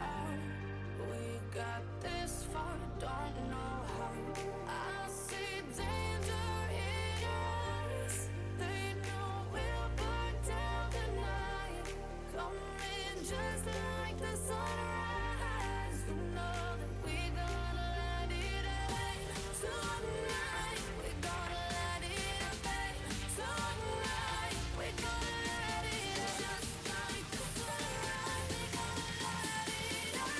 out. We got this far, don't know how. I see danger in your eyes. They know we'll burn down the night. Coming just like the sunrise. You know that we're gonna let it rain tonight. We're gonna let it rain tonight. We're gonna let it just like the sunrise. We're gonna let it rain.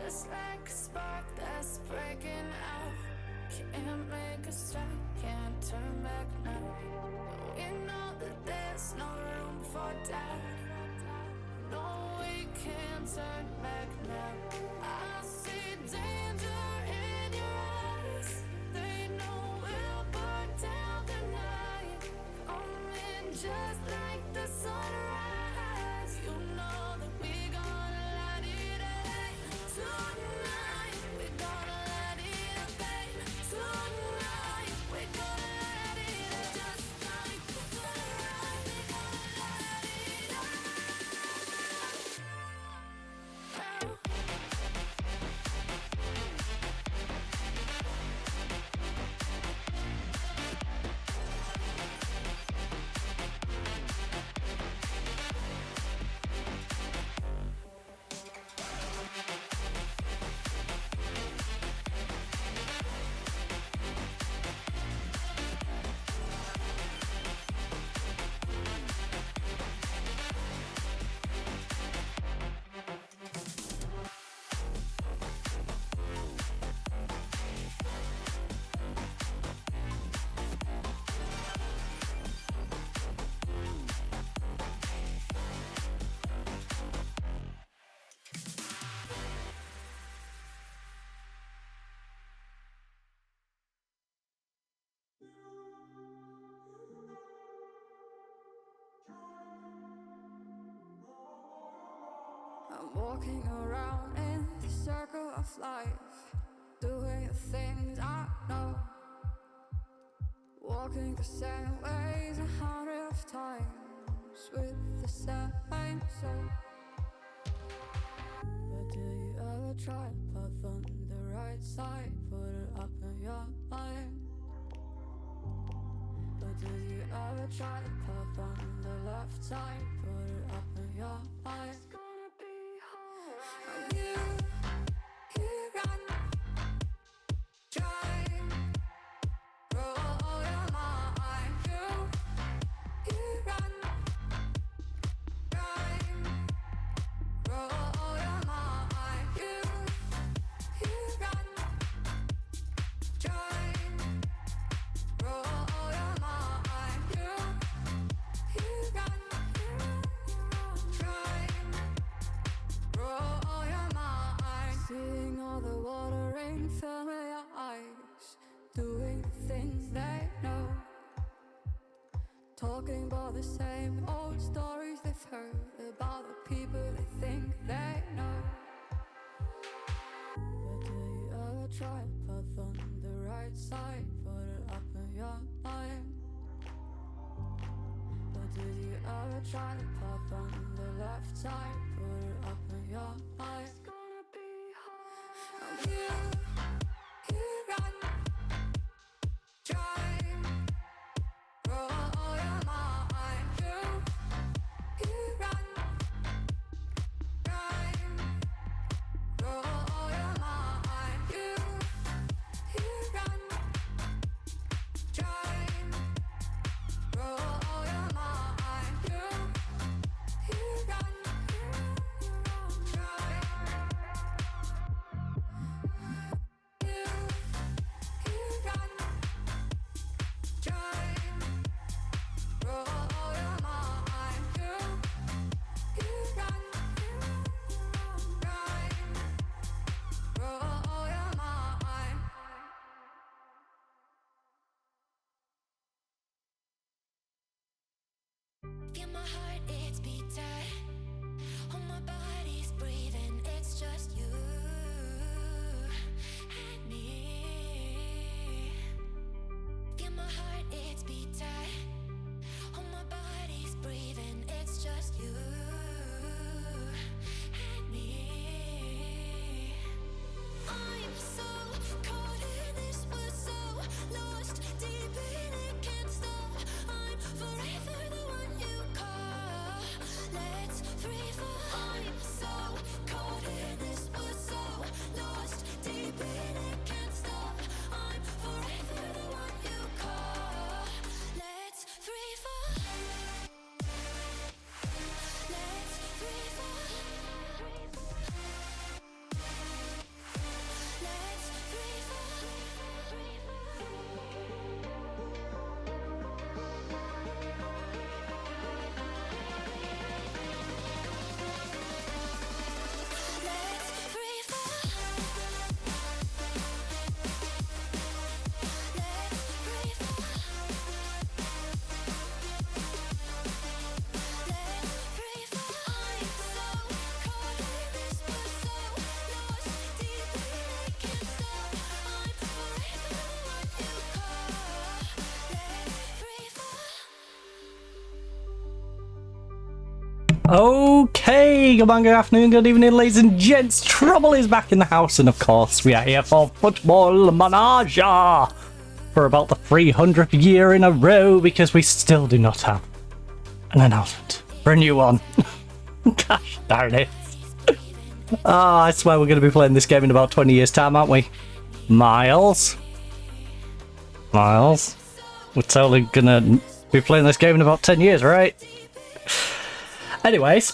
Just like a spark that's breaking out. Can't make a stop, can't turn back now. We know that there's no room for doubt. No, we can't turn back now. I see danger in your eyes. They know we'll burn down the night. Coming just like the sunrise. You know that we're gonna let it rain tonight. We're gonna let it rain tonight. We're gonna let it just like the sunrise. We're gonna let it rain. I'm walking around in the circle of life, doing the things I know, walking the same ways 100 times with the same soul. But do you ever try to path on the right side, put it up in your mind? But do you ever try to path on the left side, put it up in your mind? You run, drive, roll your mind. You run, drive, roll your mind. You run, drive, roll your mind. You run, drive, roll your mind. Seeing all the watering, filling your eyes, doing the things they know, talking about the same old stories they've heard about the people they think they know. But do you ever try to path on the right side, put it up in your mind? But do you ever try to path on the left side, put it up in your mind? You run, drive, roll your mind. You run, drive, roll your mind. You run, drive, roll your mind. You run, drive. Feel my heart, it's beating. Oh, my body's breathing. It's just you and me. Feel my heart, it's beating. Oh, my body's breathing. It's just you and me. I'm so caught in this, we're so lost deep in it, can't stop. I'm forever the one you call. Let's free fall. I'm so caught in this, we're so lost deep in it, can't stop. I'm forever the one you call. Let's free fall. Let's free fall. Let's free fall. Let's free fall. Let's free fall. Let's free fall. I'm so caught in this, we're so lost deep in it, can't stop. I'm forever the one you call. Let's free fall. Okay, good morning, good afternoon, good evening, ladies and gents. Trouble is back in the house, and of course, we are here for Football Menage for about the 300th year in a row because we still do not have an announcement for a new one. Gosh darn it. I swear we're going to be playing this game in about 20 years' time, aren't we? Miles? We're totally going to be playing this game in about 10 years, right? Anyways,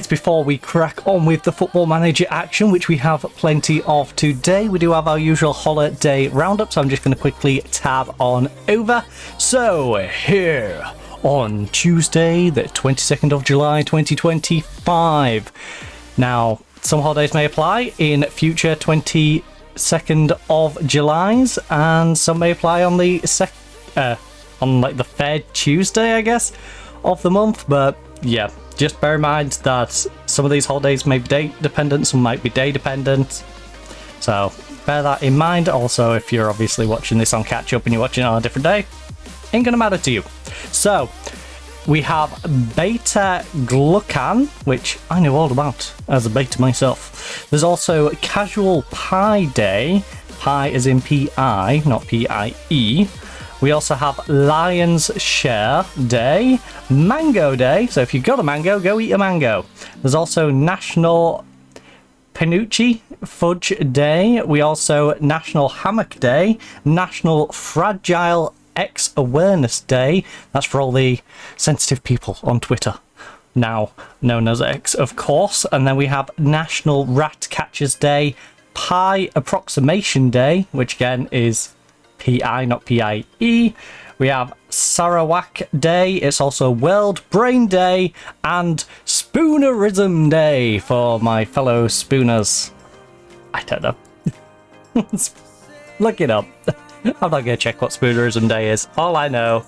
before we crack on with the Football Manager action, which we have plenty of today, we do have our usual holiday roundup, so I'm just going to quickly tab on over. So, here on Tuesday, the 22nd of July, 2025. Now, some holidays may apply in future 22nd of Julys, and some may apply on the on like the third Tuesday, I guess, of the month, but yeah, just bear in mind that some of these holidays may be date dependent, some might be day dependent, so bear that in mind. Also, if you're obviously watching this on catch up and you're watching it on a different day, ain't gonna matter to you. So we have Beta Glucan, which I know all about as a beta myself. There's also Casual Pie Day, pie as in P-I, not P-I-E. We also have Lion's Share Day, Mango Day, so if you've got a mango, go eat a mango. There's also National Penucci Fudge Day. We also National Hammock Day, National Fragile X Awareness Day. That's for all the sensitive people on Twitter, now known as X, of course. And then we have National Rat Catchers Day, Pie Approximation Day, which again is P-I, not P-I-E. We have Sarawak Day. It's also World Brain Day and Spoonerism Day for my fellow spooners. I don't know. Look it up. I'm not going to check what Spoonerism Day is. All I know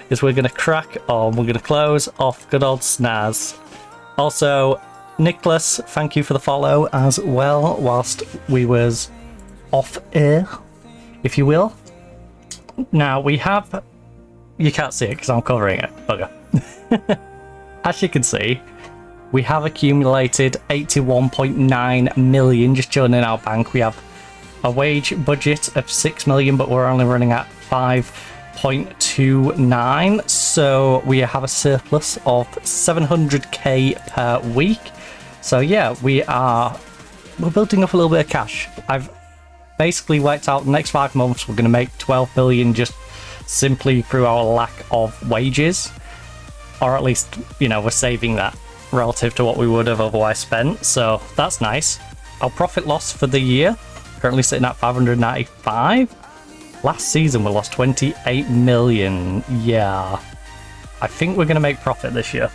is we're going to crack on. We're going to close off good old Snaz. Also, Nicholas, thank you for the follow as well whilst we was off air, if you will. Now we have, you can't see it because I'm covering it, bugger. As you can see, we have accumulated 81.9 million just joining our bank. We have a wage budget of 6 million, but we're only running at 5.29, so we have a surplus of 700k per week. So yeah, we're building up a little bit of cash. I've basically worked out the next 5 months we're going to make 12 billion just simply through our lack of wages, or at least, you know, we're saving that relative to what we would have otherwise spent, so that's nice. Our profit loss for the year currently sitting at 595. Last season we lost 28 million. Yeah, I think we're going to make profit this year.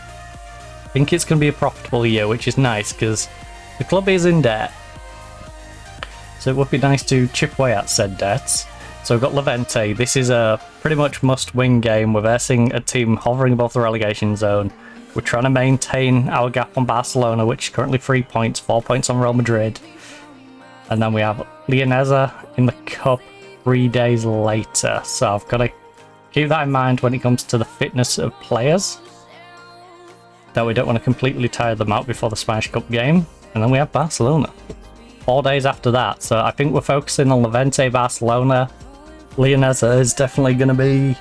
I think it's going to be a profitable year, which is nice because the club is in debt. So it would be nice to chip away at said debts. So we've got Levante. This is a pretty much must-win game. We're versing a team hovering above the relegation zone. We're trying to maintain our gap on Barcelona, which is currently 3 points, 4 points on Real Madrid. And then we have Leonesa in the cup 3 days later. So I've got to keep that in mind when it comes to the fitness of players, that we don't want to completely tire them out before the Spanish Cup game. And then we have Barcelona 4 days after that. So I think we're focusing on Levante, Barcelona. Leonesa is definitely going to be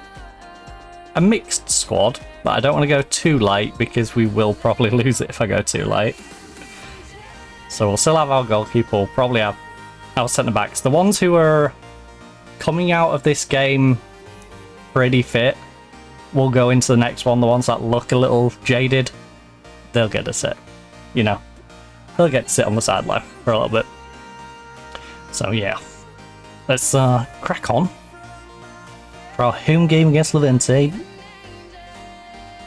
a mixed squad, but I don't want to go too light because we will probably lose it if I go too light. So we'll still have our goalkeeper, we'll probably have our centre-backs. The ones who are coming out of this game pretty fit will go into the next one. The ones that look a little jaded, they'll get to sit. You know, they'll get to sit on the sideline for a little bit. So yeah, let's crack on for our home game against Levante.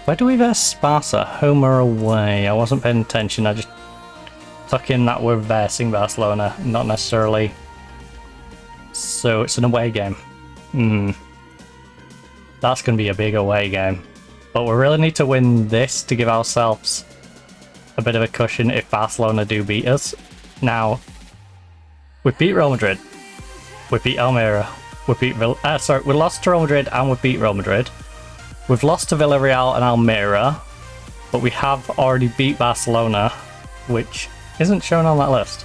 Where do we verse Sparta? Home or away? I wasn't paying attention. I just took in that we're versing Barcelona, not necessarily. So it's an away game. That's going to be a big away game. But we really need to win this to give ourselves a bit of a cushion if Barcelona do beat us. Now, we beat Real Madrid. We beat Almeria. We lost to Real Madrid and we beat Real Madrid. We've lost to Villarreal and Almeria, but we have already beat Barcelona, which isn't shown on that list.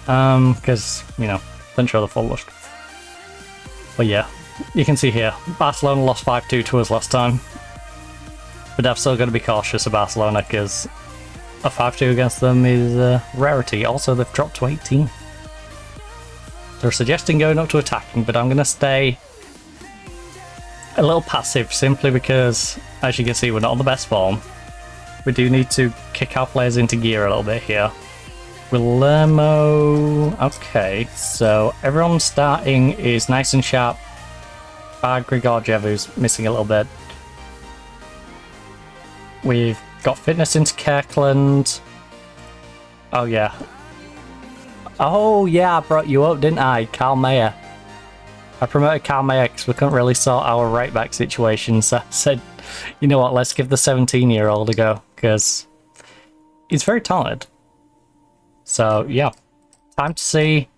Because, you know, didn't show the full list. But yeah, you can see here, Barcelona lost 5-2 to us last time. But I've still got to be cautious of Barcelona because a 5-2 against them is a rarity. Also, they've dropped to 18. They're suggesting going up to attacking, but I'm going to stay a little passive simply because, as you can see, we're not on the best form. We do need to kick our players into gear a little bit here. Guillermo... Okay, so everyone starting is nice and sharp. Bar Grigorjev, who's missing a little bit. We've got fitness into Kirkland. Oh yeah. Oh yeah, I brought you up, didn't I? Carl Mayer. I promoted Carl Mayer because we couldn't really sort our right back situation, so I said, you know what, let's give the 17-year-old a go, because he's very talented. So yeah, time to see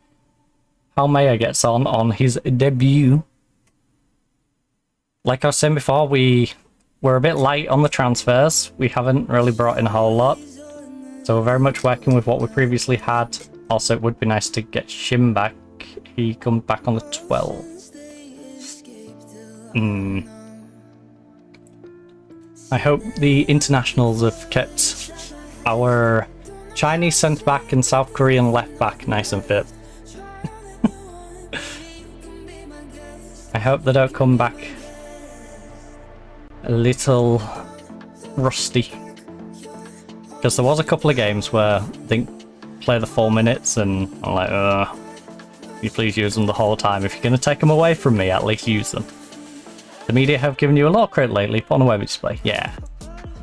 how Mayer gets on his debut. Like I was saying before, we're a bit light on the transfers. We haven't really brought in a whole lot, so we're very much working with what we previously had. Also, it would be nice to get Shim back. He comes back on the 12th. I hope the internationals have kept our Chinese centre-back and South Korean left-back nice and fit. I hope they don't come back a little rusty. Because there was a couple of games where I think play the 4 minutes and I'm like, you please use them the whole time. If you're going to take them away from me, at least use them. The media have given you a lot of credit lately. Put on a web display. Yeah.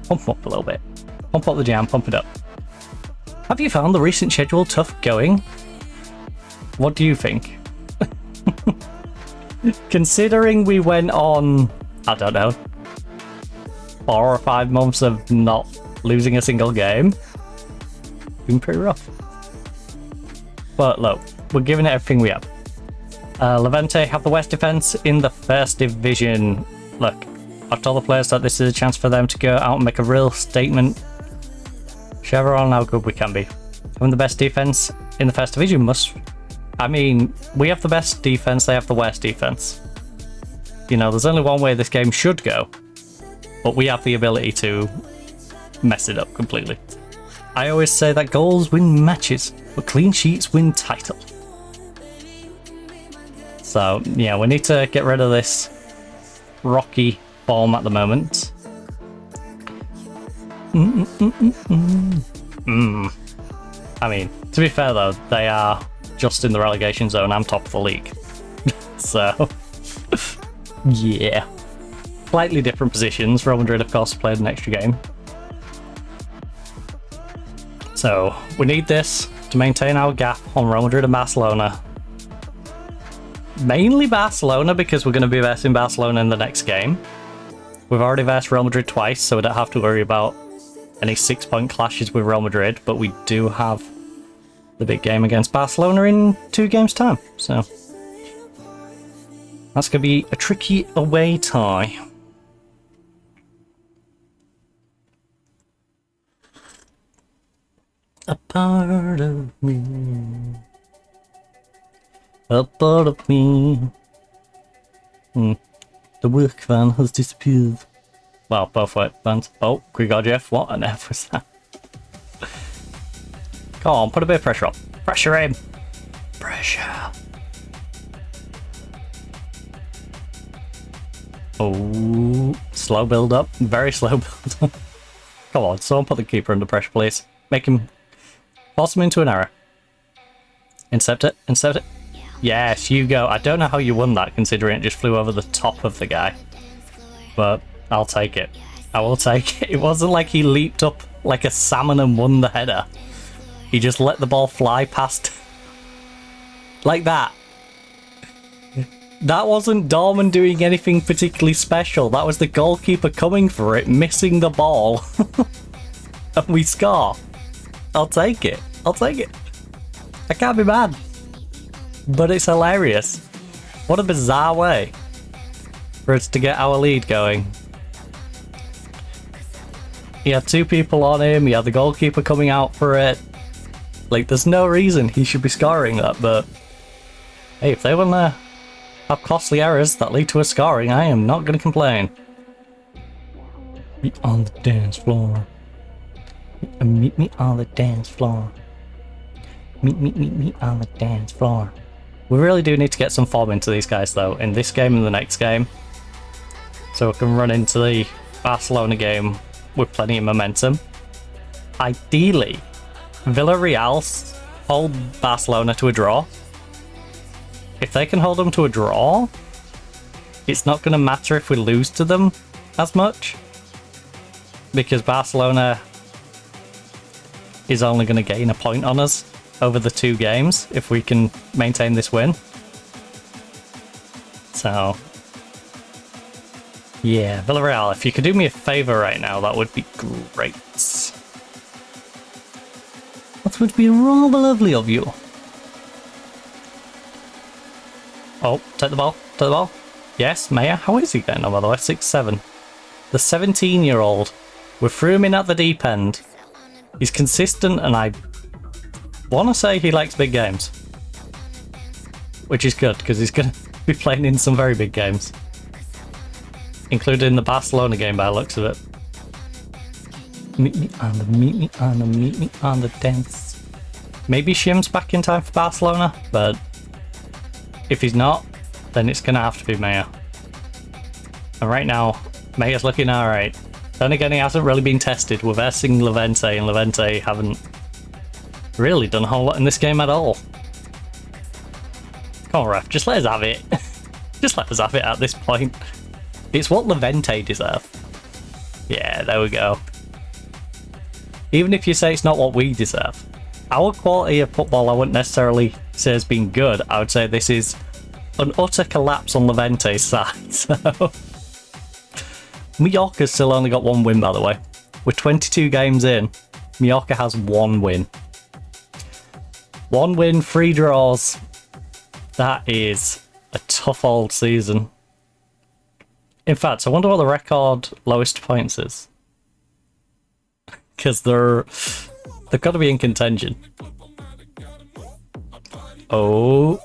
Pump them up a little bit. Pump up the jam, pump it up. Have you found the recent schedule tough going? What do you think? Considering we went on, I don't know, 4 or 5 months of not losing a single game, been pretty rough. But look, we're giving it everything we have. Levante have the West defense in the first division. Look, I've told the players that this is a chance for them to go out and make a real statement. Show everyone how good we can be. Having the best defense in the first division must... I mean, we have the best defense, they have the worst defense. You know, there's only one way this game should go, but we have the ability to mess it up completely. I always say that goals win matches, but clean sheets win title. So, yeah, we need to get rid of this rocky form at the moment. I mean, to be fair though, they are just in the relegation zone. I'm top of the league. So, yeah. Slightly different positions. Real Madrid, of course, played an extra game. So, we need this to maintain our gap on Real Madrid and Barcelona. Mainly Barcelona, because we're going to be versing Barcelona in the next game. We've already versed Real Madrid twice, so we don't have to worry about any 6-point clashes with Real Madrid, but we do have the big game against Barcelona in 2 games' time, so that's going to be a tricky away tie. A part of me. A part of me. The work van has disappeared. Well, both work vans. Oh, Grigorjev, what on earth was that? Come on, put a bit of pressure on. Pressure in. Pressure. Oh, slow build up. Very slow build up. Come on, someone put the keeper under pressure, please. Make him... Force him into an error. Intercept it. Intercept it. Yes, you go. I don't know how you won that, considering it just flew over the top of the guy. But I'll take it. I will take it. It wasn't like he leaped up like a salmon and won the header. He just let the ball fly past. Like that. That wasn't Dorman doing anything particularly special. That was the goalkeeper coming for it, missing the ball. And we score. I'll take it. I'll take it. I can't be mad. But it's hilarious. What a bizarre way for us to get our lead going. He had 2 people on him, he had the goalkeeper coming out for it. Like, there's no reason he should be scoring that, but hey, if they want to have costly errors that lead to us scoring, I am not going to complain. Meet on the dance floor. Meet me on the dance floor. Meet me on the dance floor. We really do need to get some form into these guys though, in this game and the next game. So we can run into the Barcelona game with plenty of momentum. Ideally, Villarreal hold Barcelona to a draw. If they can hold them to a draw, it's not going to matter if we lose to them as much. Because Barcelona is only going to gain a point on us over the 2 games if we can maintain this win. So, yeah, Villarreal, if you could do me a favour right now, that would be great. That would be rather lovely of you. Oh, take the ball, take the ball. Yes, Maya, how is he getting on by the way? 6'7". The 17-year-old. We threw him in at the deep end. He's consistent and I want to say he likes big games. Which is good, because he's going to be playing in some very big games. Including the Barcelona game by the looks of it. Meet me on the dance. Maybe Shim's back in time for Barcelona, but if he's not, then it's going to have to be Maya. And right now, Maya's looking alright. Then again, he hasn't really been tested. We're versing Levante, and Levante haven't really done a whole lot in this game at all. Come on, ref, just let us have it. Just let us have it at this point. It's what Levante deserve. Yeah, there we go. Even if you say it's not what we deserve. Our quality of football I wouldn't necessarily say has been good. I would say this is an utter collapse on Levante's side. So Mallorca's still only got 1 win, by the way. We're 22 games in. Mallorca has 1 win. 1 win, 3 draws. That is a tough old season. In fact, I wonder what the record lowest points is. Because they've got to be in contention. Oh.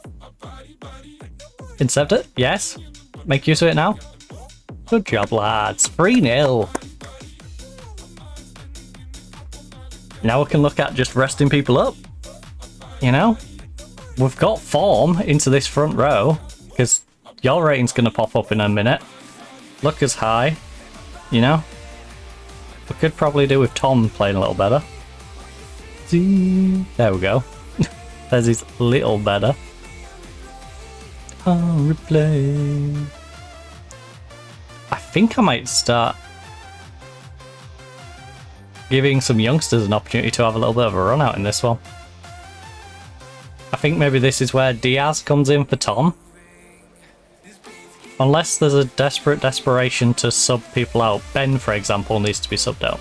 Intercept it? Yes. Make use of it now. Good job, lads. 3-0. Now we can look at just resting people up. You know? We've got form into this front row, because your rating's going to pop up in a minute. Look as high. You know? We could probably do with Tom playing a little better. There we go. There's his little better. I'll replay. I think I might start giving some youngsters an opportunity to have a little bit of a run out in this one. I think maybe this is where Diaz comes in for Tom. Unless there's a desperation to sub people out. Ben, for example, needs to be subbed out.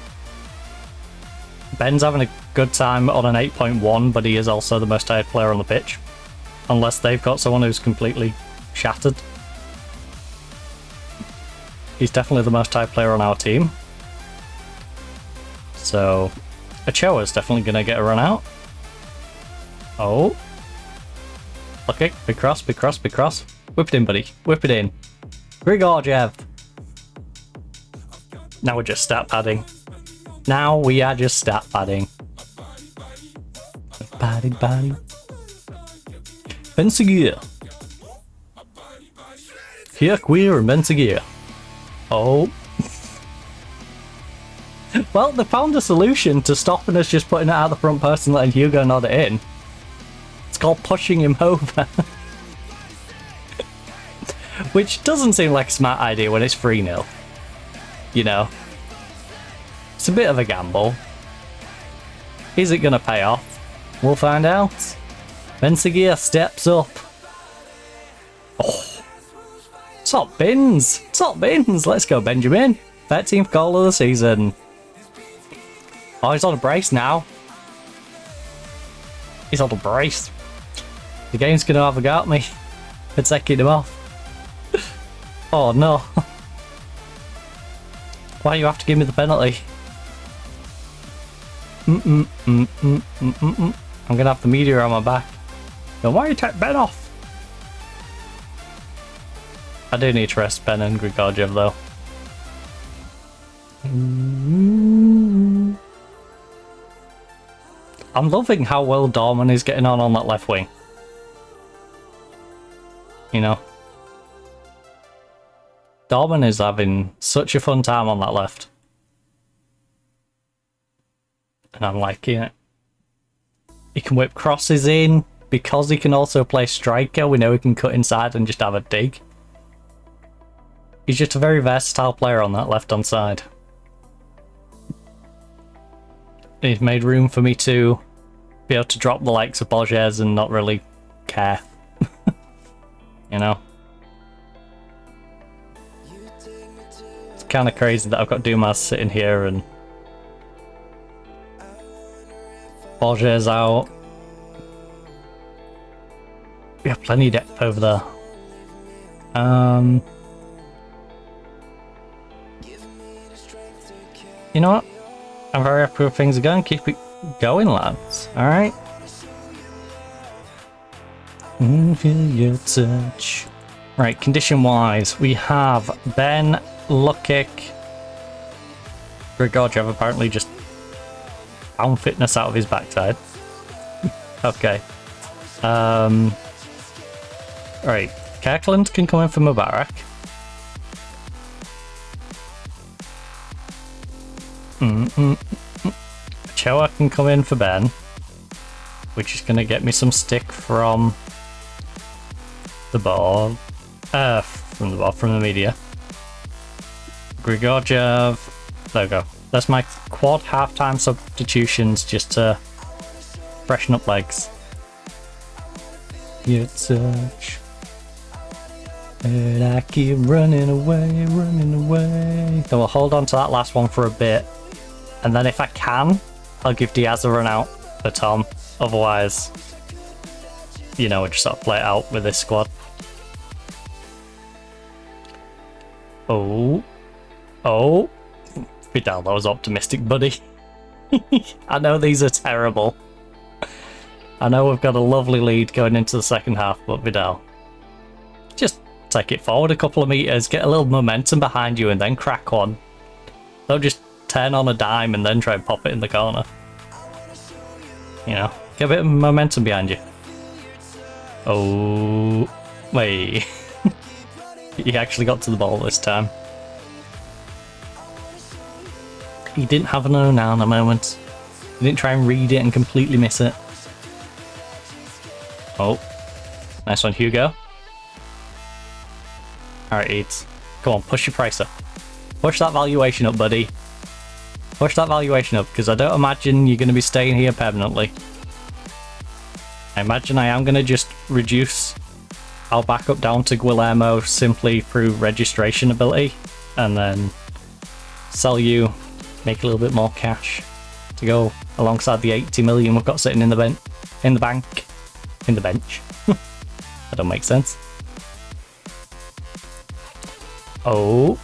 Ben's having a good time on an 8.1, but he is also the most tired player on the pitch. Unless they've got someone who's completely shattered. He's definitely the most tired player on our team. So, Ochoa's definitely going to get a run out. Oh. Okay, big cross, big cross, big cross. Whip it in, buddy. Whip it in. Grigorjev. Now we're just stat padding. Now we are just stat padding. Body, body. Bensegier. Here queer and Bensegier. Oh. Well, they found a solution to stopping us just putting it out the front person, letting Hugo nod it in. It's called pushing him over. Which doesn't seem like a smart idea when it's 3-0. You know? It's a bit of a gamble. Is it going to pay off? We'll find out. Bensegier steps up. Oh. Top bins. Top bins. Let's go, Benjamin. 13th goal of the season. Oh, he's on a brace now. He's on a brace. The game's going to have a go at me for taking him off. Oh no. Why do you have to give me the penalty? I'm going to have the media on my back. Then why you take Ben off? I do need to rest Ben and Grigorjev though. I'm loving how well Dorman is getting on that left wing. You know? Dorman is having such a fun time on that left. And I'm liking it. He can whip crosses in. Because he can also play striker, we know he can cut inside and just have a dig. He's just a very versatile player on that left-hand side. He's made room for me to be able to drop the likes of Borges and not really care. You know? It's kind of crazy that I've got Dumas sitting here and Borges out. We have plenty of depth over there. You know what? I'm very happy with things are going. Keep it going, lads. Alright. Feel your touch. Right, condition-wise, we have Ben, Lukic, Grigorjev apparently just found fitness out of his backside. Okay. Right, Kirkland can come in for Mubarak. Choa can come in for Ben, which is going to get me some stick from the board. From the media. Grigorjev. There we go. That's my quad halftime substitutions just to freshen up legs. Your touch. And I keep running away. So we'll hold on to that last one for a bit. And then if I can, I'll give Diaz a run out for Tom. Otherwise, you know, we'll just sort of play it out with this squad. Oh. Vidal, that was optimistic, buddy. I know these are terrible. I know we've got a lovely lead going into the second half, but Vidal, just take it forward a couple of meters, get a little momentum behind you, and then crack one. Don't just turn on a dime and then try and pop it in the corner. You know, get a bit of momentum behind you. Oh, wait. He actually got to the ball this time. He didn't have an Onana moment. He didn't try and read it and completely miss it. Oh, nice one, Hugo. Alright, Eads. Come on, push your price up. Push that valuation up, buddy. Push that valuation up, because I don't imagine you're going to be staying here permanently. I imagine I am going to just reduce I'll back up down to Guillermo simply through registration ability, and then sell you, make a little bit more cash to go alongside the 80 million we've got sitting in the bank. That don't make sense. Oh.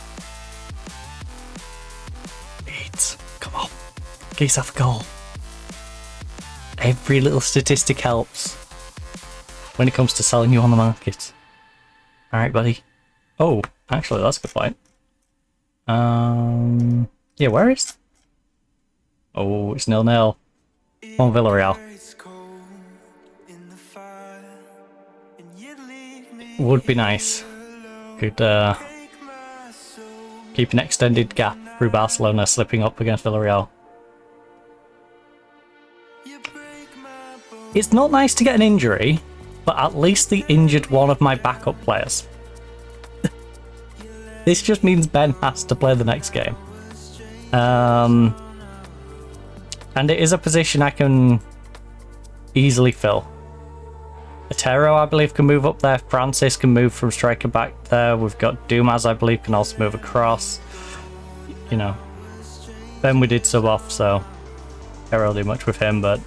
It's, come on. Get yourself a goal. Every little statistic helps when it comes to selling you on the market. Alright, buddy. Oh, actually, that's a good point. Yeah, where is... Oh, it's 0-0. On Villarreal. Would be nice. Could keep an extended gap through Barcelona slipping up against Villarreal. It's not nice to get an injury, but at least they injured one of my backup players. This just means Ben has to play the next game. And it is a position I can easily fill. Otero, I believe, can move up there. Francis can move from striker back there. We've got Dumas, I believe, can also move across. You know, Ben we did sub off, so can't really do much with him, but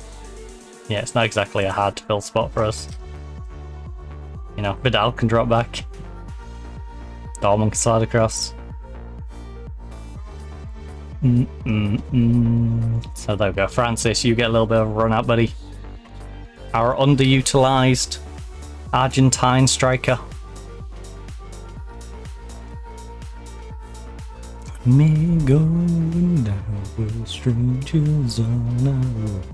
yeah, it's not exactly a hard to fill spot for us. You know, Vidal can drop back. Dortmund can slide across. So there we go. Francis, you get a little bit of a run out, buddy. Our underutilized Argentine striker. Me going down with strangers on our road.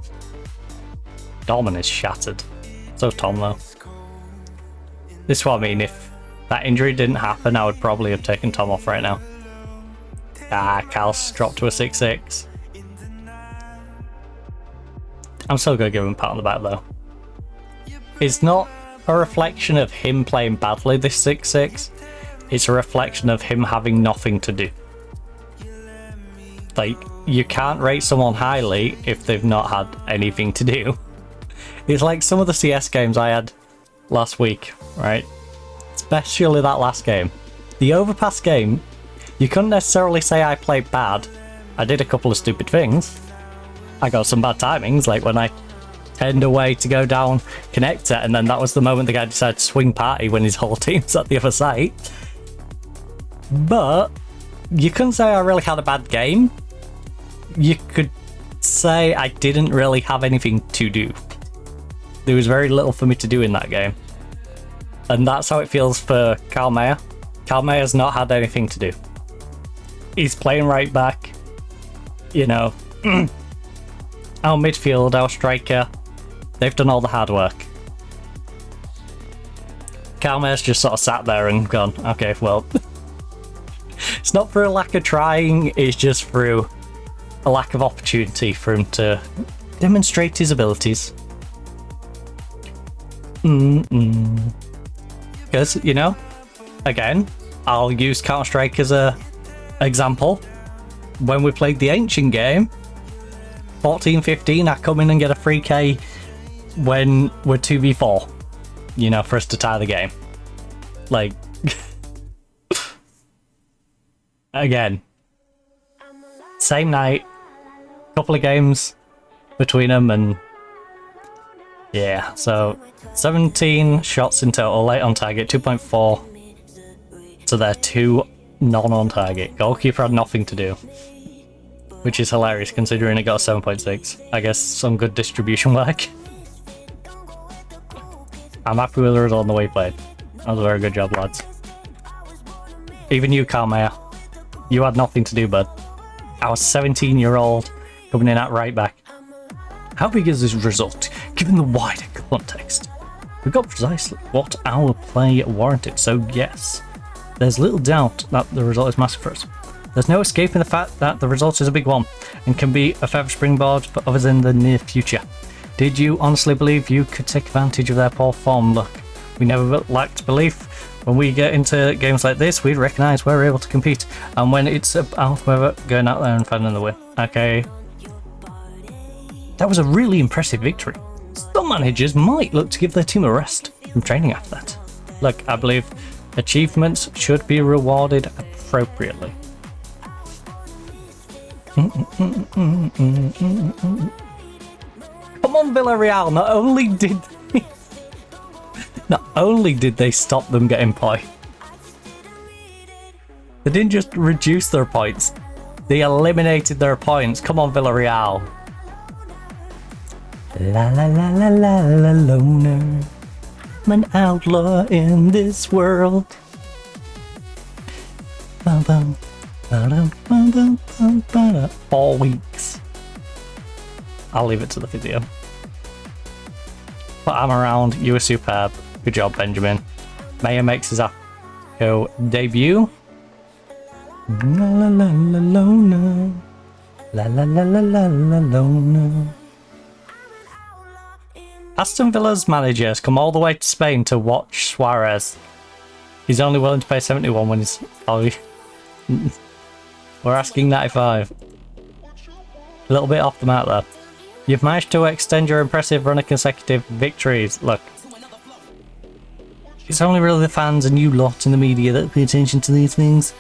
Dortmund is shattered. So Tom though. This is what I mean, if that injury didn't happen, I would probably have taken Tom off right now. Ah, Cal's dropped to a 6-6. I'm still going to give him a pat on the back though. It's not a reflection of him playing badly this 6-6. It's a reflection of him having nothing to do. Like, you can't rate someone highly if they've not had anything to do. It's like some of the CS games I had last week, right? Especially that last game. The Overpass game, you couldn't necessarily say I played bad. I did a couple of stupid things. I got some bad timings, like when I turned away to go down connector, and then that was the moment the guy decided to swing party when his whole team's at the other side. But you couldn't say I really had a bad game. You could say I didn't really have anything to do. There was very little for me to do in that game. And that's how it feels for Karl Mayer. Karl Mayer's not had anything to do. He's playing right back. You know, our midfield, our striker, they've done all the hard work. Karl Mayer's just sort of sat there and gone, okay, well, it's not for a lack of trying, it's just through a lack of opportunity for him to demonstrate his abilities. Because, you know, again, I'll use Counter-Strike as a example. When we played the Ancient game, 14-15, I come in and get a free K when we're 2v4, you know, for us to tie the game. Like, again, same night, couple of games between them, and yeah, so 17 shots in total, 8 on target, 2.4 to their 2 non-on target. Goalkeeper had nothing to do, which is hilarious considering it got 7.6. I guess some good distribution work. I'm happy with the result on the way played. That was a very good job, lads. Even you, Karl Mayer, you had nothing to do, bud. I was 17-year-old coming in at right back. How big is this result, given the wider context? We got precisely what our play warranted, so yes, there's little doubt that the result is massive for us. There's no escaping the fact that the result is a big one, and can be a further springboard for others in the near future. Did you honestly believe you could take advantage of their poor form? Look, we never lacked belief. When we get into games like this, we recognise we're able to compete, and when it's about whether going out there and finding the win. Okay. That was a really impressive victory. Some managers might look to give their team a rest from training after that. Look, I believe achievements should be rewarded appropriately. Come on, Villarreal! Not only did they stop them getting points, they didn't just reduce their points, they eliminated their points. Come on, Villarreal. La la la la la la loner. I'm an outlaw in this world. 4 weeks. I'll leave it to the video. But I'm around. You were superb. Good job, Benjamin. Maya makes his Apco debut. La la la la loner. La la la la la la loner. Aston Villa's manager has come all the way to Spain to watch Suarez. He's only willing to pay 71 when he's... Oh, we're asking 95. A little bit off the mark there. You've managed to extend your impressive run of consecutive victories. Look. It's only really the fans and you lot in the media that pay attention to these things.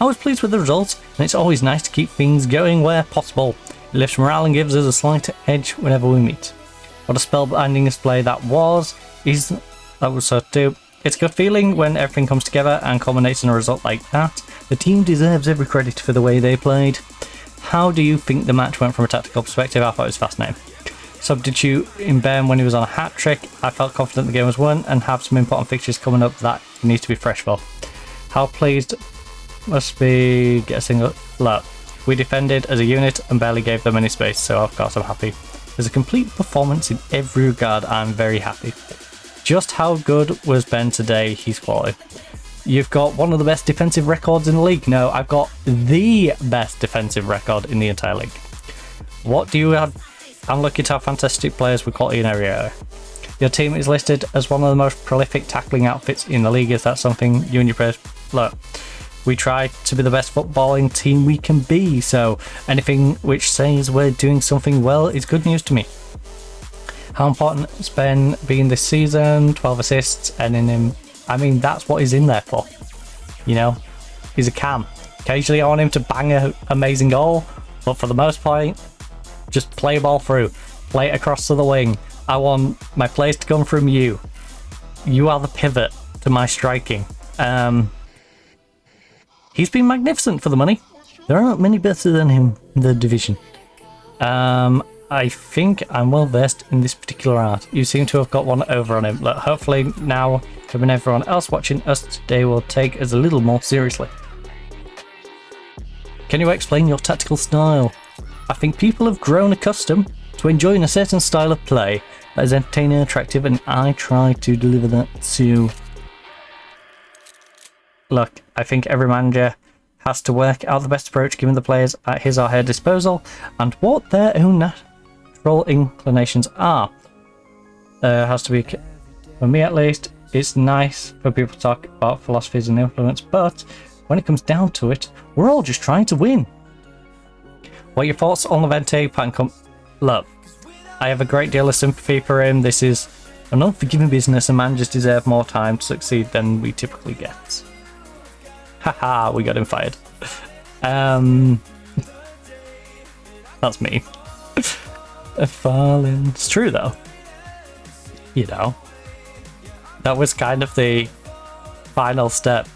I was pleased with the results, and it's always nice to keep things going where possible. It lifts morale and gives us a slight edge whenever we meet. What a spellbinding display that was. That was so too. It's a good feeling when everything comes together and culminates in a result like that. The team deserves every credit for the way they played. How do you think the match went from a tactical perspective? I thought it was fascinating. Substitute in Ben when he was on a hat-trick. I felt confident the game was won and have some important fixtures coming up that you need to be fresh for. How pleased must be get a single look. We defended as a unit and barely gave them any space, so of course I'm happy. There's a complete performance in every regard. I'm very happy. Just how good was Ben today? He's quality. You've got one of the best defensive records in the league. No, I've got the best defensive record in the entire league. What do you have? I'm lucky to have fantastic players with quality in every area. Your team is listed as one of the most prolific tackling outfits in the league. Is that something you and your players... Look, we try to be the best footballing team we can be, so anything which says we're doing something well is good news to me. How important has Ben been this season? 12 assists, and in him... I mean, that's what he's in there for. You know? He's a cam. Occasionally I want him to bang an amazing goal, but for the most part, just play ball through. Play it across to the wing. I want my plays to come from you. You are the pivot to my striking. He's been magnificent for the money. There aren't many better than him in the division. I think I'm well versed in this particular art. You seem to have got one over on him. Look, hopefully now him and everyone else watching us today will take us a little more seriously. Can you explain your tactical style? I think people have grown accustomed to enjoying a certain style of play that is entertaining and attractive, and I try to deliver that too. Look, I think every manager has to work out the best approach given the players at his or her disposal and what their own natural inclinations are. Has to be, for me at least, it's nice for people to talk about philosophies and influence, but when it comes down to it, we're all just trying to win. What are your thoughts on Levante Pancom? Look, I have a great deal of sympathy for him. This is an unforgiving business and managers deserve more time to succeed than we typically get. Haha, we got him fired. That's me. Falling. It's true though. You know, that was kind of the final step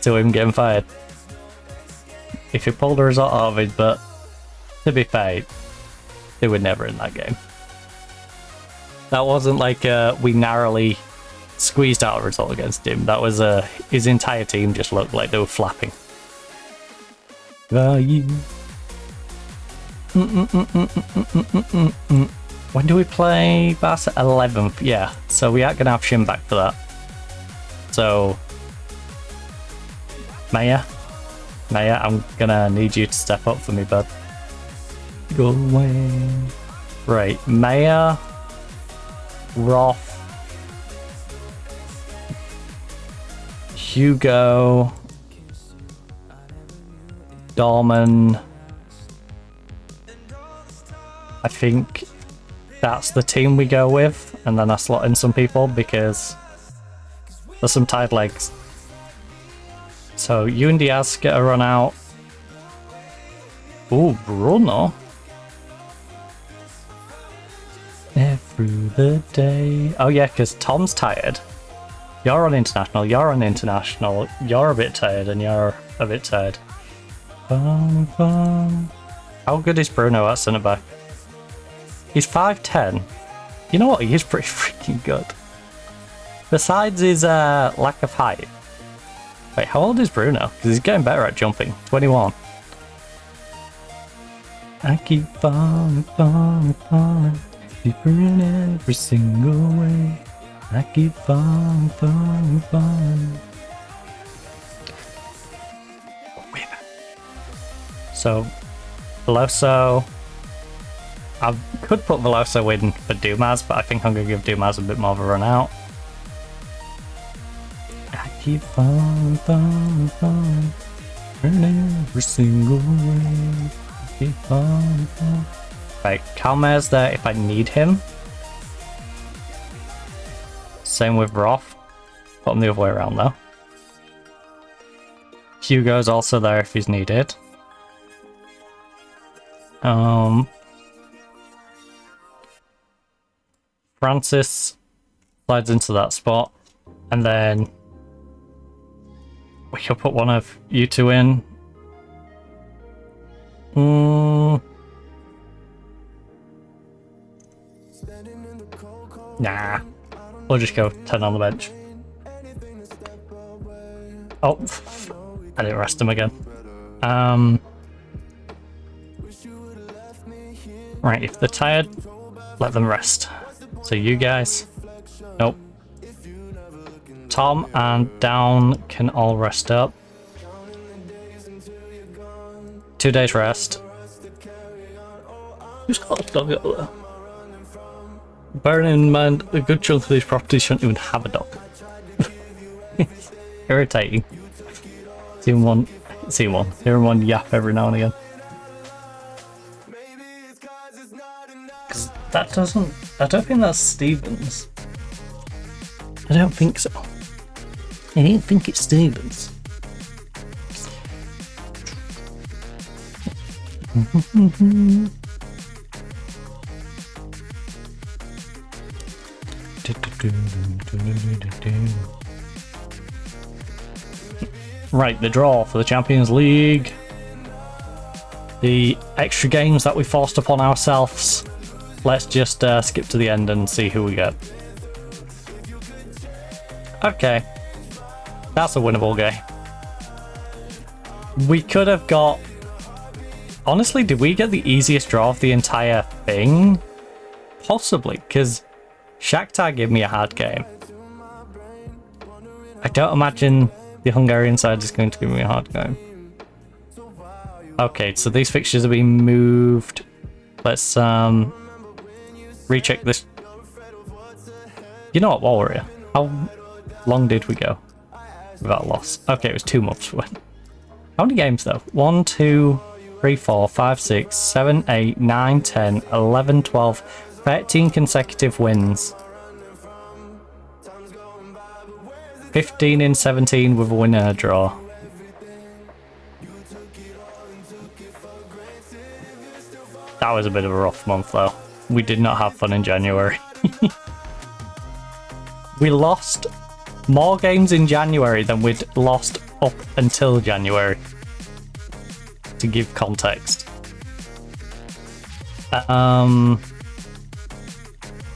to him getting fired. If he pulled a result out of it, but to be fair, they were never in that game. That wasn't like we narrowly squeezed out a result against him. That was his entire team just looked like they were flapping. Value. When do we play Barca? 11th, yeah. So we aren't gonna have Shin back for that. So Maya, I'm gonna need you to step up for me, bud. Go away. Right, Maya, Roth, Hugo, Dorman. I think that's the team we go with, and then I slot in some people because There's some tired legs. So you and Diaz get a run out. Ooh, Bruno. Through the day. Oh yeah, because Tom's tired. You're on international, you're on international, you're a bit tired, and you're a bit tired. Fun, fun. How good is Bruno at centre back? He's 5'10". You know what? He is pretty freaking good. Besides his lack of height. Wait, how old is Bruno? Because he's getting better at jumping. 21. I keep falling, falling, falling. Deeper in every single way. I keep falling, falling, falling. Win. So, Veloso. I could put Veloso in for Dumas, but I think I'm going to give Dumas a bit more of a run out. I keep falling, falling, falling. In every single way. I keep falling, falling. Right, Calmer's there if I need him. Same with Roth. Put him the other way around though. Hugo's also there if he's needed. Francis slides into that spot. And then we can put one of you two in. Nah, we'll just go 10 on the bench. Oh, I didn't rest him again. Right, if they're tired, let them rest. So you guys, nope. Tom and Down can all rest up. 2 days rest. Who's got a dog over there? Bearing in mind, a good chunk of these properties shouldn't even have a dog. Irritating. Seen one. Hearing one yap every now and again. Cause that doesn't. I don't think that's Stevens. I don't think so. I don't think it's Stevens. Right, the draw for the Champions League. The extra games that we forced upon ourselves. Let's just skip to the end and see who we get. Okay. That's a winnable game. We could have got... Honestly, did we get the easiest draw of the entire thing? Possibly, because Shakhtar gave me a hard game. I don't imagine the Hungarian side is going to give me a hard game. Okay, so these fixtures are being moved. Let's recheck this. You know what, while we're here, how long did we go without a loss? Okay, it was 2 months. How many games though? 1, 2, 3, 4, 5, 6, 7, 8, 9, 10, 11, 12, 13 consecutive wins. 15 in 17 with a win and a draw. That was a bit of a rough month though. We did not have fun in January. We lost more games in January than we'd lost up until January. To give context.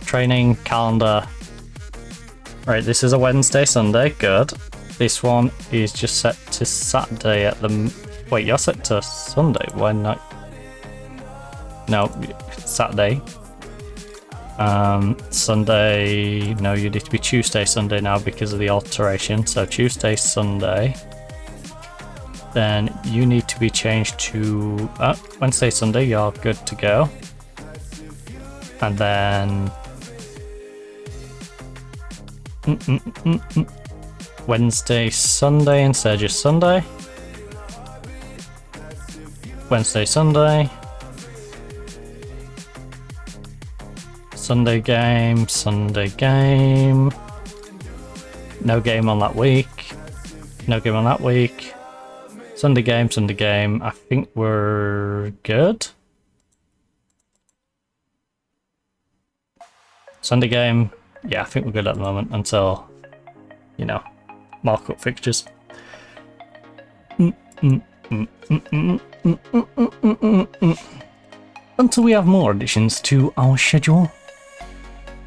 Training calendar. Right, this is a Wednesday, Sunday, good. This one is just set to Saturday at the... Wait, you're set to Sunday, why not? No, Saturday. Sunday, no, you need to be Tuesday, Sunday now because of the alteration. So Tuesday, Sunday. Then you need to be changed to Wednesday, Sunday, you're good to go. And then... Wednesday, Sunday instead of just Sunday. Wednesday, Sunday. Sunday game, Sunday game. No game on that week. No game on that week. Sunday game, Sunday game. I think we're good. Sunday game. Yeah, I think we're good at the moment until, you know, mark up fixtures. Until we have more additions to our schedule,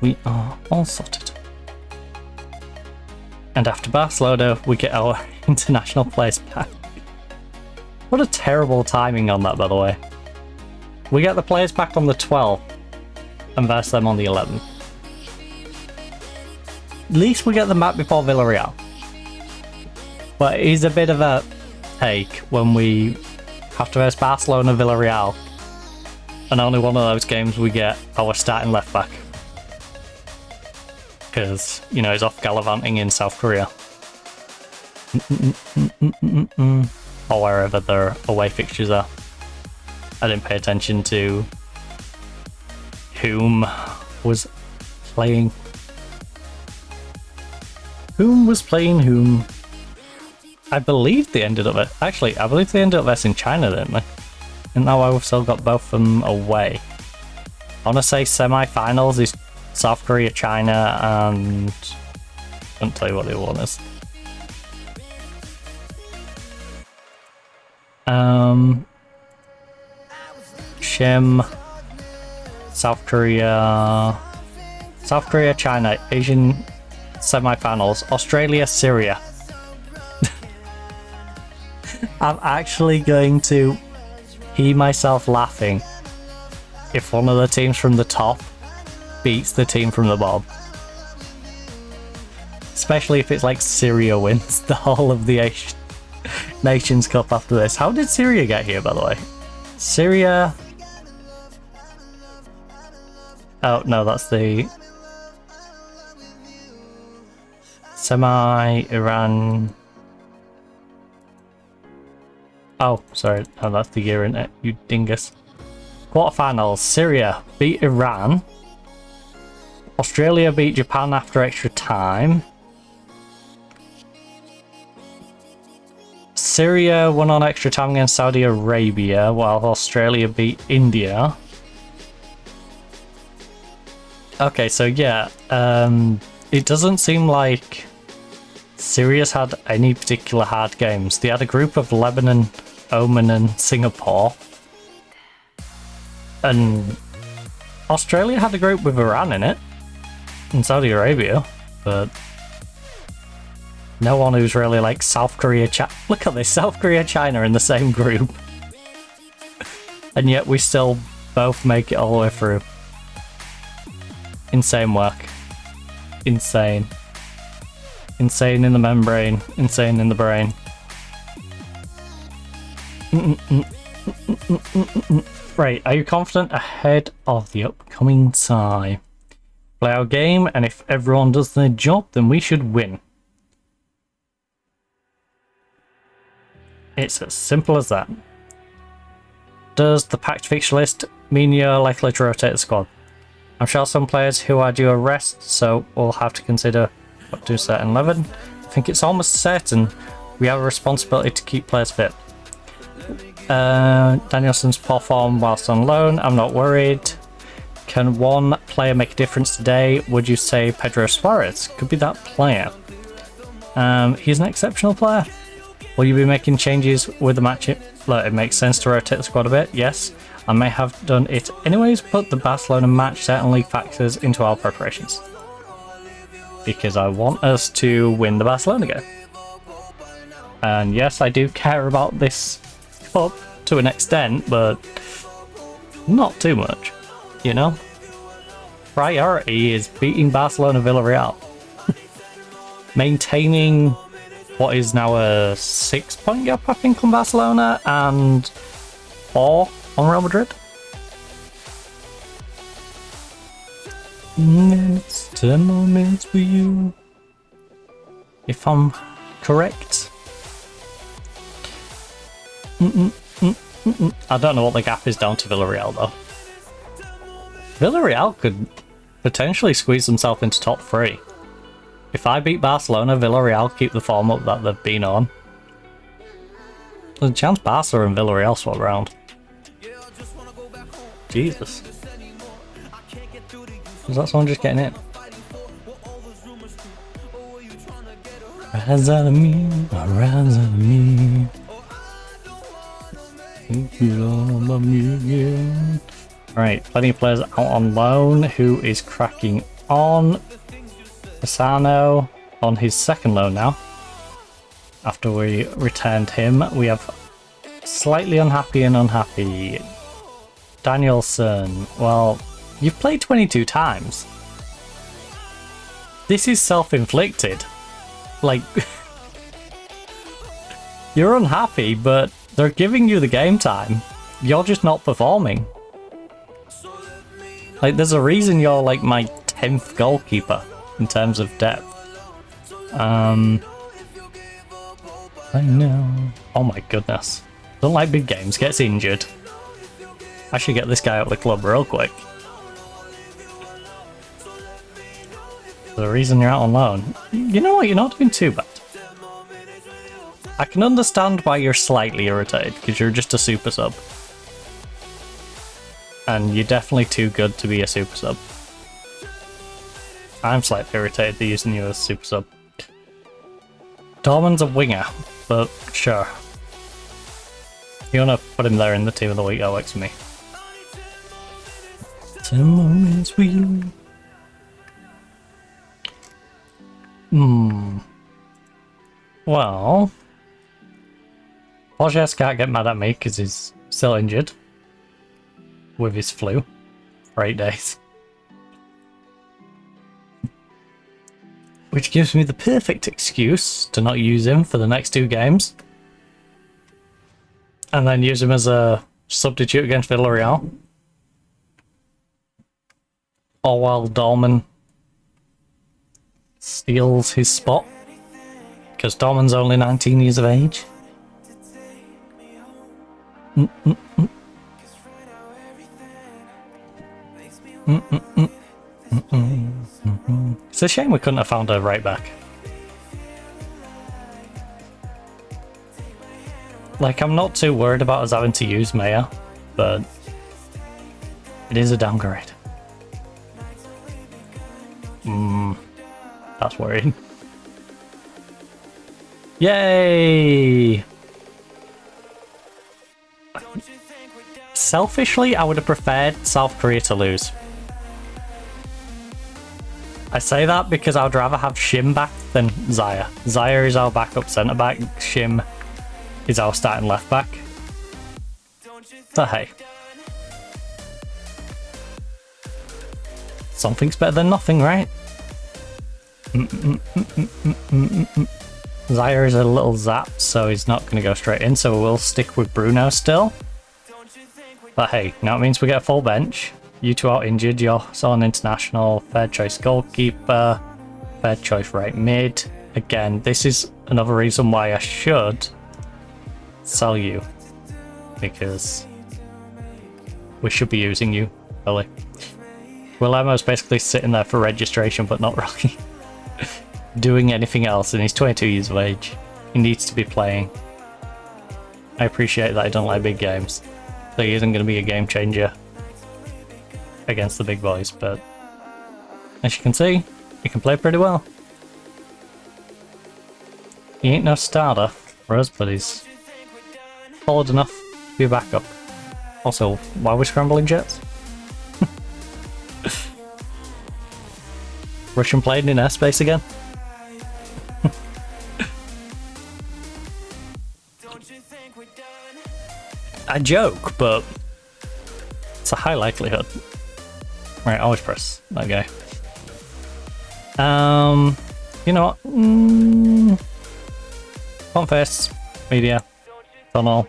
we are all sorted. And after Barcelona, we get our international players pack. What a terrible timing on that, by the way. We get the players pack on the 12th and verse them on the 11th. At least we get them back before Villarreal. But it is a bit of a take when we have to verse Barcelona and Villarreal, and only one of those games we get our starting left back. Because, you know, he's off gallivanting in South Korea. Or wherever their away fixtures are. I didn't pay attention to whom was playing. Whom was playing whom? I believe they ended up at... Actually, I believe they ended up versing China, didn't they? And now we've still got both of them away. I want to say semi-finals is South Korea, China, and... I can't tell you what the other one is. Shim, South Korea, China, Asian semi-finals, Australia, Syria. I'm actually going to hear myself laughing if one of the teams from the top beats the team from the bottom. Especially if it's like Syria wins the whole of the Nations Cup after this. How did Syria get here, by the way? Syria... Oh, no, that's the... Semi-Iran... Oh, sorry. Oh, that's the year in it, you dingus. Quarterfinals. Syria beat Iran. Australia beat Japan after extra time. Syria won on extra time against Saudi Arabia, while Australia beat India. Okay, so yeah, it doesn't seem like Syria's had any particular hard games. They had a group of Lebanon, Oman and Singapore. And Australia had a group with Iran in it. And Saudi Arabia. But no one who's really like South Korea, look at this, South Korea, China in the same group. And yet we still both make it all the way through. Insane work. Insane. Insane in the membrane. Insane in the brain. Right, are you confident ahead of the upcoming tie? Play our game, and if everyone does their job, then we should win. It's as simple as that. Does the packed fixture list mean you're likely to rotate the squad? I'm sure some players who are due a rest, so we'll have to consider what to set in 11. I think it's almost certain we have a responsibility to keep players fit. Danielson's poor form whilst on loan, I'm not worried. Can one player make a difference today? Would you say Pedro Suarez could be that player? He's an exceptional player. Will you be making changes with the match? Look, it makes sense to rotate the squad a bit, yes. I may have done it anyways, but the Barcelona match certainly factors into our preparations. Because I want us to win the Barcelona game. And yes, I do care about this cup to an extent, but not too much, you know? Priority is beating Barcelona Villarreal. Maintaining what is now a 6-point gap, I think, on Barcelona, and 4 on Real Madrid. Minutes, 10 more minutes for you. If I'm correct. I don't know what the gap is down to Villarreal, though. Villarreal could potentially squeeze themselves into top 3. If I beat Barcelona, Villarreal keep the form up that they've been on. There's a chance Barca and Villarreal swap around. Jesus. Is that someone just getting in? Rise out of me, rise out of me. Right, plenty of players out on loan. Who is cracking on? Asano on his second loan now. After we returned him, we have slightly unhappy and unhappy. Danielson, well, you've played 22 times. This is self-inflicted. Like, you're unhappy, but they're giving you the game time. You're just not performing. Like, there's a reason you're like my 10th goalkeeper in terms of depth. I know. Oh my goodness. Don't like big games, gets injured. I should get this guy out of the club real quick. The reason you're out on loan. You know what, you're not doing too bad. I can understand why you're slightly irritated, because you're just a super sub. And you're definitely too good to be a super sub. I'm slightly irritated they're using you as a super sub. Dorman's a winger, but sure. You wanna put him there in the team of the week, that works for me. 10 moments we... Well... Borges can't get mad at me because he's still injured. With his flu. For 8 days. Which gives me the perfect excuse to not use him for the next 2 games. And then use him as a substitute against Villarreal. Or while Dorman steals his spot. Because Dorman's only 19 years of age. It's a shame we couldn't have found a right back. Like, I'm not too worried about us having to use Maya, but it is a downgrade. That's worrying. Yay! Selfishly, I would have preferred South Korea to lose. I say that because I would rather have Shim back than Zaya. Zaya is our backup centre back. Shim is our starting left back. So hey. Something's better than nothing, right? Zaya is a little zap, so he's not going to go straight in, so we'll stick with Bruno still. But hey, now it means we get a full bench. You two are injured, you're still an international, third choice goalkeeper, third choice right mid. Again, this is another reason why I should sell you, because we should be using you, really. Willermo's basically sitting there for registration, but not really doing anything else, and he's 22 years of age. He needs to be playing. I appreciate that I don't like big games, so he isn't going to be a game changer against the big boys, but as you can see, he can play pretty well. He ain't no starter for us, but he's solid enough to be a backup. Also, why are we scrambling jets? Russian playing in airspace again? I joke, but it's a high likelihood. Right, always press that guy. You know what? Front face, media, tunnel.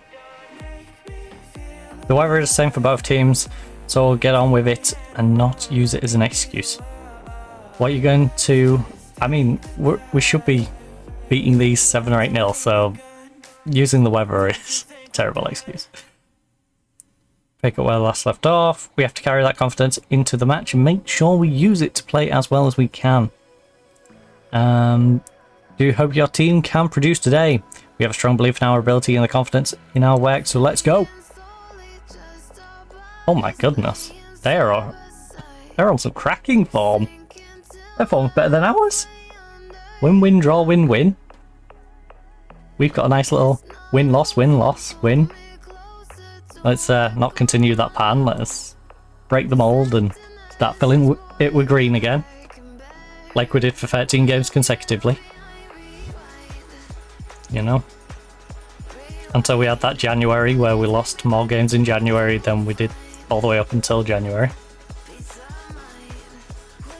The weather is the same for both teams, so we'll get on with it and not use it as an excuse. What are you going to... I mean, we should be beating these 7 or 8-0, so using the weather is a terrible excuse. Pick up where the last left off. We have to carry that confidence into the match and make sure we use it to play as well as we can. Do hope your team can produce today. We have a strong belief in our ability and the confidence in our work, so let's go. Oh my goodness. They're on some cracking form. Their form's better than ours. Win, win, draw, win, win. We've got a nice little win, loss, win. Let's not continue that pattern. Let's break the mold and start filling it with green again. Like we did for 13 games consecutively. You know? Until we had that January where we lost more games in January than we did all the way up until January.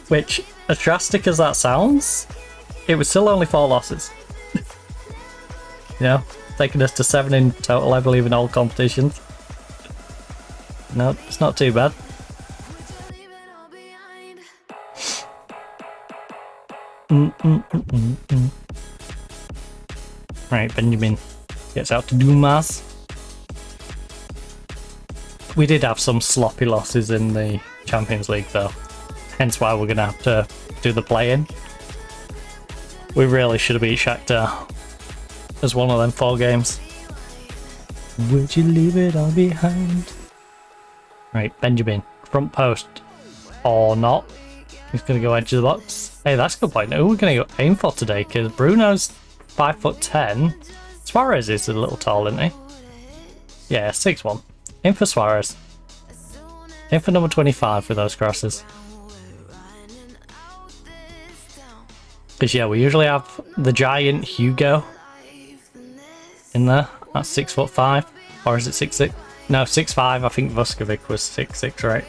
Which, as drastic as that sounds, it was still only 4 losses. You know? Taking us to 7 in total, I believe, in all competitions. No, it's not too bad. Right, Benjamin gets out to Dumas. We did have some sloppy losses in the Champions League though, hence why we're going to have to do the play-in. We really should have beat Shakhtar as one of them 4 games. Would you leave it all behind? Right, Benjamin, front post or not. He's going to go edge of the box. Hey, that's a good point. Who are we going to aim for today? Because Bruno's 5'10". Suarez is a little tall, isn't he? Yeah, 6'1". Aim for Suarez. Aim for number 25 with those crosses. Because yeah, we usually have the giant Hugo in there. That's 6'5". Or is it 6'6"? No, 6'5". I think Vuskovic was 6'6", right?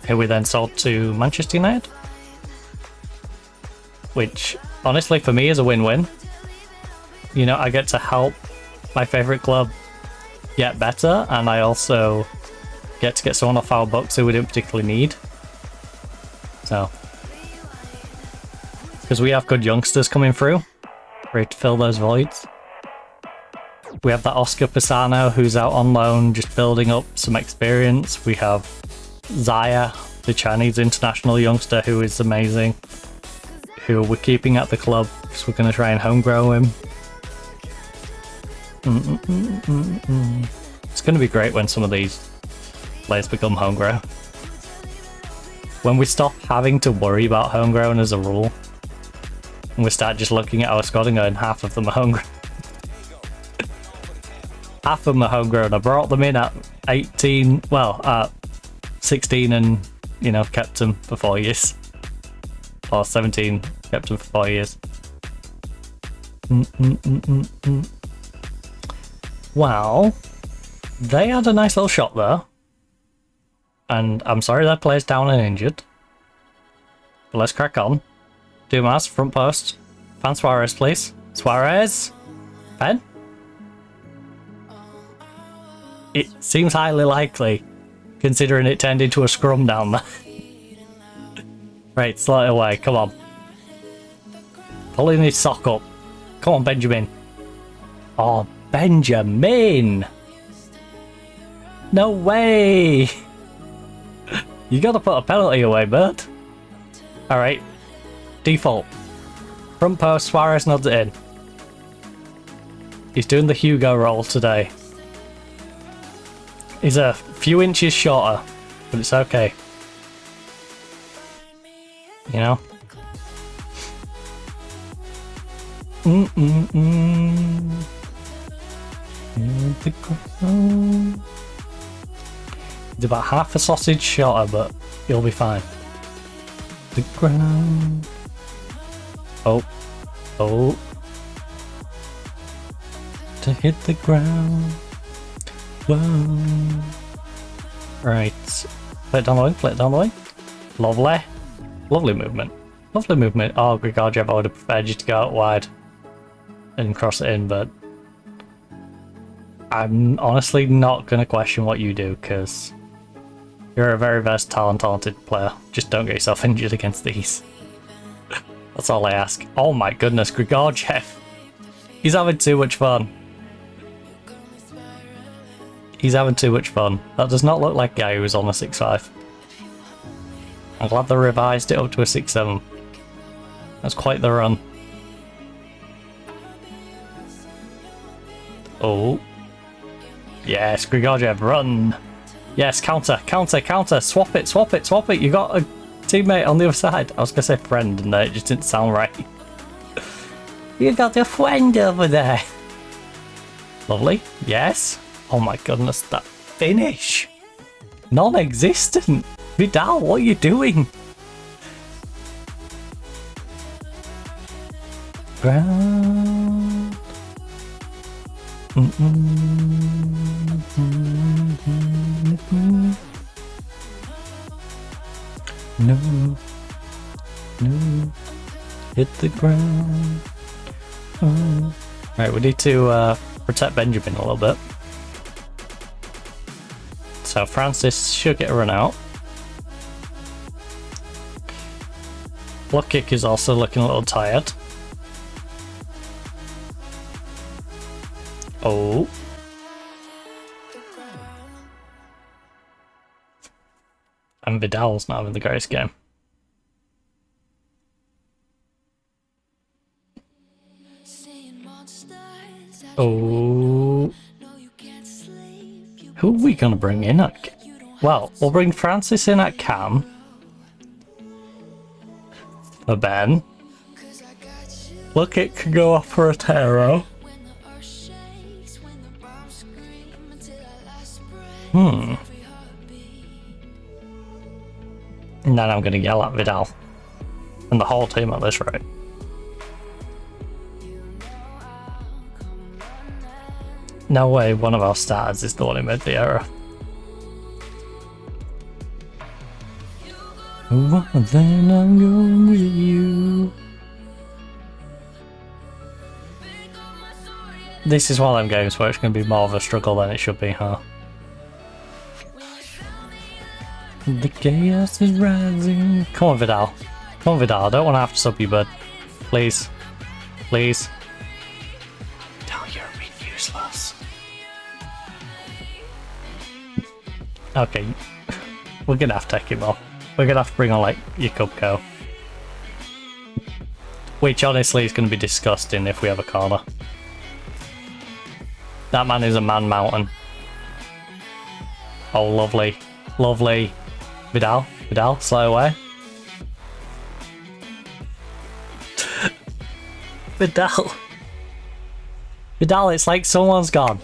Who we then sold to Manchester United. Which, honestly, for me is a win-win. You know, I get to help my favourite club get better, and I also get to get someone off our books who we didn't particularly need. So, because we have good youngsters coming through, ready to fill those voids. We have that Oscar Pisano who's out on loan, just building up some experience. We have Zaya, the Chinese international youngster who is amazing, who we're keeping at the club because we're going to try and home grow him. It's going to be great when some of these players become homegrown. When we stop having to worry about homegrown as a rule, and we start just looking at our squad and going, half of them are homegrown. Half of them are homegrown. I brought them in at 18, well, at 16 and, you know, kept them for 4 years. Or 17, kept them for 4 years. Wow. They had a nice little shot there. And I'm sorry that player's down and injured. But let's crack on. Dumas, front post. Fan Suarez, please. Suarez. Pen. It seems highly likely, considering it turned into a scrum down there. Right, slide away, come on. Pulling his sock up. Come on, Benjamin. Oh, Benjamin! No way! You gotta put a penalty away, Bert. Alright. Default. Front post, Suarez nods it in. He's doing the Hugo roll today. He's a few inches shorter, but it's okay. You know? He's about half a sausage shorter, but he'll be fine. The ground. Oh. Oh. To hit the ground. Whoa. Right. Play it down the wing, play it down the wing. Lovely. Lovely movement. Lovely movement. Oh, Grigorjev, I would have preferred you to go out wide and cross it in, but I'm honestly not going to question what you do, because you're a very versatile and talented player. Just don't get yourself injured against these. That's all I ask. Oh my goodness, Grigorjev. He's having too much fun. He's having too much fun. That does not look like a guy who was on a 6'5". I'm glad they revised it up to a 6'7". That's quite the run. Oh. Yes, Grigoriev, run. Yes, counter, counter, counter. Swap it, swap it, swap it. You got a teammate on the other side. I was going to say friend, and it just didn't sound right. You got a friend over there. Lovely. Yes. Oh my goodness, that finish. Non-existent. Vidal, what are you doing? Ground. No. No. Hit the ground. Oh. Right, we need to protect Benjamin a little bit. So Francis should get a run out. Block kick is also looking a little tired. Oh. And Vidal's not having the greatest game. Oh. Who are we going to bring in at... Well, we'll bring Francis in at cam. For Ben. Look, it could go off for a Taro. And then I'm going to yell at Vidal. And the whole team at this rate. No way one of our stars is the one who made the error. Oh, then I'm going with you. This is one of them games where it's going to be more of a struggle than it should be, huh? The chaos is rising. Come on, Vidal. Come on, Vidal. I don't want to have to sub you, bud. Please. Please. Vidal, you're a bit useless. Okay. We're going to have to take him off. We're going to have to bring on, like, your Cubco. Which, honestly, is going to be disgusting if we have a corner. That man is a man mountain. Oh, lovely. Lovely. Vidal, Vidal, slow away. Vidal. Vidal, it's like someone's gone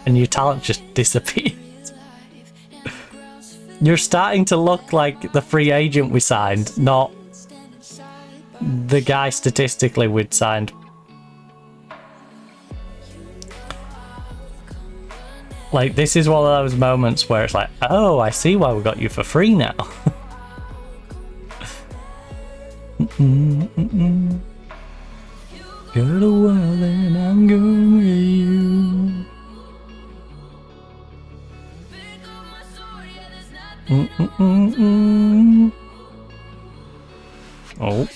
and your talent just disappeared. You're starting to look like the free agent we signed, not the guy statistically we'd signed. Like, this is one of those moments where it's like, oh, I see why we got you for free now. Got a while and I'm going with you. Oh.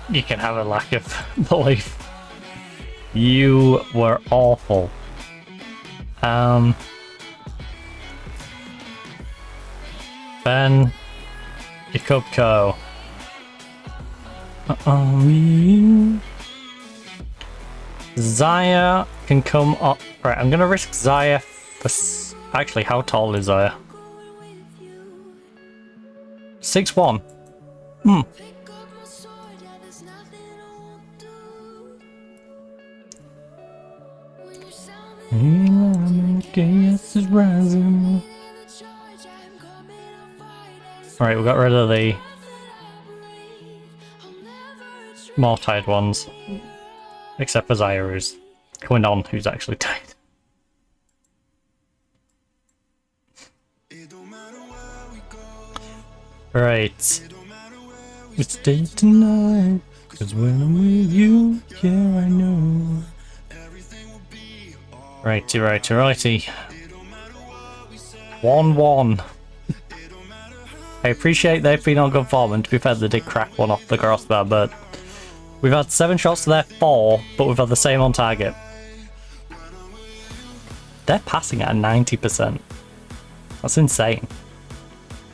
You can have a lack of belief. You were awful. Ben, Jakubko. Zaya can come up. Right, I'm gonna risk Zaya for. Actually, how tall is Zaya? 6'1". Chaos is rising. Alright, we got rid of the more tired ones. Except for Zaya, who's coming on, who's actually tired. Right. We stay tonight, 'cause when I'm with you, yeah, I know. Righty, righty, righty. 1-1. I appreciate they've been on good form, and to be fair, they did crack one off the crossbar, but we've had 7 shots to their 4, but we've had the same on target. They're passing at 90%. That's insane.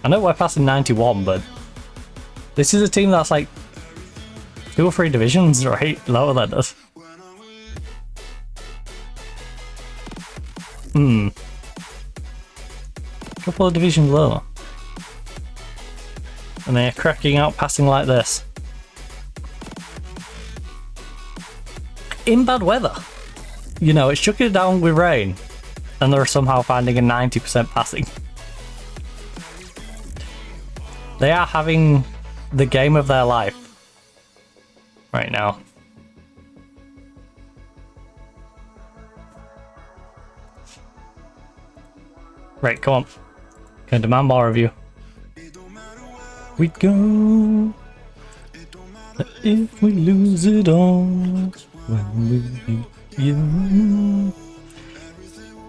I know we're passing 91, but this is a team that's like 2 or 3 divisions, right? Lower than us. Couple of divisions lower. And they're cracking out passing like this. In bad weather. You know, it's chucking it down with rain. And they're somehow finding a 90% passing. They are having the game of their life right now. Right, come on. Can demand more of you. We go. But if we lose it all, when will you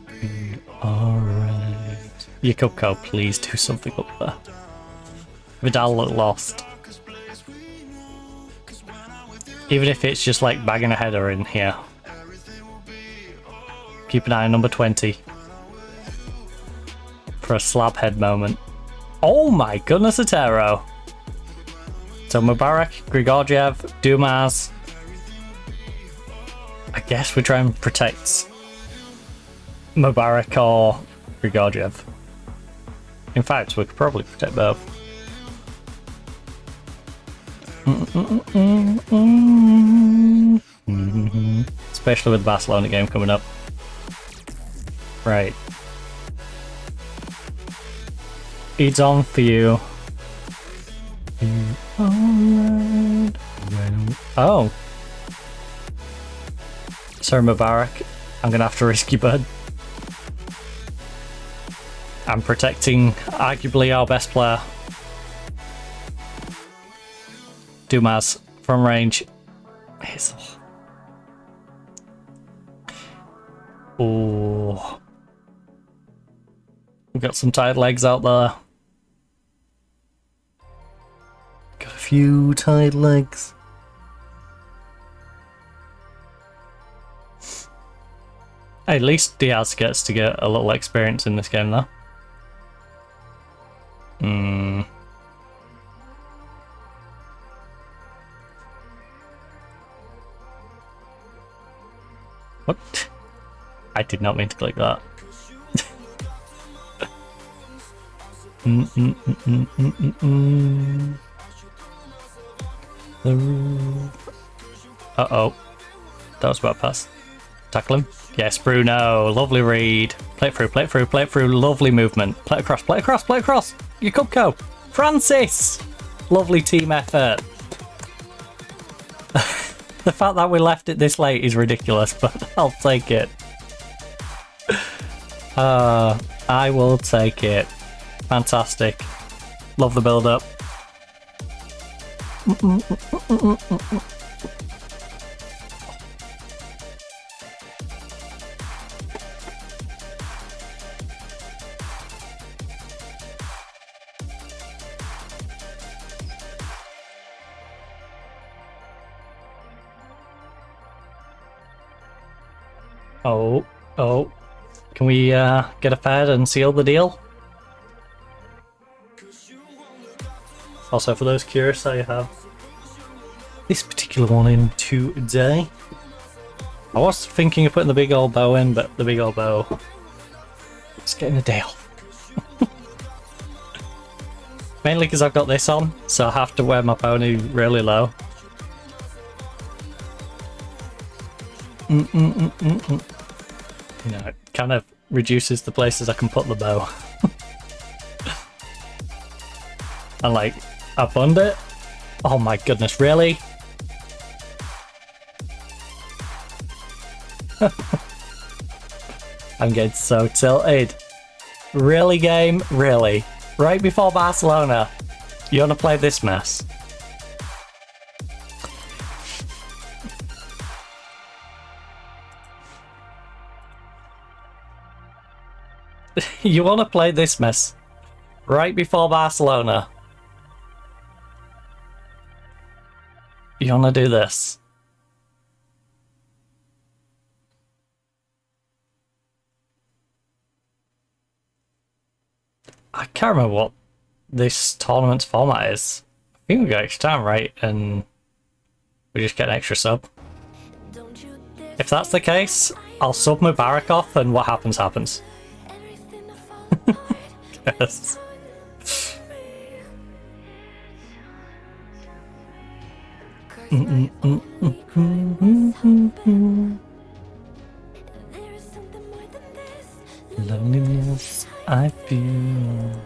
be alright? Yakupko, please do something up there. Vidal looked lost. Even if it's just like bagging a header in here. Keep an eye on number 20. For a slab head moment. Oh my goodness, Atero! So Mubarak, Grigoriev, Dumas. I guess we try and protect Mubarak or Grigoriev. In fact, we could probably protect both. Especially with the Barcelona game coming up. Right. It's on for you. Oh. Sorry, Mubarak. I'm gonna have to risk you, bud. I'm protecting arguably our best player. Dumas from range. Oh. We've got some tired legs out there. Got a few tired legs. Hey, at least Diaz gets to get a little experience in this game, though. What? I did not mean to click that. Uh-oh. That was about a pass. Tackle him. Yes, Bruno. Lovely read. Play it through, play it through, play it through. Lovely movement. Play it across, play it across, play it across. Yakupko. Francis. Lovely team effort. The fact that we left it this late is ridiculous, but I'll take it. I will take it. Fantastic. Love the build-up. Oh. Can we get a fed and seal the deal? Also, for those curious, I have this particular one in today. I was thinking of putting the big old bow in, but the big old bow is getting a day off. Mainly because I've got this on, so I have to wear my pony really low. You know, it kind of reduces the places I can put the bow. And like, I bund it. Oh my goodness, really? I'm getting so tilted. Really, game? Really? Right before Barcelona? You wanna play this mess? You wanna play this mess? Right before Barcelona. You wanna do this? I can't remember what this tournament's format is. I think we got extra time, right? And we just get an extra sub. If that's the case, I'll sub Mubarak off and what happens, happens. Yes. Loneliness I feel.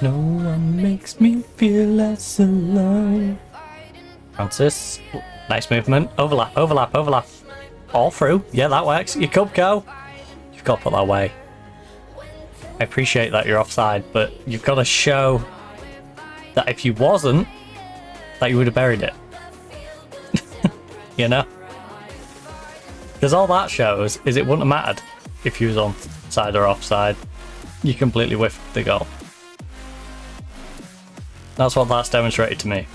No one makes me feel less alone. Francis, nice movement. Overlap, overlap, overlap. All through. Yeah, that works. You could go. You've got to put that away. I appreciate that you're offside, but you've got to show that if you wasn't, that you would have buried it. You know? Because all that shows is it wouldn't have mattered if you was on side or offside. You completely whiffed the goal. That's what that's demonstrated to me.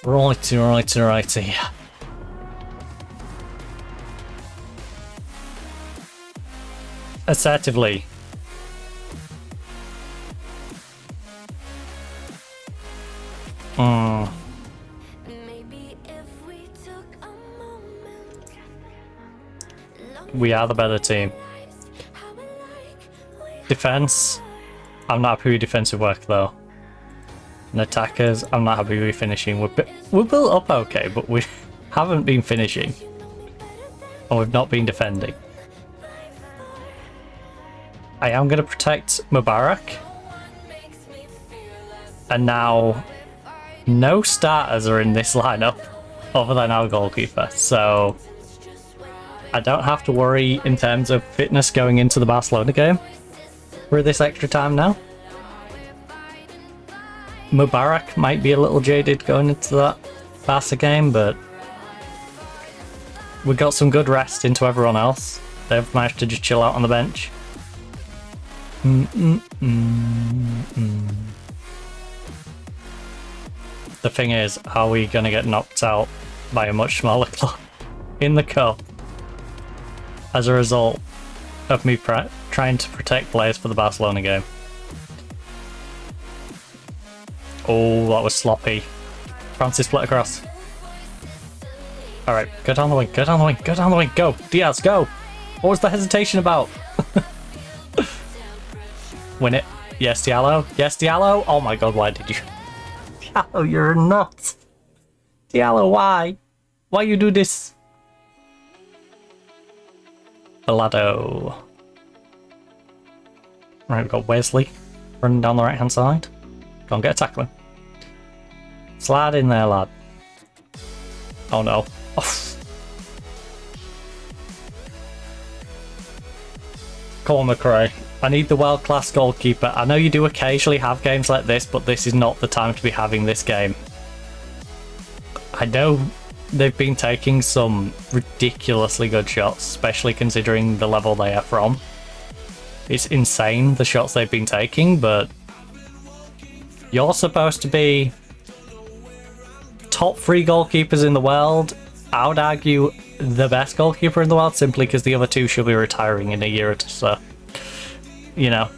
Righty, righty, righty. Assertively. We are the better team. Defense, I'm not happy with defensive work though. And attackers, I'm not happy with finishing. We're built up okay, but we haven't been finishing. And we've not been defending. I am going to protect Mubarak. And now, no starters are in this lineup other than our goalkeeper. So, I don't have to worry in terms of fitness going into the Barcelona game. For this extra time now. Mubarak might be a little jaded going into that Barca game, but we got some good rest into everyone else. They've managed to just chill out on the bench. The thing is, are we going to get knocked out by a much smaller club in the cup as a result of me trying to protect players for the Barcelona game? Oh, that was sloppy. Francis split across. Alright, go down the wing, go down the wing, go down the wing, go! Diaz, go! What was the hesitation about? Win it. Yes, Diallo. Yes, Diallo. Oh my god, why did you... Diallo, you're a nut. Diallo, why? Why you do this? Balado. Right, we've got Wesley running down the right hand side. Go on, get a tackle him. Slide in there, lad. Oh no. Oh. Come on, McRae. I need the world-class goalkeeper. I know you do occasionally have games like this, but this is not the time to be having this game. I know they've been taking some ridiculously good shots, especially considering the level they are from. It's insane, the shots they've been taking, but you're supposed to be top 3 goalkeepers in the world. I would argue the best goalkeeper in the world, simply because the other 2 should be retiring in a year or two, so... You know,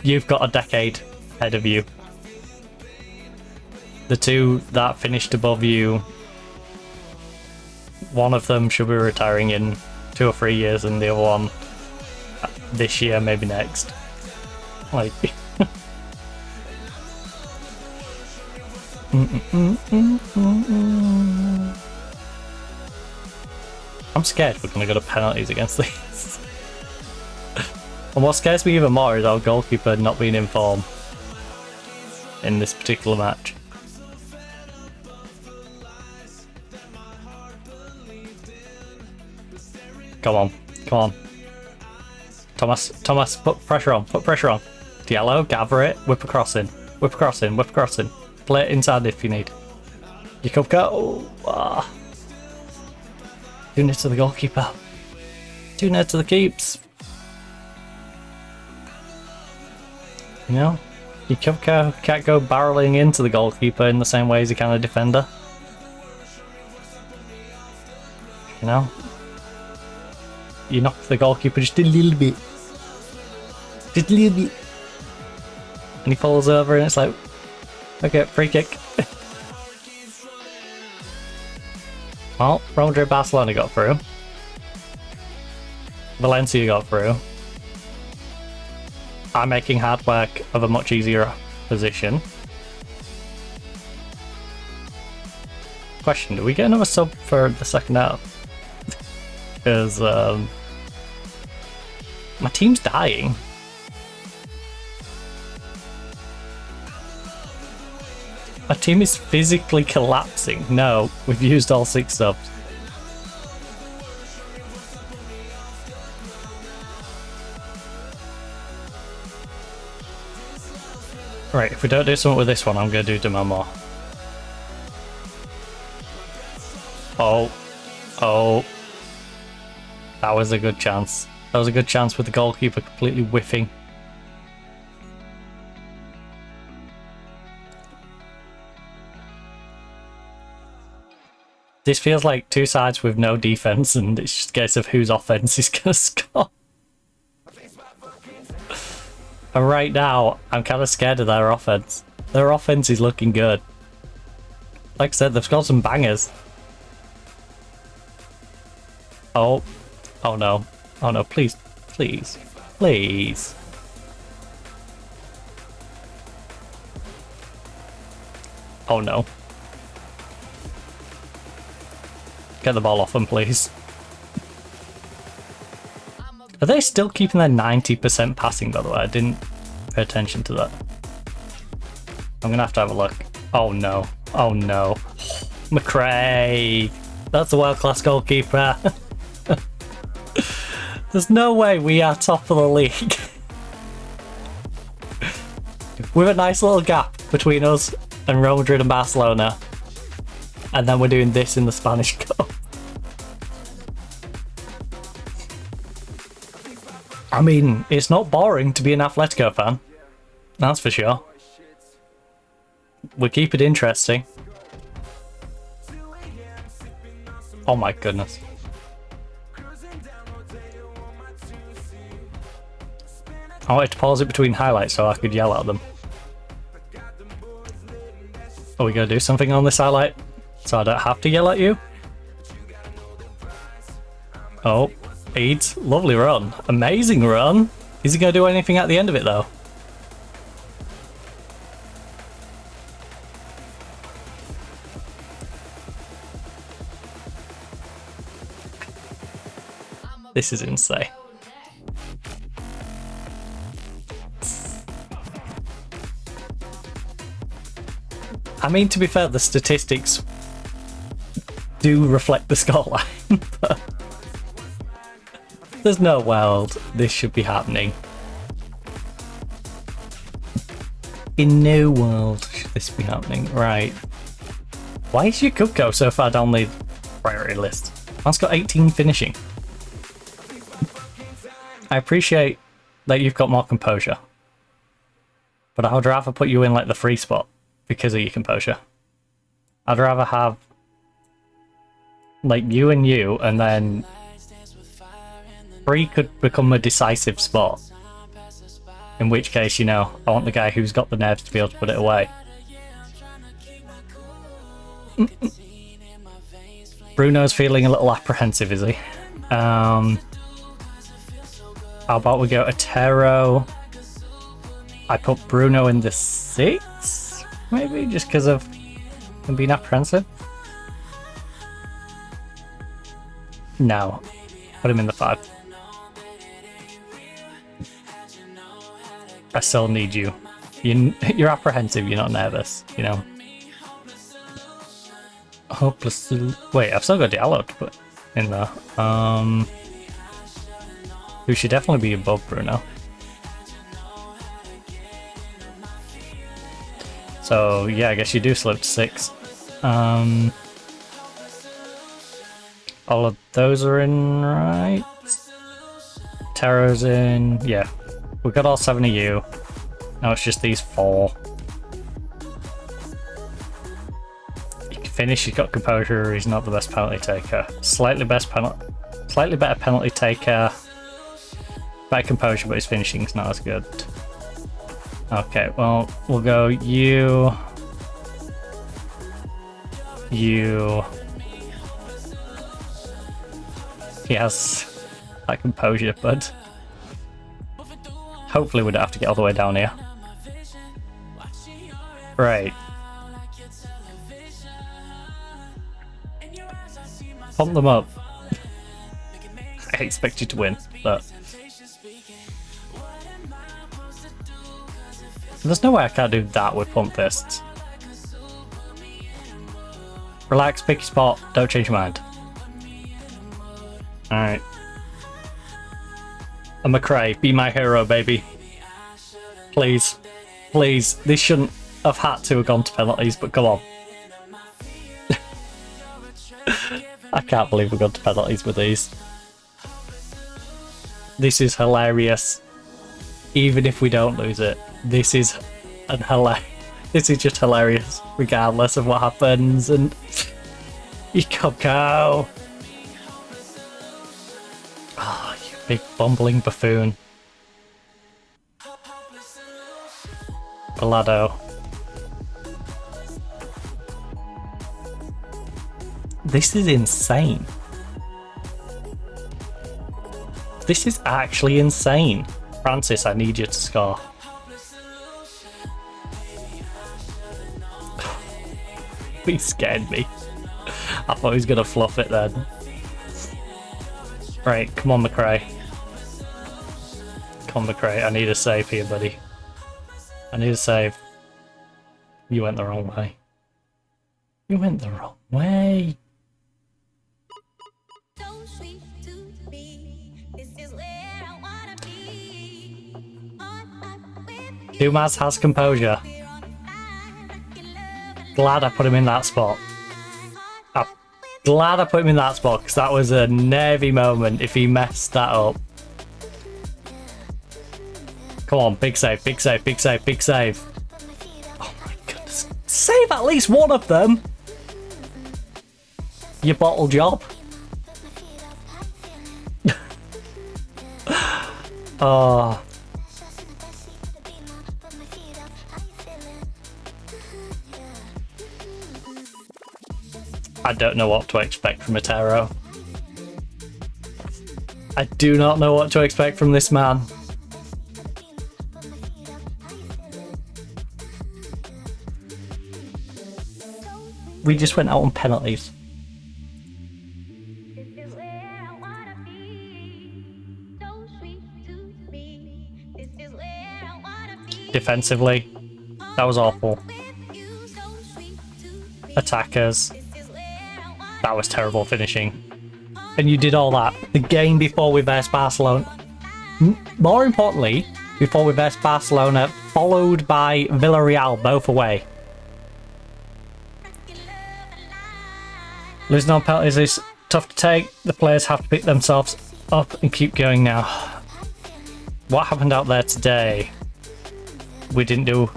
you've got a decade ahead of you. The 2 that finished above you, one of them should be retiring in 2 or 3 years, and the other one this year, maybe next. Like... I'm scared we're gonna go to penalties against these. And what scares me even more is our goalkeeper not being in form in this particular match. Come on, come on. Thomas, put pressure on, Diallo, gather it, whip across in, whip across in. Play it inside if you need. You could go. Oh, too near to the goalkeeper. Too near to the keeps. You know? You can't go barreling into the goalkeeper in the same way as you can a defender. You know? You knock the goalkeeper just a little bit. Just a little bit. And he falls over and it's like, okay, free kick. Well, Real Madrid Barcelona got through. Valencia got through. I'm making hard work of a much easier position. Question, do we get another sub for the second half? Because my team's dying. My team is physically collapsing. No, we've used all 6 subs. Right, if we don't do something with this one, I'm going to do Demamo. Oh. That was a good chance. That was a good chance with the goalkeeper completely whiffing. This feels like 2 sides with no defense, and it's just a case of whose offense is going to score. And right now, I'm kind of scared of their offense. Their offense is looking good. Like I said, they've scored some bangers. Oh no. Oh no, please. Please. Please. Oh no. Get the ball off them, please. Are they still keeping their 90% passing, by the way? I didn't pay attention to that. I'm gonna have a look. Oh no. Oh no. McRae. That's a world-class goalkeeper. There's no way we are top of the league. With a nice little gap between us and Real Madrid and Barcelona. And then we're doing this in the Spanish Cup. I mean, it's not boring to be an Atletico fan. That's for sure. We keep it interesting. Oh my goodness. I wanted to pause it between highlights so I could yell at them. Are we going to do something on this highlight so I don't have to yell at you? Oh, Eads, lovely run. Amazing run. Is he going to do anything at the end of it though? This is insane. I mean, to be fair, the statistics do reflect the scoreline, but there's no world this should be happening. In no world should this be happening. Right. Why is your Cupco so far down the priority list? Man's got 18 finishing. I appreciate that you've got more composure, but I would rather put you in like the free spot because of your composure. I'd rather have like you, and then free could become a decisive spot. In which case, you know, I want the guy who's got the nerves to be able to put it away. Bruno's feeling a little apprehensive, is he? How about we go Otero? I put Bruno in the 6, maybe, just because of him being apprehensive. No, put him in the 5. I still need you. You're apprehensive, you're not nervous, you know. Hopeless. Wait, I've still got Diallo to put in there. Who should definitely be above Bruno. So yeah, I guess you do slip to 6. All of those are in, right? Taro's in, yeah. We've got all 7 of you. Now it's just these 4. He can finish, he's got composure, he's not the best penalty taker. Slightly better penalty taker. Better composure, but his finishing's not as good. Okay, well, we'll go you. You. He has that composure, but hopefully we don't have to get all the way down here. Right. Pump them up. I expect you to win, but there's no way I can't do that with pump fists. Relax, pick your spot, don't change your mind. Alright. I'm McRae, be my hero, baby. Please. Please. This shouldn't have had to have gone to penalties, but come on. I can't believe we've gone to penalties with these. This is hilarious. Even if we don't lose it, this is this is just hilarious, regardless of what happens. And you can't go. Oh, you big bumbling buffoon. Balado. This is insane. This is actually insane. Francis, I need you to score. He scared me. I thought he was gonna fluff it then. Right, come on, McRae. Come on, McRae. I need a save here, buddy. I need a save. You went the wrong way. You went the wrong way. Dumas has composure. Glad I put him in that spot. I'm glad I put him in that spot because that was a nervy moment if he messed that up. Come on, big save, big save, big save, big save. Oh my goodness. Save at least one of them! You bottle job. Oh. I don't know what to expect from Otero. I do not know what to expect from this man. We just went out on penalties. Defensively, that was awful. Attackers, that was terrible finishing. And you did all that the game before we versed Barcelona. More importantly, before we versed Barcelona, followed by Villarreal, both away. Losing on penalties is tough to take. The players have to pick themselves up and keep going now. What happened out there today? We didn't do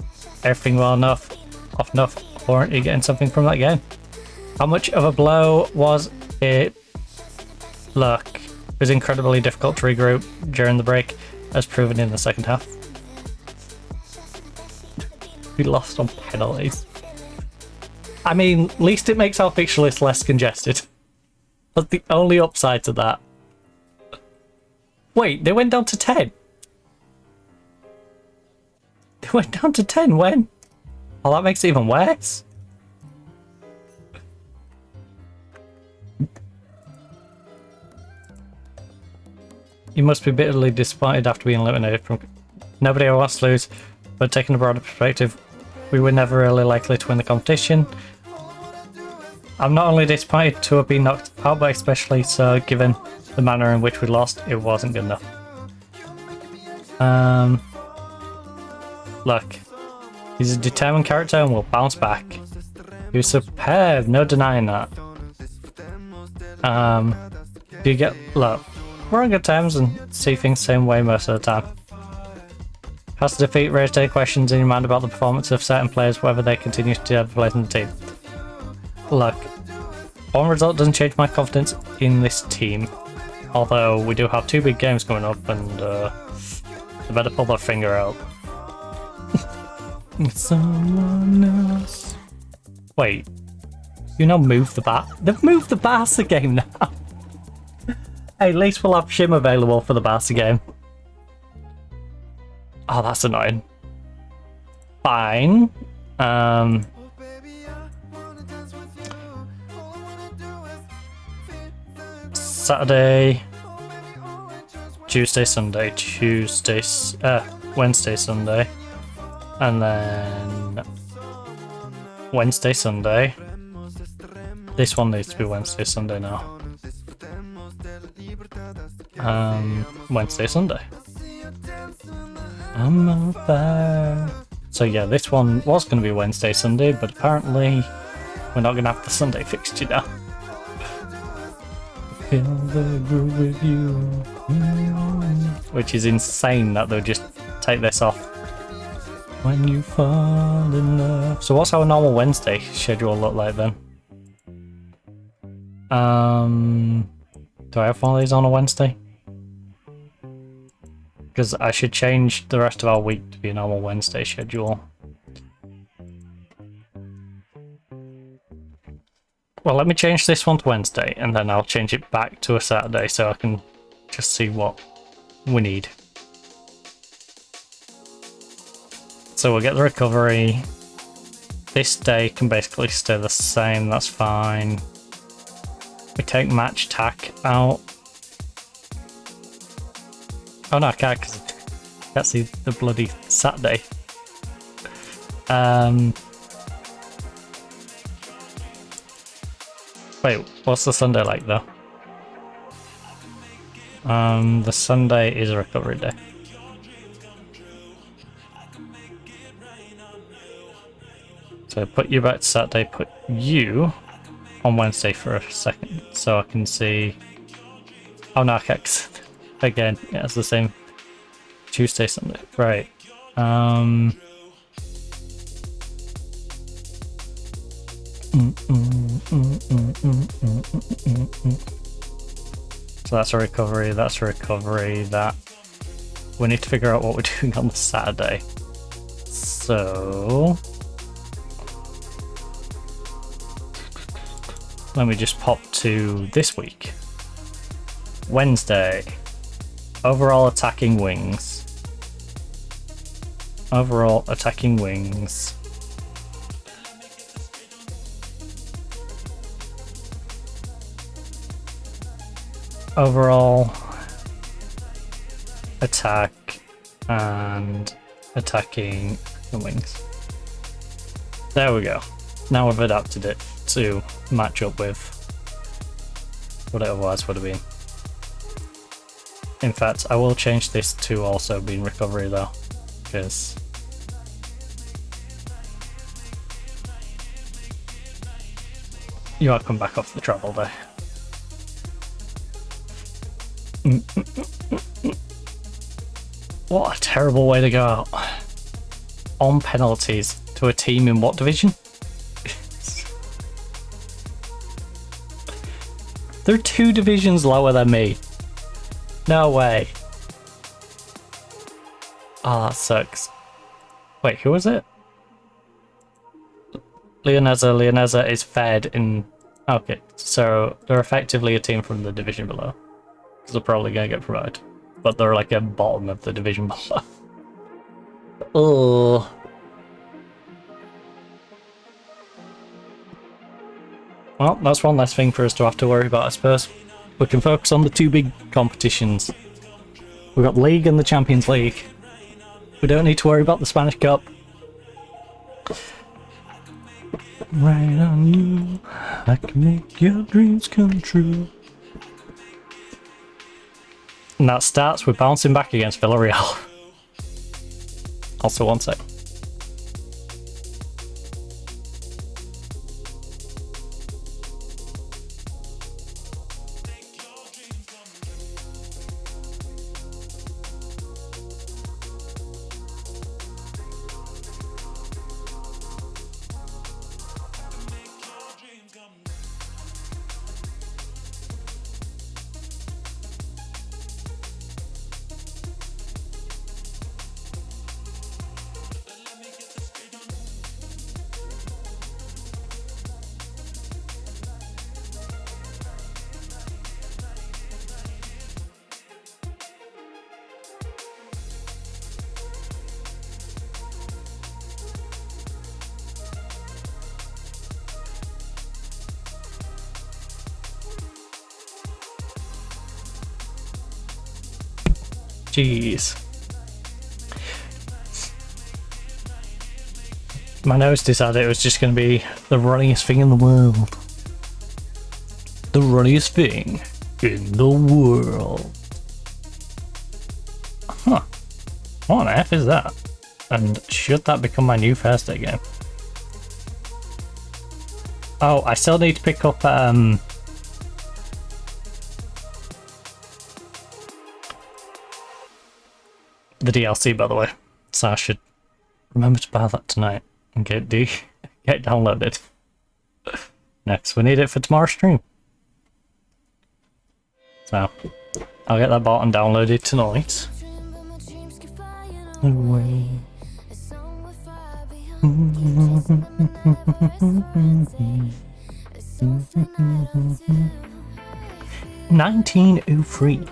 everything well enough, off enough. Aren't you getting something from that game? How much of a blow was it? Look, it was incredibly difficult to regroup during the break, as proven in the second half. We lost on penalties. I mean, at least it makes our fixture list less congested. That's the only upside to that. Wait, they went down to 10? They went down to 10 when? Oh, that makes it even worse. You must be bitterly disappointed after being eliminated from... Nobody ever wants to lose, but taking a broader perspective, we were never really likely to win the competition. I'm not only disappointed to have been knocked out, but especially so given the manner in which we lost, it wasn't good enough. Look, he's a determined character and will bounce back. He was superb, no denying that. Do you get... Look, we're on good terms and see things the same way most of the time. Has the defeat raised any questions in your mind about the performance of certain players, whether they continue to have a place in the team? Look, one result doesn't change my confidence in this team. Although we do have 2 big games coming up, and they better pull their finger out. Someone else. Wait, you now move the bat? They've moved the Barca game now. Hey, at least we'll have Shim available for the Barca game. Oh, that's annoying. Fine. Saturday, Tuesday, Sunday, Wednesday, Sunday, and then Wednesday, Sunday. This one needs to be Wednesday, Sunday now. Wednesday, Sunday. I'm not bad. So yeah, this one was going to be Wednesday, Sunday, but apparently we're not going to have the Sunday fixture now. Feel the groove with you. Which is insane that they'll just take this off. When you fall in love. So what's our normal Wednesday schedule look like then? Do I have one of these on a Wednesday? Because I should change the rest of our week to be a normal Wednesday schedule. Well, let me change this one to Wednesday, and then I'll change it back to a Saturday so I can just see what we need. So we'll get the recovery. This day can basically stay the same, that's fine. We take match tack out. Oh no, I can't because I can't see the bloody Saturday. Wait, what's the Sunday like though? The Sunday is a recovery day. So put you back to Saturday, put you on Wednesday for a second so I can see. Oh no, I can't. Again, yeah, it's the same. Tuesday, Sunday. Right. So that's a recovery, that's a recovery, that... We need to figure out what we're doing on the Saturday. So... Let me just pop to this week. Wednesday. Overall attacking wings. Overall attacking wings. Overall attack and attacking the wings. There we go. Now we've adapted it to match up with what it otherwise would have been. In fact, I will change this to also being recovery though, because you might come back off the travel day. What a terrible way to go out. On penalties to a team in what division? They're 2 divisions lower than me. No way. Oh, that sucks. Wait, who was it? Leoneza is fed in... Okay, so they're effectively a team from the division below. Because they're probably going to get promoted. But they're like at bottom of the division below. Oh. Well, that's one less thing for us to have to worry about, I suppose. We can focus on the 2 big competitions. We've got League and the Champions League. We don't need to worry about the Spanish Cup. Right on you, I can make your dreams come true. And that starts with bouncing back against Villarreal. Also, one sec. Jeez. My nose decided it was just going to be the runniest thing in the world. The runniest thing in the world. Huh. What on earth is that? And should that become my new Thursday game? Oh, I still need to pick up the DLC, by the way. So I should remember to buy that tonight and get downloaded. Next, we need it for tomorrow's stream. So I'll get that bought and downloaded tonight. Away. 1903.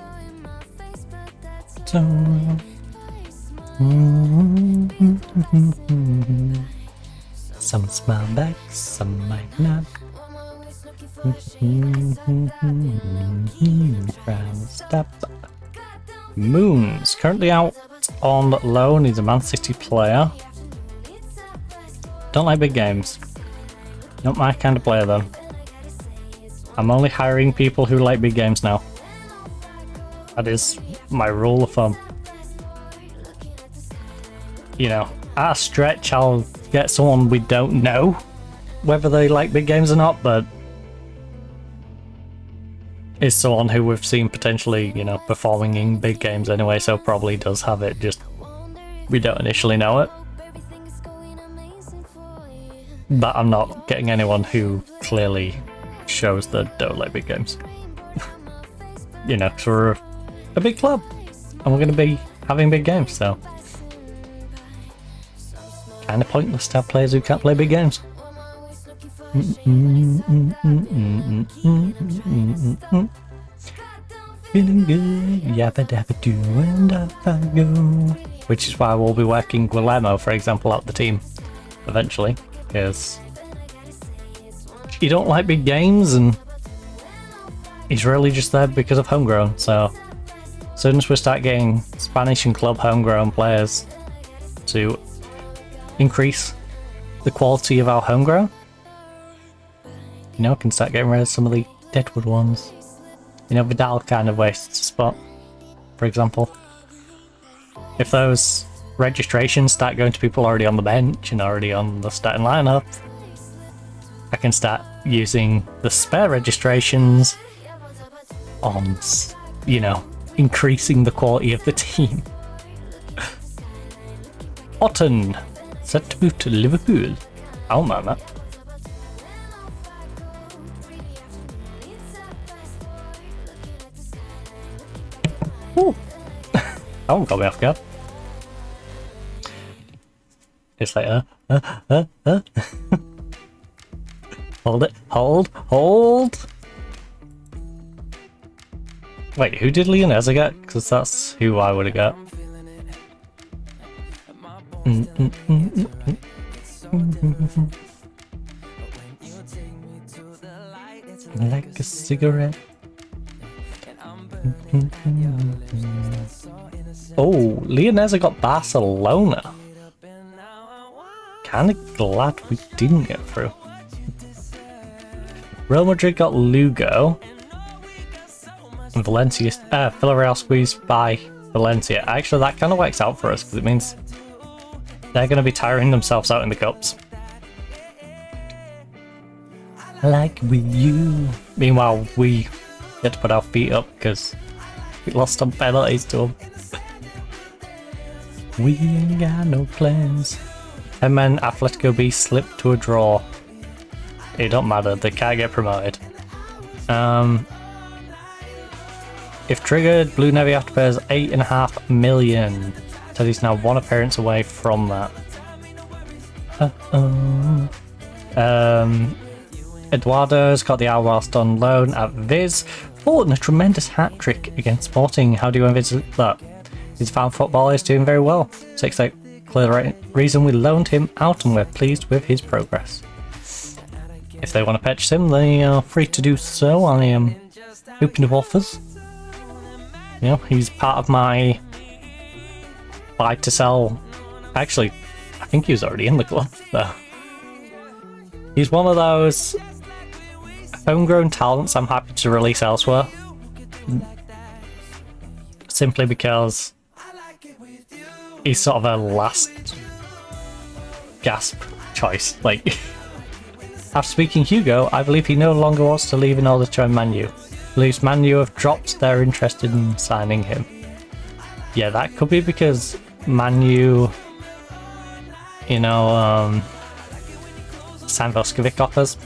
Some smile back, some might not. Stop. Moon's currently out on loan. He's a Man City player. Don't like big games. Not my kind of player though. I'm only hiring people who like big games now. That is my rule of thumb. You know, at a stretch I'll get someone we don't know whether they like big games or not, but is someone who we've seen potentially, you know, performing in big games anyway, so probably does have it, just we don't initially know it. But I'm not getting anyone who clearly shows that don't like big games. You know, because we're a big club and we're going to be having big games, so kind of pointless to have players who can't play big games. Feeling good, yabba dabba do, and off I go. Which is why we'll be working Guillermo, for example, out the team eventually, because you don't like big games and he's really just there because of homegrown. So as soon as we start getting Spanish and club homegrown players to increase the quality of our homegrown, you know, can start getting rid of some of the deadwood ones. You know, Vidal kind of wastes a spot, for example. If those registrations start going to people already on the bench and already on the starting lineup, I can start using the spare registrations on, you know, increasing the quality of the team. Otten, set to move to Liverpool. Oh man. Ooh. That one got me off guard. It's like, Hold it, hold! Wait, who did Leoneza get? Because that's who I would have got. Like a cigarette. Oh, Leoneza got Barcelona. Kinda glad we didn't get through. Real Madrid got Lugo. And Valencia, Villarreal squeezed by Valencia. Actually, that kind of works out for us because it means they're going to be tiring themselves out in the cups. Like with you. Meanwhile, we get to put our feet up because we lost on penalties to them. We ain't got no plans. And then Atletico B slipped to a draw. It don't matter, they can't get promoted. If triggered, Blue Navy have to pay us 8.5 million. So he's now one appearance away from that. Eduardo's got the hour whilst on loan at Viz. Oh, and a tremendous hat-trick against Sporting. How do you envisage that? His fan footballer is doing very well. 6-8 clear the reason we loaned him out and we're pleased with his progress. If they want to purchase him, they are free to do so. I am open to offers. You know, he's part of my buy to sell. Actually, I think he was already in the club, though. He's one of those homegrown talents I'm happy to release elsewhere. Simply because he's sort of a last gasp choice. Like, after speaking Hugo, I believe he no longer wants to leave in order to join Man U. Believes Man U have dropped their interest in signing him. Yeah, that could be because Man U, you know, signed Vuskovic offers.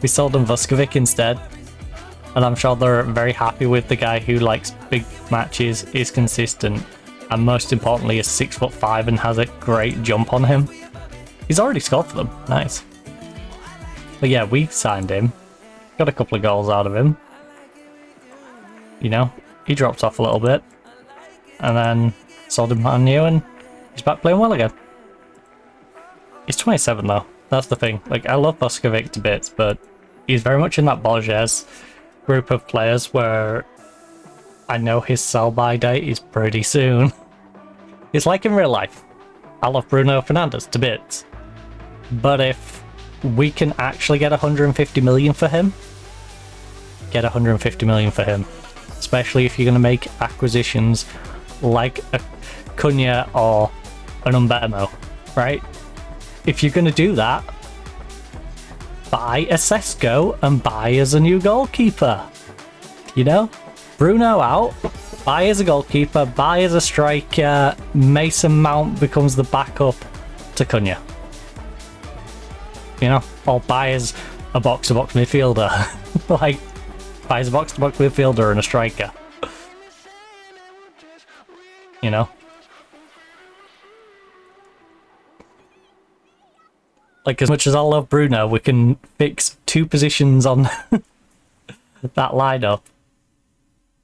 We sold them Vuskovic instead. And I'm sure they're very happy with the guy who likes big matches, is consistent, and most importantly is 6'5" and has a great jump on him. He's already scored for them. Nice. But yeah, we signed him. Got a couple of goals out of him. You know, he dropped off a little bit. And then sold him Man U and he's back playing well again. He's 27 though. That's the thing. Like, I love Vuskovic to bits, but he's very much in that Borges group of players where I know his sell-by date is pretty soon. It's like in real life. I love Bruno Fernandes to bits. But if we can actually get 150 million for him, get 150 million for him. Especially if you're going to make acquisitions like a Cunha or an Umbemo, right? If you're going to do that, buy a Sesko and buy as a new goalkeeper. You know? Bruno out, buy as a goalkeeper, buy as a striker, Mason Mount becomes the backup to Cunha. You know? Or buy as a box-to-box midfielder. Like, buy as a box-to-box midfielder and a striker. You know? Like, as much as I love Bruno, we can fix 2 positions on that lineup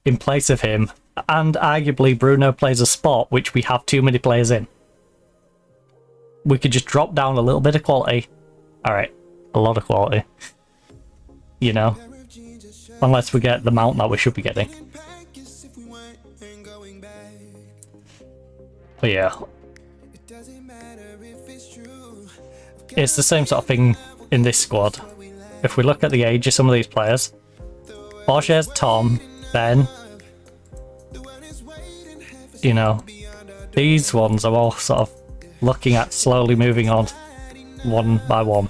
in place of him, and arguably Bruno plays a spot which we have too many players in. We could just drop down a little bit of quality. Alright, a lot of quality. You know? Unless we get the mount that we should be getting. But yeah. It's the same sort of thing in this squad. If we look at the age of some of these players, Borges, Tom, Ben, you know, these ones are all sort of looking at slowly moving on one by one.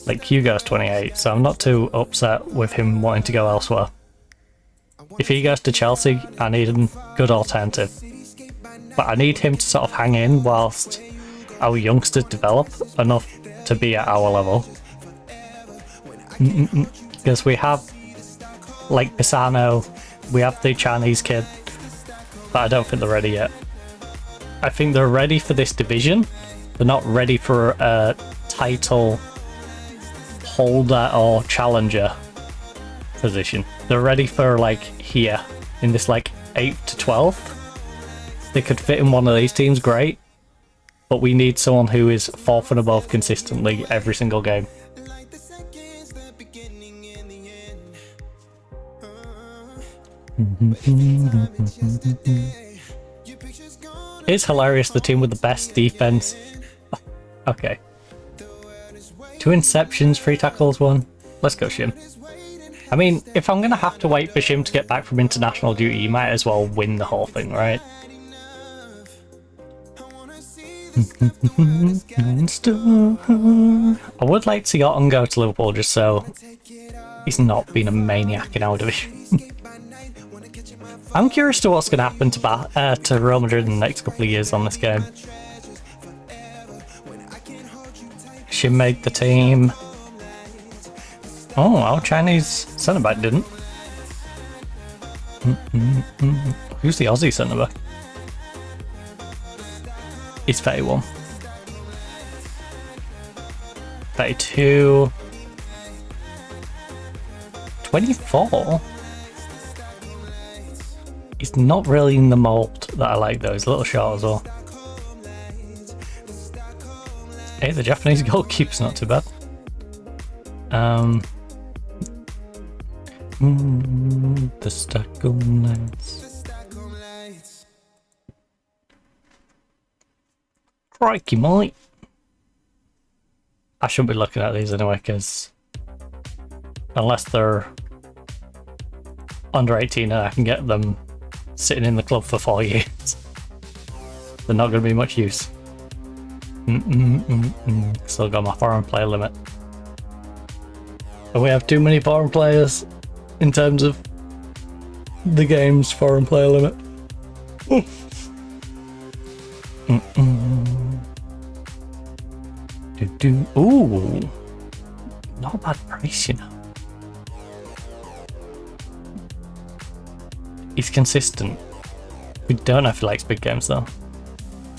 Like, Hugo's 28, so I'm not too upset with him wanting to go elsewhere. If he goes to Chelsea, I need a good alternative. But I need him to sort of hang in whilst our youngsters develop enough to be at our level. Because we have, like, Pisano, we have the Chinese kid, but I don't think they're ready yet. I think they're ready for this division. They're not ready for a title holder or challenger position. They're ready for, like, here, in this, like, 8th to 12th. They could fit in one of these teams, great. But we need someone who is 4th and above consistently every single game. It's hilarious, the team with the best defense. Okay. 2 interceptions, 3 tackles, 1. Let's go, Shim. I mean, if I'm gonna have to wait for Shim to get back from international duty, you might as well win the whole thing, right? I would like to see Otten go to Liverpool just so he's not been a maniac in our division. I'm curious to what's going to happen to Real Madrid in the next couple of years on this game. She made the team. Oh, our Chinese centre-back didn't. Who's the Aussie centre-back? It's 31. 32. 24? He's not really in the mould that I like though, he's a little short as well. Hey, the Japanese goalkeeper's not too bad. The Stockholm Knights. Crikey, mate. I shouldn't be looking at these anyway, because unless they're under 18 and I can get them sitting in the club for 4 years, they're not going to be much use. Still got my foreign player limit. And we have too many foreign players in terms of the game's foreign player limit. Ooh, not a bad price, you know. He's consistent. We don't know if he likes big games though.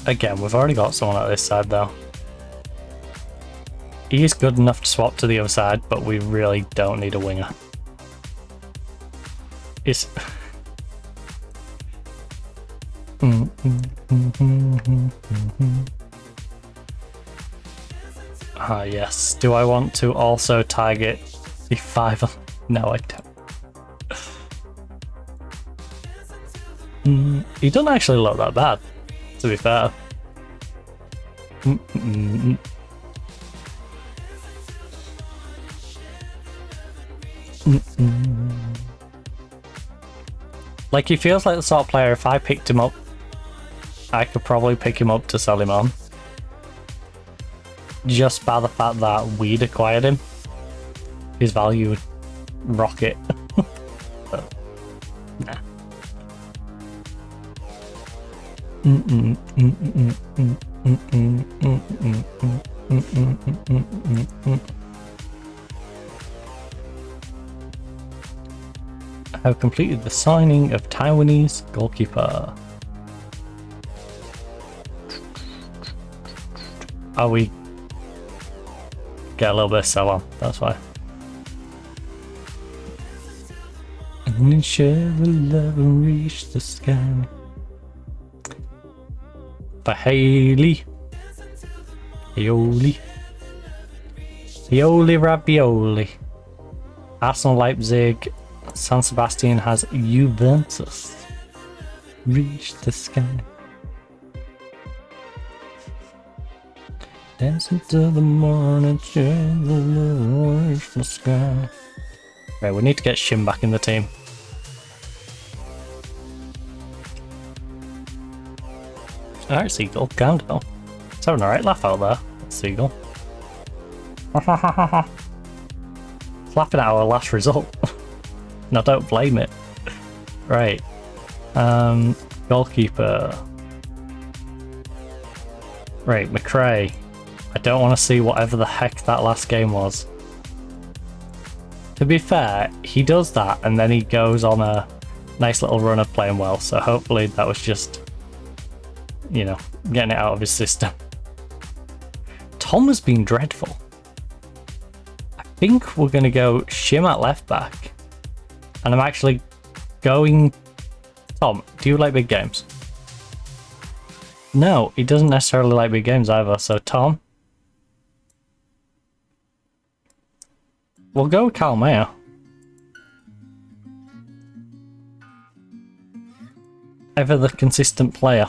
Again, we've already got someone at this side though. He is good enough to swap to the other side, but we really don't need a winger. It's ah, yes. Do I want to also target the 5? No, I don't. He doesn't actually look that bad, to be fair. Like, he feels like the sort of player, if I picked him up, I could probably pick him up to sell him on. Just by the fact that we'd acquired him, his value would rocket. But, nah. I have completed the signing of Taiwanese goalkeeper. Oh, we get a little bit of sell on, that's why. And then share the love and reach the sky. For Haley. Aioli. Aioli ravioli. Arsenal, Leipzig. San Sebastian has Juventus. Reach the sky. Dancing to the morning, reach the sky. Right, we need to get Shin back in the team. Alright, Seagull, calm down. It's having a right laugh out there, Seagull. It's laughing at our last result. No, don't blame it. Right. Goalkeeper. Right, McRae. I don't want to see whatever the heck that last game was. To be fair, he does that and then he goes on a nice little run of playing well, so hopefully that was just, you know, getting it out of his system. Tom has been dreadful. I think we're going to go Shim at left back. And I'm actually going... Tom, do you like big games? No, he doesn't necessarily like big games either, so Tom... We'll go with Calmea. Ever the consistent player.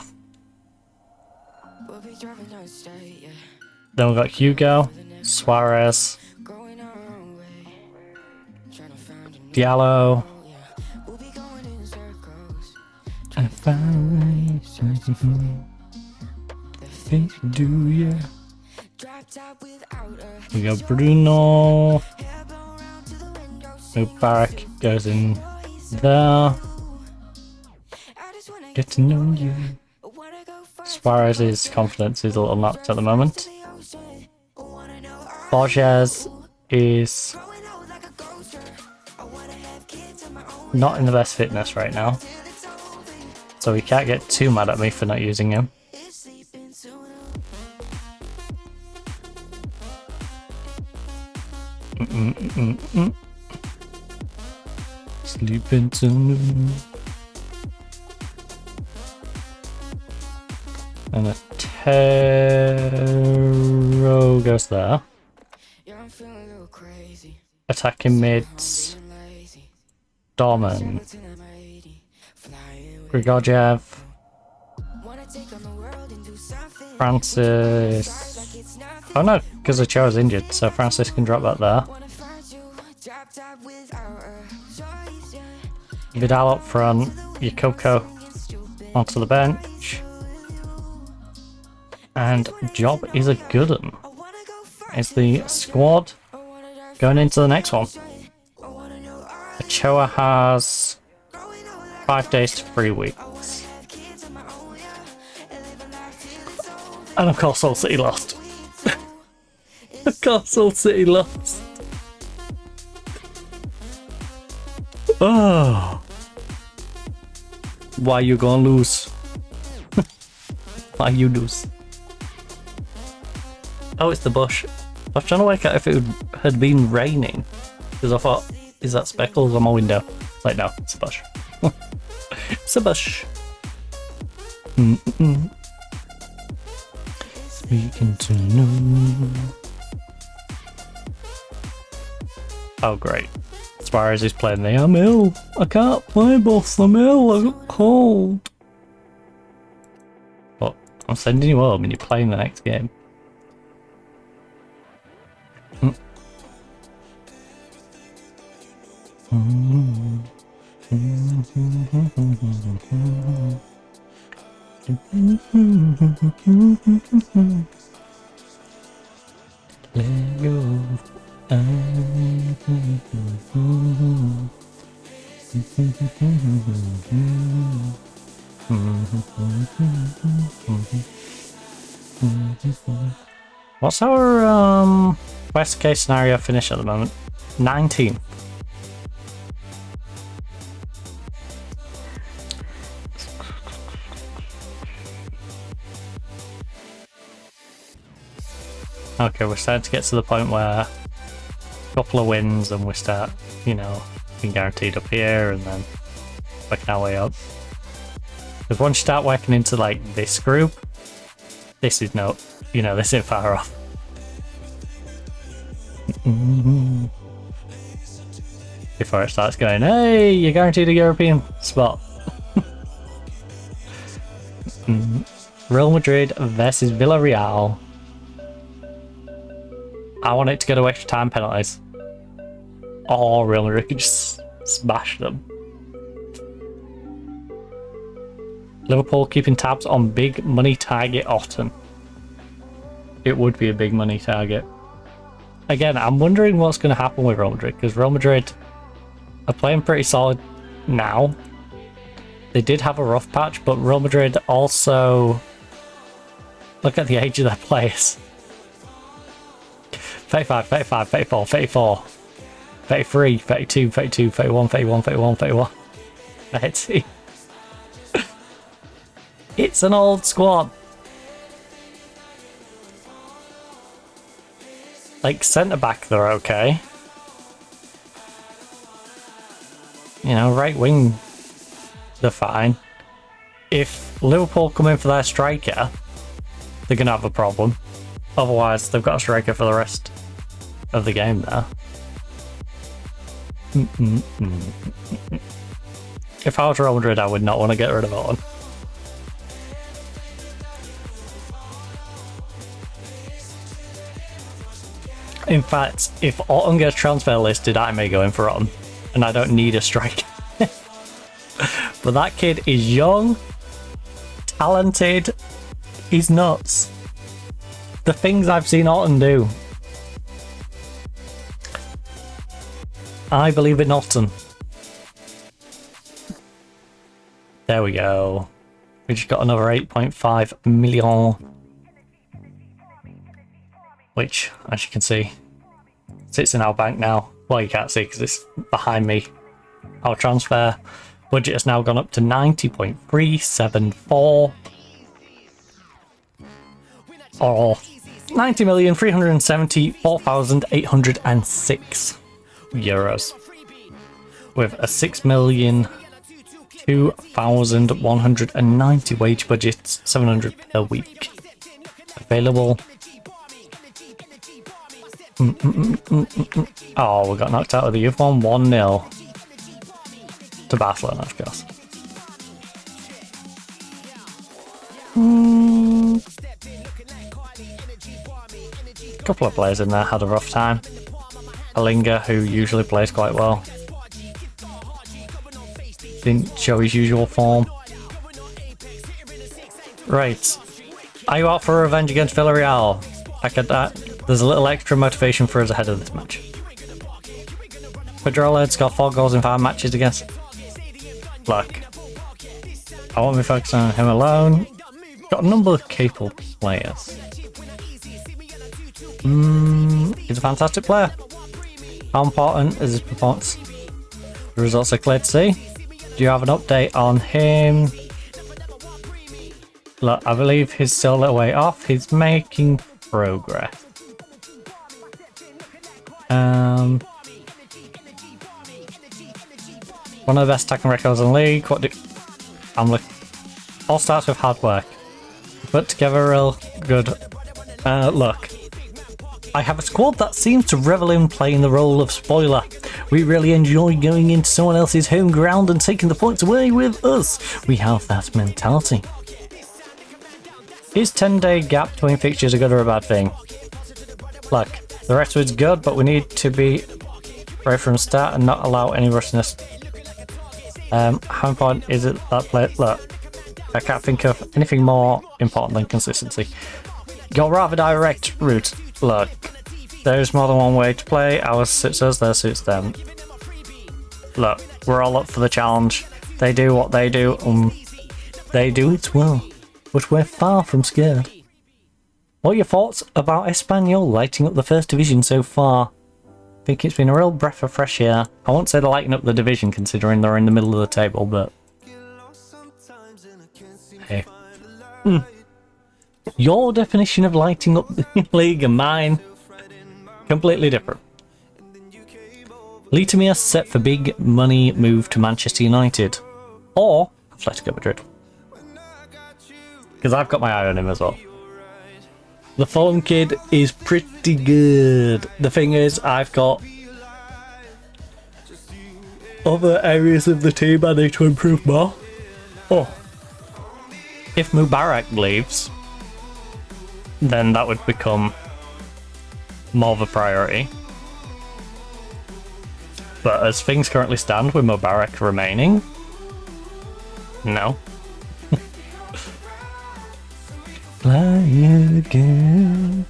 Then we've got Hugo, Suarez, Diallo. Do ya? We got Bruno. Mubarak goes in there. Get to know you. Suarez's confidence is a little knocked at the moment. Borges is not in the best fitness right now, so he can't get too mad at me for not using him. Sleeping soon. And a Tero goes there. Attacking mids. Dorman. Grigoriev. Francis. Oh no, because Ochoa's injured, so Francis can drop that there. Vidal up front, Yokoko onto the bench. And Job is a good one. It's the squad going into the next one. Ochoa has 5 days to 3 weeks. And of course, Hull City lost. Of course, Hull City lost. Oh. Why you gonna lose? Why you lose? Oh, it's the bush. I was trying to work out if it had been raining. Because I thought, is that speckles on my window? It's like, no, it's a bush. It's a bush. Speaking to no. Oh, great. Suarez is playing the I'm ill. I can't play, boss. I'm ill. I got cold. But I'm sending you home and you're playing the next game. Let go. What's our worst case scenario finish at the moment? 19. Okay, we're starting to get to the point where a couple of wins and we start, you know, being guaranteed up here and then working our way up. Because once you start working into like this group, this is no, you know, this isn't far off. Before it starts going, hey, you're guaranteed a European spot. Real Madrid versus Villarreal. I want it to go to extra time penalties. Or Real Madrid could just smash them. Liverpool keeping tabs on big money target Otten. It would be a big money target. Again, I'm wondering what's going to happen with Real Madrid, because Real Madrid are playing pretty solid now. They did have a rough patch, but Real Madrid also... Look at the age of their players. 35, 35, 34, 34, 33, 32, 32, 31, 31, 31, 31, 30. It's an old squad. Like, centre-back, they're okay. You know, right wing, they're fine. If Liverpool come in for their striker, they're going to have a problem. Otherwise, they've got a striker for the rest of the game there. If I was Real Madrid, I would not want to get rid of Otten. In fact, if Otten gets transfer listed, I may go in for Otten, and I don't need a striker. But that kid is young, talented, he's nuts. The things I've seen Otten do. I believe in Otten. There we go. We just got another 8.5 million. Which, as you can see, sits in our bank now. Well, you can't see because it's behind me. Our transfer budget has now gone up to 90.374. Or 90,374,806 euros. With a 6,002,190 wage budget, 700 per week. Available. Oh, we got knocked out of the youth one, 1-0 to Barcelona, of course. couple of players in there had a rough time. Kalinga, who usually plays quite well, didn't show his usual form. Right. Are you out for revenge against Villarreal? I get that. There's a little extra motivation for us ahead of this match. Pedrola had scored 4 goals in 5 matches against... Look. I won't be focusing on him alone. Got a number of capable players. He's a fantastic player. How important is his performance? The results are clear to see. Do you have an update on him? Look, I believe he's still a little way off. He's making progress. One of the best attacking records in the league. What do I'm looking? All starts with hard work. Put together real good. Look, I have a squad that seems to revel in playing the role of spoiler. We really enjoy going into someone else's home ground and taking the points away with us. We have that mentality. Is 10-day gap between fixtures a good or a bad thing? Look, the rest of it's good, but we need to be ready from the start and not allow any rustiness. How important is it that play? Look, I can't think of anything more important than consistency. Go rather direct route. Look, there's more than one way to play. Ours suits us, theirs suits them. Look, we're all up for the challenge. They do what they do, they do it well. But we're far from scared. What are your thoughts about Espanyol lighting up the first division so far? I think it's been a real breath of fresh air. I won't say they're lighting up the division considering they're in the middle of the table, but... Hey. Your definition of lighting up the league and mine, completely different. Litamir set for big money move to Manchester United. Or Atletico Madrid. Because I've got my eye on him as well. The Fulham kid is pretty good. The thing is, I've got other areas of the team I need to improve more. Oh. If Mubarak leaves, then that would become more of a priority. But as things currently stand with Mubarak remaining, no. Fly again.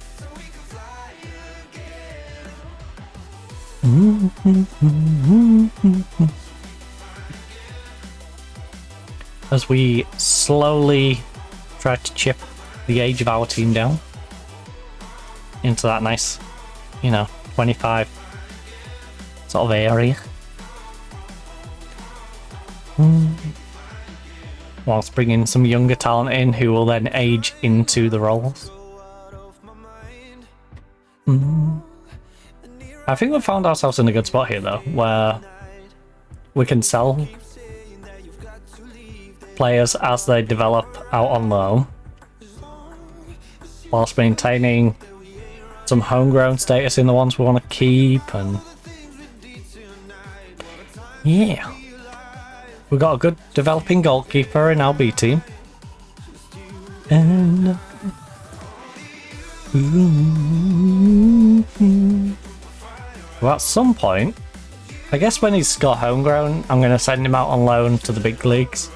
As we slowly try to chip the age of our team down into that nice, 25 sort of area. Whilst bringing some younger talent in who will then age into the roles. I think we've found ourselves in a good spot here though, where we can sell players as they develop out on loan, whilst maintaining some homegrown status in the ones we want to keep, and yeah. We've got a good developing goalkeeper in our B team. And well, at some point, I guess when he's got homegrown, I'm going to send him out on loan to the big leagues.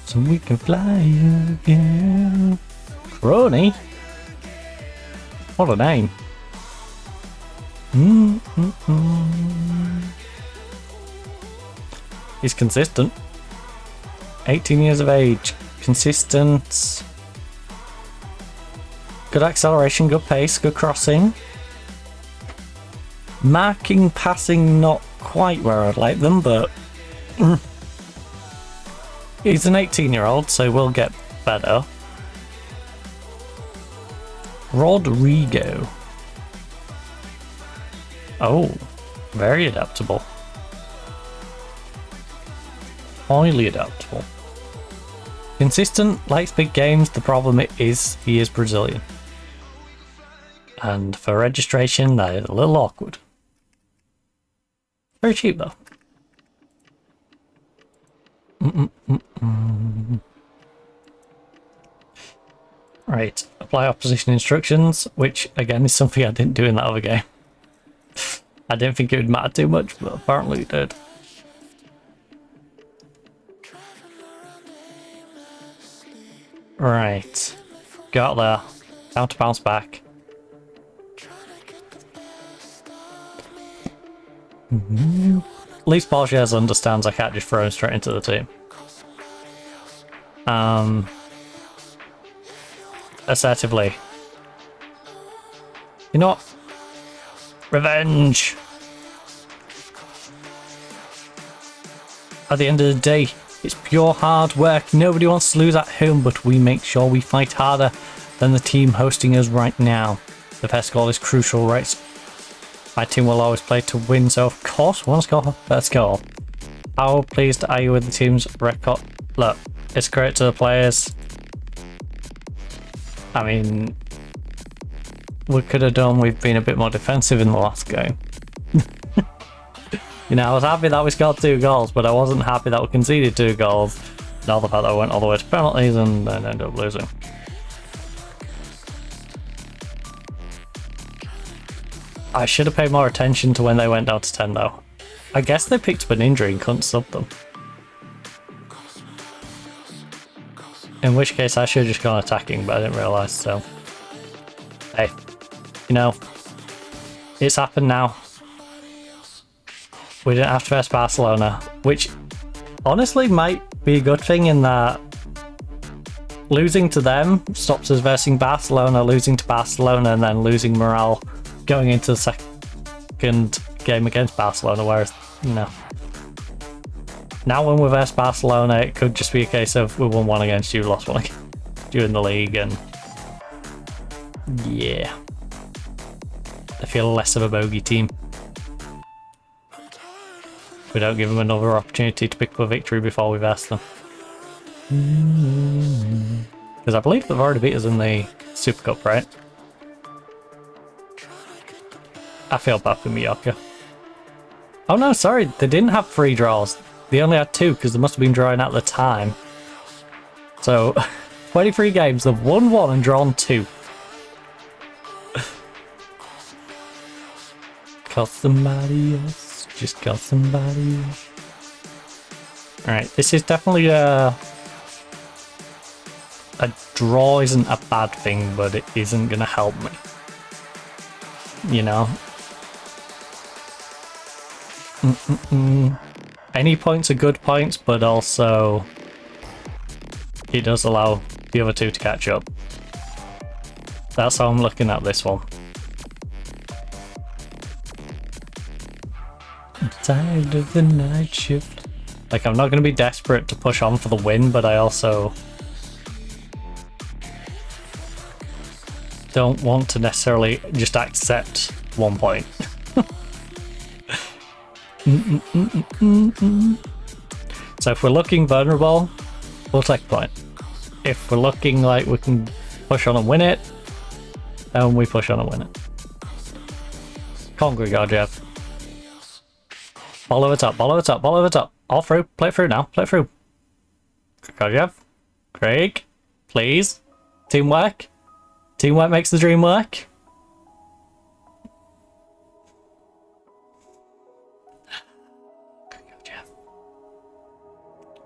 So we can fly again. Crony? What a name. He's consistent. 18 years of age. Consistent. Good acceleration, good pace, good crossing. Marking, passing, not quite where I'd like them, but... He's an 18-year-old, so we'll get better. Rodrigo. Oh, very adaptable. Highly adaptable. Consistent, likes big games. The problem is he is Brazilian. And for registration, that is a little awkward. Very cheap though. Right, apply opposition instructions, which again is something I didn't do in that other game. I didn't think it would matter too much, but apparently it did. Right, go out there, time to bounce back. At least Borges understands I can't just throw him straight into the team. Assertively. You know what? Revenge! At the end of the day, it's pure hard work. Nobody wants to lose at home, but we make sure we fight harder than the team hosting us right now. The first goal is crucial, right? My team will always play to win, so of course, one score, first goal. How pleased are you with the team's record? Look, it's great to the players. I mean, we could have done with being a bit more defensive in the last game. You know, I was happy that we scored 2 goals, but I wasn't happy that we conceded 2 goals. Now the fact that we went all the way to penalties and then ended up losing. I should have paid more attention to when they went down to 10 though. I guess they picked up an injury and couldn't sub them. In which case I should have just gone attacking, but I didn't realise, so... Hey, you know, it's happened now. We didn't have to face Barcelona, which honestly might be a good thing in that losing to them stops us versing Barcelona, losing to Barcelona and then losing morale going into the second game against Barcelona, whereas, you know, now when we verse Barcelona, it could just be a case of we won 1 against you, lost 1 against you in the league, and yeah, I feel less of a bogey team. We don't give them another opportunity to pick up a victory before we verse them. Because I believe they've already beat us in the Super Cup, right? I feel bad for Mallorca. Oh no, sorry, they didn't have 3 draws. They only had 2 because they must have been drawing at the time. So, 23 games, they've won 1 and drawn 2. Call somebody else, just call somebody else. Alright, this is definitely a draw isn't a bad thing, but it isn't going to help me. You know? Any points are good points, but also it does allow the other 2 to catch up. That's how I'm looking at this one. I'm tired of the night shift. Like, I'm not going to be desperate to push on for the win, but I also don't want to necessarily just accept 1 point. So if we're looking vulnerable, we'll take a point. If we're looking like we can push on and win it, then we push on and win it. Come on, Grigorjev. Ball over top, ball over top, ball over top. All through, play it through now, play it through. Grigorjev. Craig, please. Teamwork. Teamwork makes the dream work.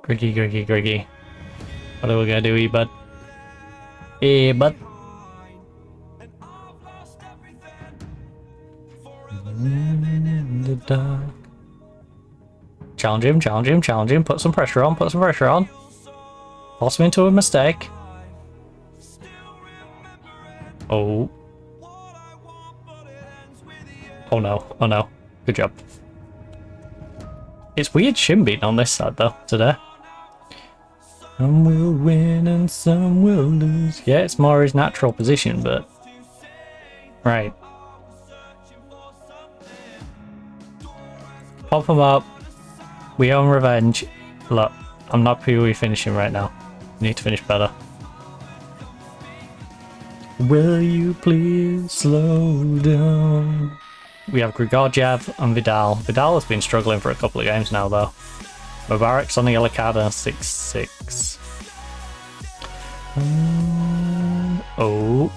Griggy. What are we gonna do, bud? Hey, bud. In the dark. Challenge him. Put some pressure on, Force him into a mistake. Oh. Oh no. Good job. It's weird Shin beating on this side though, today. Some will win and some will lose. Yeah, it's more his natural position, but... Right. Pop him up. We own revenge. Look, I'm not PoE finishing right now. We need to finish better. Will you please slow down? We have Grigorjev and Vidal. Vidal has been struggling for a couple of games now though. Mubarak's on the yellow card and 6-6. Oh.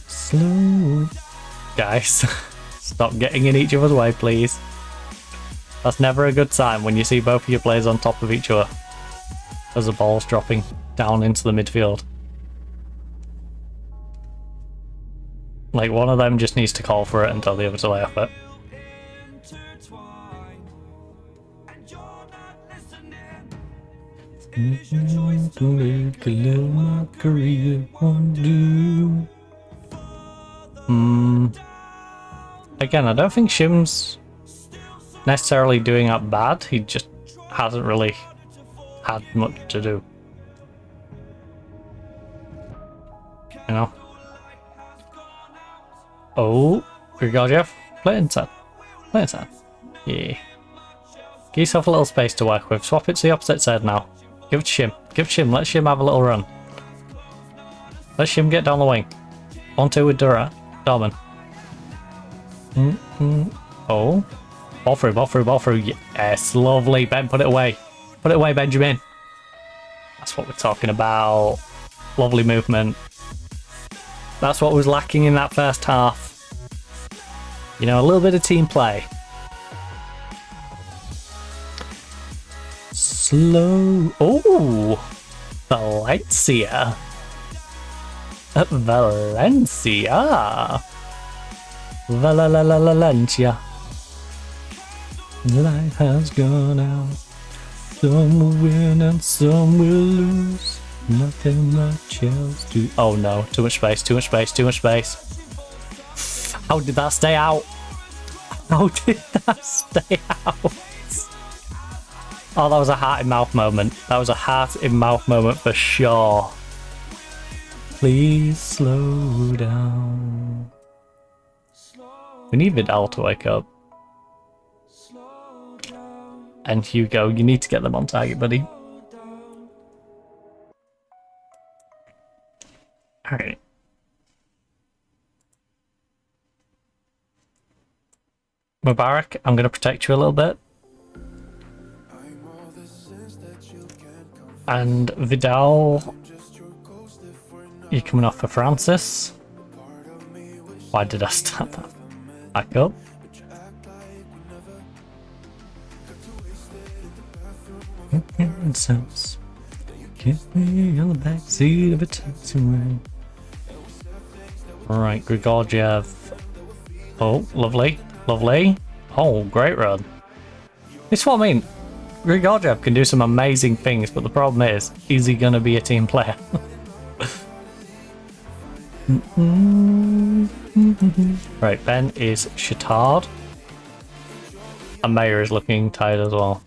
Slow. Guys, stop getting in each other's way, please. That's never a good sign when you see both of your players on top of each other as the ball's dropping down into the midfield. Like, one of them just needs to call for it and tell the other to lay off it. Again, I don't think Shim's necessarily doing that bad. He just hasn't really had much to do. You know? Oh, Grigoriev, play it inside. Play it inside. Yeah. Give yourself a little space to work with. Swap it to the opposite side now. Give it to Shim. Give it to Shim. Let Shim have a little run. Let Shim get down the wing. 1-2 with Dorman. Oh. Ball through, ball through, ball through. Yes, lovely. Ben, put it away. Put it away, Benjamin. That's what we're talking about. Lovely movement. That's what was lacking in that first half. You know, a little bit of team play. Slow. Oh, Valencia. Valencia. Valencia. The light has gone out. Some will win and some will lose. Nothing much else to. Oh no, too much space, too much space, too much space. How did that stay out? How did that stay out? Oh, that was a heart in mouth moment. That was a heart in mouth moment for sure. Please slow down. We need Vidal to wake up. And Hugo, you need to get them on target, buddy. Alright. Mubarak, I'm going to protect you a little bit. And Vidal, you're coming off for Francis. Why did I start that? Back up. Sense. Get me on the back seat of a taxi way. Right, Grigoriev. Oh, lovely, lovely. Oh, great run. This is what I mean. Grigoriev can do some amazing things, but the problem is he going to be a team player? Right, Ben is Shatard. And Mayer is looking tired as well.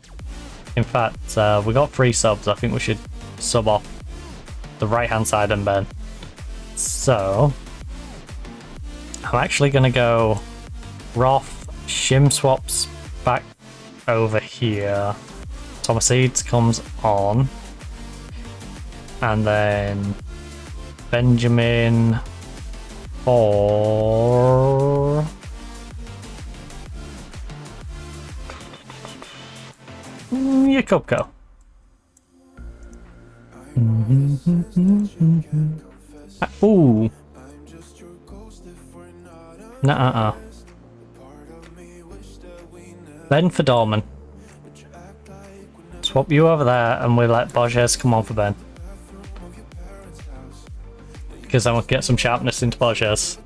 In fact, we got 3 subs. I think we should sub off the right hand side and Ben. So I'm actually going to go Roth, Shim swaps back over here. Thomas Eads comes on. And then Benjamin for Yakubko. Ooh. Nuh-uh. Ben for Dorman. Swap you over there and we'll let Borges come on for Ben. Because then we'll get some sharpness into Borges.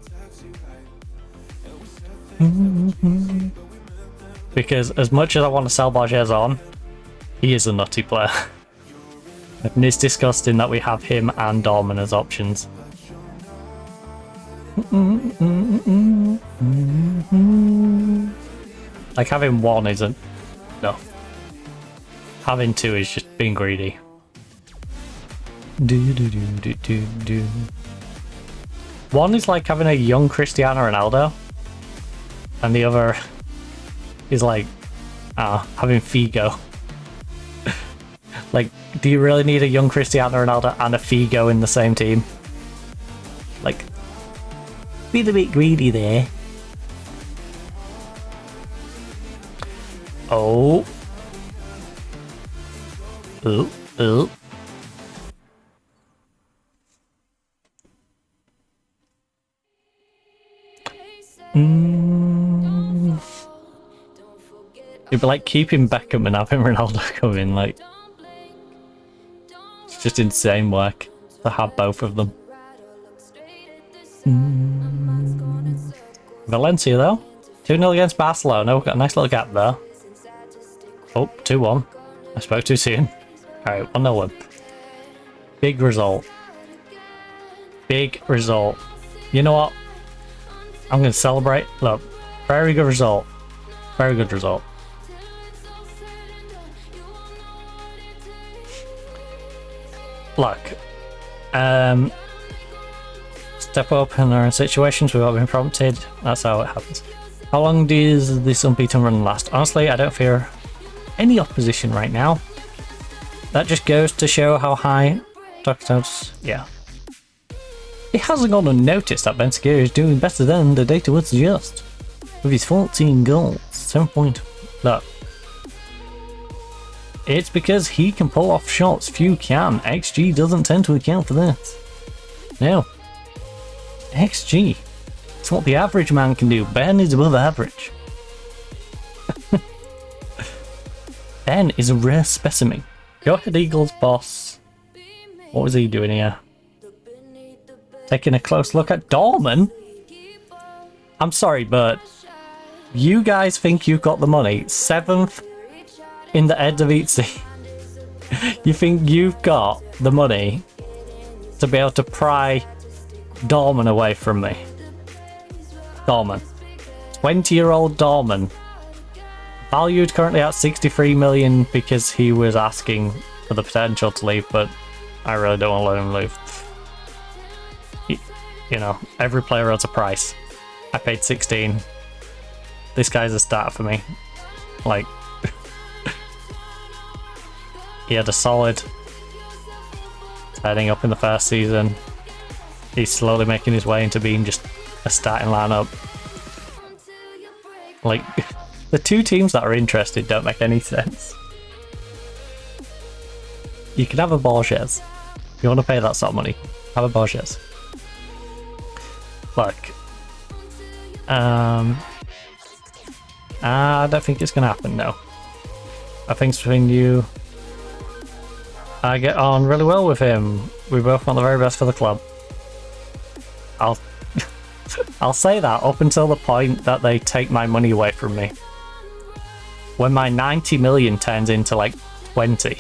Because as much as I want to sell Borges on, he is a nutty player. And it's disgusting that we have him and Dorman as options. Like, having one isn't enough. Having 2 is just being greedy. One is like having a young Cristiano Ronaldo, and the other is like having Figo. Like, do you really need a young Cristiano Ronaldo and a Figo in the same team? Like, being a bit greedy there. Oh. Ooh, ooh. It'd be like keeping Beckham and having Ronaldo come in, like... It's just insane work to have both of them. Valencia, though. 2-0 against Barcelona. We've got a nice little gap there. Oh, 2-1. I spoke too soon. Alright, 1-0 win. Big result. Big result. You know what? I'm going to celebrate. Look, very good result. Very good result. Look, step up in our situations we've all been prompted. That's how it happens. How long does this unbeaten run last? Honestly, I don't fear any opposition right now. That just goes to show how high Doctor's. Yeah. It hasn't gone unnoticed that Ben Seguir is doing better than the data would suggest. With his 14 goals, 7 point. Look. It's because he can pull off shots few can. XG doesn't tend to account for this. No. XG. It's what the average man can do. Ben is above average. Ben is a rare specimen. Go ahead, Eagles boss. What was he doing here? Taking a close look at Dorman? I'm sorry, but you guys think you've got the money. 7th in the Eredivisie. You think you've got the money to be able to pry Dorman away from me? Dorman. 20-year-old Dorman. Valued currently at 63 million because he was asking for the potential to leave, but I really don't want to let him leave. You know, every player has a price. I paid 16. This guy's a starter for me. Like, he had a solid turning up in the first season. He's slowly making his way into being just a starting lineup. Like, the two teams that are interested don't make any sense. You can have a Borges. If you want to pay that sort of money, have a Borges. Look. I don't think it's going to happen, no. I think between you... I get on really well with him. We both want the very best for the club. I'll say that up until the point that they take my money away from me. When my 90 million turns into like 20.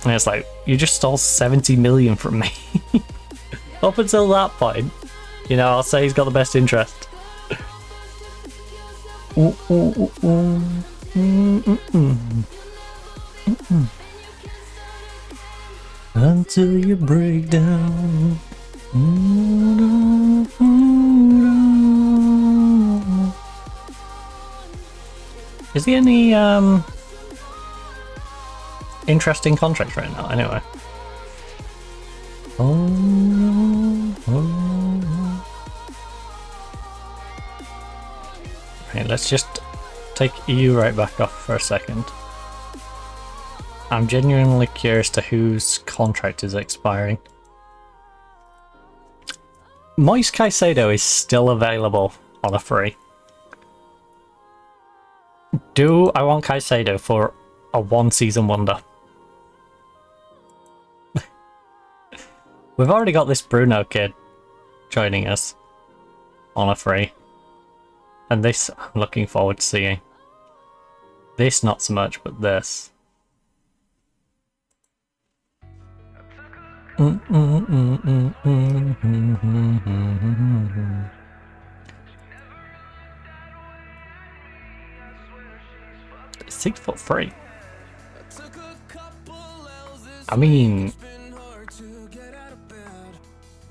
And it's like, you just stole 70 million from me. Up until that point, you know, I'll say he's got the best interest. Until you break down. Is there any interesting contracts right now? Anyway. Right, let's just take you right back off for a second. I'm genuinely curious to whose contract is expiring. Moise Caicedo is still available on a free. Do I want Caicedo for a one-season wonder? We've already got this Bruno kid joining us on a free. And this I'm looking forward to seeing. This not so much, but this. It's 6'3". I mean,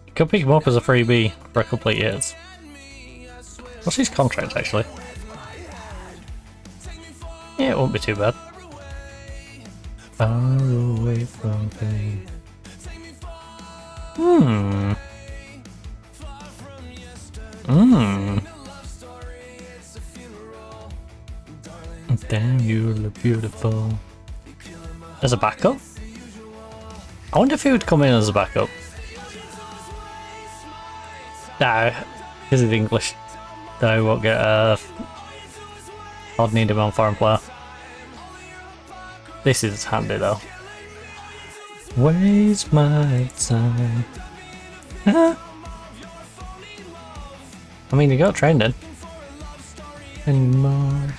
you could pick him up as a freebie for a couple of years. What's his contract actually? Yeah, it won't be too bad. Far away from pain. Damn, you look beautiful. As a backup? I wonder if he would come in as a backup. No, Because it's English. Though I won't get I'd need him on foreign player. This is handy though. Waste my time. I mean, you got trained in. Anymore.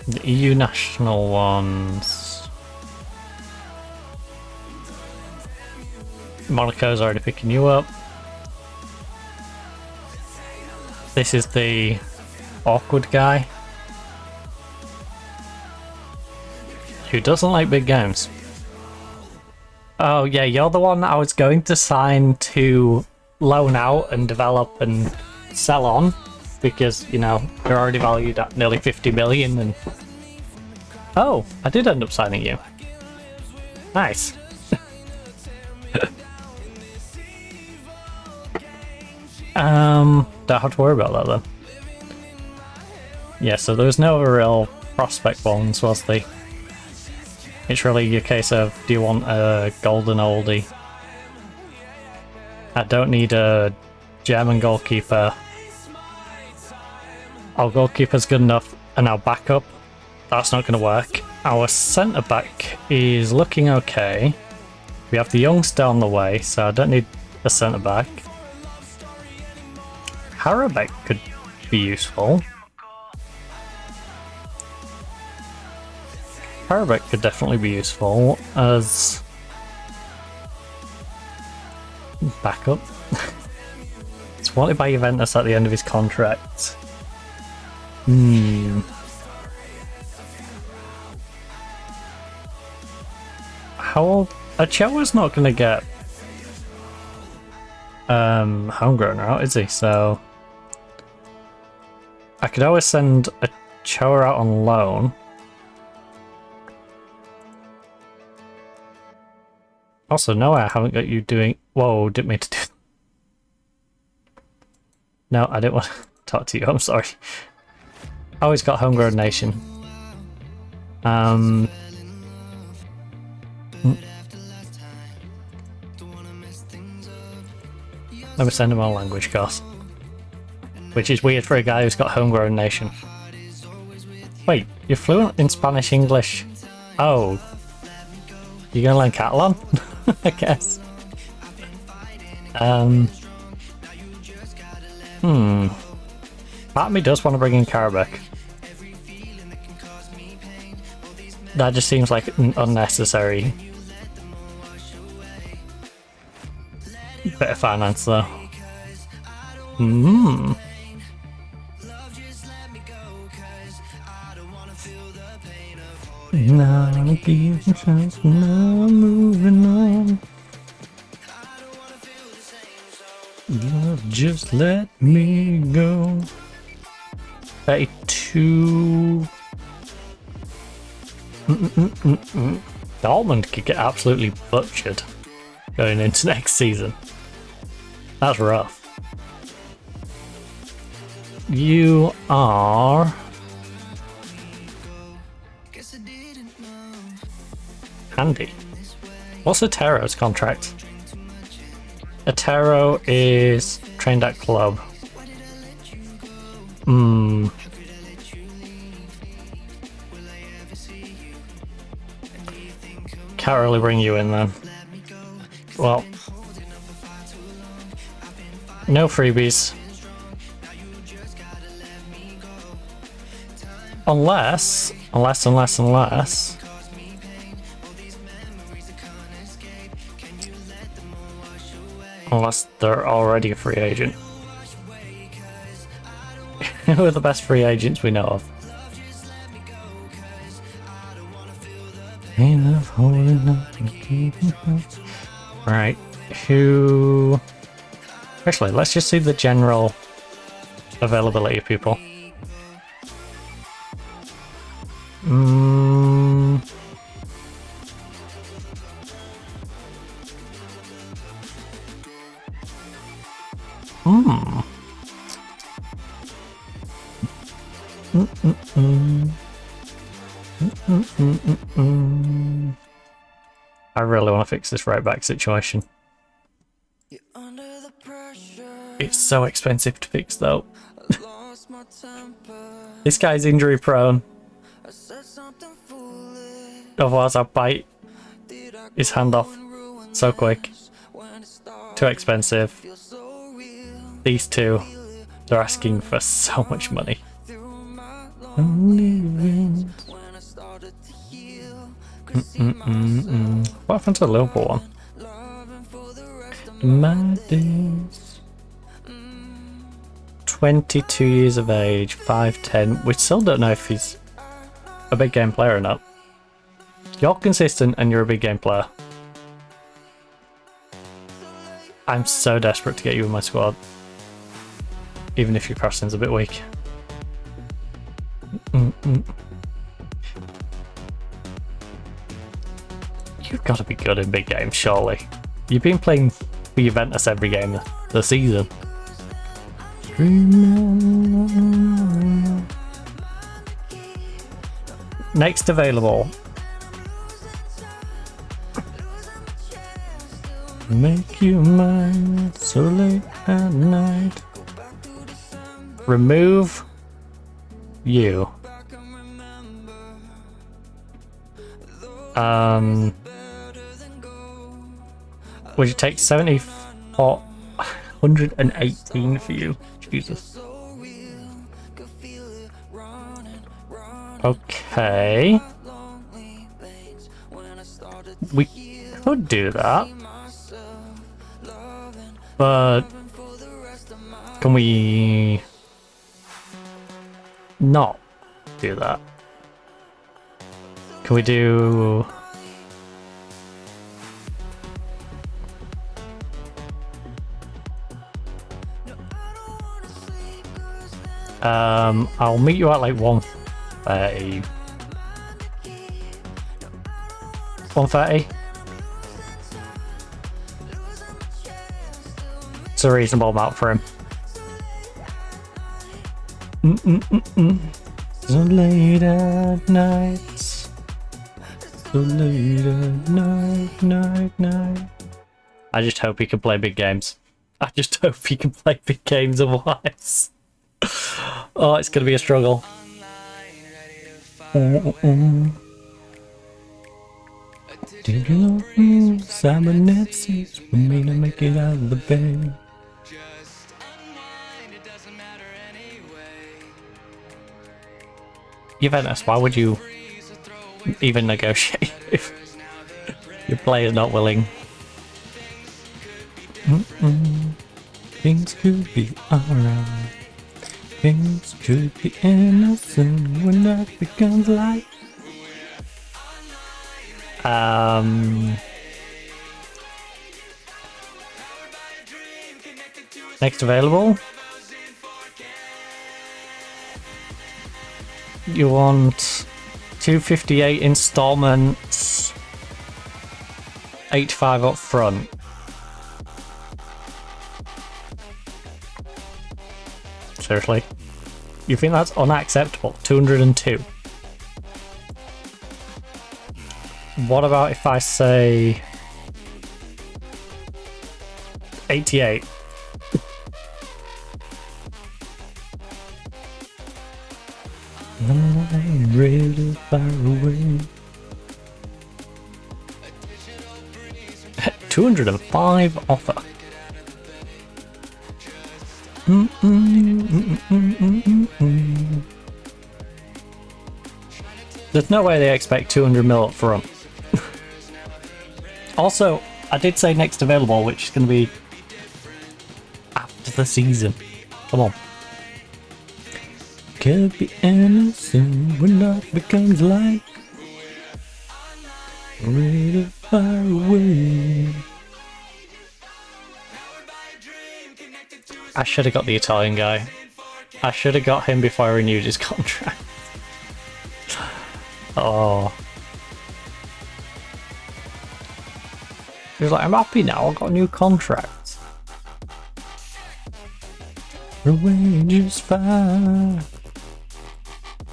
The EU national ones. Monaco's already picking you up. This is the awkward guy who doesn't like big games. Oh yeah, you're the one I was going to sign to loan out and develop and sell on, because, you know, you're already valued at nearly 50 million and... Oh, I did end up signing you. Nice. Don't have to worry about that then. Yeah, so there was no real prospect ones, was there? It's really a case of, do you want a golden oldie? I don't need a German goalkeeper. Our goalkeeper's good enough, and our backup, that's not going to work. Our centre back is looking okay. We have the youngster on the way, so I don't need a centre back. Harabek could be useful. Harabek could definitely be useful as backup. It's wanted by Juventus at the end of his contract. How old? Achoa's not going to get homegrown out, is he? So I could always send Achoa out on loan. Also, no, I haven't got you doing... Whoa, didn't mean to do... No, I didn't want to talk to you, I'm sorry. Oh, he's got Homegrown Nation. Let me send him on language course. Which is weird for a guy who's got Homegrown Nation. Wait, you're fluent in Spanish, English. Oh. You're gonna learn Catalan? I guess. Part of me does want to bring in Karabakh. That just seems like unnecessary. Bit of finance though. Now I'm giving a chance, now I'm moving on. Love, just let me go. 32. Dortmund could get absolutely butchered going into next season. That's rough. You are... handy. What's Otero's contract? Otero is trained at club. Can't really bring you in then. Well, no freebies. Unless they're already a free agent. Who are the best free agents we know of? Right, who... Actually, let's just see the general availability of people. I really want to fix this right back situation. It's so expensive to fix though. This guy's injury prone. Otherwise I'll bite his hand off so quick. Too expensive. These two, they're asking for so much money. What happened to the Liverpool one? My days. 22 years of age, 5'10". We still don't know if he's a big game player or not. You're consistent and you're a big game player. I'm so desperate to get you in my squad. Even if your crossing's a bit weak. You've got to be good in big games, surely. You've been playing for Juventus every game this season. Next available. Make you mine so late at night. Remove you. Would you take 118 for you? Jesus. Okay. We could do that. But can we not do that? Can we do... I'll meet you at like 1:30. 1:30? It's a reasonable amount for him. So late at night. So late at night. I just hope he can play big games. I just hope he can play big games otherwise. Oh, it's gonna be a struggle. Did you know cybernetics for me to make it out of the bed? Juventus, why would you even negotiate if your player's not willing? Things could be alright. Things could be innocent when that becomes light. Next available. You want 258 installments, 85 up front. Seriously? You think that's unacceptable? 202. What about if I say 88? I'm really far away. 205 offer. There's no way they expect 200 mil up front. Also, I did say next available, which is going to be after the season. Come on. Could be innocent when love becomes light. Really far away. I should have got the Italian guy. I should have got him before I renewed his contract. Oh. He was like, I'm happy now, I've got a new contract. The wage is fine.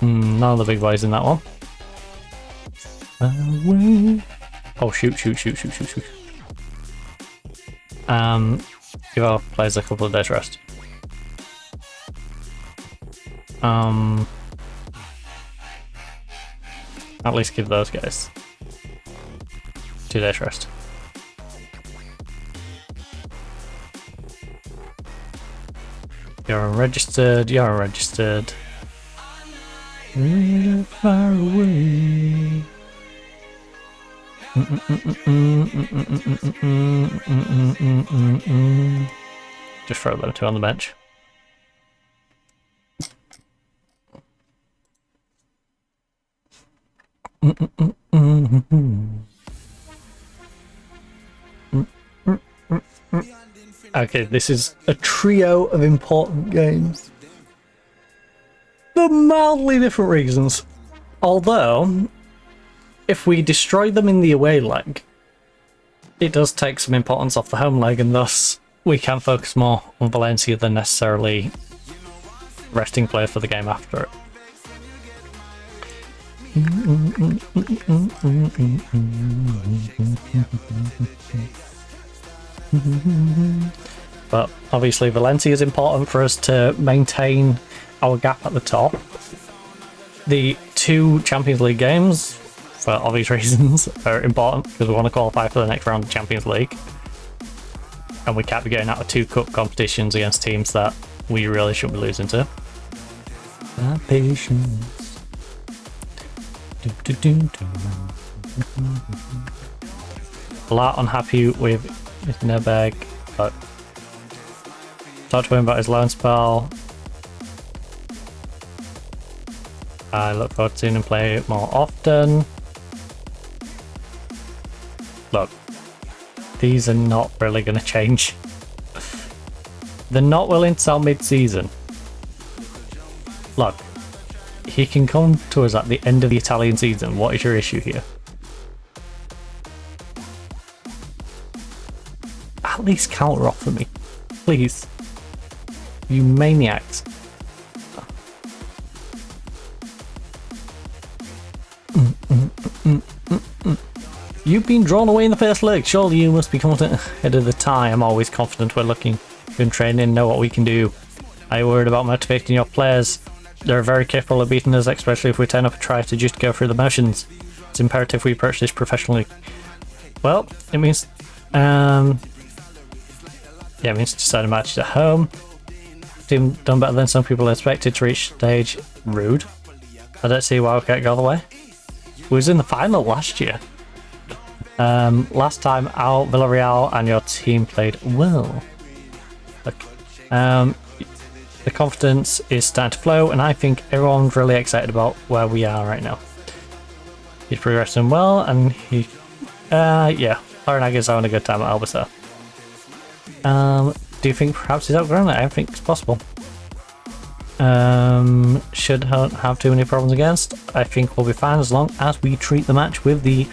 None of the big boys in that one. Away, Oh, shoot. Give our players a couple of days rest. At least give those guys 2 days rest. You're unregistered. Really far away. Just throw them 2 on the bench. Okay, this is a trio of important games for mildly different reasons. Although, if we destroy them in the away leg, it does take some importance off the home leg, and thus we can focus more on Valencia than necessarily resting players for the game after it. But obviously Valencia is important for us to maintain our gap at the top. The 2 Champions League games, for obvious reasons, are important because we want to qualify for the next round of Champions League. And we can't be getting out of 2 cup competitions against teams that we really shouldn't be losing to. Patience. A lot unhappy with Nebeg, but talked to him about his loan spell. I look forward to seeing him play more often. Look, these are not really going to change. They're not willing to sell mid-season. Look, he can come to us at the end of the Italian season. What is your issue here? At least counter offer me, please. You maniacs. You've been drawn away in the first leg. Surely you must be confident ahead of the tie. I'm always confident we're looking good training, know what we can do. Are you worried about motivating your players? They're very capable of beating us, especially if we turn up and try to just go through the motions. It's imperative we approach this professionally. Well, it means it means deciding matches at home. Team done better than some people expected to reach stage. Rude. I don't see why we can't go all the way. We was in the final last year. Last time out, Villarreal and your team played well. Okay. The confidence is starting to flow, and I think everyone's really excited about where we are right now. He's progressing well, and Larinaga's having a good time at Albacete. Do you think perhaps he's outgrown it? I think it's possible. Should have too many problems against. I think we'll be fine as long as we treat the match with the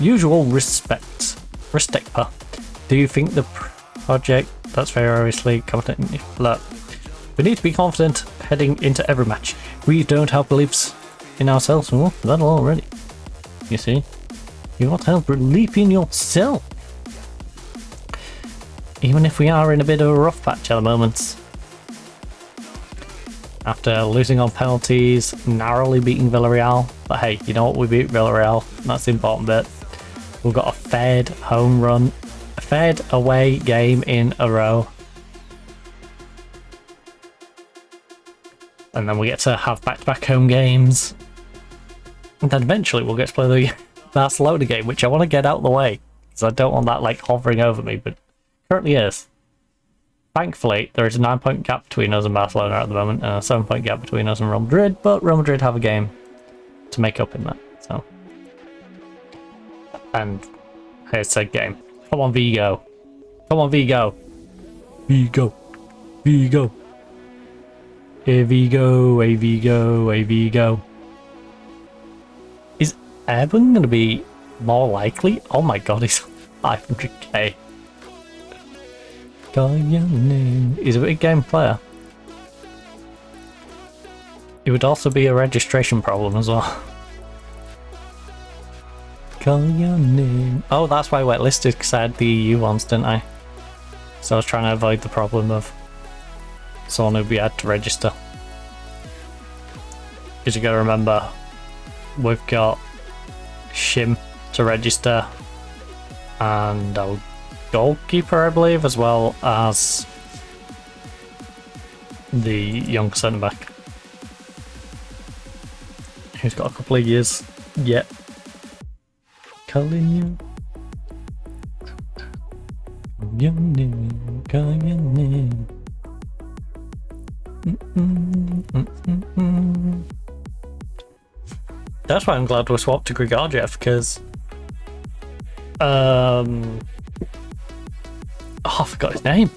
usual respect. Do you think the project? That's very obviously confident. Look, we need to be confident heading into every match. We don't have beliefs in ourselves. Well, that already. You see, you got to have belief in yourself. Even if we are in a bit of a rough patch at the moment. After losing on penalties, narrowly beating Villarreal. But hey, you know what? We beat Villarreal. That's the important bit. We've got a third home run, a third away game in a row. And then we get to have back-to-back home games. And then eventually we'll get to play the Barcelona game, which I want to get out of the way. Because I don't want that like hovering over me, but it currently is. Thankfully, there is a 9-point gap between us and Barcelona at the moment, and a 7-point gap between us and Real Madrid, but Real Madrid have a game to make up in that, so. And here's a game. Come on, Vigo. Come on, Vigo. Vigo. Vigo. Here Vigo, a Vigo, a Vigo. Is Urban going to be more likely? Oh my god, he's 500k. He's a big game player. It would also be a registration problem as well. call your name. Oh, that's why I went listed, because I had the EU ones, didn't I? So I was trying to avoid the problem of someone who'd be had to register. Because you gotta remember, we've got Shim to register and our goalkeeper, I believe, as well as the young centre back, who's got a couple of years yet. Calling you. Your name, call your name. That's why I'm glad we swapped to Grigoriev, because oh, I forgot his name.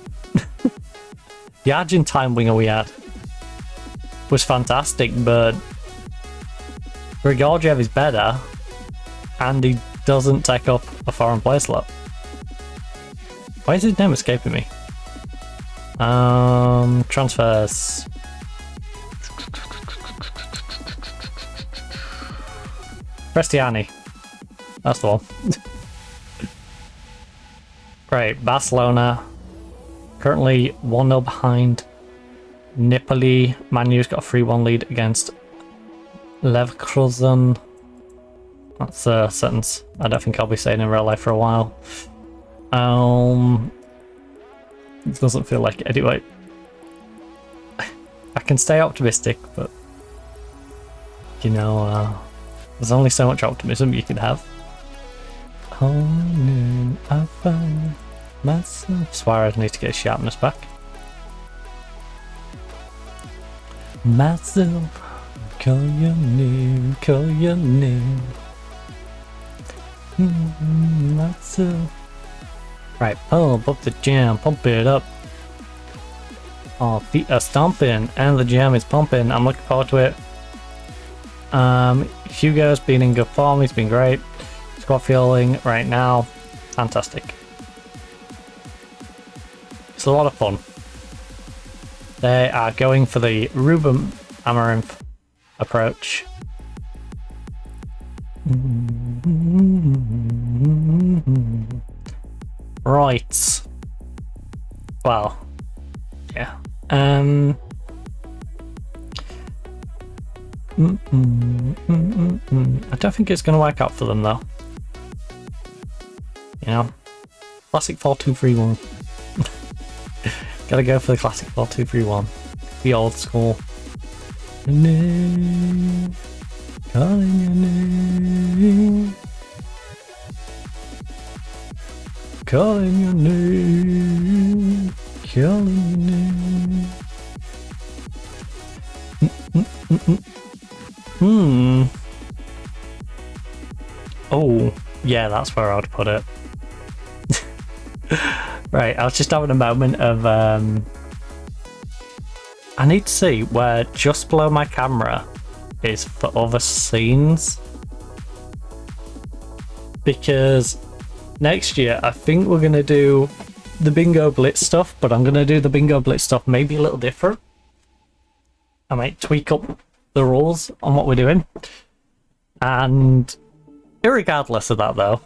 The Argentine winger we had was fantastic, but Grigoriev is better, and he doesn't take up a foreign player slot. Why is his name escaping me? Transfers. Cristiani. That's the one. Right, Barcelona. Currently 1-0 behind Napoli. Man U's got a 3-1 lead against Leverkusen. That's a sentence I don't think I'll be saying in real life for a while. It doesn't feel like it anyway. I can stay optimistic, but you know, there's only so much optimism you can have. Oh no, I found myself. Suarez needs to get his sharpness back. Myself, call your name, call your name. Myself. Right, pump up the jam, pump it up. Oh, feet are stomping and the jam is pumping. I'm looking forward to it. Hugo's been in good form, he's been great. Squad feeling right now, fantastic. It's a lot of fun. They are going for the Ruben Amaranth approach. Right. Well, yeah. I don't think it's going to work out for them though. You know, classic 4-2-3-1. Gotta go for the classic 4-2-3-1. The old school. Your name, calling your name. Calling your name, calling your name. Oh, yeah, that's where I would put it. Right, I was just having a moment of I need to see where just below my camera is for other scenes, because next year I think we're going to do the Bingo Blitz stuff, but I'm going to do the Bingo Blitz stuff maybe a little different. I might tweak up the rules on what we're doing, and irregardless of that though,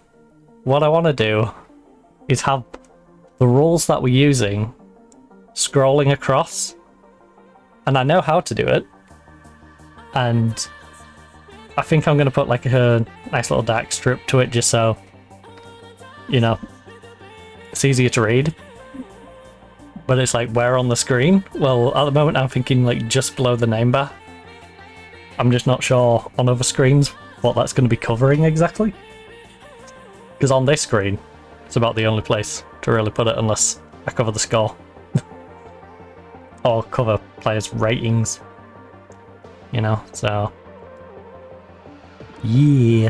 what I want to do is have the rules that we're using scrolling across, and I know how to do it, and I think I'm going to put like a nice little dark strip to it just so, you know, it's easier to read, but it's like where on the screen. Well, at the moment I'm thinking like just below the name bar. I'm just not sure on other screens what that's going to be covering exactly, because on this screen it's about the only place to really put it, unless I cover the score or cover players' ratings, you know, so yeah.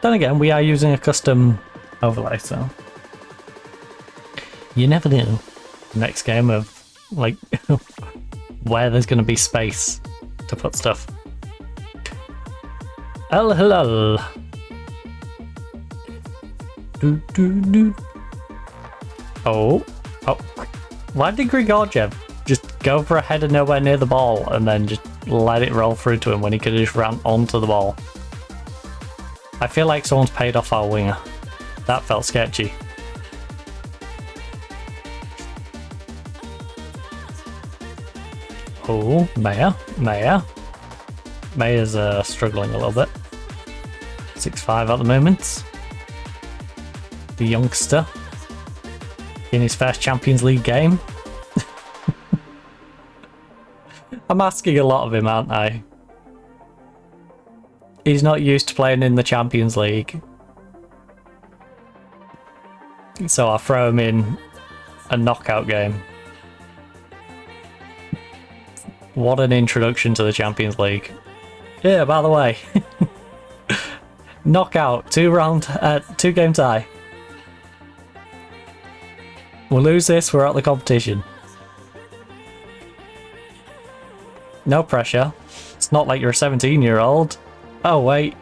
Then again, we are using a custom overlay, so you never know next game of like where there's going to be space to put stuff. Hello. Oh. Why did Grigoriev just go for a header nowhere near the ball and then just let it roll through to him when he could have just ran onto the ball? I feel like someone's paid off our winger. That felt sketchy. Oh, Maya. Maya's struggling a little bit. 6'5" at the moment. The youngster in his first Champions League game. I'm asking a lot of him, aren't I? He's not used to playing in the Champions League. So I'll throw him in a knockout game. What an introduction to the Champions League. Yeah, by the way. Knockout, 2-game tie. We'll lose this, we're out of the competition. No pressure. It's not like you're a 17-year-old. Oh, wait.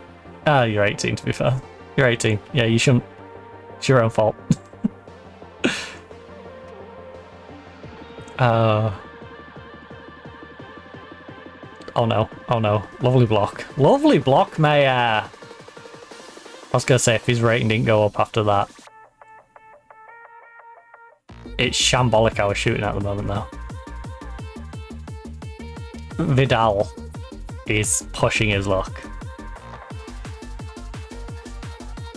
Ah, you're 18 to be fair. You're 18. Yeah, you shouldn't. It's your own fault. Oh no. Oh no. Lovely block. Lovely block, Maya. I was gonna say if his rating didn't go up after that. It's shambolic how we're shooting at the moment though. Vidal is pushing his luck.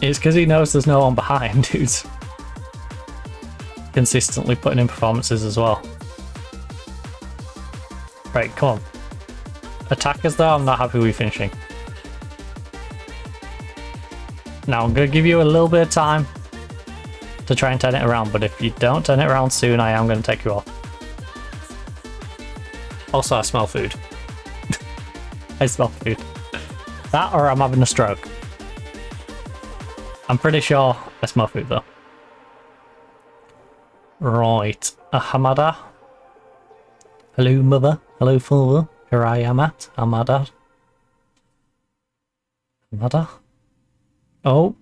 It's because he knows there's no one behind who's consistently putting in performances as well. Right, come on. Attackers though, I'm not happy with finishing. Now I'm going to give you a little bit of time to try and turn it around, but if you don't turn it around soon, I am going to take you off. Also, I smell food. I smell food. That or I'm having a stroke. I'm pretty sure I smell food though. Right, Hamada. Hello mother, hello father. Here I am at Hamada. Hamada. Oh.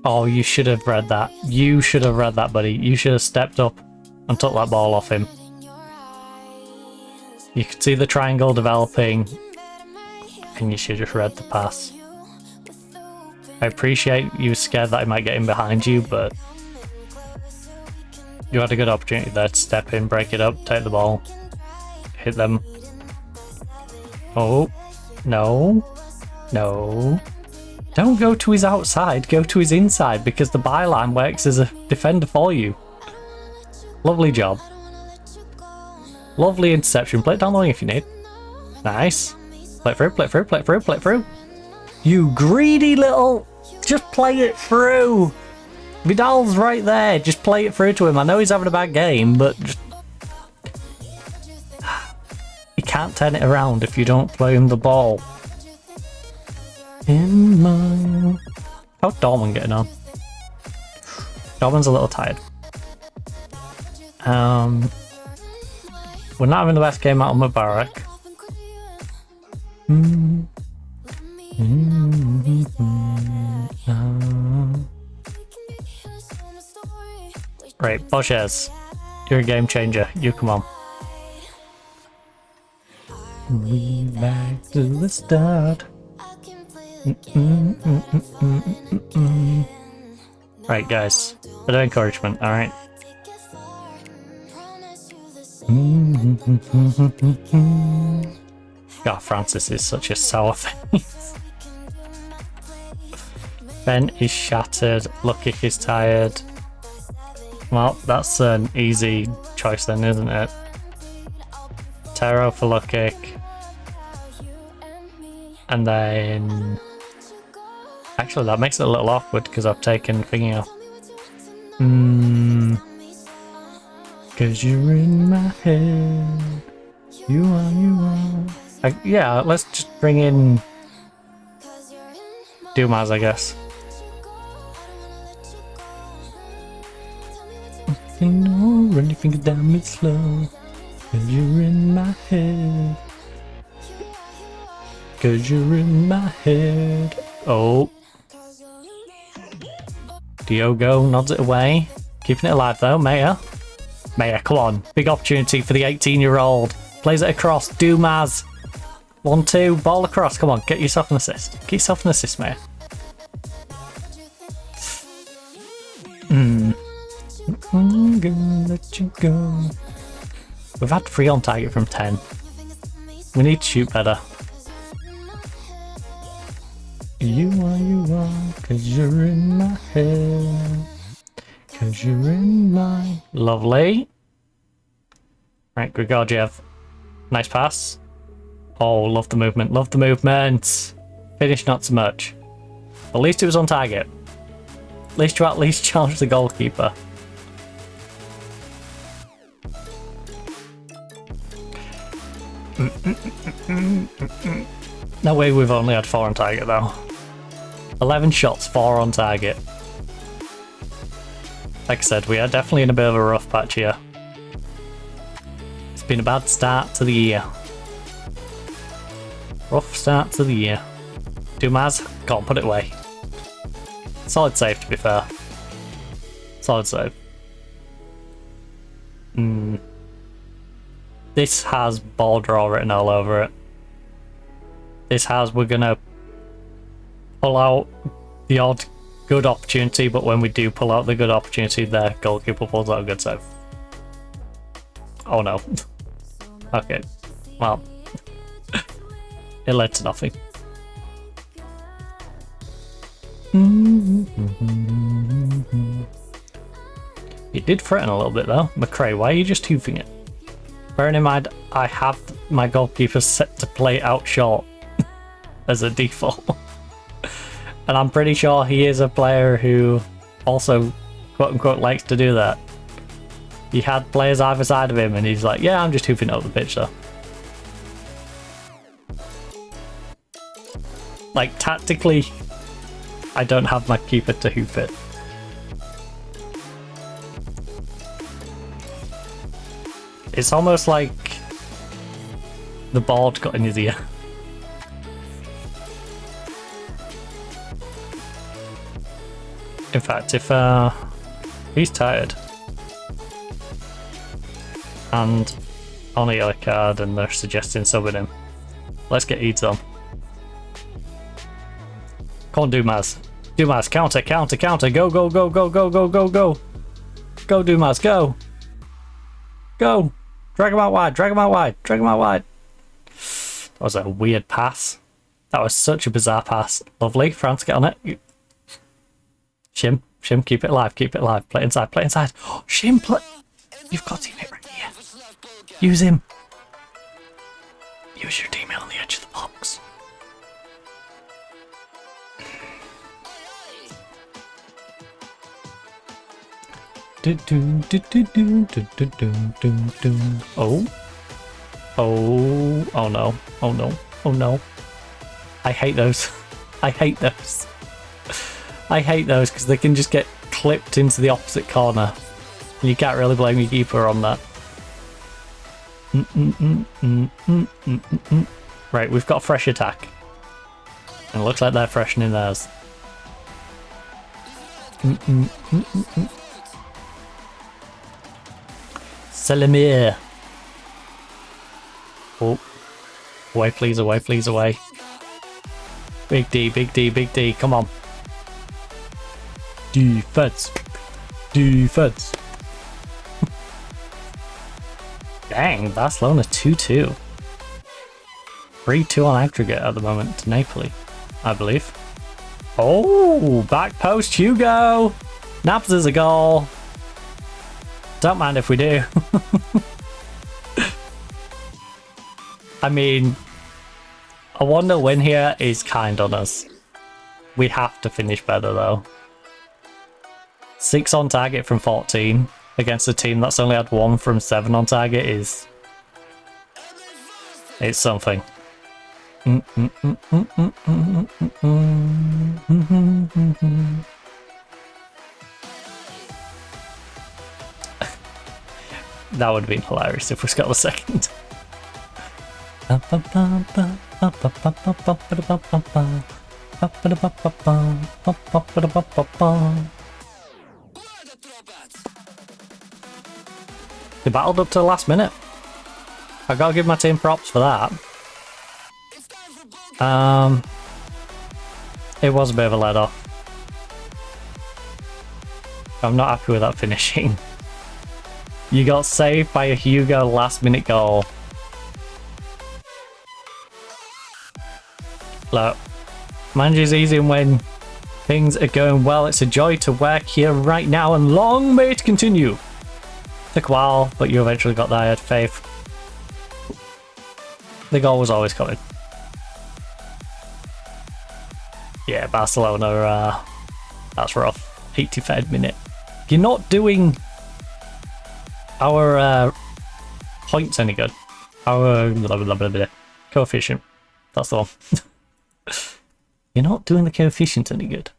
Oh, you should have read that. You should have read that, buddy. You should have stepped up and took that ball off him. You could see the triangle developing and you should have read the pass. I appreciate you were scared that I might get in behind you, but you had a good opportunity there to step in, break it up, take the ball, hit them. Oh, no, no. Don't go to his outside, go to his inside because the byline works as a defender for you. Lovely job. Lovely interception. Play it down the wing if you need. Nice. Play it through, play it through, play it through, play it through. You greedy little... Just play it through. Vidal's right there. Just play it through to him. I know he's having a bad game, but just... You can't turn it around if you don't play him the ball. In my... How's Dorman getting on? Dorman's a little tired. We're not having the best game out of Mubarak. Right, Bosches, you're a game changer. You come on. We back to the start. Right, guys, bit of encouragement. All right. God, Francis is such a sour face. Ben is shattered. Lukic is tired. Well, that's an easy choice then, isn't it? Taro for Lukic. And then... Actually, that makes it a little awkward because I've taken thingy off. Cause you're in my head. You are. Yeah, let's just bring in Dumas, I guess. You know, run your finger down me slow. Cause you're in my head. Cause you're in my head. Oh. Diogo nods it away. Keeping it alive though, Maya. Maya, come on. Big opportunity for the 18-year-old. Plays it across. Dumas. 1-2, ball across. Come on, get yourself an assist. Get yourself an assist, mate. I'm gonna let you go. We've had 3 on target from 10. We need to shoot better. You are, cause you're in my head. Cause you're in my... Lovely. Right, Grigorgiev. Nice pass. Oh, love the movement, love the movement. Finish not so much. At least it was on target. At least you at least challenged the goalkeeper. No way we've only had 4 on target though. 11 shots, 4 on target. Like I said, we are definitely in a bit of a rough patch here. It's been a bad start to the year. Rough start to the year. Dumas, can't put it away. Solid save, to be fair. Solid save. This has ball draw written all over it. This has, we're gonna pull out the odd good opportunity, but when we do pull out the good opportunity, the goalkeeper pulls out a good save. Oh no. Okay. Well. It led to nothing. It did threaten a little bit though. McRae, why are you just hoofing it? Bearing in mind, I have my goalkeeper set to play out short as a default. And I'm pretty sure he is a player who also, quote unquote, likes to do that. He had players either side of him and he's like, yeah, I'm just hoofing up the pitch though. Like, tactically, I don't have my keeper to hoof it. It's almost like the board got in his ear. In fact, if he's tired and on a yellow card and they're suggesting subbing him, let's get Eads on. Come on, Dumas. Dumas, counter, counter, counter. Go, go, go, go, go, go, go, go. Go, Dumas, go. Go. Drag him out wide, drag him out wide, drag him out wide. That was a weird pass. That was such a bizarre pass. Lovely. France, get on it. Shim, Shim, keep it alive, keep it alive. Play it inside, play it inside. Oh, Shim, play. You've got teammate right here. Use him. Use your teammate on the edge of the box. Oh. Oh. Oh no. Oh no. Oh no. I hate those. I hate those. I hate those because they can just get clipped into the opposite corner. And you can't really blame your keeper on that. Right, we've got a fresh attack. And it looks like they're freshening theirs. Selimir. Oh. Away, please, away, please, away. Big D, big D, big D, come on. Defense. Defense. Dang, Barcelona 2-2. 3-2 on aggregate at the moment to Napoli, I believe. Oh, back post Hugo. Naps is a goal. Don't mind if we do. I mean, a 1-0 win here is kind on us. We have to finish better though. 6 on target from 14 against a team that's only had 1 from 7 on target is... it's something. That would have been hilarious if we scored a second. They battled up to the last minute. I gotta give my team props for that. It was a bit of a let off. I'm not happy with that finishing. You got saved by a Hugo last minute goal. Look, manager's easy when things are going well. It's a joy to work here right now and long may it continue. Took a while, but you eventually got there. I had faith. The goal was always coming. Yeah, Barcelona, that's rough. 83rd minute. You're not doing our points any good. Our blah, blah, blah, blah, coefficient. That's the one. You're not doing the coefficient any good.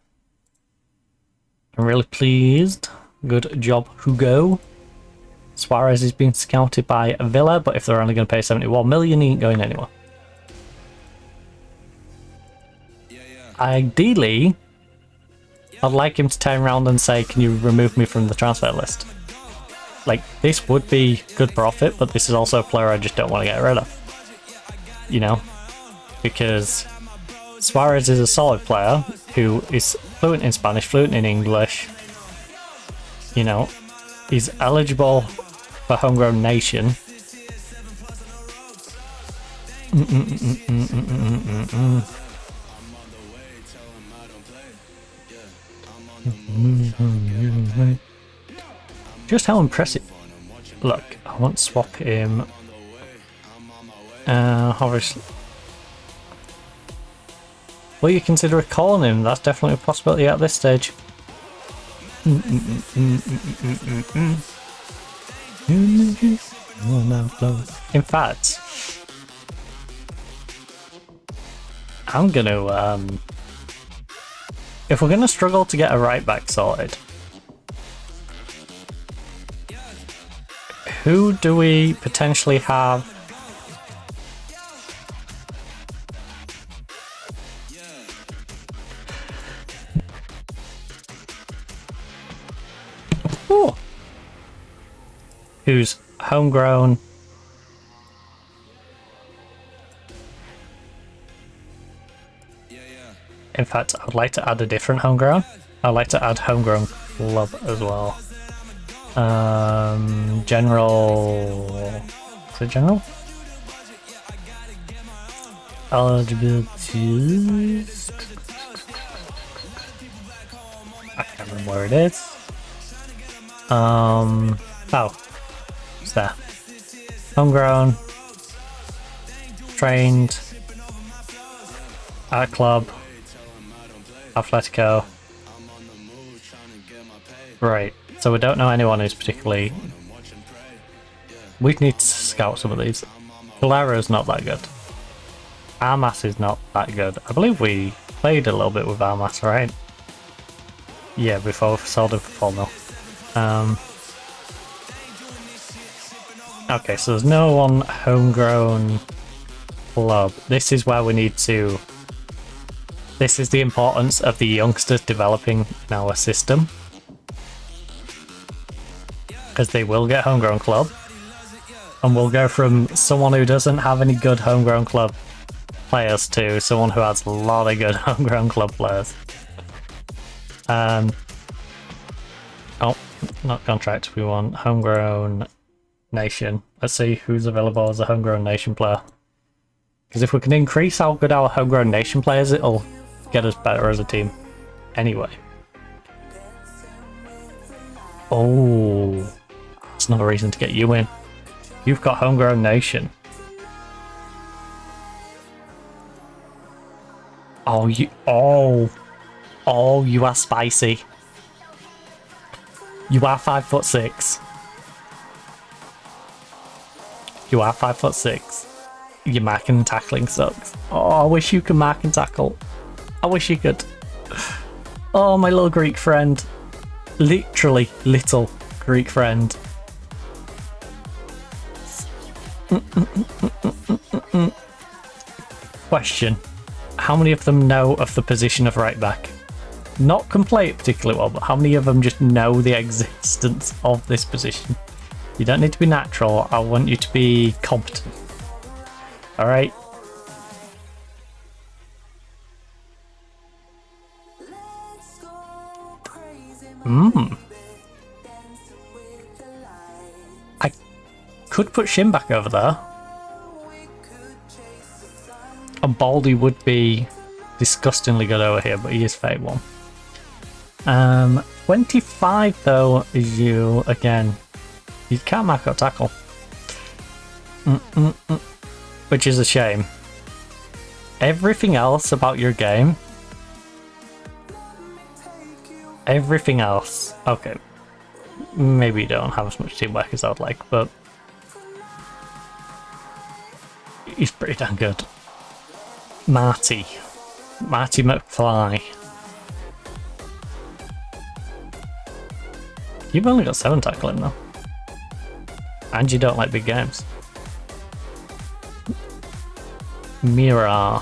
I'm really pleased. Good job, Hugo. Suarez is being scouted by Villa, but if they're only going to pay 71 million, he ain't going anywhere. Ideally, I'd like him to turn around and say, can you remove me from the transfer list? Like, this would be good profit, but this is also a player I just don't want to get rid of. You know? Because Suarez is a solid player who is fluent in Spanish, fluent in English. You know, he's eligible for Homegrown Nation. Just how impressive. Look, I want to swap him. Obviously. Will you consider calling him? That's definitely a possibility at this stage. In fact, I'm gonna if we're gonna struggle to get a right back sorted, who do we potentially have? Ooh. Who's homegrown? In fact, I'd like to add a different homegrown. I'd like to add homegrown club as well. General. Is it general? Eligibility. I can't remember where it is. Oh, it's there. Homegrown. Trained. At club. Atletico. Right, so we don't know anyone who's particularly... We need to scout some of these. Valera's not that good. Armas is not that good. I believe we played a little bit with Armas, right? Yeah, before we sold him for 4 mil. Okay, so there's no one homegrown club. This is where we need to... This is the importance of the youngsters developing in our system. Because they will get homegrown club. And we'll go from someone who doesn't have any good homegrown club players to someone who has a lot of good homegrown club players. Oh, not contract, we want homegrown nation. Let's see who's available as a homegrown nation player. Because if we can increase how good our homegrown nation players, it'll get us better as a team. Anyway. Oh, that's another reason to get you in. You've got homegrown nation. Oh, you are spicy. You are 5'6". You are 5'6". Your marking and tackling sucks. Oh, I wish you could mark and tackle. I wish you could. Oh, my little Greek friend. Literally, little Greek friend. Question. How many of them know of the position of right back? Not can play it particularly well, but how many of them just know the existence of this position? You don't need to be natural. I want you to be competent. Alright? I could put Shin back over there. And Baldy would be disgustingly good over here, but he is Fate 1. 25 though is you again. You can't mark out tackle. Which is a shame. Everything else about your game. Everything else. Okay. Maybe you don't have as much teamwork as I would like, but he's pretty damn good. Marty McFly. You've only got 7 tackling though. And you don't like big games. Mira.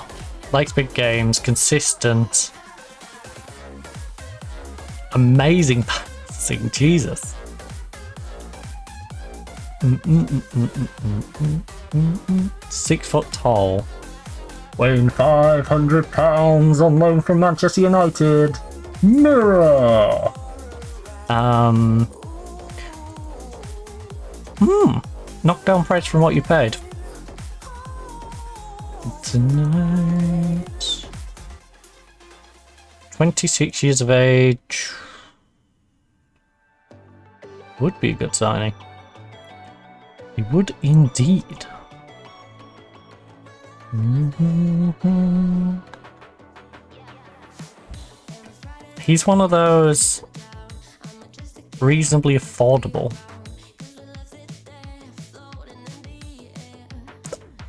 Likes big games, consistent. Amazing passing, Jesus. 6 foot tall. Weighing 500 pounds on loan from Manchester United. Mirror. Knockdown price from what you paid. Tonight. 26 years of age. Would be a good signing. He would indeed. He's one of those reasonably affordable.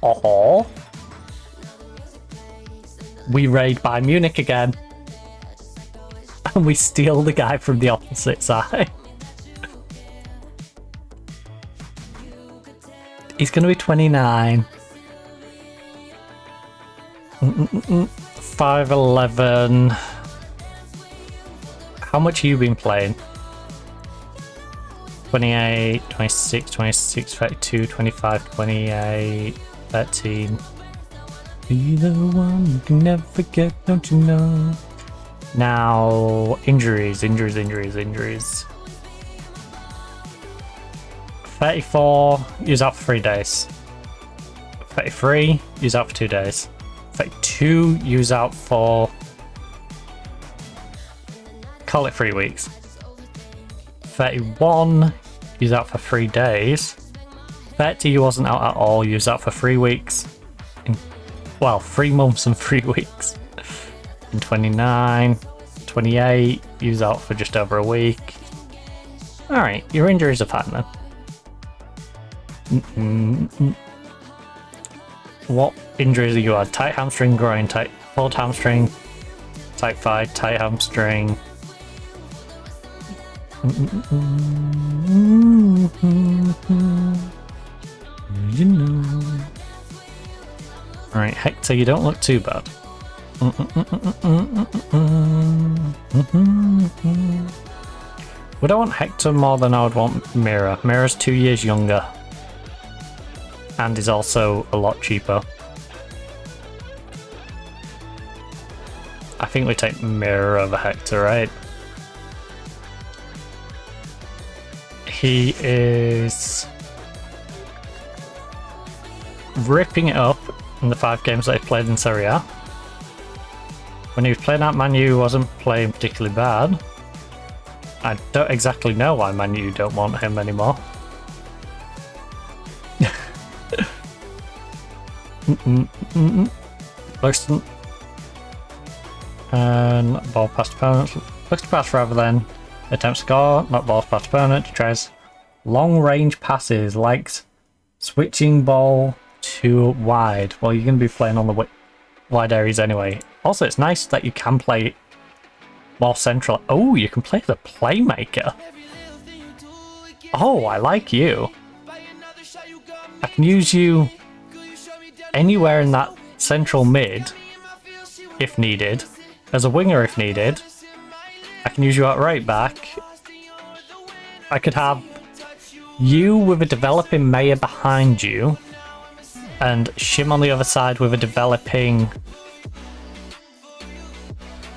Oh, we raid Bayern Munich again, and we steal the guy from the opposite side. He's going to be 29. 5'11". How much have you been playing? 28, 26, 26, 32, 25, 28, 13. Be the one you can never forget, don't you know? Now, injuries. 34, use out for 3 days. 33, use out for 2 days. 32, use out for... call it 3 weeks. 31, use out for 3 days. 30, you wasn't out at all, use out for 3 weeks. Well, 3 months and 3 weeks. And 29, 28, use out for just over a week. Alright, your injuries are fine then. What injuries are you had? Tight hamstring, groin, tight pulled hamstring, type 5, tight hamstring. You know. Alright, Hector, you don't look too bad. Would I want Hector more than I would want Mira? Mira's 2 years younger. And is also a lot cheaper. I think we take Mira over Hector, right? He is ripping it up in the 5 games that he played in Serie A. When he was playing at Man U, he wasn't playing particularly bad. I don't exactly know why Man U don't want him anymore. Looks not ball past opponent. Looks to pass rather than attempt to score. Not balls past opponent. Tries long range passes. Likes switching ball to wide. Well, you're going to be playing on the wide areas anyway. Also, it's nice that you can play more central. Oh, you can play the playmaker. Oh, I like you. I can use you anywhere in that central mid if needed, as a winger if needed. I can use you at right back. I could have you with a developing Maya behind you and Shim on the other side with a developing...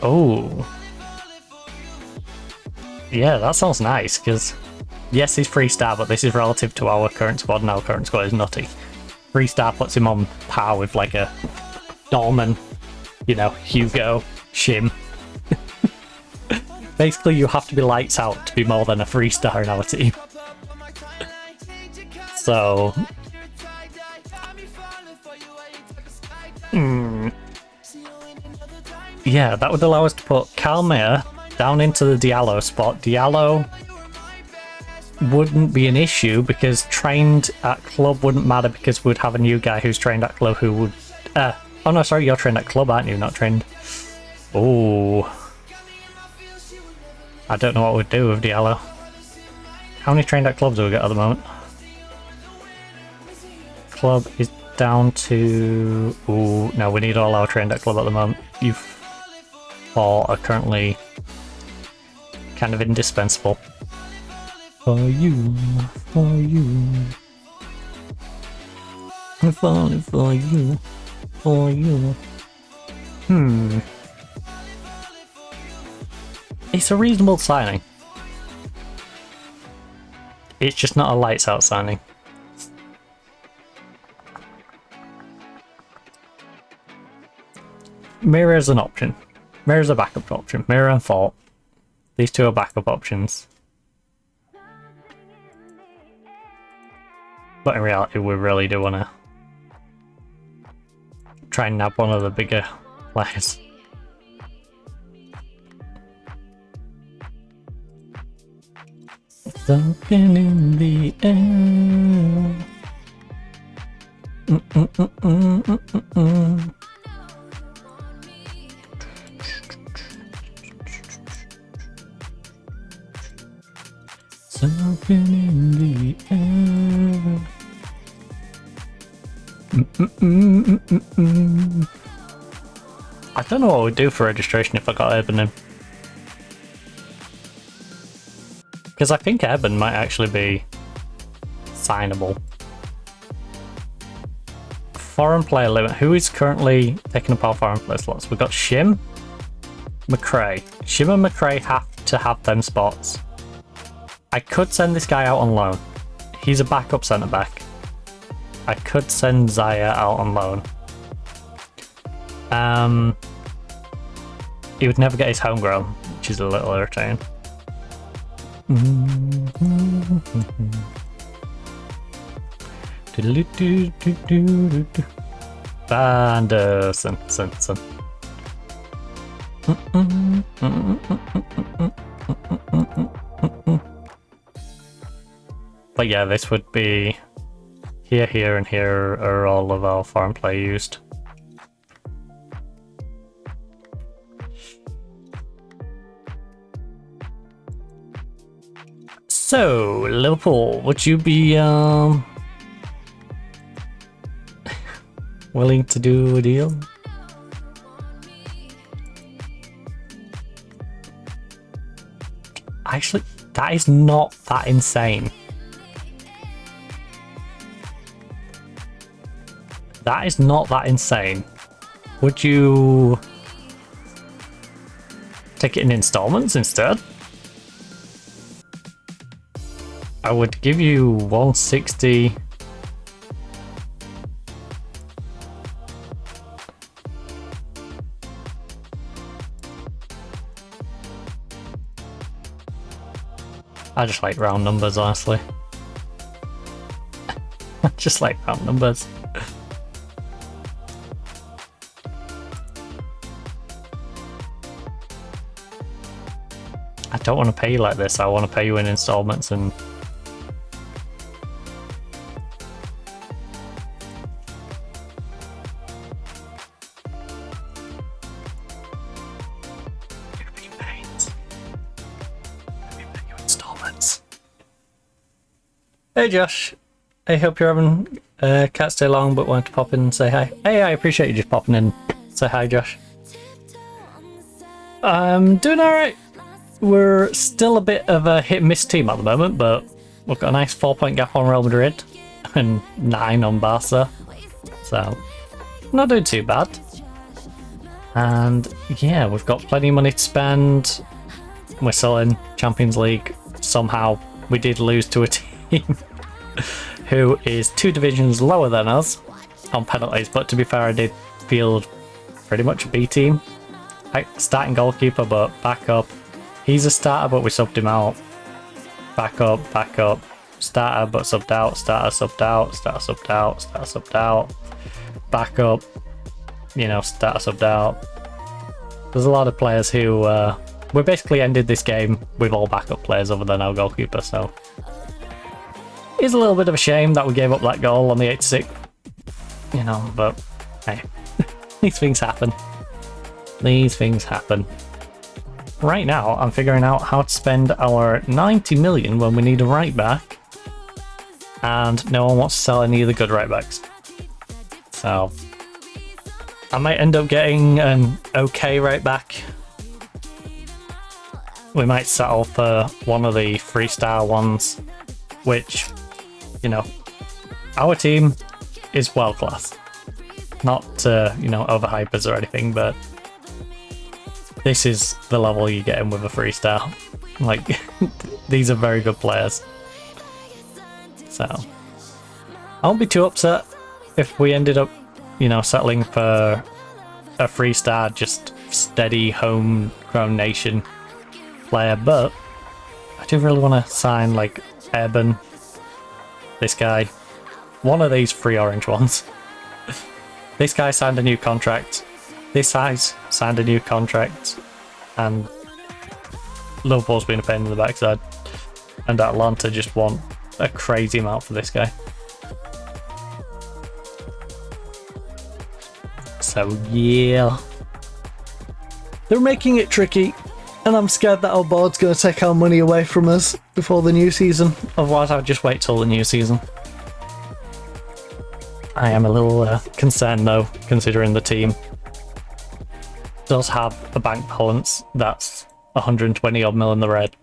Oh. Yeah, that sounds nice, because yes, he's 3-star, but this is relative to our current squad, and our current squad is nutty. 3-star puts him on par with like a Dom and, you know, Hugo, Shim. Basically, you have to be lights out to be more than a 3-star in our team. So... yeah, that would allow us to put Calmere down into the Diallo spot. Diallo wouldn't be an issue because trained at club wouldn't matter, because we'd have a new guy who's trained at club who would... oh no, sorry, you're trained at club, aren't you? Not trained... Oh, I don't know what we'd do with Diallo. How many trained at clubs do we got at the moment? Club is down to... Ooh, no, we need all our trained at club at the moment. You 4 are currently kind of indispensable. For you, for you. I'm falling for you, for you. It's a reasonable signing. It's just not a lights out signing. Mirror is an option. Mirror is a backup option. Mirror and Fault. These two are backup options. But in reality, we really do want to try and nab one of the bigger players. Something in the air. Something in the air. I don't know what we'd do for registration if I got Urban in. Because I think Urban might actually be signable. Foreign player limit. Who is currently taking up our foreign player slots? We've got Shim, McRae. Shim and McRae have to have them spots. I could send this guy out on loan. He's a backup centre back. I could send Zaya out on loan. He would never get his homegrown, which is a little irritating. Anderson. But yeah, this would be here, here, and here are all of our foreign play used. So, Liverpool, would you be willing to do a deal? Actually, that is not that insane. That is not that insane. Would you take it in installments instead? I would give you 160. I just like round numbers, honestly. I just like round numbers. I don't want to pay you like this. I want to pay you in installments and... Hey Josh, I hope you're having can't stay long but wanted to pop in and say hi. Hey, I appreciate you just popping in. Say hi Josh. I'm doing alright. We're still a bit of a hit and miss team at the moment, but we've got a nice 4-point gap on Real Madrid and 9 on Barca, so not doing too bad. And yeah, we've got plenty of money to spend. we're still in Champions League. Somehow we did lose to a team who is 2 divisions lower than us on penalties, but to be fair, I did field pretty much a B team. Starting goalkeeper, but backup. He's a starter, but we subbed him out. Backup, backup. Starter, but subbed out. Starter, subbed out. Starter, subbed out. Starter, subbed out. Backup. You know, starter, subbed out. There's a lot of players who... we basically ended this game with all backup players other than our goalkeeper, so... It's a little bit of a shame that we gave up that goal on the 86th. You know, but... Hey. These things happen. These things happen. Right now, I'm figuring out how to spend our 90 million when we need a right back, and no one wants to sell any of the good right backs. So, I might end up getting an okay right back. We might settle for one of the 3-star ones, which, you know, our team is world class. Not to, you know, overhype us or anything, but this is the level you get in with a 3-star. Like, these are very good players. So, I won't be too upset if we ended up, you know, settling for a 3-star, just steady, homegrown nation player, but I do really want to sign, like, Eben, this guy, one of these 3 orange ones. This guy signed a new contract. This guy's signed a new contract, and Liverpool's been a pain in the backside, and Atlanta just want a crazy amount for this guy. So yeah, they're making it tricky, and I'm scared that our board's going to take our money away from us before the new season. Otherwise, I'll just wait till the new season. I am a little concerned though, considering the team does have a bank balance that's 120 odd mil in the red.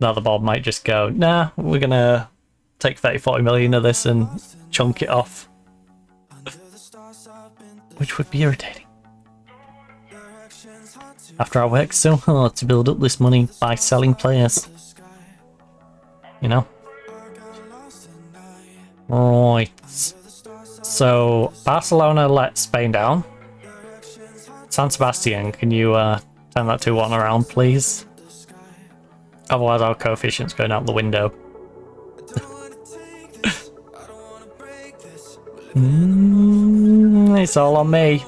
Now the board might just go, nah, we're gonna take 30-40 million of this and chunk it off, which would be irritating. After I worked so hard to build up this money by selling players, you know. Right. So Barcelona let Spain down. San Sebastian, can you turn that 2-1 around, please? Otherwise our coefficient's going out the window. It's all on me.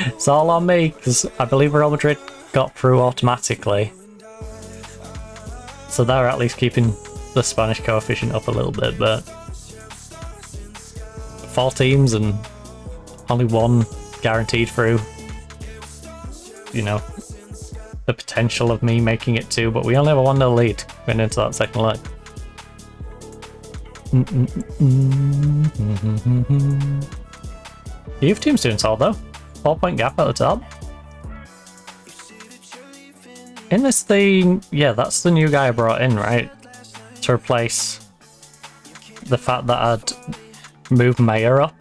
It's all on me, because I believe Real Madrid got through automatically. So they're at least keeping the Spanish coefficient up a little bit, but 4 teams and only 1 guaranteed through. You know, the potential of me making it 2, but we only have a 1-0 lead going into that second leg. The youth team's doing solid though. 4-point gap at the top. In this thing, yeah, that's the new guy I brought in, right? To replace the fact that I'd moved Mayer up,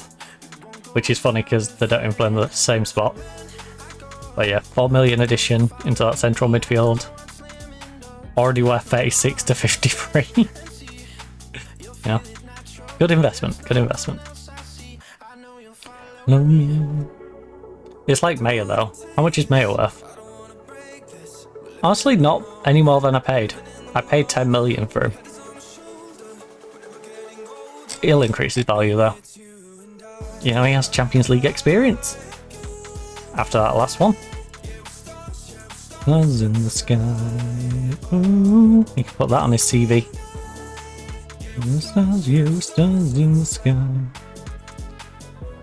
which is funny because they don't even play in the same spot. But yeah, 4 million addition into that central midfield. Already worth 36 to 53. Yeah, good investment, good investment. It's like Mayer though. How much is Mayer worth? Honestly, not any more than I paid. I paid 10 million for him. He'll increase his value though. You know, he has Champions League experience after that last one. Stars in the sky. Ooh. He can put that on his CV. Stars in the sky.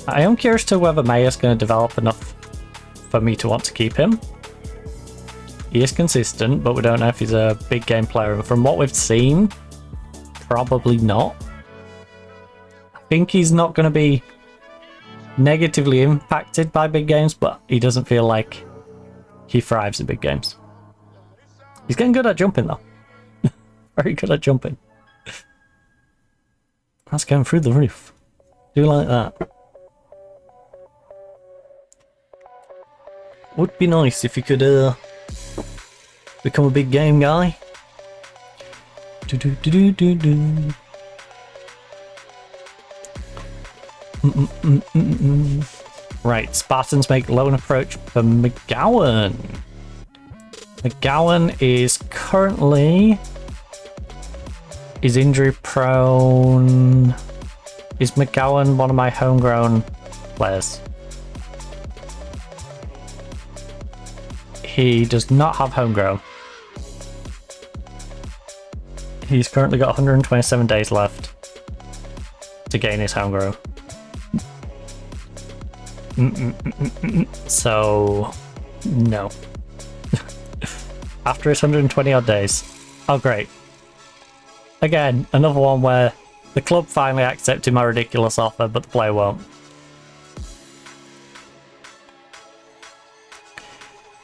I am curious to whether Mayer's going to develop enough for me to want to keep him. He is consistent, but we don't know if he's a big game player. And from what we've seen, probably not. I think he's not going to be negatively impacted by big games, but he doesn't feel like he thrives in big games. He's getting good at jumping though. Very good at jumping. That's going through the roof. Do like that. Would be nice if you could become a big game guy. Do do do do do do. Right, Spartans make lone approach for McGowan. McGowan is currently... is injury prone. Is McGowan one of my homegrown players? He does not have homegrown. He's currently got 127 days left to gain his homegrown. So, no. After his 120 odd days. Oh, great. Again, another one where the club finally accepted my ridiculous offer, but the player won't.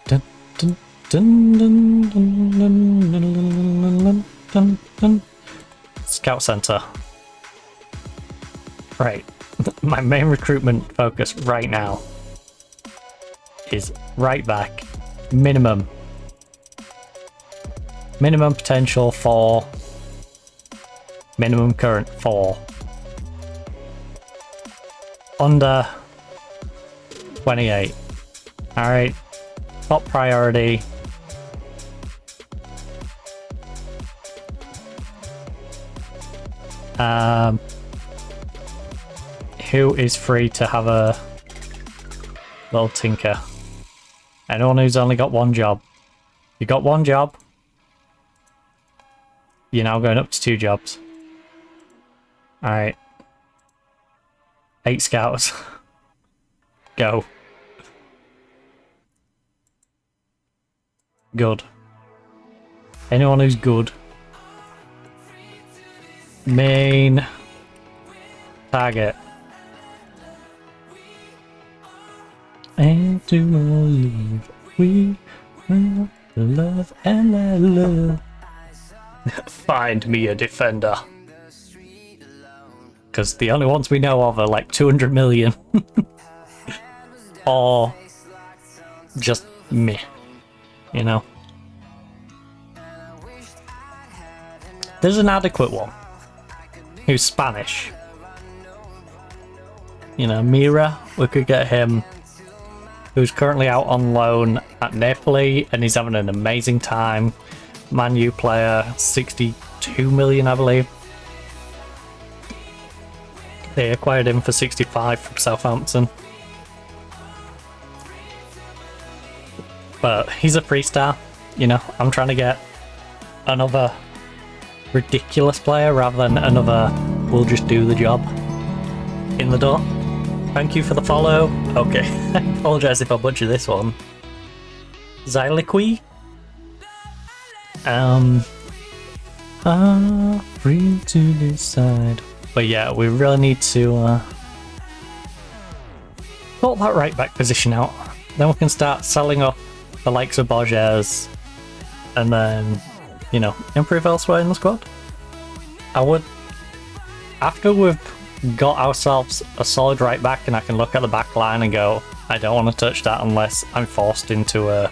Dun, dun, dun, dun, dun, dun, dun, dun, dun. Scout Center. Right. My main recruitment focus right now is right back. Minimum potential 4. Minimum current 4. Under 28. Alright. Top priority. Who is free to have a little tinker? Anyone who's only got one job. You got one job. You're now going up to 2 jobs. Alright. 8 scouts. Go. Good. Anyone who's good. Main target. And to leave, we will love and I love. Find me a defender. Because the only ones we know of are like 200 million. Or just me. You know? There's an adequate one. Who's Spanish. You know, Mira, we could get him. Who's currently out on loan at Napoli, and he's having an amazing time. Man U player, 62 million, I believe. They acquired him for 65 from Southampton. But he's a free star, you know. I'm trying to get another ridiculous player rather than another we'll just do the job in the door. Thank you for the follow. Okay, I apologise if I butcher this one. Xyliqui? Free to decide. But yeah, we really need to sort that right back position out. Then we can start selling off the likes of Borges and then, you know, improve elsewhere in the squad. I would, after we've got ourselves a solid right back and I can look at the back line and go, I don't want to touch that unless I'm forced into a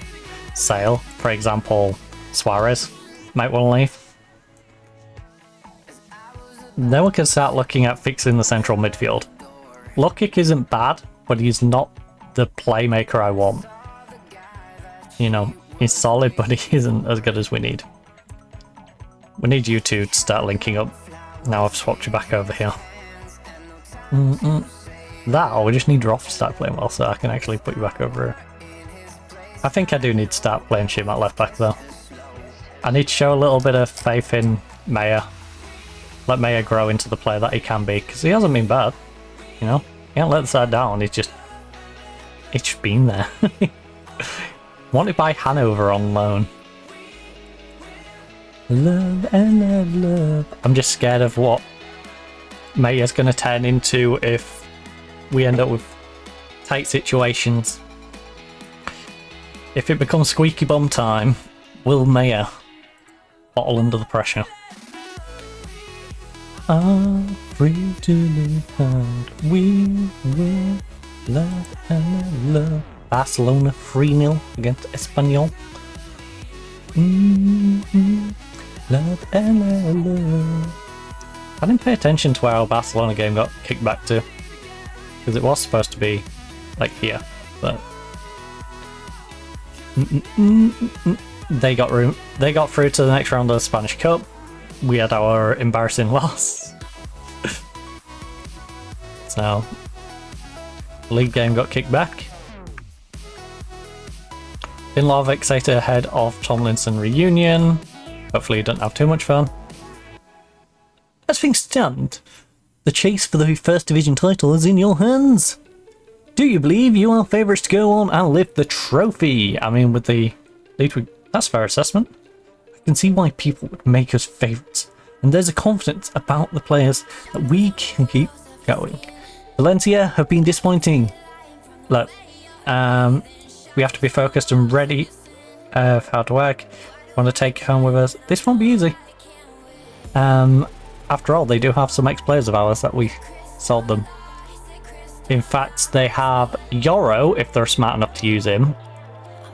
sale. For example, Suarez might want to leave. Then we can start looking at fixing the central midfield. Lokic isn't bad, but he's not the playmaker I want. You know, he's solid, but he isn't as good as we need. We need you two to start linking up. Now I've swapped you back over here. That, or we just need Droff to start playing well, so I can actually put you back over here. I think I do need to start playing Shim at left back though. I need to show a little bit of faith in Maya. Let Maya grow into the player that he can be, because he hasn't been bad. You know, he hasn't let the side down, it's just been there. Wanted by Hanover on loan. Love and love. I'm just scared of what Maya's going to turn into if we end up with tight situations. If it becomes squeaky bum time, will Maya bottle under the pressure? I'm free to be found. We will love and love. Barcelona 3-0 against Espanyol. Love and love. I didn't pay attention to where our Barcelona game got kicked back to, because it was supposed to be like here, but they got through to the next round of the Spanish Cup. We had our embarrassing loss. So league game got kicked back. Vinlov excited ahead of Tomlinson reunion. Hopefully you don't have too much fun. As things stand, the chase for the First Division title is in your hands. Do you believe you are favourites to go on and lift the trophy? I mean, with the lead, that's a fair assessment. I can see why people would make us favourites, and there's a confidence about the players that we can keep going. Valencia have been disappointing. Look, we have to be focused and ready for how to work. Want to take home with us? This won't be easy. After all, they do have some ex-players of ours that we sold them. In fact, they have Yoro, if they're smart enough to use him,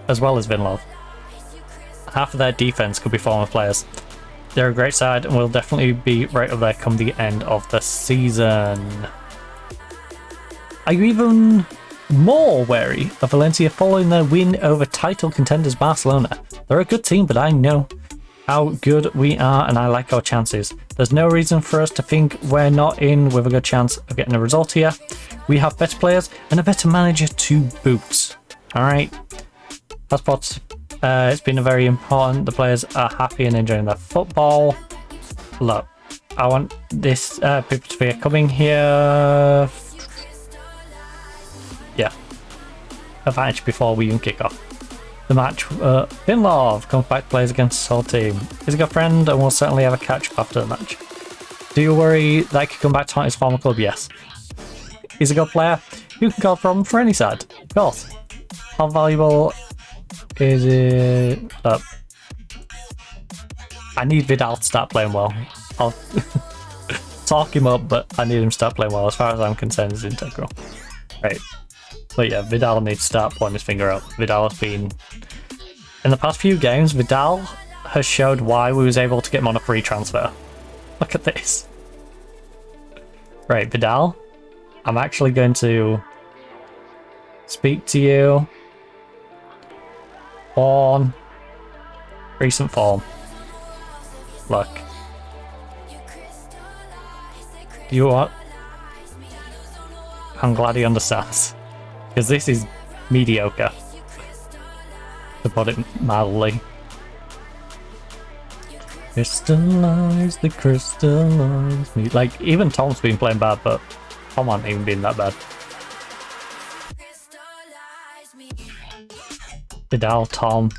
as well as Vinlov. Half of their defense could be former players. They're a great side and will definitely be right up there come the end of the season. Are you even more wary of Valencia following their win over title contenders Barcelona? They're a good team, but I know how good we are and I like our chances. There's no reason for us to think we're not in with a good chance of getting a result here. We have better players and a better manager to boot. Alright. That's what it's been very important. The players are happy and enjoying their football. Look, I want this people to be coming here. Yeah. Advantage before we even kick off the match. Vinlov comes back, plays against his whole team. He's a good friend and we'll certainly have a catch up after the match. Do you worry that he could come back to haunt his former club? Yes. He's a good player. You can call from for any side. Of course. How valuable is it? I need Vidal to start playing well. I'll talk him up, but I need him to start playing well. As far as I'm concerned, he's integral. Right. But yeah, Vidal needs to start pulling his finger out. Vidal has been... In the past few games, Vidal has showed why we was able to get him on a free transfer. Look at this. Right, Vidal. I'm actually going to speak to you on recent form. Look. You what? I'm glad he understands. Because this is mediocre, to put it mildly. Crystallize the crystallize me. Like, even Tom's been playing bad, but Tom hasn't even been that bad. Vidal, Tom.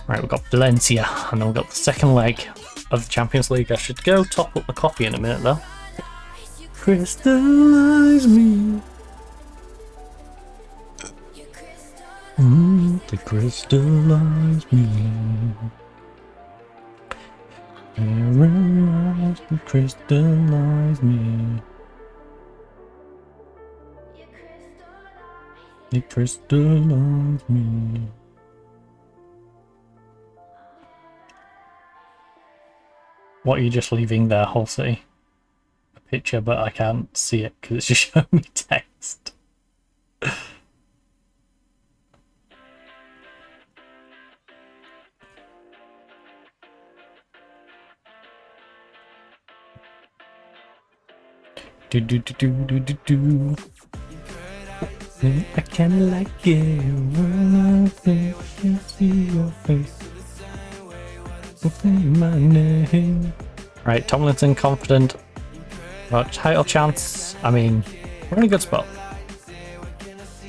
Right, we've got Valencia, and then we've got the second leg of the Champions League. I should go top up the coffee in a minute though. Crystallize me. To crystallize me. Paralyze to crystallize me. They crystallize me. What are you just leaving there, Halsey? A picture, but I can't see it because it's just showing me text. Do do do do do do do. I kinda like it when I think I can see your face. My name. Right, Tomlinson confident about title chance. I mean, we're in a good spot.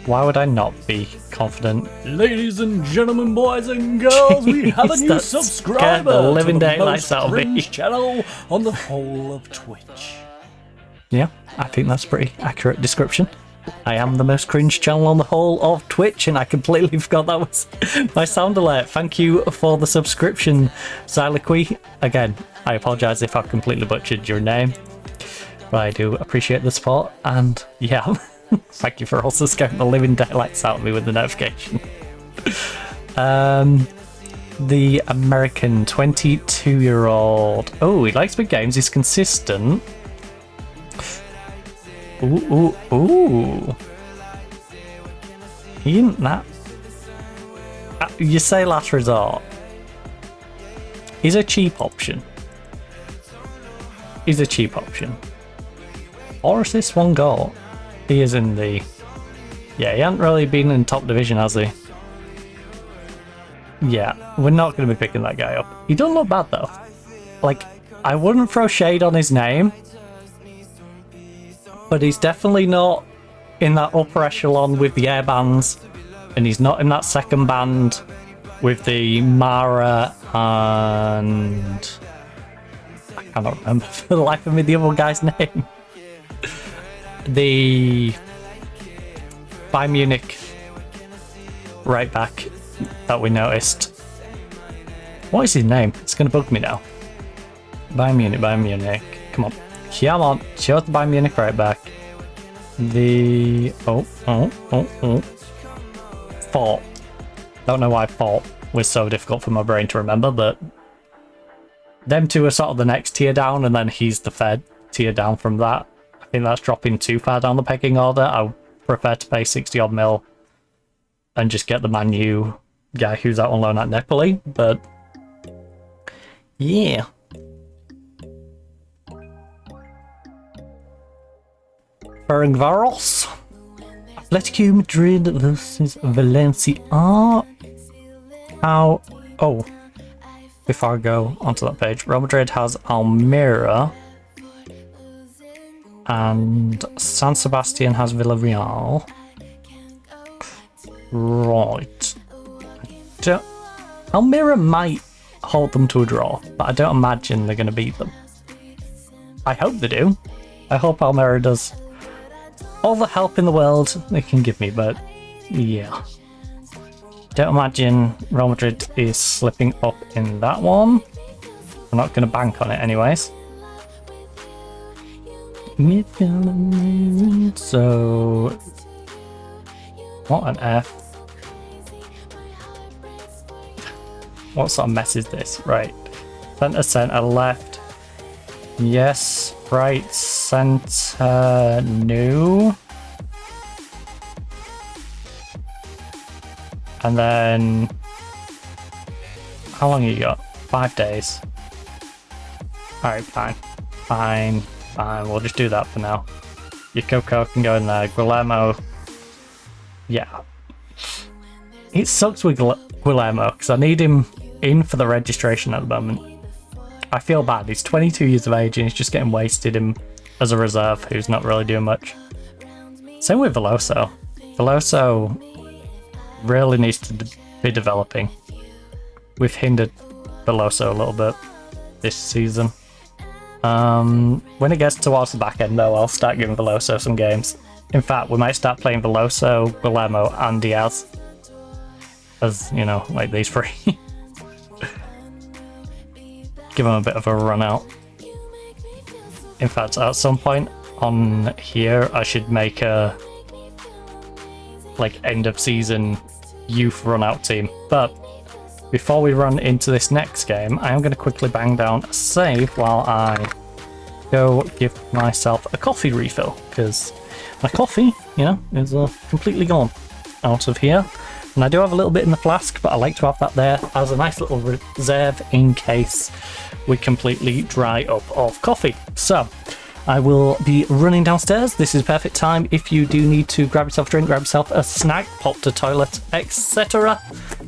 Why would I not be confident? Ladies and gentlemen, boys and girls, we have a new subscriber the living to the most cringe channel on the whole of Twitch. Yeah, I think that's a pretty accurate description. I am the most cringe channel on the whole of Twitch, and I completely forgot that was my sound alert. Thank you for the subscription, Xyloqui. Again, I apologise if I've completely butchered your name, but I do appreciate the support, and yeah, thank you for also scaring the living daylights out of me with the notification. The American 22-year-old. Oh, he likes big games, he's consistent. Ooh. He isn't that. You say last resort. He's a cheap option. Or is this one goal? He is in the... Yeah, he hasn't really been in top division, has he? Yeah, we're not going to be picking that guy up. He doesn't look bad, though. Like, I wouldn't throw shade on his name, but he's definitely not in that upper echelon with the air bands, and he's not in that second band with the Mara and... I cannot remember for the life of me the other guy's name. The Bayern Munich right back that we noticed. What is his name? It's going to bug me now. Bayern Munich. Come on. Show the Bayern Munich right back. The... Fort. Don't know why Fort was so difficult for my brain to remember, but... Them two are sort of the next tier down, and then he's the third tier down from that. I think that's dropping too far down the pecking order. I prefer to pay 60 odd mil and just get the Man U guy who's out on loan at Napoli, but... Yeah. Ferencvaros. Atletico Madrid versus Valencia. How... Oh. Before I go onto that page, Real Madrid has Almeria. And San Sebastian has Villarreal. Right. Almeria might hold them to a draw, but I don't imagine they're going to beat them. I hope they do. I hope Almeria does all the help in the world they can give me, but yeah. Don't imagine Real Madrid is slipping up in that one. I'm not going to bank on it anyways. So, what on earth? What sort of mess is this? Right. Centre, left. Yes. Right, centre, no. And then... How long you got? 5 days. Alright, fine. We'll just do that for now. Your Coco can go in there. Guillermo... Yeah. It sucks with Guillermo, because I need him in for the registration at the moment. I feel bad. He's 22 years of age and he's just getting wasted in as a reserve who's not really doing much. Same with Veloso. Veloso really needs to be developing. We've hindered Veloso a little bit this season. When it gets towards the back end though, I'll start giving Veloso some games. In fact, we might start playing Veloso, Guillermo and Diaz. As, you know, like these three. Give them a bit of a run out. In fact, at some point on here, I should make a like end of season youth run out team. But before we run into this next game, I am going to quickly bang down a save while I go give myself a coffee refill, because my coffee, you know, is completely gone out of here. And I do have a little bit in the flask, but I like to have that there as a nice little reserve in case we completely dry up of coffee. So I will be running downstairs. This is perfect time if you do need to grab yourself a drink, grab yourself a snack, pop to toilet, etc.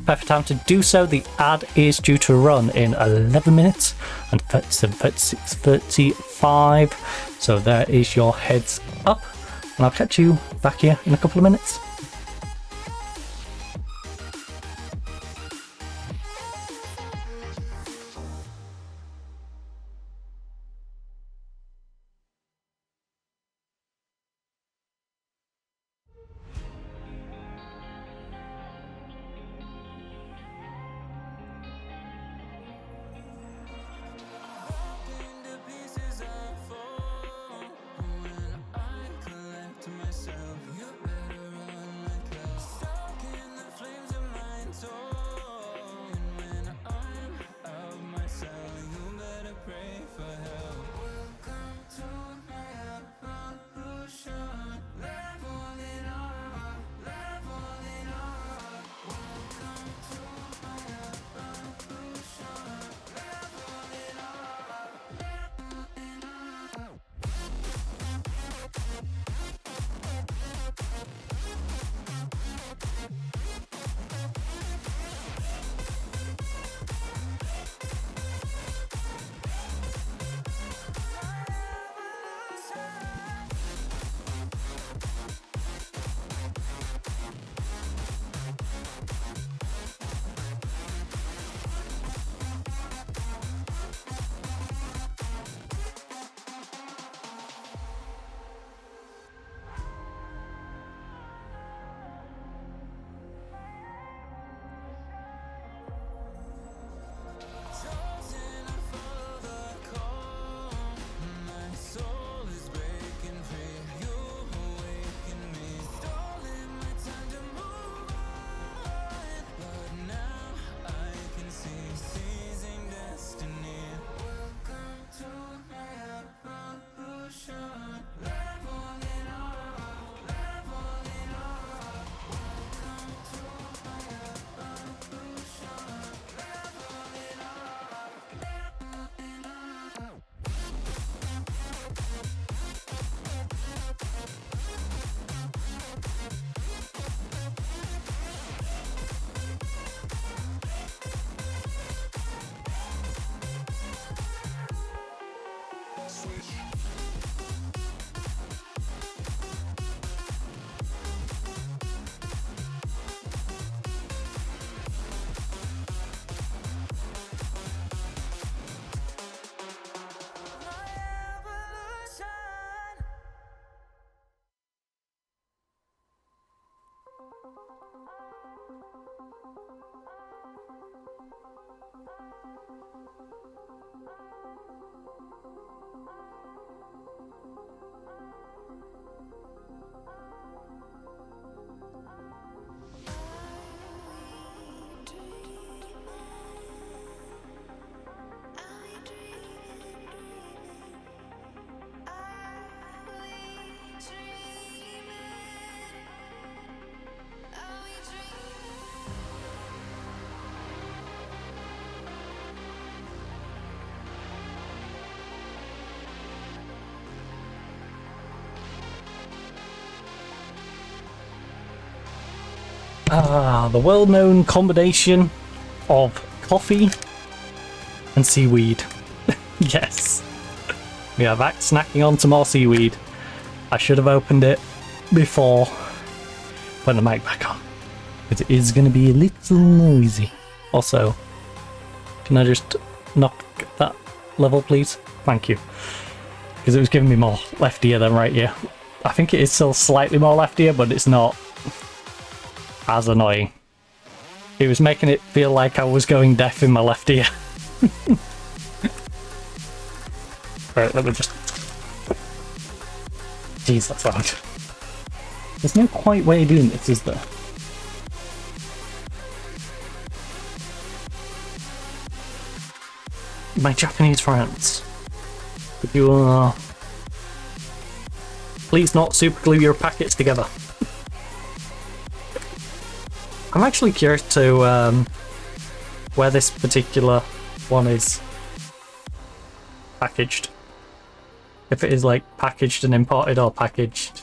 Perfect time to do so. The ad is due to run in 11 minutes and 37, 36, 35. So there is your heads up, and I'll catch you back here in a couple of minutes. The well-known combination of coffee and seaweed. Yes. We are back snacking on some more seaweed. I should have opened it before putting the mic back on, because it is going to be a little noisy. Also, can I just knock that level, please? Thank you. Because it was giving me more left ear than right ear. I think it is still slightly more left ear, but it's not as annoying. It was making it feel like I was going deaf in my left ear. Right, let me just... Jeez, that's loud. There's no quite way of doing this, is there? My Japanese friends, could you please not super glue your packets together? I'm actually curious to where this particular one is packaged. If it is like packaged and imported, or packaged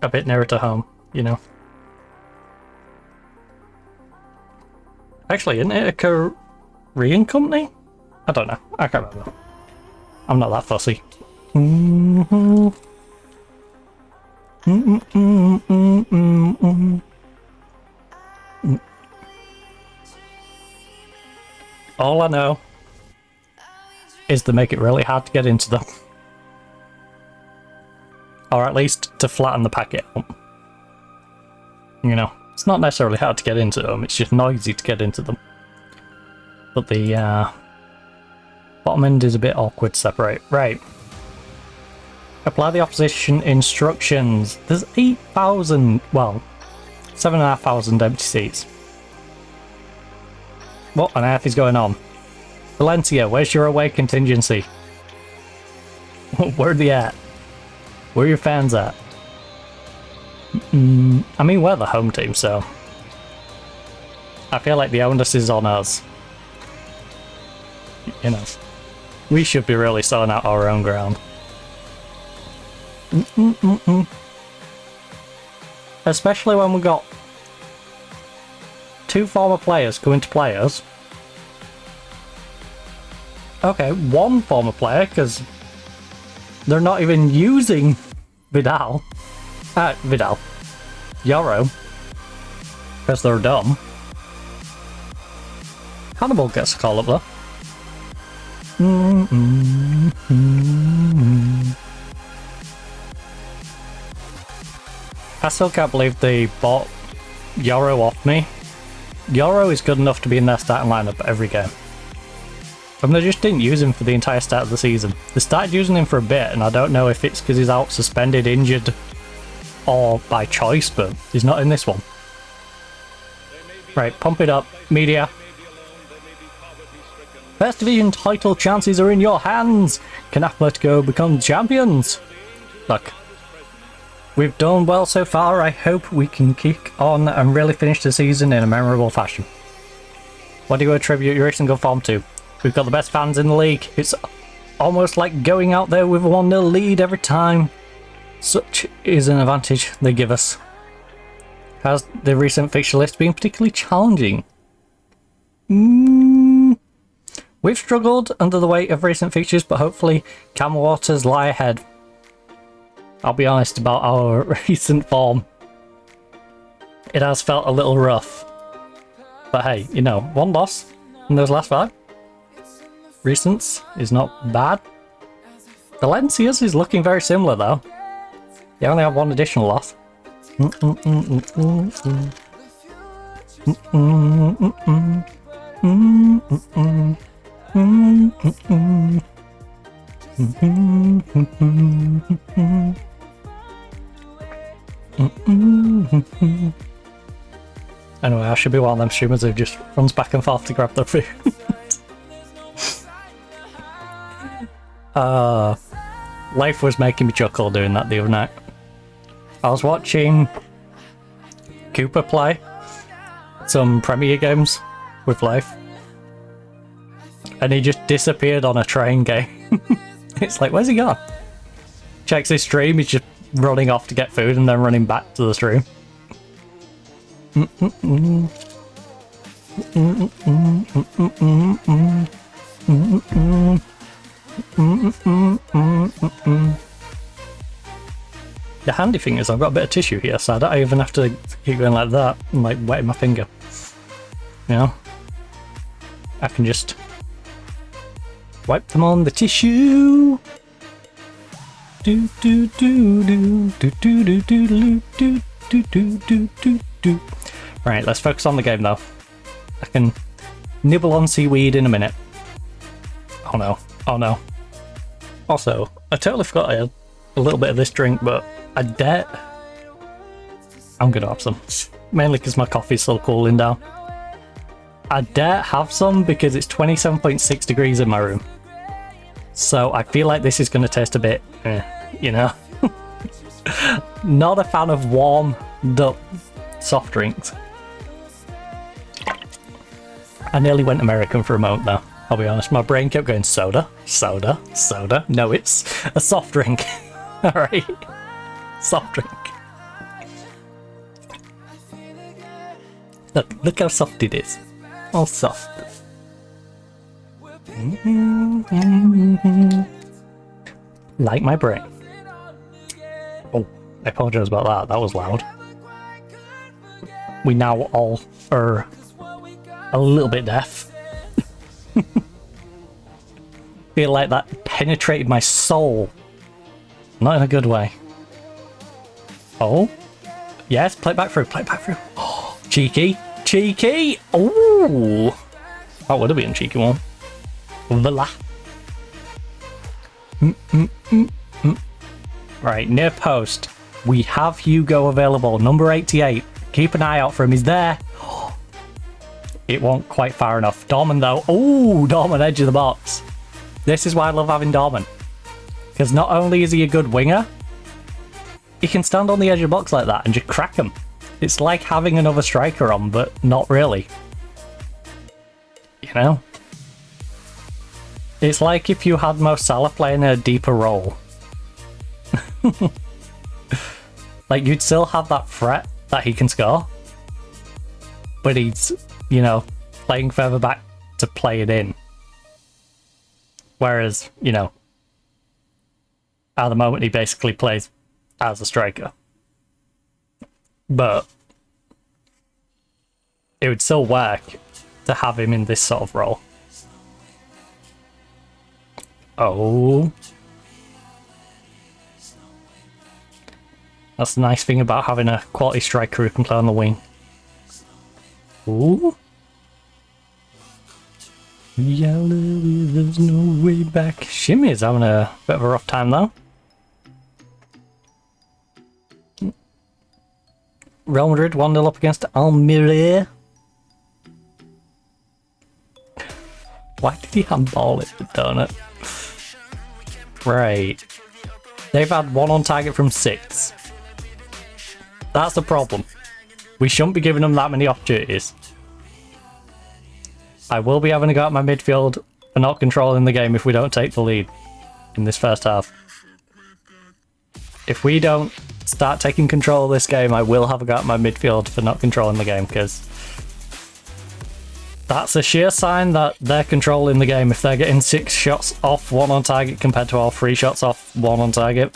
a bit nearer to home, you know. Actually, isn't it a Korean company? I don't know. I can't remember. I'm not that fussy. All I know is they make it really hard to get into them. Or at least to flatten the packet out. You know, it's not necessarily hard to get into them, it's just noisy to get into them. But the bottom end is a bit awkward to separate. Right. Apply the opposition instructions. There's 8,000, well, 7,500 empty seats. What on earth is going on? Valencia, where's your away contingency? Where are they at? Where are your fans at? I mean, we're the home team, so I feel like the onus is on us. You know, we should be really sorting out our own ground. Especially when we got 2 former players coming to play us. Okay, 1 former player, because they're not even using Vidal. Yoro. Because they're dumb. Hannibal gets a call up though. I still can't believe they bought Yoro off me. Yoro is good enough to be in their starting lineup every game. And they just didn't use him for the entire start of the season. They started using him for a bit, and I don't know if it's because he's out suspended, injured, or by choice, but he's not in this one. Right, pump it up, media. First Division title chances are in your hands! Can Atletico become champions? Look, we've done well so far. I hope we can kick on and really finish the season in a memorable fashion. What do you attribute your recent good form to? We've got the best fans in the league. It's almost like going out there with a 1-0 lead every time. Such is an advantage they give us. Has the recent fixture list been particularly challenging? We've struggled under the weight of recent fixtures, but hopefully calmer waters lie ahead. I'll be honest about our recent form. It has felt a little rough. But hey, you know, 1 loss in those last 5. Recents is not bad. Valencia's is looking very similar though. They only have 1 additional loss. Anyway, I should be one of them streamers who just runs back and forth to grab their food. Life was making me chuckle doing that the other night. I was watching Cooper play some Premier games with Life, and he just disappeared on a train game. It's like, where's he gone? Checks his stream, he's just running off to get food and then running back to the stream. The handy thing is I've got a bit of tissue here, so I don't even have to keep going like that and like wetting my finger. You know? I can just wipe them on the tissue. Do do do do do do do do do do do do do do. Right, let's focus on the game though. I can nibble on seaweed in a minute. Oh no, oh no. Also, I totally forgot I had a little bit of this drink, but I dare... I'm gonna have some. Mainly because my coffee's still cooling down. I dare have some because it's 27.6 degrees in my room. So I feel like this is gonna taste a bit, you know. Not a fan of warmed up soft drinks. I nearly went American for a moment though, I'll be honest. My brain kept going soda, soda, soda. No, it's a soft drink. Alright. Soft drink. Look how soft it is. All soft. Like my brain. Oh, I apologize about that. That was loud. We now all are a little bit deaf. Feel like that penetrated my soul. Not in a good way. Oh. Yes, play it back through, play it back through. Oh, cheeky. Cheeky! Oh! That would have been a cheeky one. Voila. Right, near post. We have Hugo available. Number 88. Keep an eye out for him. He's there. It won't quite far enough. Dorman though. Oh, Dorman, edge of the box. This is why I love having Dorman. Because not only is he a good winger, he can stand on the edge of the box like that and just crack him. It's like having another striker on, but not really. You know? It's like if you had Mo Salah playing a deeper role. Like, you'd still have that threat that he can score. But he's, you know, playing further back to play it in. Whereas, you know, at the moment he basically plays as a striker. But it would still work to have him in this sort of role. Oh. That's the nice thing about having a quality striker who can play on the wing. Ooh. Yeah, there's no way back. Shimmy's having a bit of a rough time though. Real Madrid 1-0 up against Almeria. Why did he handball it, the donut? Right. They've had 1 on target from 6. That's the problem. We shouldn't be giving them that many opportunities. I will be having a go at my midfield for not controlling the game if we don't take the lead in this first half. If we don't start taking control of this game, I will have a go at my midfield for not controlling the game, because that's a sheer sign that they're controlling the game if they're getting 6 shots off 1 on target compared to all 3 shots off 1 on target.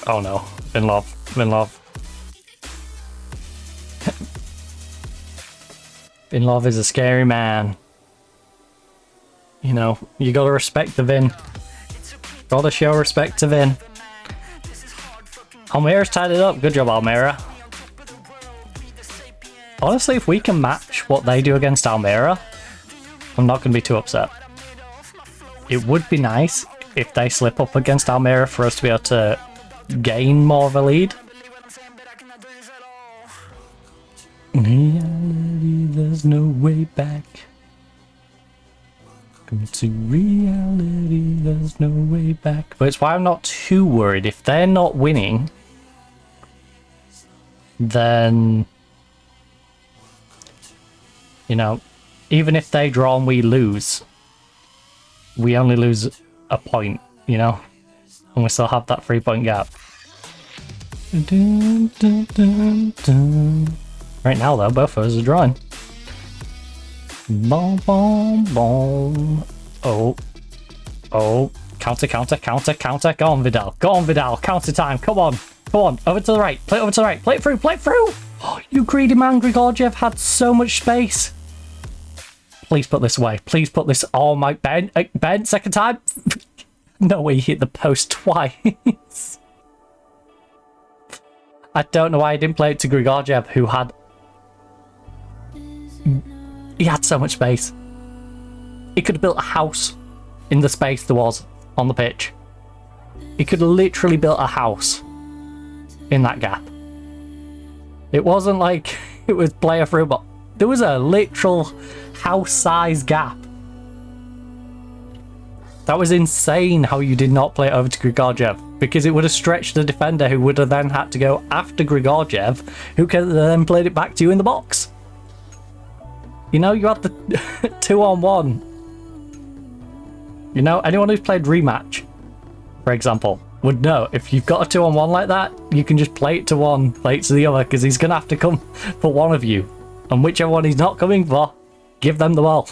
Oh no, in love, in love. In love is a scary man. You know, you gotta respect the Vin. Gotta show respect to Vin. Almira's tied it up. Good job, Almira. Honestly, if we can match what they do against Almira, I'm not going to be too upset. It would be nice if they slip up against Almira for us to be able to gain more of a lead. Reality, there's no way back. Come to reality, there's no way back. But it's why I'm not too worried. If they're not winning, then, you know, even if they draw and we lose, we only lose a point, you know, and we still have that 3-point gap. Dun, dun, dun, dun. Right now, though, both of us are drawing. Boom, boom, boom. Oh. Oh. Counter, counter, counter, counter. Go on, Vidal. Go on, Vidal. Counter time. Come on. Come on. Over to the right. Play it over to the right. Play it through. Play it through. Oh, you greedy man, Grigorgiev had so much space. Please put this away. Please put this. Oh, my. Ben. Ben, second time. No way, he hit the post twice. I don't know why I didn't play it to Grigorgiev, who had... He had so much space. He could have built a house in the space there was on the pitch. He could have literally built a house in that gap. It wasn't like it was player through, but there was a literal house-size gap. That was insane how you did not play it over to Grigorgiev, because it would have stretched the defender, who would have then had to go after Grigorgiev, who could have then played it back to you in the box. You know, you had the 2-on-1. You know, anyone who's played Rematch, for example, would know if you've got a 2-on-1 like that, you can just play it to one, play it to the other, because he's going to have to come for one of you. And whichever one he's not coming for, give them the ball.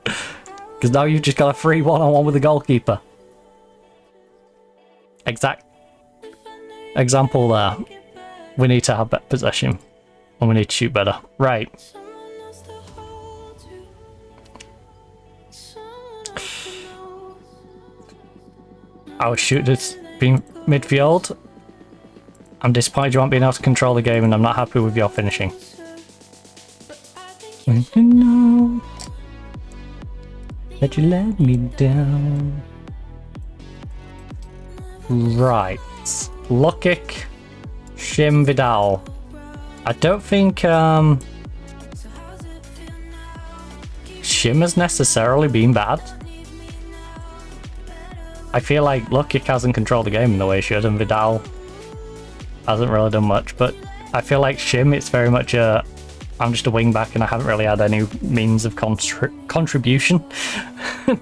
Because now you've just got a free 1-on-1 with the goalkeeper. Exact example there. We need to have better possession. And we need to shoot better. Right. Our shooter's been midfield. I'm disappointed you aren't being able to control the game, and I'm not happy with your finishing. When you know that you let me down. Right. Lukic, Shim, Vidal. I don't think Shim has necessarily been bad. I feel like Lukic hasn't controlled the game in the way he should, and Vidal hasn't really done much, but I feel like Shim, it's very much a... I'm just a wing back and I haven't really had any means of contribution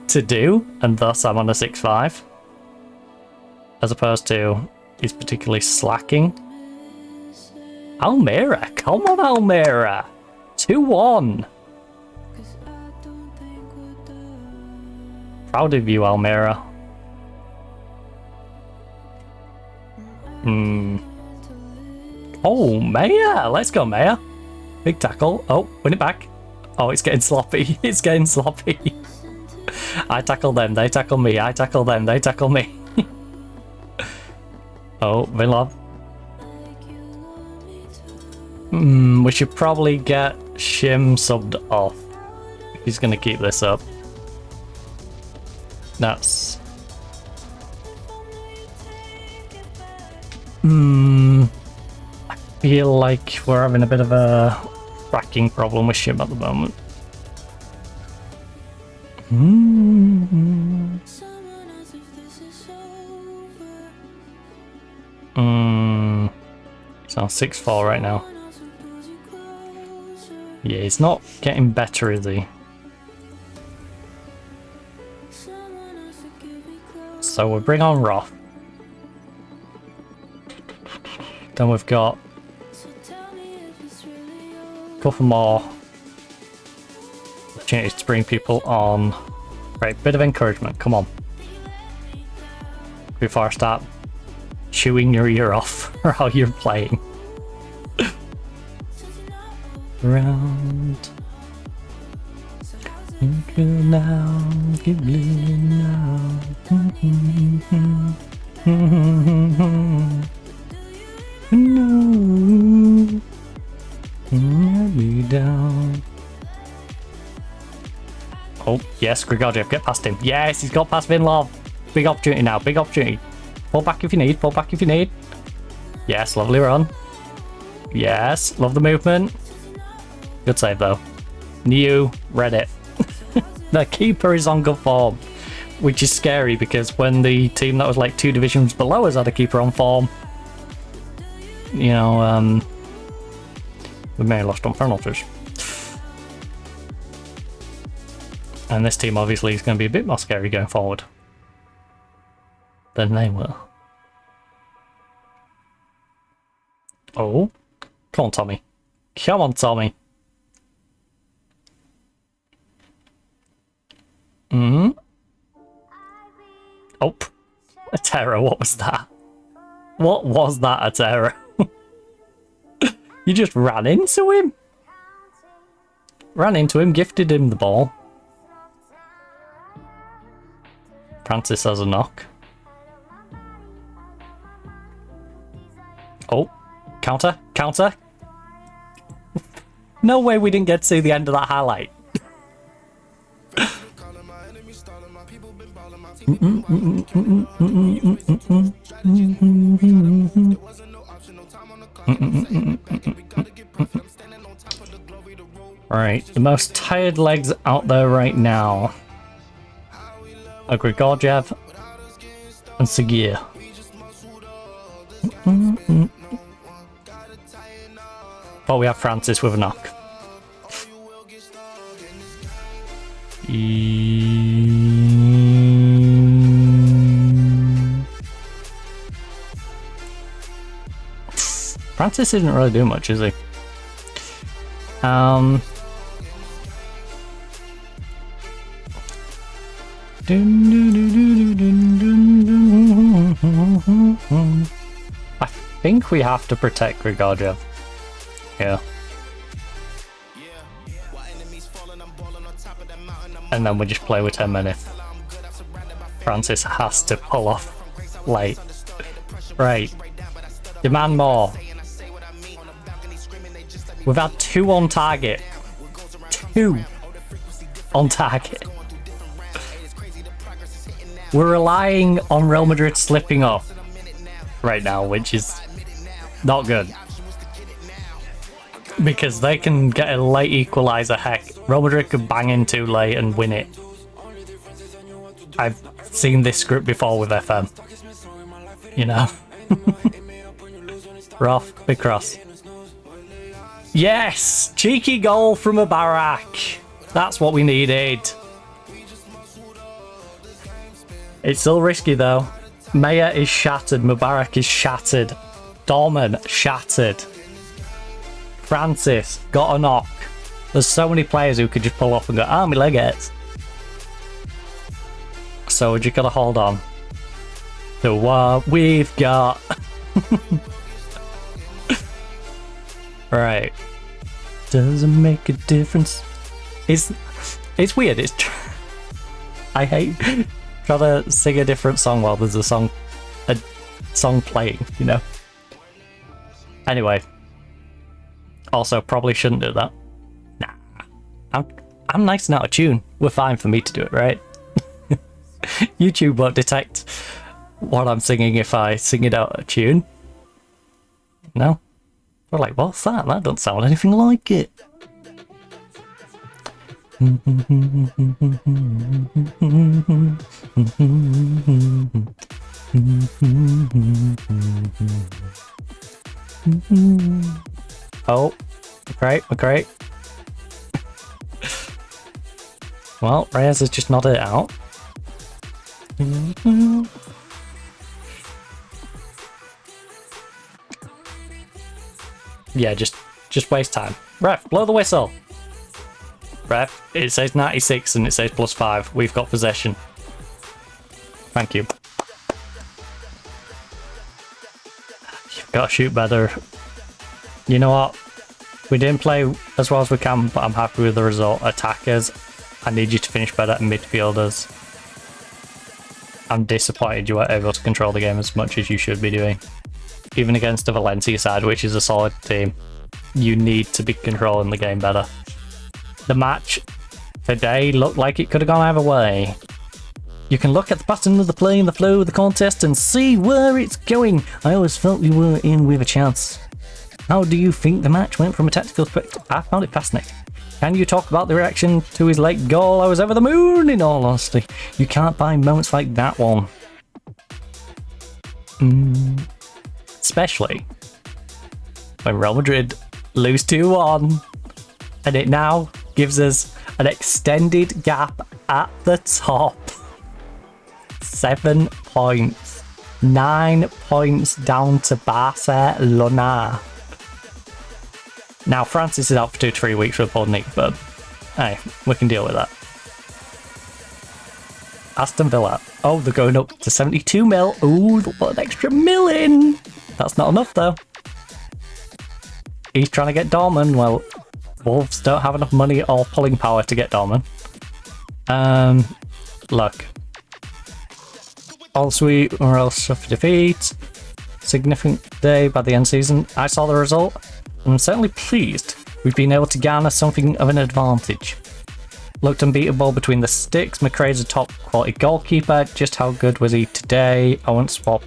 to do, and thus I'm on a 6-5. As opposed to he's particularly slacking. Almira, come on Almira! 2-1! Proud of you, Almira. Oh, Maya! Let's go, Maya! Big tackle. Oh, win it back. Oh, it's getting sloppy. It's getting sloppy. I tackle them, they tackle me. I tackle them, they tackle me. Oh, Vinlov. We should probably get Shim subbed off. If he's going to keep this up. That's... I feel like we're having a bit of a tracking problem with Shim at the moment. It's on 6-4 right now. Yeah, he's not getting better, is he? So we'll bring on Roth. Then we've got a couple more opportunities to bring people on. Right, bit of encouragement, come on. Before I start chewing your ear off while you're playing. Round. Now, give now. Yes, Grigoriev, get past him. Yes, he's got past Vinlov. Big opportunity now, big opportunity. Pull back if you need, pull back if you need. Yes, lovely run. Yes, love the movement. Good save though. New, read it. The keeper is on good form, which is scary because when the team that was like 2 divisions below us had a keeper on form, you know, we may have lost on penalties. And this team obviously is going to be a bit more scary going forward than they will. Oh, come on, Tommy. Come on, Tommy. Oh, a terror. What was that? What was that, a terror? You just ran into him? Ran into him, gifted him the ball. Francis has a knock. Oh, counter, counter. No way we didn't get to see the end of that highlight. Right, the most tired legs out there right now are Grigoriev and Sagir. But we have Francis with a knock. Francis didn't really do much, is he? I think we have to protect Grigoriev. Yeah. And then we just play with 10 men if Francis has to pull off late. Right. Demand more. We've had 2 on target. 2 on target. We're relying on Real Madrid slipping up right now, which is not good. Because they can get a late equaliser. Heck, Real Madrid could bang in too late and win it. I've seen this script before with FM. You know? Rough, big cross. Yes! Cheeky goal from Mubarak. That's what we needed. It's still risky though. Maya is shattered. Mubarak is shattered. Dorman shattered. Francis got a knock. There's so many players who could just pull off and go, my leg hurts. So we just gotta hold on to what we've got. Right. Doesn't make a difference. It's weird. I hate trying to sing a different song while there's a song playing, you know. Anyway. Also, probably shouldn't do that. Nah. I'm nice and out of tune. We're fine for me to do it, right? YouTube won't detect what I'm singing if I sing it out of tune. No? We're like, what's that? That doesn't sound anything like it. Oh, great, great. Well, Reyes has just nodded it out. Yeah, just waste time. Ref, blow the whistle. Ref, it says 96 and it says +5. We've got possession. Thank you. You've got to shoot better. You know what? We didn't play as well as we can, but I'm happy with the result. Attackers, I need you to finish better than midfielders. I'm disappointed you weren't able to control the game as much as you should be doing. Even against a Valencia side, which is a solid team, you need to be controlling the game better. The match Today looked like it could have gone either way. You can look at the pattern of the play and the flow of the contest and see where it's going. I always felt we were in with a chance. How do you think the match went from a tactical perspective? I found it fascinating. Can you talk about the reaction to his late goal? I was over the moon, in all honesty. You can't buy moments like that one. Especially when Real Madrid lose 2-1, and it now gives us an extended gap at the top. 7 points. 9 points down to Barcelona. Now, Francis is out for 2 to 3 weeks with a pulled knee, but hey, we can deal with that. Aston Villa. Oh, they're going up to 72 mil. Ooh, they'll put an extra mil in. That's not enough, though. He's trying to get Dorman. Well, Wolves don't have enough money or pulling power to get Dorman. Look. All sweet or else suffer defeat. Significant day by the end season. I saw the result, and I'm certainly pleased we've been able to garner something of an advantage. Looked unbeatable between the sticks. McRae's a top quality goalkeeper. Just how good was he today? I won't swap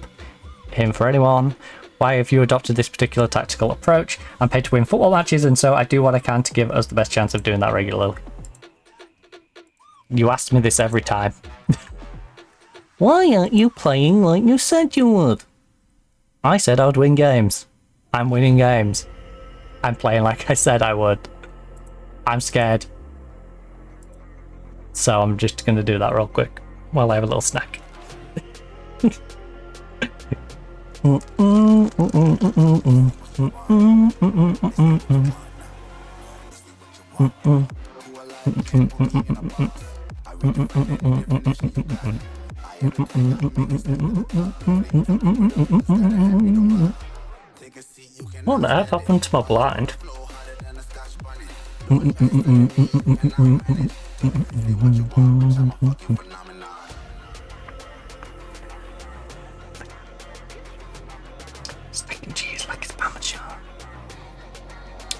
him for anyone. Why have you adopted this particular tactical approach? I'm paid to win football matches, and so I do what I can to give us the best chance of doing that regularly. You ask me this every time. Why aren't you playing like you said you would? I said I would win games. I'm winning games. I'm playing like I said I would. I'm scared. So I'm just going to do that real quick while I have a little snack. What the F happened to my blind? Steak and cheese like it's Parmesan.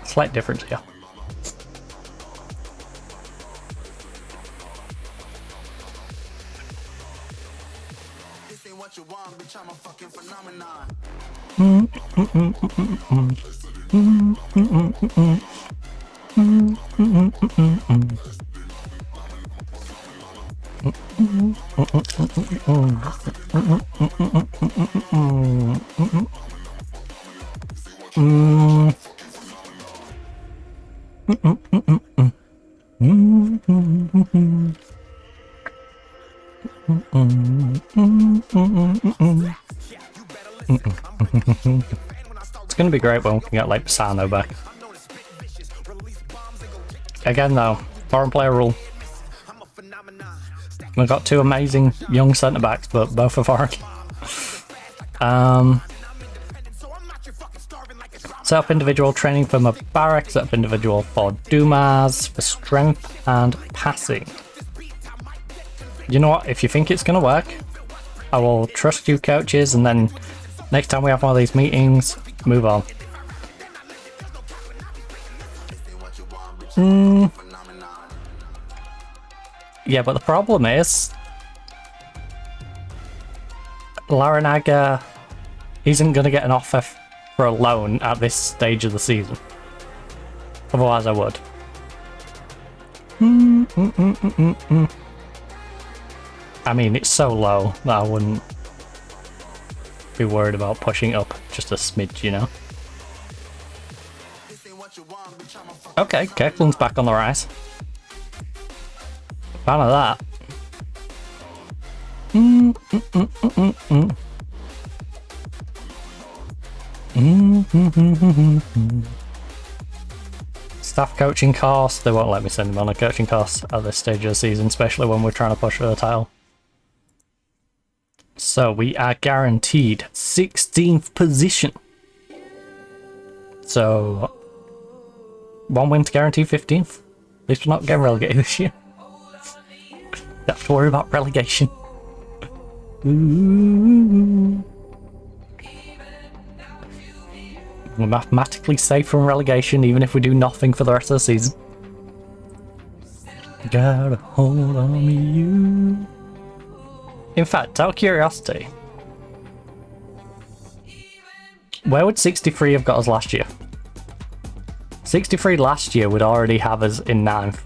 Slight difference here. It's going to be great when we can get like Pisano back. Again though, foreign player rule. We've got 2 amazing young centre backs, but both are foreign. Set up individual training for Mubarak, set up individual for Dumas for strength and passing. You know what, if you think it's going to work, I will trust you coaches, and then next time we have one of these meetings, move on. Yeah, but the problem is Larinaga isn't going to get an offer for a loan at this stage of the season. Otherwise I would. I mean, it's so low that I wouldn't be worried about pushing up just a smidge, you know? Okay, Kirkland's back on the rise. Fan of that. Staff coaching course. They won't let me send him on a coaching course at this stage of the season, especially when we're trying to push for the title. So we are guaranteed 16th position. So 1 win to guarantee 15th. At least we're not getting relegated this year. Don't have to worry about relegation. Ooh. We're mathematically safe from relegation even if we do nothing for the rest of the season. Got a hold on me, you. In fact, out of curiosity, where would 63 have got us last year? 63 last year would already have us in 9th.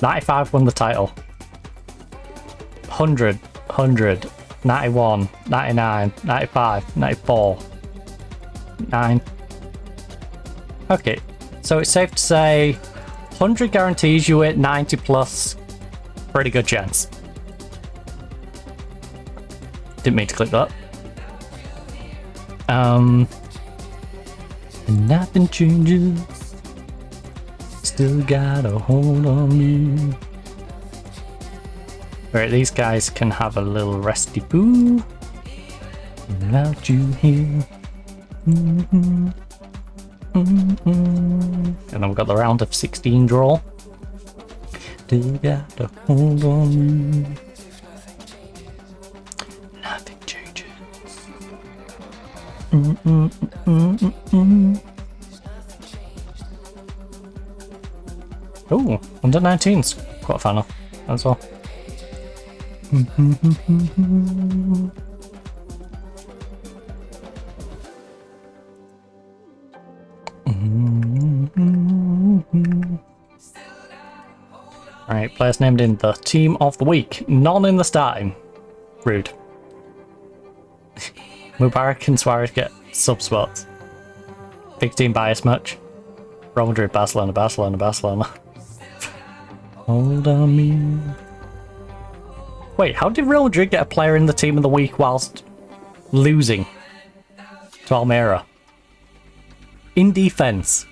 95 won the title. 100, 91, 99, 95, 94, 9. Okay, so it's safe to say 100 guarantees you at 90 plus. Pretty good chance. Didn't mean to click that. Nothing changes. Still got a hold on me. Right, these guys can have a little resty boo without you here. And then we've got the round of 16 draw. Still got a hold on me. Nothing changes. Oh, under 19's quarterfinal as well. Alright, players named in the team of the week. None in the starting. Rude. Mubarak and Suarez get sub spots. Big team bias much. Real Madrid, Barcelona, Barcelona, Barcelona. Hold on me. Wait, how did Real Madrid get a player in the team of the week whilst losing to Almeria? In defense.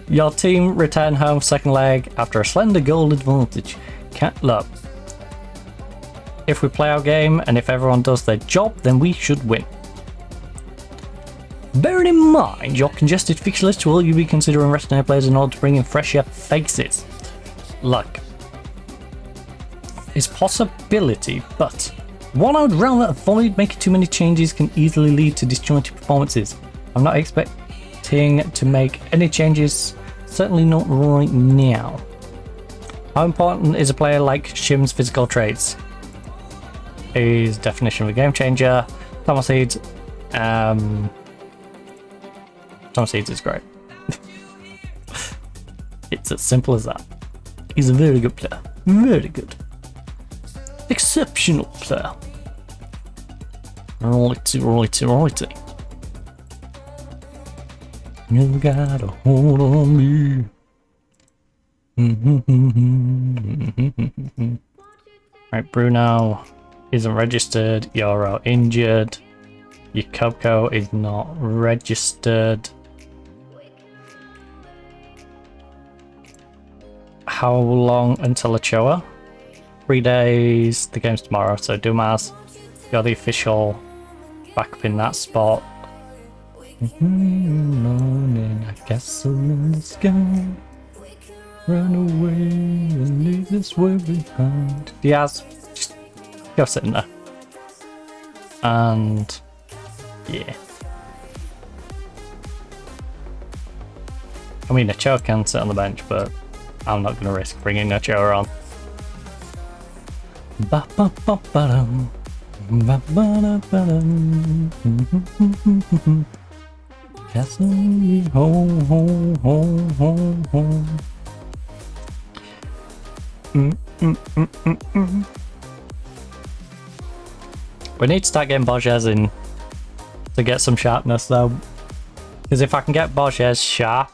Your team return home second leg after a slender goal advantage. Can't look. If we play our game and if everyone does their job, then we should win. Bearing in mind your congested fixture list, will you be considering resting our players in order to bring in fresher faces? Look, it's a possibility, but one I would rather avoid. Making too many changes can easily lead to disjointed performances. I'm not expecting to make any changes, certainly not right now. How important is a player like Shim's physical traits? His definition of a game changer. Thomas Seeds. Thomas Seeds is great. It's as simple as that. He's a very good player. Very good. Exceptional player. Righty. You got a hold on me. Right, Bruno isn't registered. Euro injured. Yakubko is not registered. How long until Ochoa? 3 days. The game's tomorrow, so Dumas, you're the official backup in that spot. Morning, I castle in the sky. Run away and leave this world behind. Diaz, just go sit in there. And yeah. I mean, Ochoa can sit on the bench, but I'm not going to risk bringing Ochoa on. Ba-ba-ba-ba-dum. Ba-ba-da-ba-dum. Castle home, home, home, home, home. We need to start getting Borges in to get some sharpness though, because if I can get Borges sharp,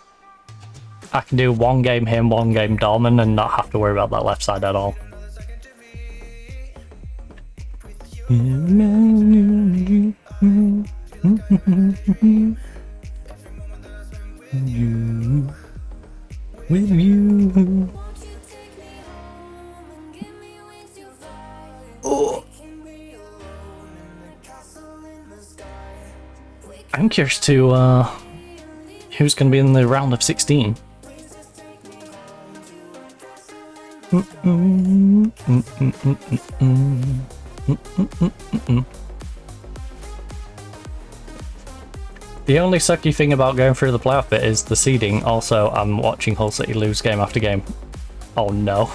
I can do one game him, one game Dorman, and not have to worry about that left side at all. You, with you. Oh. I'm curious to who's going to be in the round of 16. The only sucky thing about going through the playoff bit is the seeding. Also, I'm watching Hull City lose game after game. Oh no.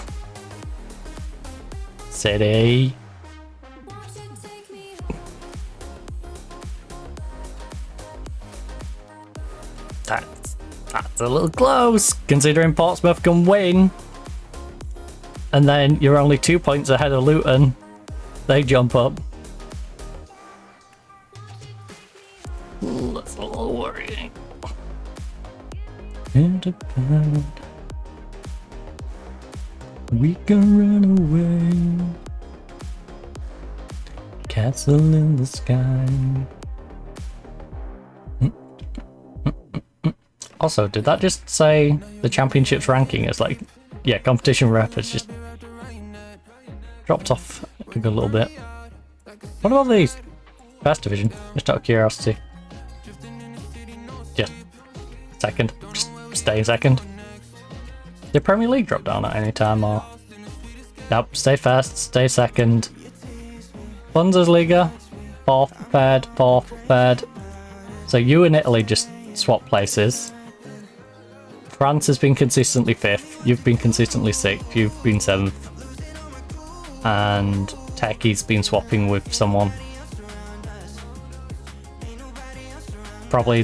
City. That's a little close, considering Portsmouth can win. And then you're only 2 points ahead of Luton. They jump up. That's a little worrying. We can run away. Castle in the sky. Also, did that just say the championship's ranking is like, yeah, competition rep has just dropped off a good little bit. What about these? First division, just out of curiosity. Just second, just stay second. Did Premier League drop down at any time or? Nope, stay first, stay second. Bundesliga, fourth, third. So you and Italy just swap places. France has been consistently 5th, you've been consistently 6th, you've been 7th. And Turkey's been swapping with someone. Probably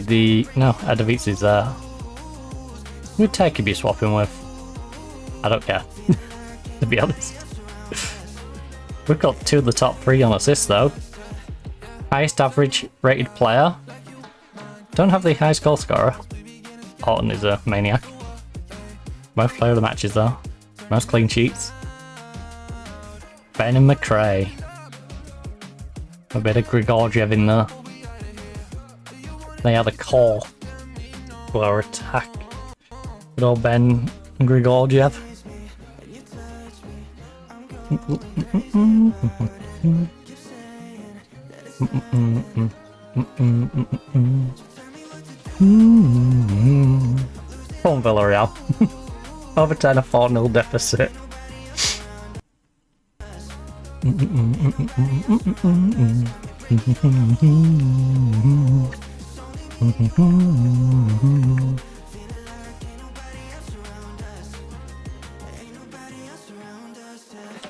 no, Adavici's there. Who would Turkey be swapping with? I don't care, to be honest. We've got 2 of the top 3 on assists though. Highest average rated player. Don't have the highest goal scorer. Horton is a maniac. Most player of the matches though. Most clean sheets. Ben and McRae. A bit of Grigoriev in there. They are the core to our attack. Good old Ben and Grigoriev. Home Villarreal. Overtime a 4-0 deficit.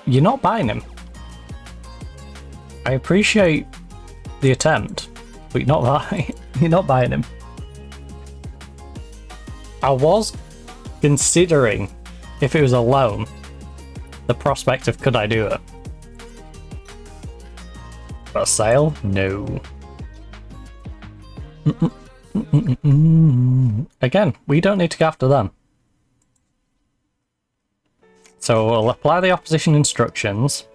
You're not buying him. I appreciate the attempt, but you're not buying him. I was considering, if it was a loan, the prospect of could I do it. But a sale? No. Again, we don't need to go after them. So we'll apply the opposition instructions.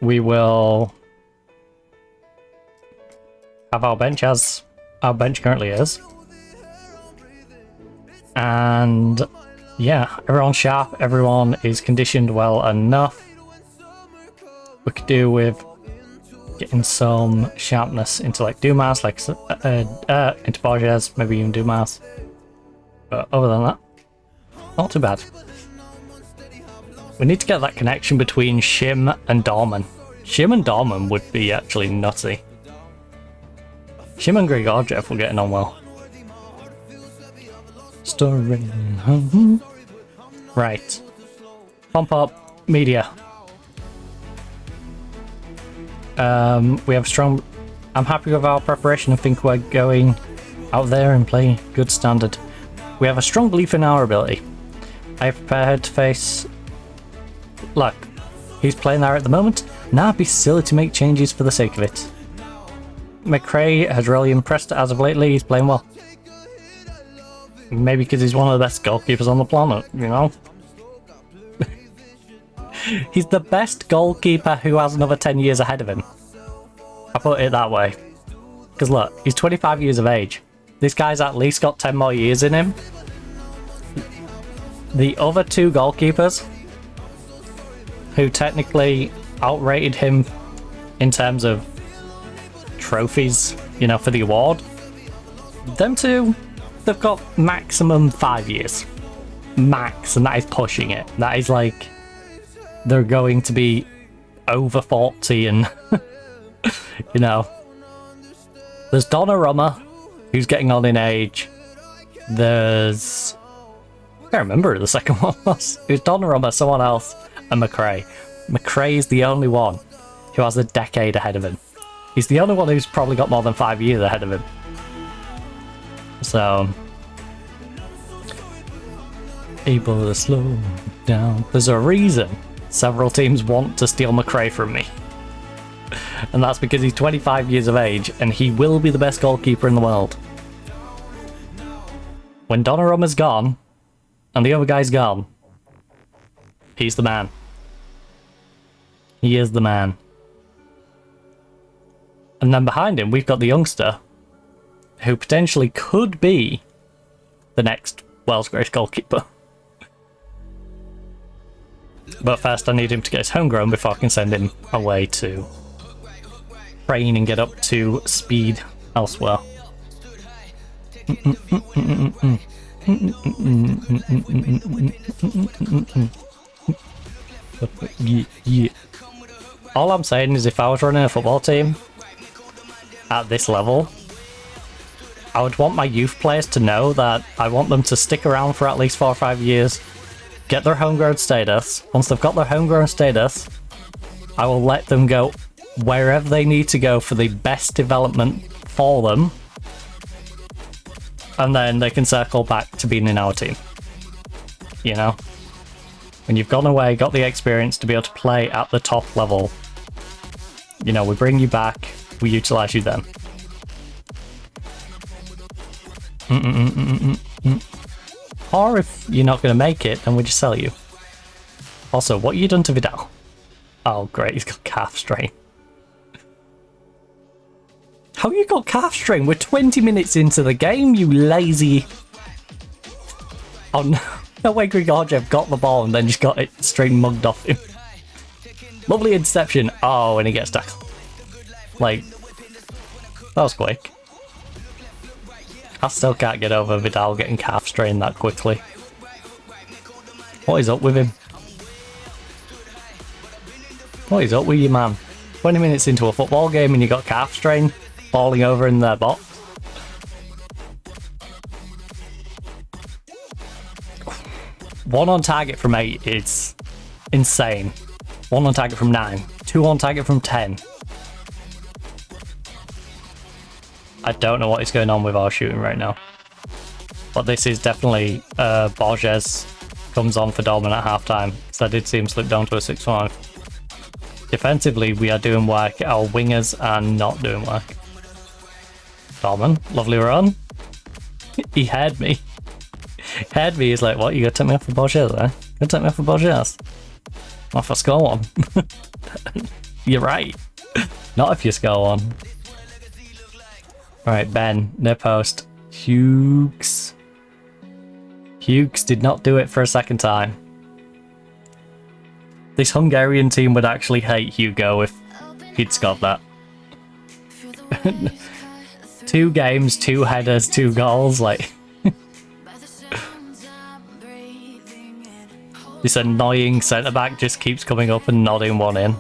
We will have our bench as our bench currently is. And yeah, everyone's sharp, everyone is conditioned well enough. We could do with getting some sharpness into like Dumas, like into Borges, maybe even Dumas. But other than that, not too bad. We need to get that connection between Shim and Dorman. Shim and Dorman would be actually nutty. Shim and Grigoriev were getting on well. Story. Right. Pump up media. We have strong. I'm happy with our preparation and think we're going out there and play good standard. We have a strong belief in our ability. I have prepared to face. Look, he's playing there at the moment. Now it'd be silly to make changes for the sake of it. McRae has really impressed as of lately. He's playing well. Maybe because he's one of the best goalkeepers on the planet, you know? He's the best goalkeeper who has another 10 years ahead of him. I put it that way. Because look, he's 25 years of age. This guy's at least got 10 more years in him. The other 2 goalkeepers, who technically outrated him in terms of trophies, you know, for the award, them 2, they've got maximum 5 years. Max, and that is pushing it. That is like, they're going to be over 40 and, you know, There's Donnarumma, who's getting on in age. There's... I can't remember who the second one was. It was Donnarumma, someone else, and McRae. McRae is the only one who has a decade ahead of him. He's the only one who's probably got more than 5 years ahead of him. So... able to slow down. There's a reason several teams want to steal McRae from me. And that's because he's 25 years of age and he will be the best goalkeeper in the world. When Donnarumma's gone and the other guy's gone, he's the man. He is the man. And then behind him we've got the youngster who potentially could be the next world's greatest goalkeeper. But first I need him to get his homegrown before I can send him away to train and get up to speed elsewhere. Yeah. All I'm saying is if I was running a football team at this level, I would want my youth players to know that I want them to stick around for at least 4 or 5 years, get their homegrown status. Once they've got their homegrown status, I will let them go wherever they need to go for the best development for them, and then they can circle back to being in our team. You know? When you've gone away, got the experience to be able to play at the top level, you know, we bring you back, we utilise you then. Or if you're not going to make it, then we just sell you. Also, what you done to Vidal? Oh great, he's got calf strain. How you got calf strain? We're 20 minutes into the game, you lazy... Oh no, no way Grigorjev got the ball and then just got it straight mugged off him. Lovely interception. Oh, and he gets tackled. Like, that was quick. I still can't get over Vidal getting calf strain that quickly. What is up with him? What is up with you, man? 20 minutes into a football game and you got calf strain falling over in their box. One on target from 8 is insane. 1 on target from 9. 2 on target from 10. I don't know what is going on with our shooting right now. But this is definitely Borges comes on for Dortmund at halftime. So I did see him slip down to a 6-5. Defensively, we are doing work. Our wingers are not doing work. Dortmund, lovely run. He heard me. He heard me, he's like, what, you gonna take me off for Borges, eh? You gonna take me off for Borges? Not if I score one. You're right. Not if you score one. Alright, Ben, near post. Hughes. Hughes did not do it for a second time. This Hungarian team would actually hate Hugo if he'd scored that. 2 games, 2 headers, 2 goals, like... This annoying centre-back just keeps coming up and nodding one in.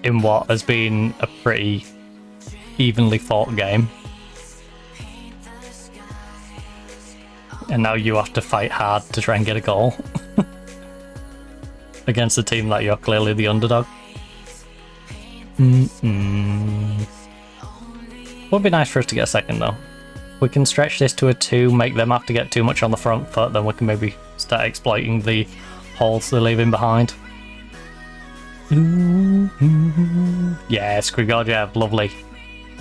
In what has been a pretty evenly fought game. And now you have to fight hard to try and get a goal. Against a team that you're clearly the underdog. Would be nice for us to get a second though. We can stretch this to a 2, make them have to get too much on the front foot, then we can maybe start exploiting the holes they're leaving behind. Yes, Grigorjev, lovely.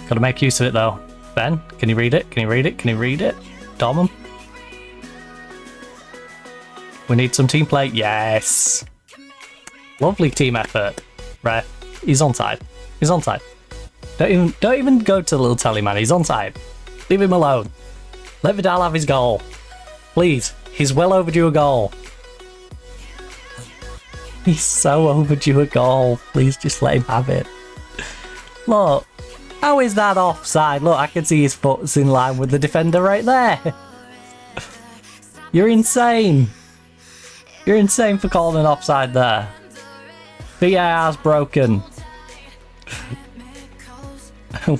Gotta make use of it though. Ben, can you read it? Can you read it? Can you read it? Dortmund? We need some team play. Yes. Lovely team effort. Right. He's onside. He's onside. Don't even go to the little telly man. He's onside. Leave him alone. Let Vidal have his goal. Please. He's well overdue a goal. He's so overdue a goal. Please just let him have it. Look. How is that offside? Look, I can see his foot's in line with the defender right there. You're insane. You're insane for calling an offside there. VAR's broken.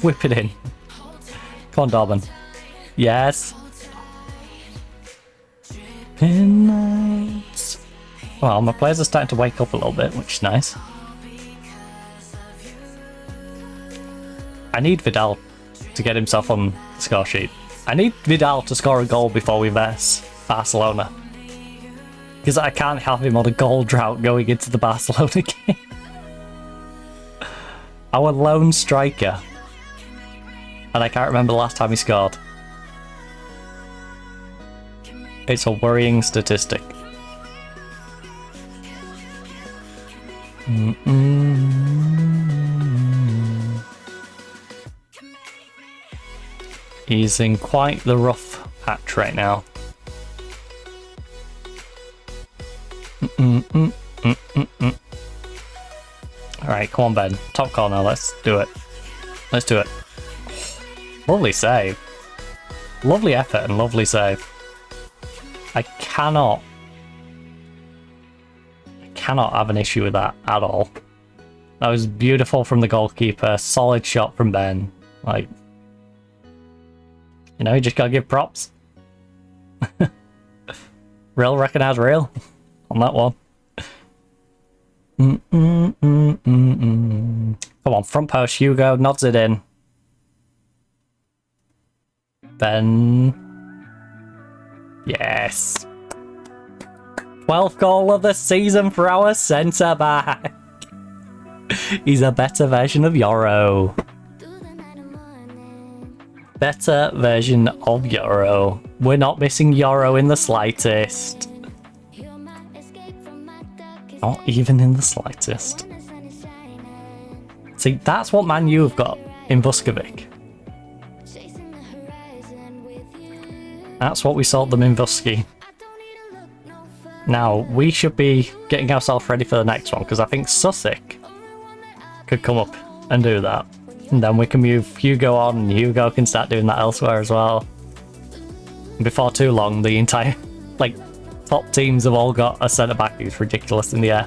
Whip it in. Come on, Dorman. Yes. Midnights. Well, my players are starting to wake up a little bit, which is nice. I need Vidal to get himself on the score sheet. I need Vidal to score a goal before we verse Barcelona. Because I can't have him on a goal drought going into the Barcelona game. Our lone striker. And I can't remember the last time he scored. It's a worrying statistic. He's in quite the rough patch right now. Alright, come on, Ben. Top corner, let's do it. Let's do it. Lovely save. Lovely effort and lovely save. I cannot have an issue with that at all. That was beautiful from the goalkeeper. Solid shot from Ben. Like, you know, you just gotta give props. Real recognize real on that one. Come on, front post, Hugo nods it in. Ben. Yes. 12th goal of the season for our centre back. He's a better version of Euro. Better version of Euro. We're not missing Euro in the slightest. Not even in the slightest. See, that's what Man U have got in Vuskovic. That's what we sold them in Vusky. Now, we should be getting ourselves ready for the next one, because I think Sussex could come up and do that. And then we can move Hugo on, and Hugo can start doing that elsewhere as well. And before too long, the entire, like, top teams have all got a centre-back who's ridiculous in the air.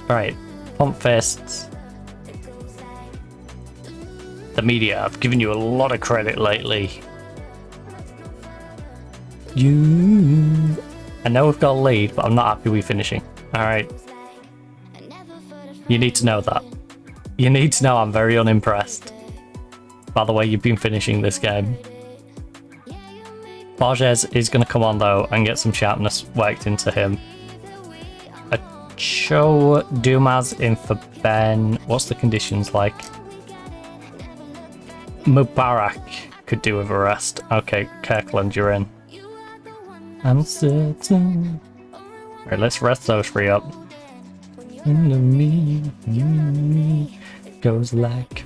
Right, pump fists. The media, I've given you a lot of credit lately. I know we've got a lead, but I'm not happy with finishing. Alright. You need to know that. You need to know I'm very unimpressed by the way you've been finishing this game. Borges is going to come on though and get some sharpness worked into him. Cho Dumas in for Ben. What's the conditions like? Mubarak could do with a rest. Okay, Kirkland, you're in. I'm certain. Alright, let's rest those three up. Into me goes like.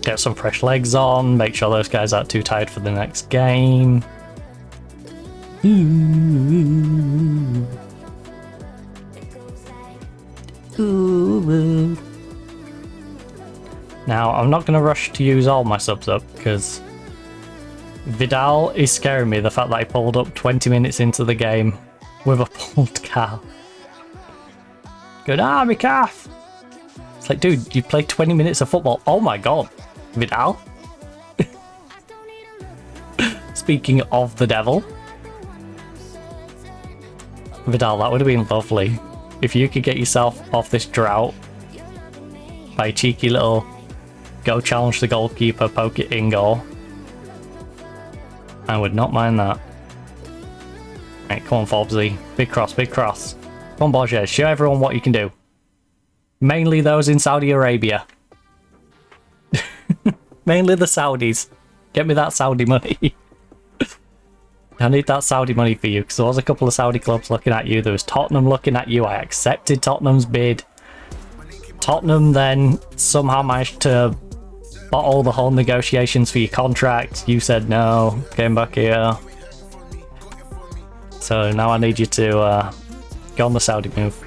Get some fresh legs on, make sure those guys aren't too tired for the next game. Ooh. Ooh. Now, I'm not going to rush to use all my subs up, because Vidal is scaring me, the fact that I pulled up 20 minutes into the game with a pulled calf. Good army calf! It's like, dude, you played 20 minutes of football. Oh my god. Vidal? Speaking of the devil. Vidal, that would have been lovely. If you could get yourself off this drought by a cheeky little go challenge the goalkeeper, poke it in goal. I would not mind that. Right, come on, Fobbsy. Big cross, big cross. Come on, Borges, show everyone what you can do. Mainly those in Saudi Arabia. Mainly the Saudis. Get me that Saudi money. I need that Saudi money for you, because there was a couple of Saudi clubs looking at you. There was Tottenham looking at you. I accepted Tottenham's bid. Tottenham then somehow managed to bottle the whole negotiations for your contract. You said no, came back here. So now I need you to go on the Saudi move.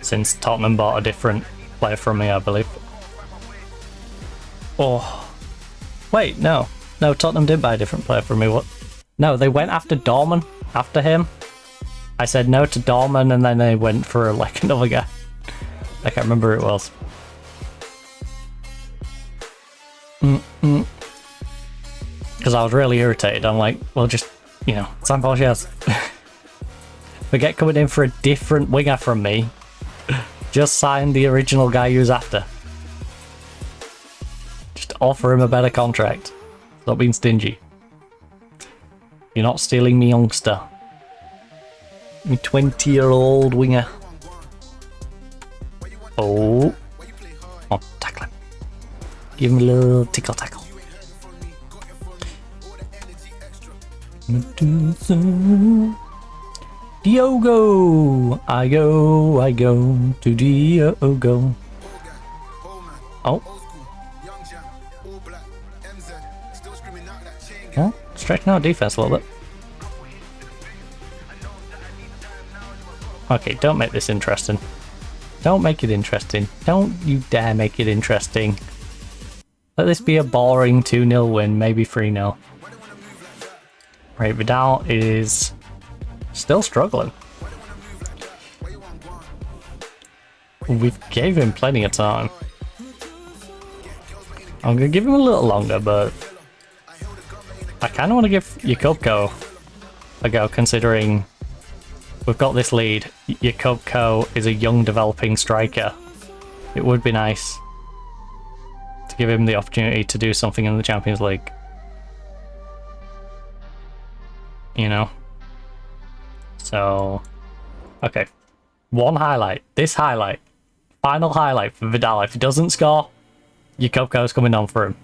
Since Tottenham bought a different player from me, I believe. Oh. Wait, no. No, Tottenham did buy a different player from me. What? No, they went after Dorman. After him. I said no to Dorman and then they went for like another guy. I can't remember who it was. Because I was really irritated. I'm like, well, just, you know, sign Borges. Forget coming in for a different winger from me. Just sign the original guy who's after. Just offer him a better contract. Stop being stingy. You're not stealing me youngster. Me 20-year-old winger. Oh. Come on, tackle him. Give him a little tickle tackle. Diogo! I go to Diogo. Oh. Oh, stretching out defense a little bit. Okay, don't make this interesting. Don't make it interesting. Don't you dare make it interesting. Let this be a boring 2-0 win, maybe 3-0. Right, Vidal is still struggling. We've gave him plenty of time. I'm going to give him a little longer, but I kind of want to give Jakubko a go, considering we've got this lead. Jakubko is a young developing striker. It would be nice to give him the opportunity to do something in the Champions League. You know? So, okay. One highlight. This highlight. Final highlight for Vidal. If he doesn't score, Jakubko's coming on for him.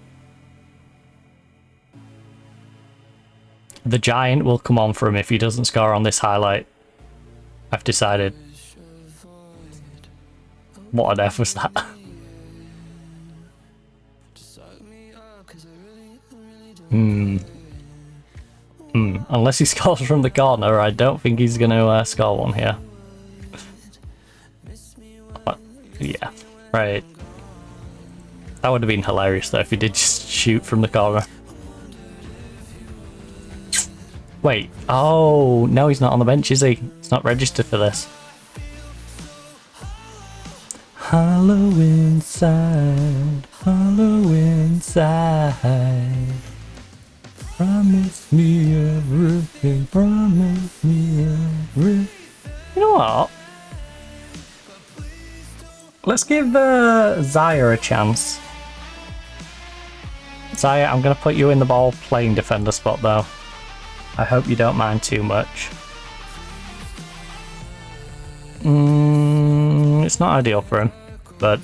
The Giant will come on for him if he doesn't score on this highlight. I've decided. What on earth was that? Unless he scores from the corner, I don't think he's going to score one here. But, yeah, right. That would have been hilarious though if he did just shoot from the corner. Wait, oh, no, he's not on the bench, is he? He's not registered for this. Hollow inside, hollow inside. Promise me everything, promise me everything. You know what? Let's give Zaya a chance. Zaya, I'm going to put you in the ball playing defender spot though. I hope you don't mind too much. It's not ideal for him, but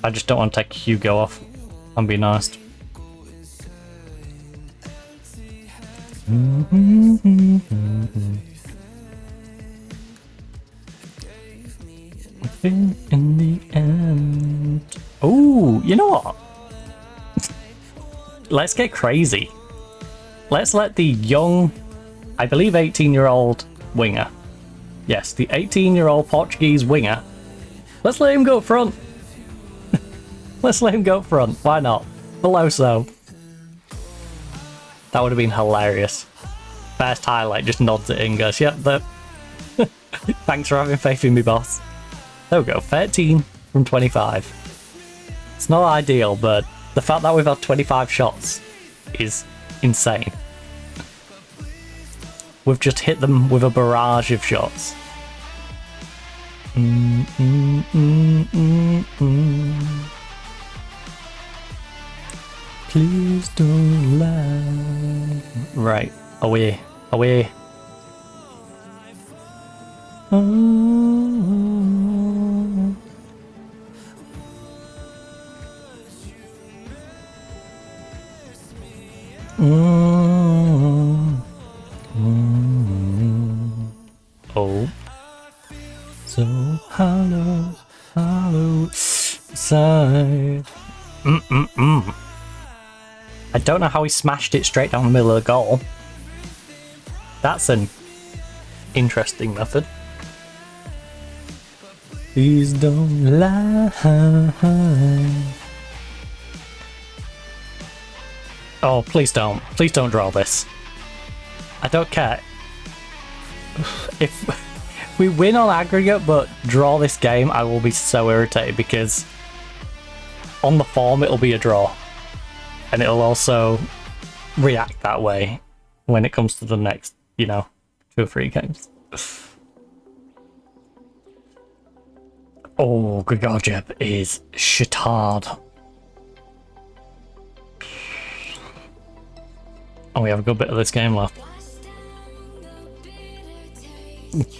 I just don't want to take Hugo off, I'm being honest. In the end. Oh, you know what? Let's get crazy. Let's let the young, I believe 18-year-old winger. Yes, the 18-year-old Portuguese winger. Let's let him go up front. Let's let him go up front. Why not? Veloso. That would have been hilarious. First highlight, just nods it in, goes, yep, that. Thanks for having faith in me, boss. There we go, 13 from 25. It's not ideal, but the fact that we've had 25 shots is insane. We've just hit them with a barrage of shots. Please don't lie. Right, away, away. Oh. So hollow, hollow side. I don't know how he smashed it straight down the middle of the goal. That's an interesting method. Please don't lie. Oh, please don't. Please don't draw this. I don't care. If we win on aggregate but draw this game, I will be so irritated because on the form it'll be a draw. And it'll also react that way when it comes to the next, you know, 2 or 3 games. Oh, Grigorjev is shit hard. Oh, we have a good bit of this game left.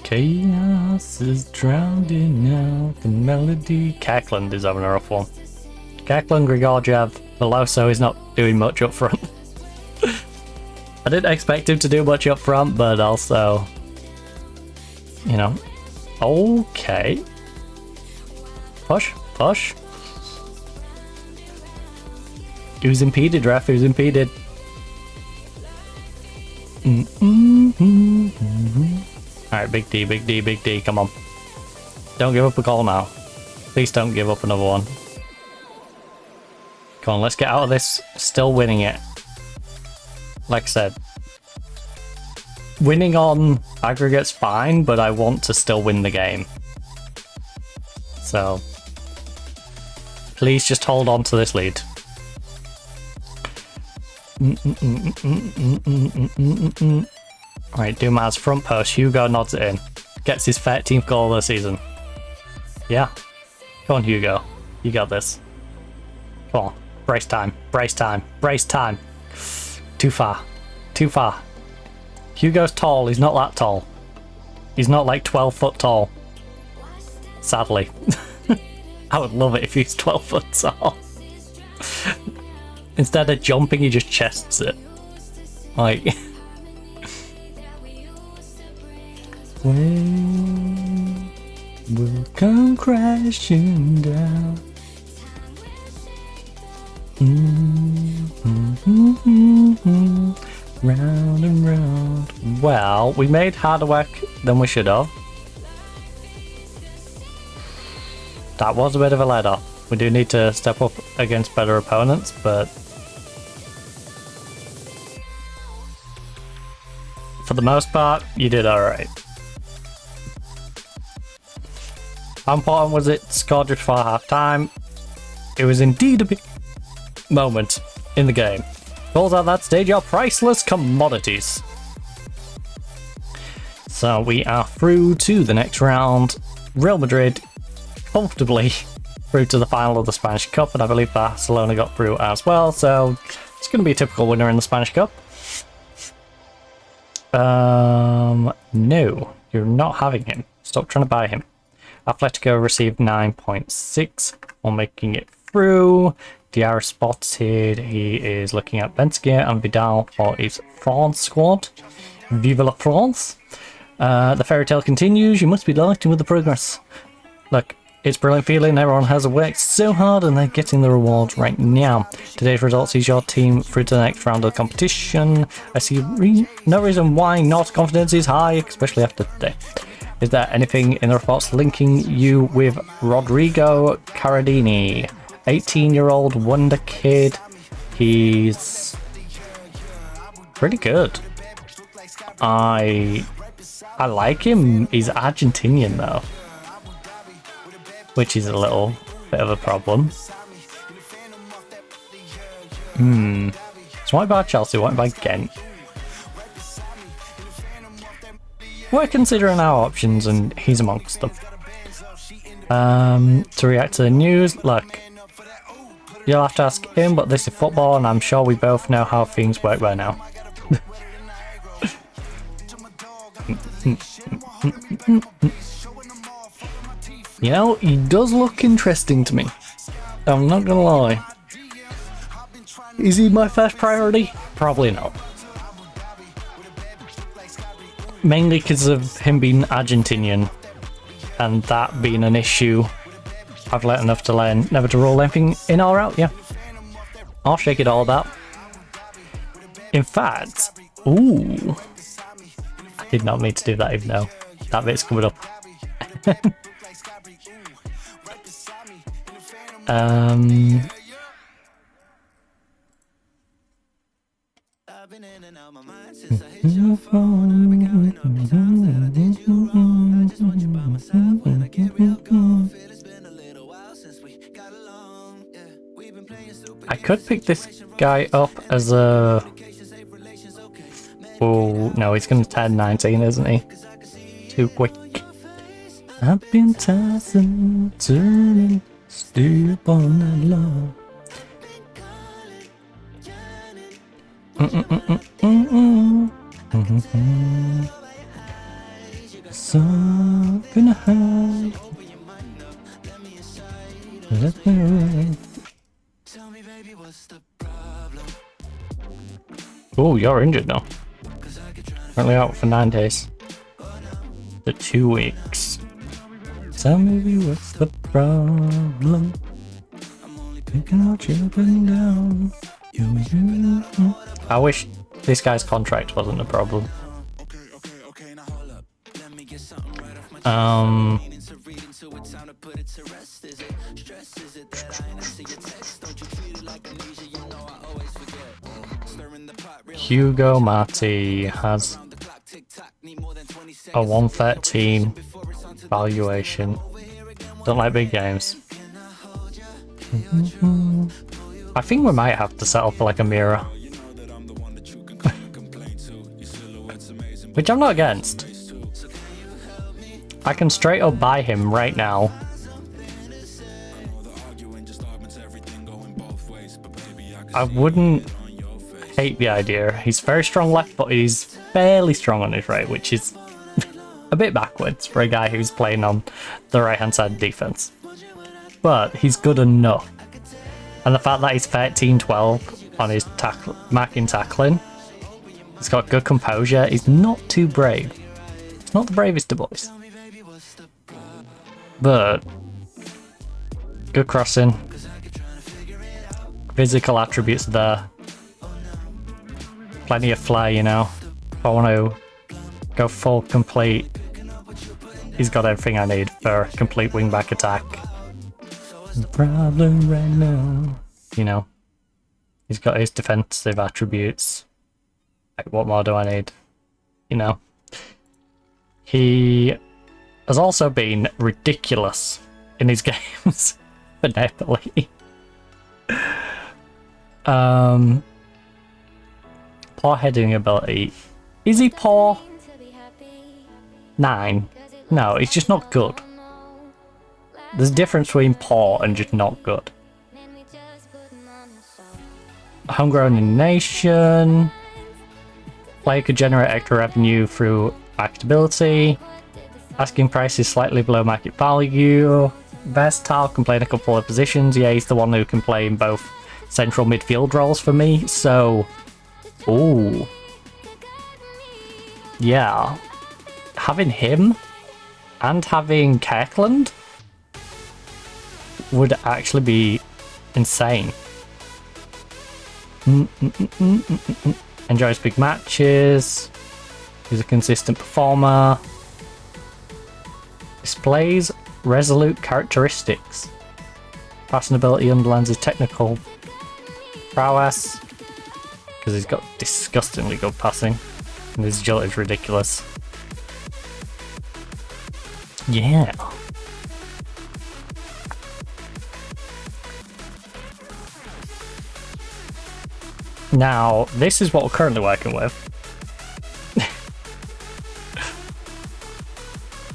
Chaos is drowning out the melody. Kakland is having a rough one. Kakland, Grigorjev, Veloso is not doing much up front. I didn't expect him to do much up front, but also, you know, okay. Push, push. He was impeded, ref, he was impeded. Alright, big D, big D, big D, come on. Don't give up a goal now. Please don't give up another one. Come on, let's get out of this still winning it. Like I said, winning on aggregate's fine, but I want to still win the game. So, please just hold on to this lead. Alright, Dumas front post, Hugo nods it in. Gets his 13th goal of the season. Yeah. Come on, Hugo. You got this. Come on. Brace time. Brace time. Brace time. Too far. Too far. Hugo's tall. He's not that tall. He's not like 12 foot tall. Sadly. I would love it if he's 12 foot tall. Instead of jumping, he just chests it. Like... When we'll come crashing down. Round and round. Well, we made harder work than we should have. That was a bit of a let off. We do need to step up against better opponents, but for the most part, you did alright. How important was it? Scored just before half time. It was indeed a big moment in the game. Goals at that stage are priceless commodities. So we are through to the next round. Real Madrid comfortably through to the final of the Spanish Cup, and I believe Barcelona got through as well, so it's going to be a typical winner in the Spanish Cup. No, you're not having him. Stop trying to buy him. Atletico received 9.6 while making it through. Diarra spotted. He is looking at Benskier and Vidal for his France squad. Vive la France! The fairy tale continues. You must be delighted with the progress. Look, it's brilliant feeling. Everyone has worked so hard and they're getting the rewards right now. Today's result sees your team through to the next round of the competition. I see no reason why not. Confidence is high, especially after today. Is there anything in the reports linking you with Rodrigo Carradini? 18-year-old wonder kid. He's pretty good. I like him. He's Argentinian though, which is a little bit of a problem. So what about Chelsea? What about Ghent? We're considering our options and he's amongst them. To react to the news, look, you'll have to ask him, but this is football and I'm sure we both know how things work by now. You know, he does look interesting to me. I'm not gonna lie. Is he my first priority? Probably not. Mainly because of him being Argentinian and that being an issue. I've learnt enough to learn never to roll anything in or out, yeah. I'll shake it all about. In fact, ooh. I did not mean to do that even though that bit's coming up. could pick this guy up as a... Oh, no, he's going to turn 19, isn't he? Too quick. I've been tossing, turning, still on that love. Something I hide. Let me away. Oh, you're injured now. Currently out for 9 days. The 2 weeks. Tell me what's the problem? Thinking what you've been down. I wish this guy's contract wasn't a problem. Hugo Marti has a 113 valuation. Don't like big games. I think we might have to settle for like a mirror. Which I'm not against. I can straight up buy him right now. I wouldn't hate the idea. He's very strong left, but he's fairly strong on his right, which is a bit backwards for a guy who's playing on the right-hand side defense. But he's good enough. And the fact that he's 13-12 on his marking tackling, he's got good composure, he's not too brave. He's not the bravest of boys. But good crossing. Physical attributes there. Plenty of flair, you know. If I want to go full complete, he's got everything I need for a complete wing-back attack. The problem right now, you know, he's got his defensive attributes. Like, what more do I need? You know, he has also been ridiculous in his games for Napoli. Poor heading ability. Is he poor? 9. No, he's just not good. There's a difference between poor and just not good. Homegrown in nation. Player could generate extra revenue through marketability. Asking price is slightly below market value. Versatile, can play in a couple of positions. Yeah, he's the one who can play in both central midfield roles for me, so... Ooh. Yeah. Having him and having Kirkland would actually be insane. Enjoys big matches. He's a consistent performer. Displays resolute characteristics. Passing ability underlines his technical prowess. Because he's got disgustingly good passing. And his agility is ridiculous. Yeah. Now, this is what we're currently working with.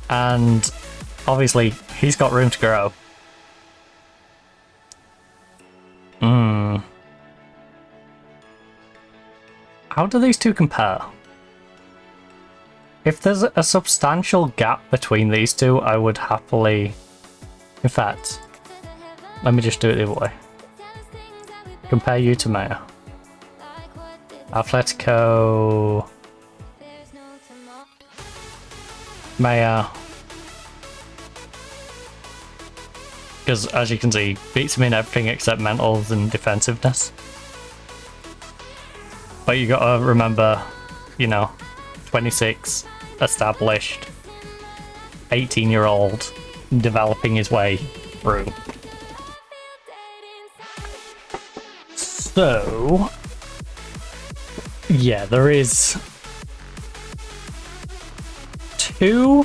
And obviously, he's got room to grow. How do these two compare? If there's a substantial gap between these two, I would happily... In fact, let me just do it the other way. Compare you to Maya. Atletico... Maya. Because as you can see, beats him in everything except mentals and defensiveness. But you gotta remember, you know, 26, established, 18-year-old, developing his way through. So, yeah, there is 2,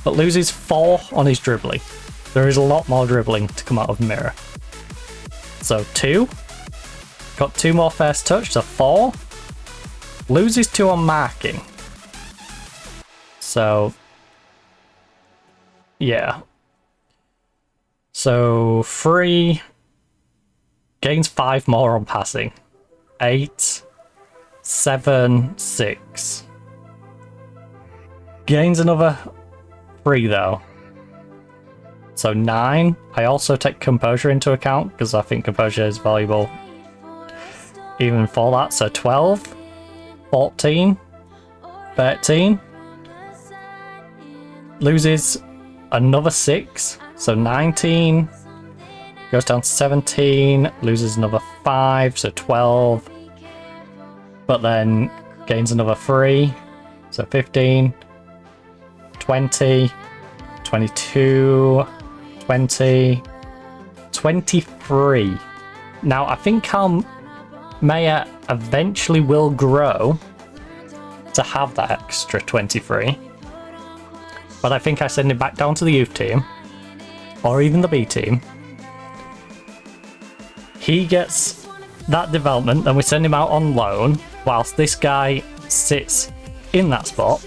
but loses 4 on his dribbling. There is a lot more dribbling to come out of Mirror. So 2, Got 2 more first touch, so 4. Loses 2 on marking. So, yeah. So, 3. Gains 5 more on passing. 8. 7, 6. Gains another 3 though. So 9. I also take composure into account because I think composure is valuable even for that. So 12, 14, 13. Loses another 6. So 19. Goes down to 17. Loses another 5. So 12. But then gains another 3. So 15. 20. 22. 20, 23. Now, I think Maya eventually will grow to have that extra 23. But I think I send him back down to the youth team, or even the B team. He gets that development, then we send him out on loan, whilst this guy sits in that spot.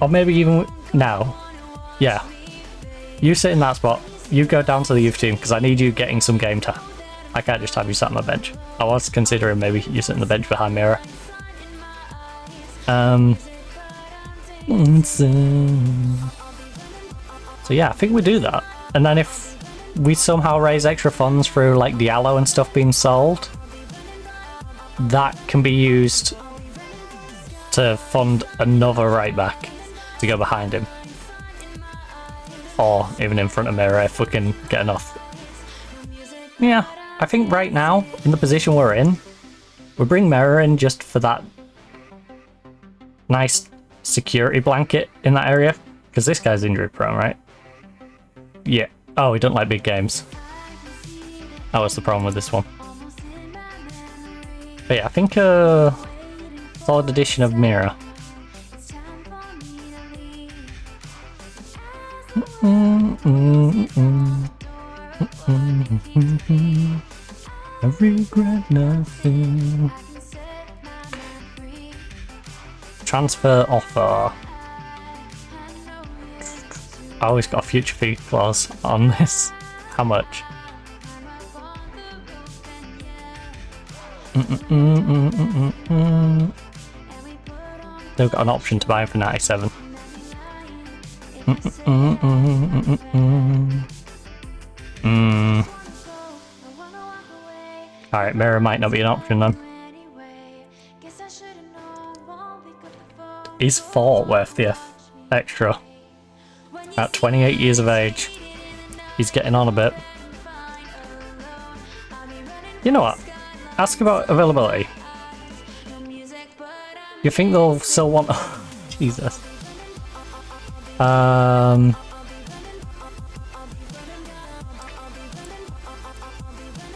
Or maybe even now. Yeah. You sit in that spot, you go down to the youth team, because I need you getting some game time. I can't just have you sat on my bench. I was considering maybe you sit on the bench behind Mira. So yeah, I think we do that. And then if we somehow raise extra funds through like Diallo and stuff being sold, that can be used to fund another right back to go behind him. Or even in front of Mira if we can get enough. Yeah, I think right now, in the position we're in, we bring Mira in just for that nice security blanket in that area. Because this guy's injury prone, right? Yeah. Oh, he doesn't like big games. That was the problem with this one. But yeah, I think solid addition of Mira. I regret nothing. Transfer offer. I always got a future fee clause on this. How much? They've got an option to buy him for 97. Alright, Mira might not be an option then. He's 4 worth the extra. At 28 years of age. He's getting on a bit. You know what? Ask about availability. You think they'll still want... Jesus.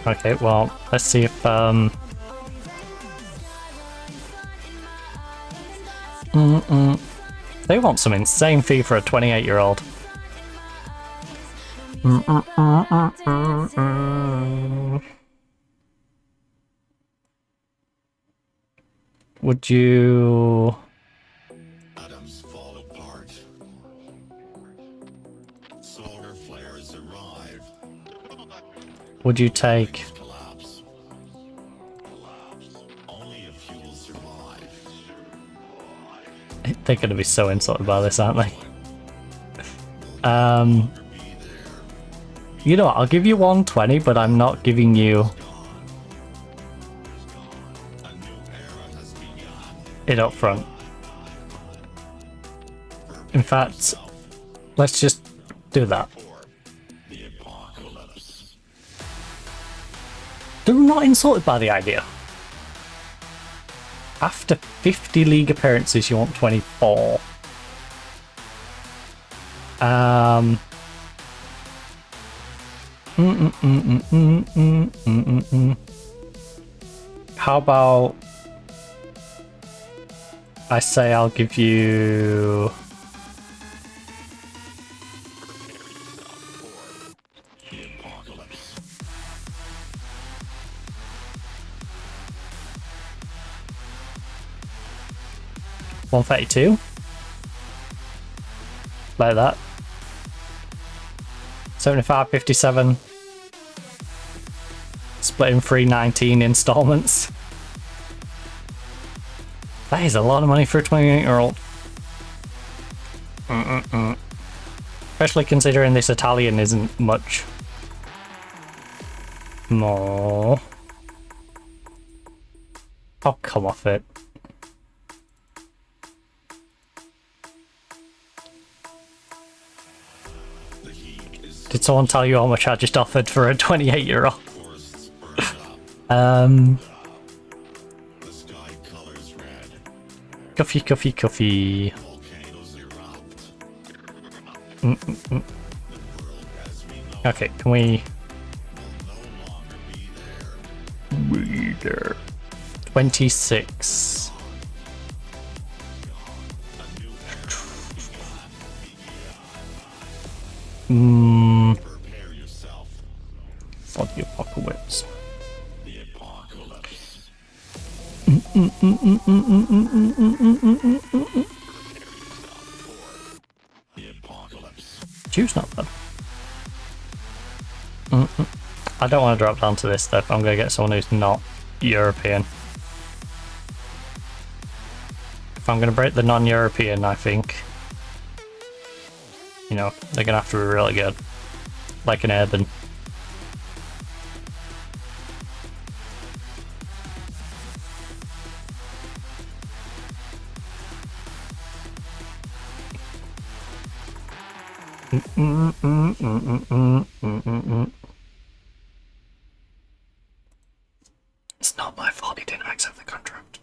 Okay, well, let's see if they want some insane fee for a 28-year-old. Would you... Atoms fall apart. Solar flares arrive. Would you take... Collapse. Only a few will survive. They're going to be so insulted by this, aren't they? You know what, I'll give you 120, but I'm not giving you it up front. In fact, let's just do that. They're not insulted by the idea. After 50 league appearances, you want 24. How about I say I'll give you... 132. Like that. 75, 57. Split in 319 installments. That is a lot of money for a 28-year-old. Especially considering this Italian isn't much more. Oh, come off it. Did someone tell you how much I just offered for a 28-year-old? Coffee, coffee, coffee. Okay, can we... Be there. 26. For the apocalypse. Choose not bad. I don't want to drop down to this though. I'm going to get someone who's not European. If I'm going to break the non-European, I think, you know, they're going to have to be really good. Like an urban. It's not my fault he didn't accept the contract.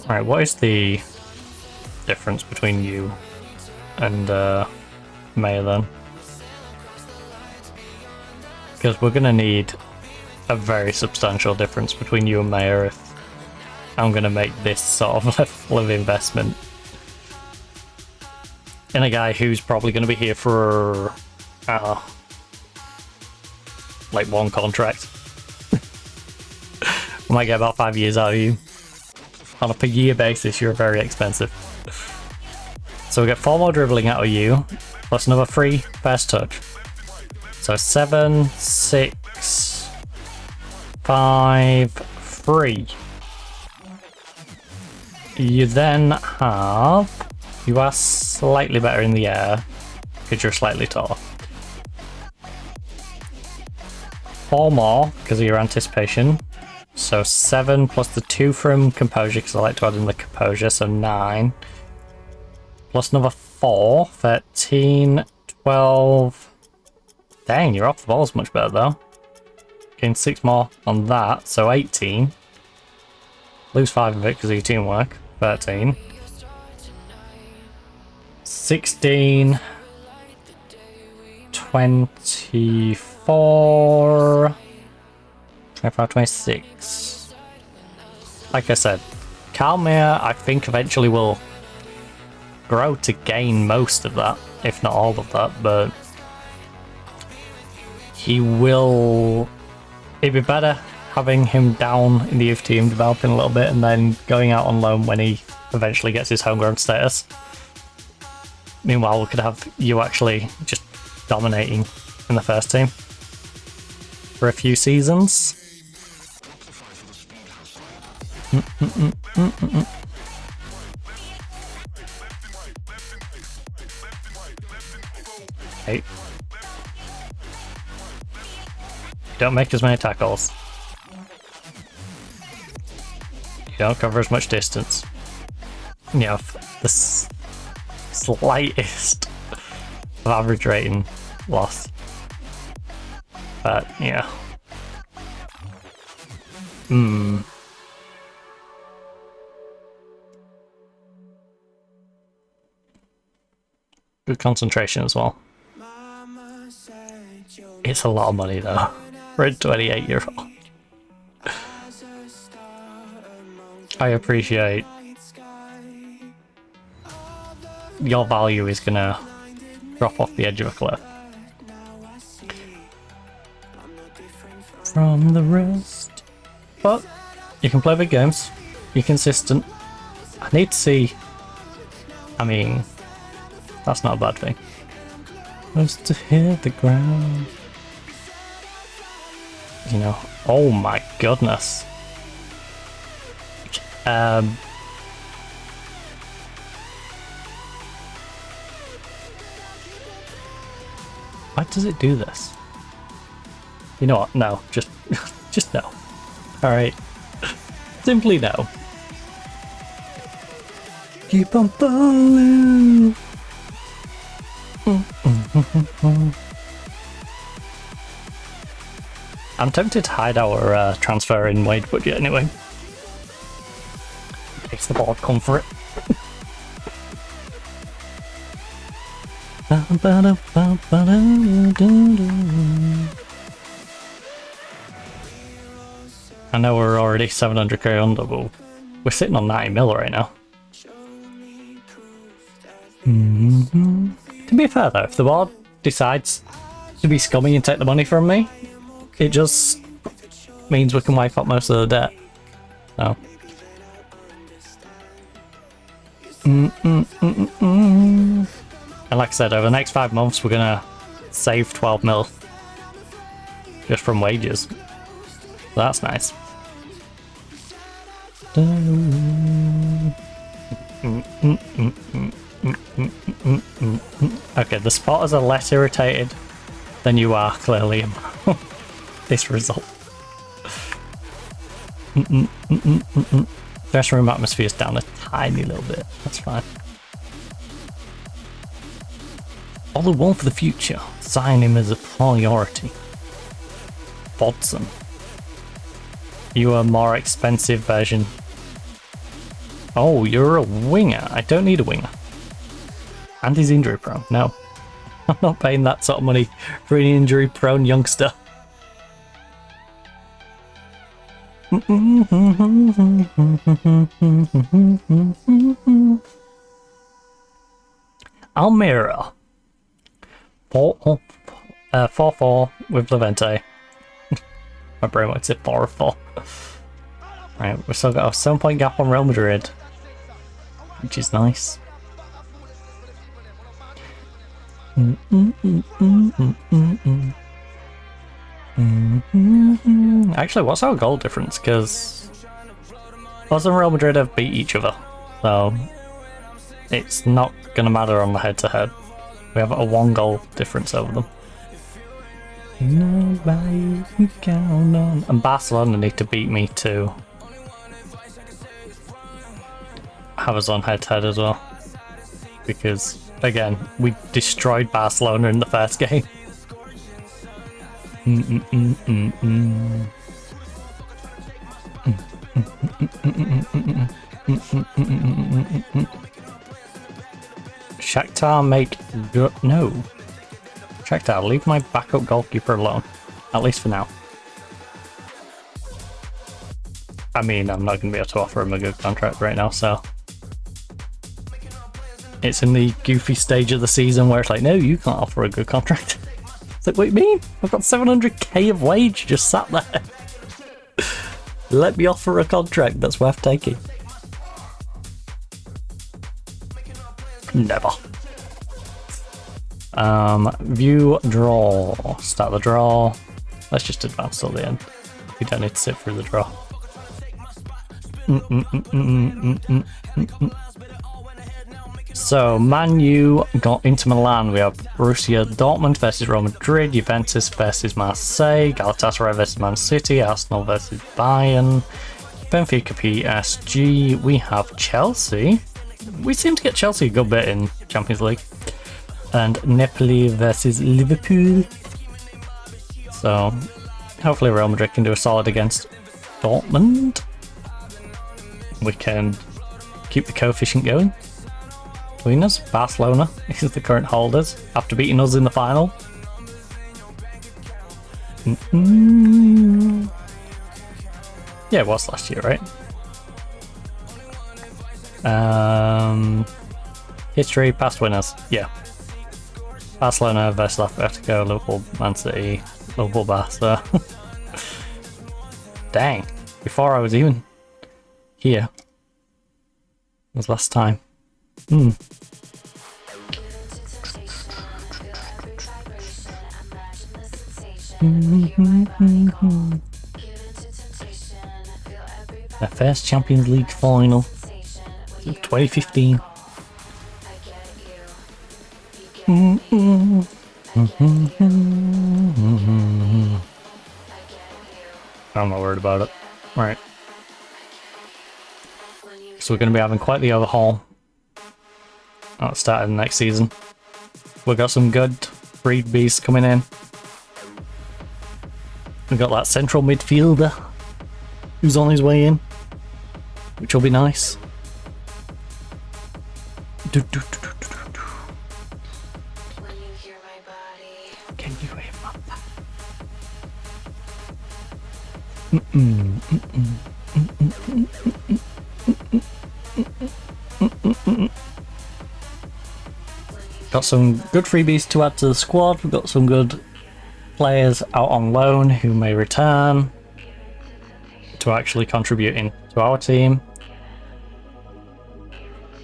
Alright, what is the difference between you and Maya then? Because we're gonna need a very substantial difference between you and Maya if I'm gonna make this sort of level of investment in a guy who's probably gonna be here for like one contract. We might get about 5 years out of you. On a per year basis, you're very expensive. So we get 4 more dribbling out of you, plus another 3 first touch. So 7, 6, 5, 3. You then have... You are slightly better in the air, because you're slightly taller. 4 more, because of your anticipation. So 7 plus the 2 from composure, because I like to add in the composure, so 9. Plus another 4, 13, 12... Dang, your off the ball is much better though. Gain 6 more on that, so 18. Lose 5 of it because of your teamwork. 13. 16. 24. 25, 26. Like I said, Kalmir, I think eventually will grow to gain most of that, if not all of that, but he will... It'd be better having him down in the youth team, developing a little bit, and then going out on loan when he eventually gets his homegrown status. Meanwhile, we could have you actually just dominating in the first team for a few seasons. Hey. Don't make as many tackles. You don't cover as much distance. You know, the slightest of average rating loss. But, yeah. Good concentration as well. It's a lot of money though, for a 28-year-old. I appreciate your value is gonna drop off the edge of a cliff. From the rest. But you can play big games. You're consistent. I need to see. I mean, that's not a bad thing. Just to hit the ground. You know, oh my goodness. Why does it do this? You know what? No, just no. Alright. Simply no. Keep on falling. I'm tempted to hide our transfer in wage budget anyway. Makes the board come for it. I know we're already 700k under, but we're sitting on 90 mil right now. To be fair though, if the board decides to be scummy and take the money from me, it just means we can wipe up most of the debt. So. And like I said, over the next 5 months we're gonna save 12 mil just from wages. So that's nice. Okay, the spotters are less irritated than you are clearly about this result. Dressing room atmosphere is down a tiny little bit. That's fine. All the one for the future. Sign him as a priority. Bodson. You are a more expensive version. Oh, you're a winger. I don't need a winger. And he's injury prone. No. I'm not paying that sort of money for an injury prone youngster. Almira. 4-4 with Levante. My brain went to 4-4. Right, we've still got a 7-point gap on Real Madrid, which is nice. Actually, what's our goal difference? Because us and Real Madrid have beat each other, so it's not going to matter on the head-to-head. We have a 1 goal difference over them. Nobody can count on. And Barcelona need to beat me to have us on head-to-head as well. Because, again, we destroyed Barcelona in the first game. Shakhtar make good. No. Shakhtar, leave my backup goalkeeper alone. At least for now. I mean, I'm not going to be able to offer him a good contract right now, so. It's in the goofy stage of the season where it's like, no, you can't offer a good contract. It's like, what do you mean? I've got 700k of wage just sat there. Let me offer a contract that's worth taking. Never. View draw. Start the draw. Let's just advance till the end. We don't need to sit through the draw. So, Man U got Inter Milan. We have Borussia Dortmund versus Real Madrid, Juventus versus Marseille, Galatasaray versus Man City, Arsenal versus Bayern, Benfica PSG. We have Chelsea. We seem to get Chelsea a good bit in Champions League. And Napoli versus Liverpool. So, hopefully Real Madrid can do a solid against Dortmund. We can keep the coefficient going. Between us, Barcelona is the current holders after beating us in the final. Yeah, it was last year, right? History, past winners. Yeah. Barcelona versus Atletico, Liverpool, Man City, Liverpool, Barca. Dang. Before I was even here. Was last time. Their first Champions League final. 2015. I'm not worried about it. Right. So we're going to be having quite the overhaul at the start of the next season. We've got some good freebies coming in. We've got that central midfielder who's on his way in, which will be nice. Can you hear my Got some good freebies to add to the squad. We've got some good players out on loan who may return to actually contributing to our team.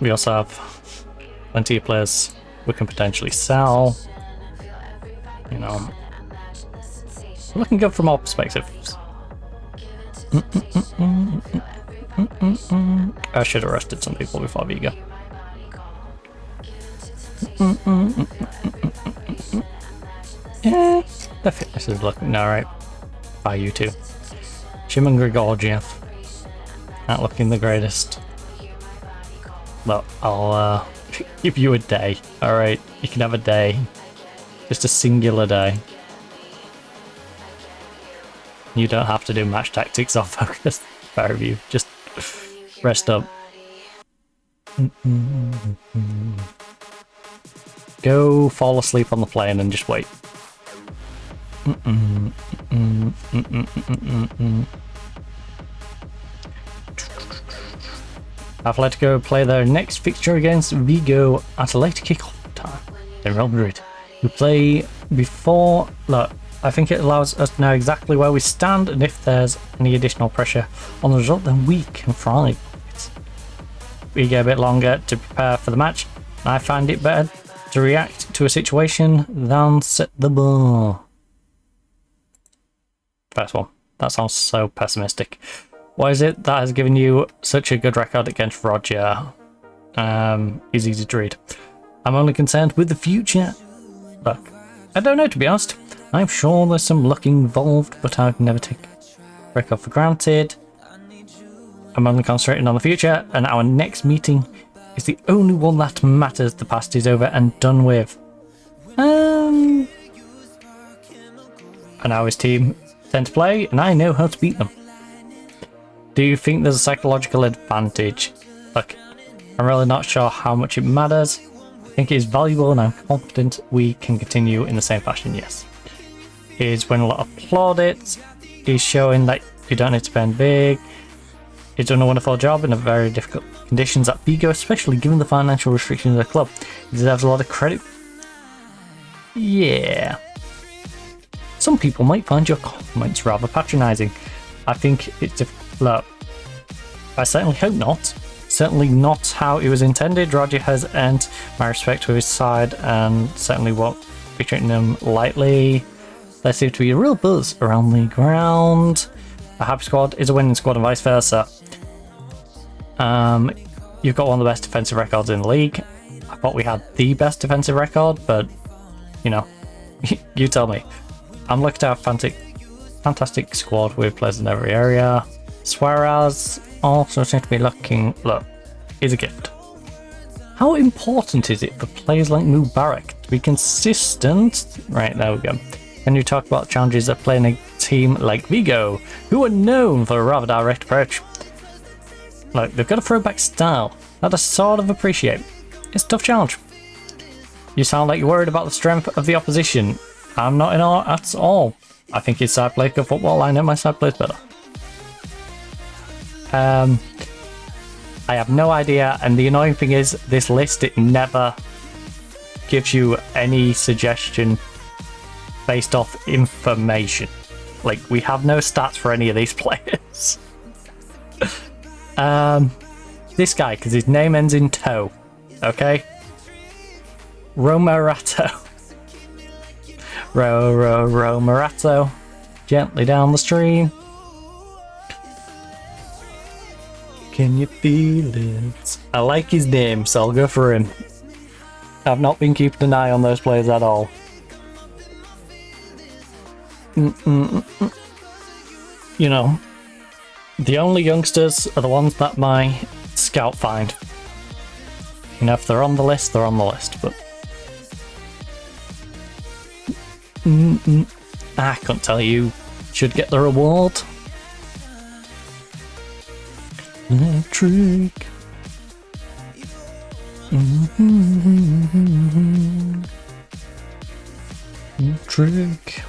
We also have plenty of players we can potentially sell. You know, looking good from all perspectives. I should have rested some people before Vigo. Yeah, the fitness is looking alright. By you two. Shimon Grigorgiev. Not looking the greatest. But I'll give you a day. Alright, you can have a day. Just a singular day. You don't have to do match tactics or focus. Fair of you. Just rest up. Go fall asleep on the plane and just wait. Atletico play their next fixture against Vigo at a later kickoff time in Real Madrid. We play before. Look, I think it allows us to know exactly where we stand, and if there's any additional pressure on the result, then we can thrive. We get a bit longer to prepare for the match, and I find it better to react to a situation than set the bar. First one. That sounds so pessimistic. Why is it that has given you such a good record against Roger? Easy to read. I'm only concerned with the future. Look, I don't know, to be honest. I'm sure there's some luck involved, but I'd never take record for granted. I'm only concentrating on the future, and our next meeting is the only one that matters. The past is over and done with. And now his team tend to play, and I know how to beat them. Do you think there's a psychological advantage? Look, I'm really not sure how much it matters. I think it is valuable, and I'm confident we can continue in the same fashion, yes. He's winning a lot of plaudits. He's showing that you don't need to spend big. He's done a wonderful job in a very difficult conditions at Vigo, especially given the financial restrictions of the club. He deserves a lot of credit. Yeah. Some people might find your comments rather patronising. I think it's look, I certainly hope not. Certainly not how it was intended. Roger has earned my respect with his side and certainly won't be treating them lightly. There seems to be a real buzz around the ground. A happy squad is a winning squad and vice versa. You've got one of the best defensive records in the league. I thought we had the best defensive record, but you know, you tell me. I'm looking to have fantastic squad with players in every area. Suarez also seems to be looking, look, is a gift. How important is it for players like Mubarak to be consistent? Right, there we go. Can you talk about challenges of playing a team like Vigo, who are known for a rather direct approach? Look, they've got a throwback style that I sort of appreciate. It's a tough challenge. You sound like you're worried about the strength of the opposition. I'm not in awe at all. I think his side plays good football. I know my side plays better. I have no idea, and the annoying thing is, this list, it never gives you any suggestion based off information. Like, we have no stats for any of these players. This guy, because his name ends in toe, okay? Romerato. Romerato. Gently down the stream. Can you feel it? I like his name, so I'll go for him. I've not been keeping an eye on those players at all. You know, the only youngsters are the ones that my scout find. You know, if they're on the list, they're on the list, but... I couldn't tell you. Should get the reward. Electric. Electric.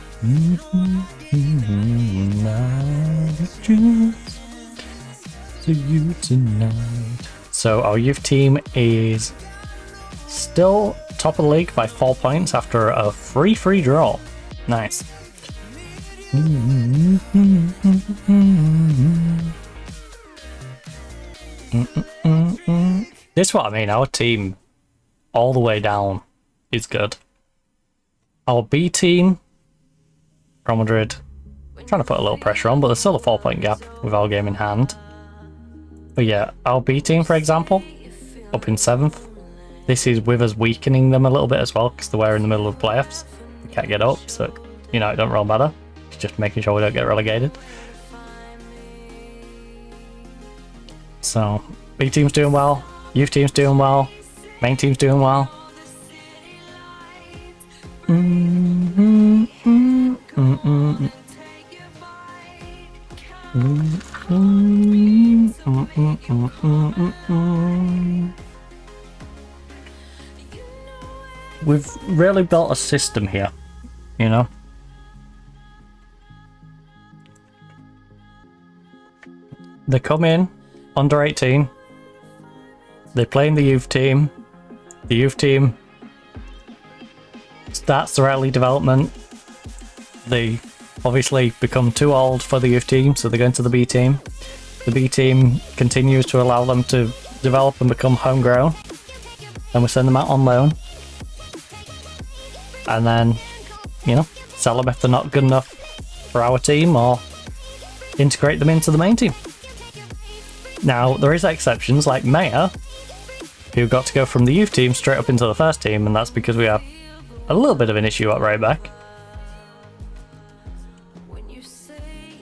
To you tonight. So our youth team is still top of the league by 4 points after a 3-3 draw. Nice. This is what I mean, our team all the way down is good. Our B team, Real Madrid, trying to put a little pressure on, but there's still a 4-point gap with our game in hand. But yeah, our B team, for example, up in 7th. This is with us weakening them a little bit as well, because they're in the middle of playoffs. We can't get up, so, you know, it don't really matter. It's just making sure we don't get relegated. So, B team's doing well, youth team's doing well, main team's doing well. We've really built a system here, you know? They come in under 18, they play in the youth team starts their early development, they obviously become too old for the youth team, so they go into the B team. The B team continues to allow them to develop and become homegrown, then we send them out on loan, and then, you know, sell them if they're not good enough for our team, or integrate them into the main team. Now, there is exceptions, like Maya, who got to go from the youth team straight up into the first team, and that's because we have a little bit of an issue at right back.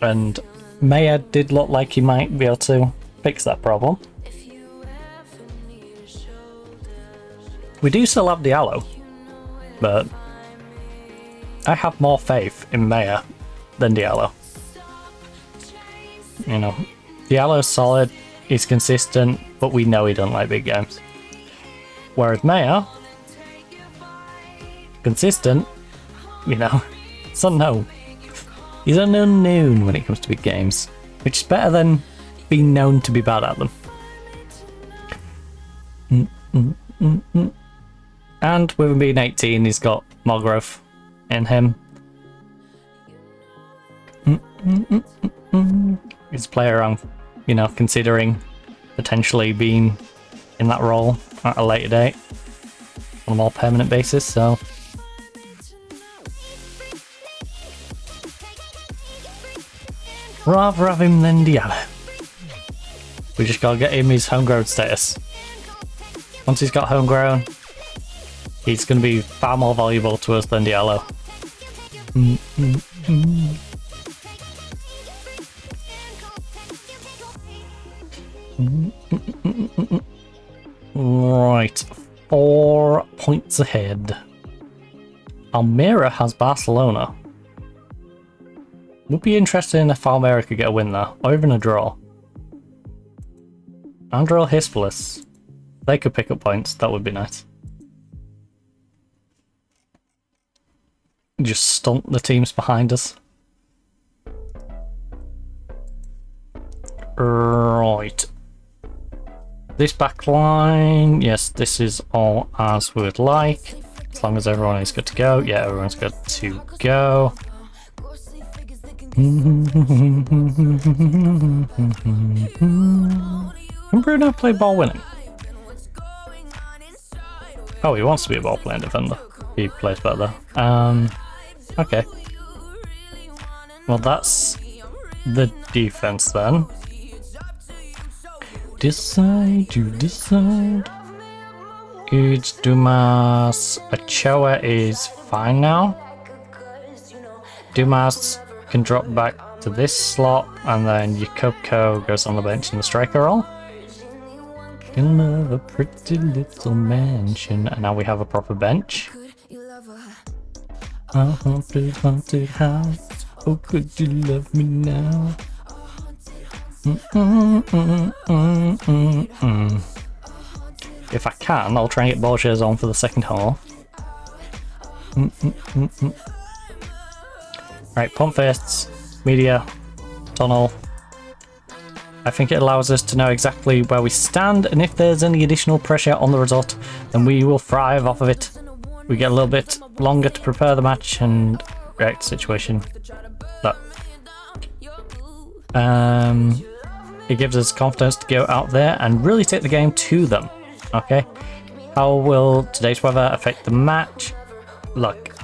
And Maya did look like he might be able to fix that problem. We do still have Diallo, but I have more faith in Maya than Diallo. You know, Diallo's solid, he's consistent, but we know he doesn't like big games. Whereas Maya, consistent, you know, it's unknown. He's an unknown when it comes to big games, which is better than being known to be bad at them. And with him being 18, he's got more growth in him. He's a player I'm, you know, considering potentially being in that role at a later date on a more permanent basis, so... Rather have him than Diallo. We just gotta get him his homegrown status. Once he's got homegrown, he's gonna be far more valuable to us than Diallo. Right, 4 points ahead. Almeria has Barcelona. Would be interesting if Almeria could get a win there, or even a draw. Andrel Hispalis. They could pick up points, that would be nice. Just stunt the teams behind us. Right. This back line, yes, this is all as we would like. As long as everyone is good to go. Yeah, everyone's good to go. Can Bruno play ball winning? Oh, he wants to be a ball playing defender. He plays better there. Okay. Well, that's the defense then. Decide to decide. It's Dumas. Ochoa is fine now. Dumas can drop back to this slot, and then Yukoko goes on the bench in the striker role. In love a pretty little mansion, and now we have a proper bench. A haunted house. Oh, could you love me now? If I can, I'll try and get Borges on for the second half. Right, pump fists, media, tunnel. I think it allows us to know exactly where we stand, and if there's any additional pressure on the result, then we will thrive off of it. We get a little bit longer to prepare the match and react to the situation. But it gives us confidence to go out there and really take the game to them. Okay, how will today's weather affect the match? Look,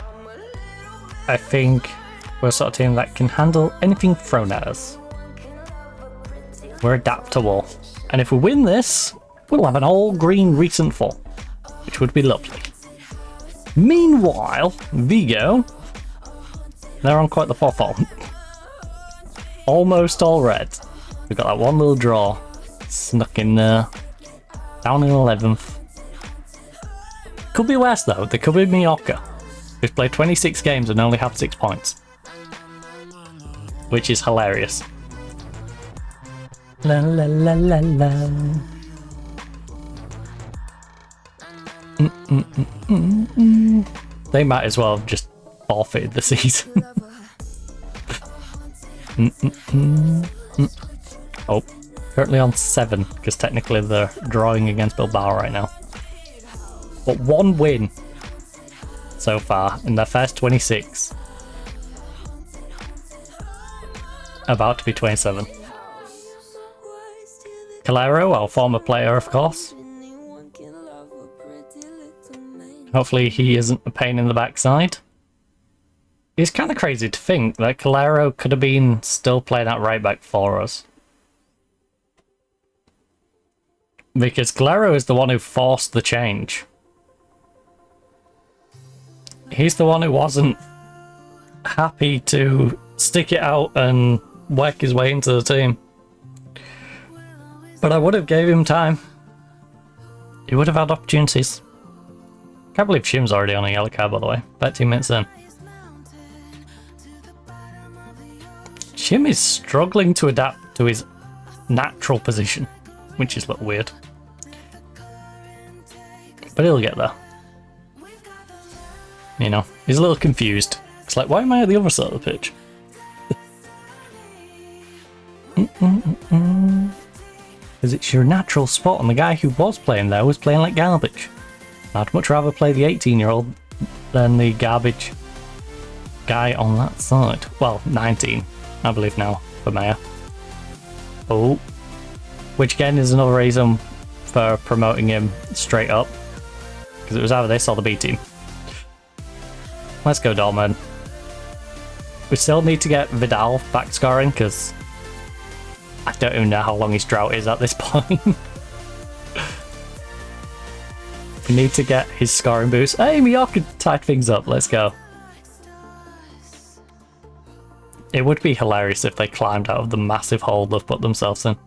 I think we're a sort of team that can handle anything thrown at us. We're adaptable, and if we win this, we'll have an all-green recent fall, which would be lovely. Meanwhile, Vigo, they're on quite the poor form. Almost all red. We've got that one little draw snuck in there. Down in 11th. Could be worse though. There could be Mallorca, who've played 26 games and only have 6 points. Which is hilarious. La la la la la. They might as well have just forfeited the season. Oh, currently on 7, because technically they're drawing against Bilbao right now. But 1 win so far in their first 26. About to be 27. Calero, our former player, of course. Hopefully he isn't a pain in the backside. It's kind of crazy to think that Calero could have been still playing at right back for us. Because Calero is the one who forced the change. He's the one who wasn't happy to stick it out and work his way into the team. But I would have gave him time. He would have had opportunities. Can't believe Shim's already on a yellow card, by the way. 13 minutes in. Shim is struggling to adapt to his natural position, which is a little weird. But he'll get there. You know, he's a little confused. It's like, why am I at the other side of the pitch? Because it's your natural spot, and the guy who was playing there was playing like garbage. I'd much rather play the 18-year-old than the garbage guy on that side. Well, 19, I believe now, for Maya. Oh. Which again is another reason for promoting him straight up. Because it was either this or the B team. Let's go, Dortmund. We still need to get Vidal back scoring, because I don't even know how long his drought is at this point. We need to get his scoring boost. Hey, Mallorca tied things up. Let's go. It would be hilarious if they climbed out of the massive hole they've put themselves in.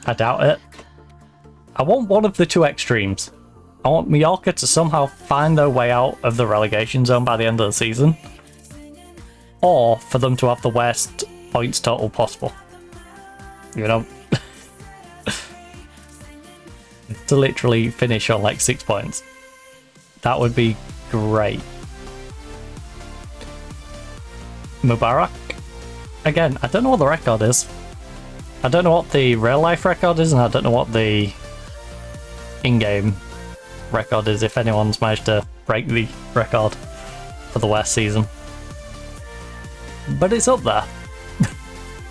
I doubt it. I want one of the two extremes. I want Mallorca to somehow find their way out of the relegation zone by the end of the season. Or for them to have the worst points total possible. You know? To literally finish on like 6 points. That would be great. Mubarak. Again, I don't know what the record is. I don't know what the real life record is, and I don't know what the in-game record is, if anyone's managed to break the record for the worst season. But it's up there.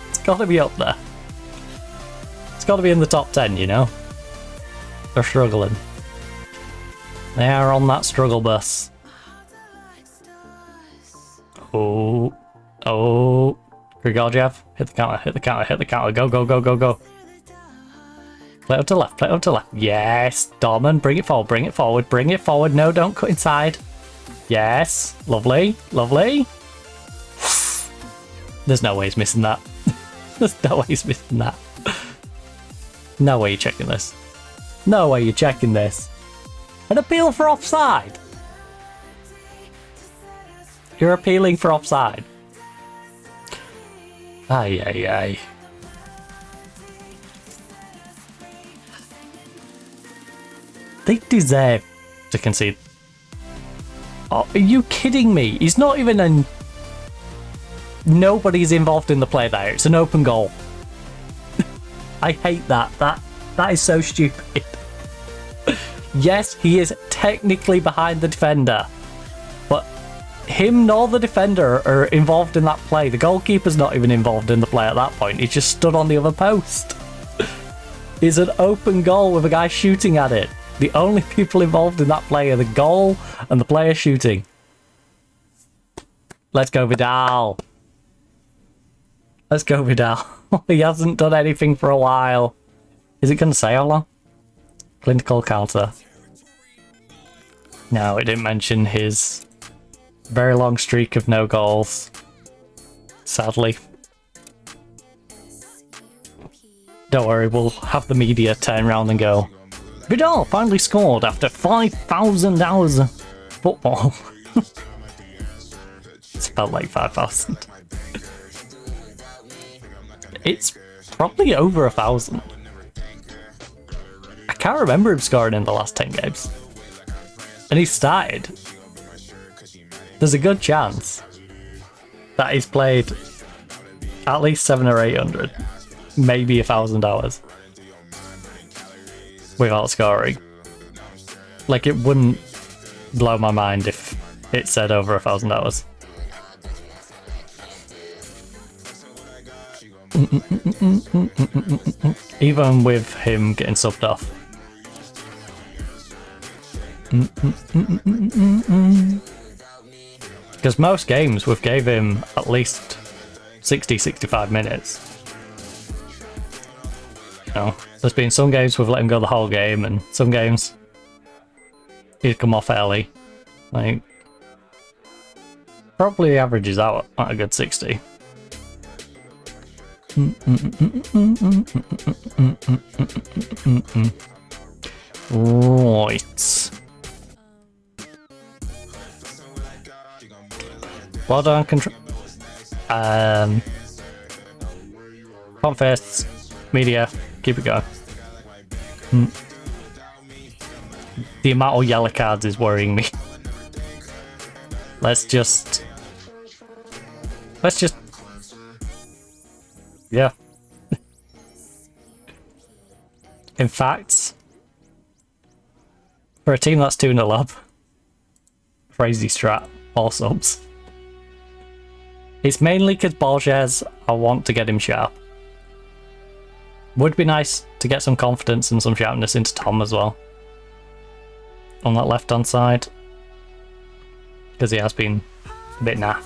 It's gotta be up there. It's gotta be in the top 10, you know? They're struggling. They are on that struggle bus. Oh. Oh. Grigorgiev, hit the counter, hit the counter, hit the counter. Go, go, go, go, go. Play up to left, play up to left. Yes, Dorman, bring it forward, bring it forward, bring it forward. No, don't cut inside. Yes, lovely, lovely. There's no way he's missing that. There's no way he's missing that. No way you're checking this. No way you're checking this. An appeal for offside. You're appealing for offside. Ay, ay, ay. They deserve to concede. Oh, are you kidding me? He's not even a... Nobody's involved in the play there. It's an open goal. I hate that. That is so stupid. Yes, he is technically behind the defender, but him nor the defender are involved in that play. The goalkeeper's not even involved in the play at that point. He just stood on the other post. It's an open goal with a guy shooting at it. The only people involved in that play are the goal and the player shooting. Let's go, Vidal. Let's go, Vidal. He hasn't done anything for a while. Is it going to say how long? Clinical counter. No, it didn't mention his very long streak of no goals. Sadly. Don't worry, we'll have the media turn around and go, Vidal finally scored after 5,000 hours of football. It's felt like 5,000. It's probably over 1,000. I can't remember him scoring in the last 10 games. And he started. There's a good chance that he's played at least 700 or 800, maybe 1,000 hours without scoring. Like, it wouldn't blow my mind if it said over 1,000 hours. Even with him getting subbed off. Because most games we've gave him at least 60-65 minutes. You know, there's been some games we've let him go the whole game, and some games he's come off early. Like, probably averages out at a good 60. Right. Well done, control. Confess, media, keep it going. The amount of yellow cards is worrying me. Let's just. Yeah. In fact, for a team that's 2-0 up, crazy strat, all subs. It's mainly because Borges, I want to get him sharp. Would be nice to get some confidence and some sharpness into Tom as well. On that left hand side. Because he has been a bit naff.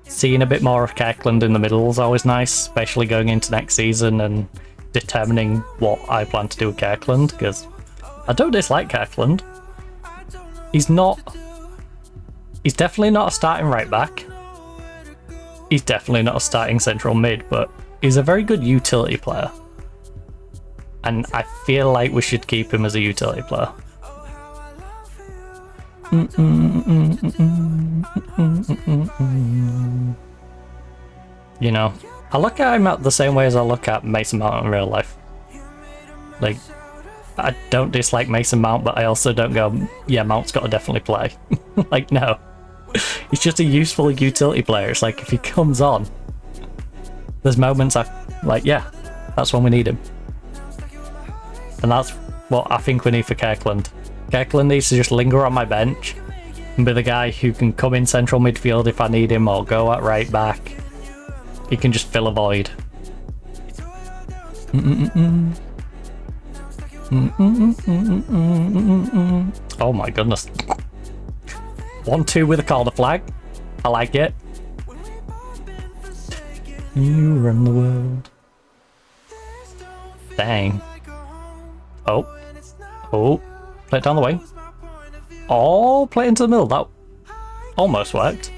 Seeing a bit more of Kirkland in the middle is always nice, especially going into next season and determining what I plan to do with Kirkland, because I don't dislike Kirkland. He's definitely not a starting right back. He's definitely not a starting central mid, but he's a very good utility player. And I feel like we should keep him as a utility player. You know, I look at him the same way as I look at Mason Mount in real life. Like, I don't dislike Mason Mount, but I also don't go, yeah, Mount's got to definitely play. Like, no. He's just a useful utility player. It's like, if he comes on, there's moments I Like, yeah, that's when we need him. And that's what I think we need for Kirkland. Kirkland needs to just linger on my bench and be the guy who can come in central midfield if I need him, or go at right back. He can just fill a void. Oh my goodness. 1-2 with a corner flag. I like it. You run the world. Dang. Oh. Oh. Play it down the wing. Oh, play it into the middle. That almost worked.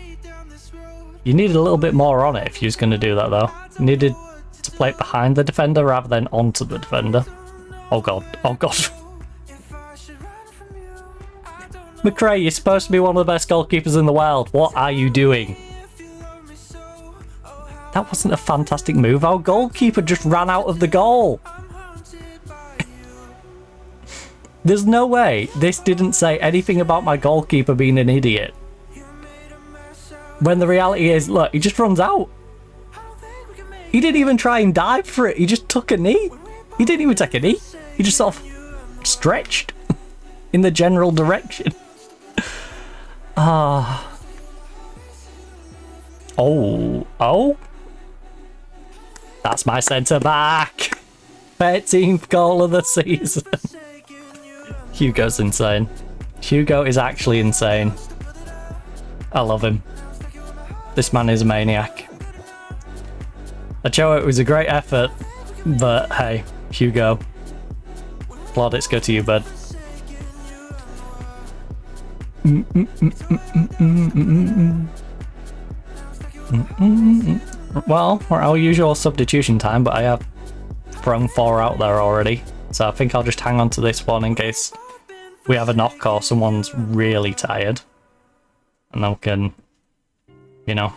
You needed a little bit more on it if you was going to do that, though. You needed to play it behind the defender rather than onto the defender. Oh god. Oh god. McRae, you're supposed to be one of the best goalkeepers in the world. What are you doing? That wasn't a fantastic move. Our goalkeeper just ran out of the goal. There's no way this didn't say anything about my goalkeeper being an idiot. When the reality is, look, he just runs out. He didn't even try and dive for it. He just took a knee. He didn't even take a knee. He just sort of stretched in the general direction. Ah. Oh. That's my centre back. 13th goal of the season. Hugo's insane. Hugo is actually insane. I love him. This man is a maniac. Ochoa, it was a great effort, but hey, Hugo. Plaudits go to you, bud. Well, we're our usual substitution time, but I have thrown 4 out there already, so I think I'll just hang on to this one in case we have a knock or someone's really tired, and then we can, you know,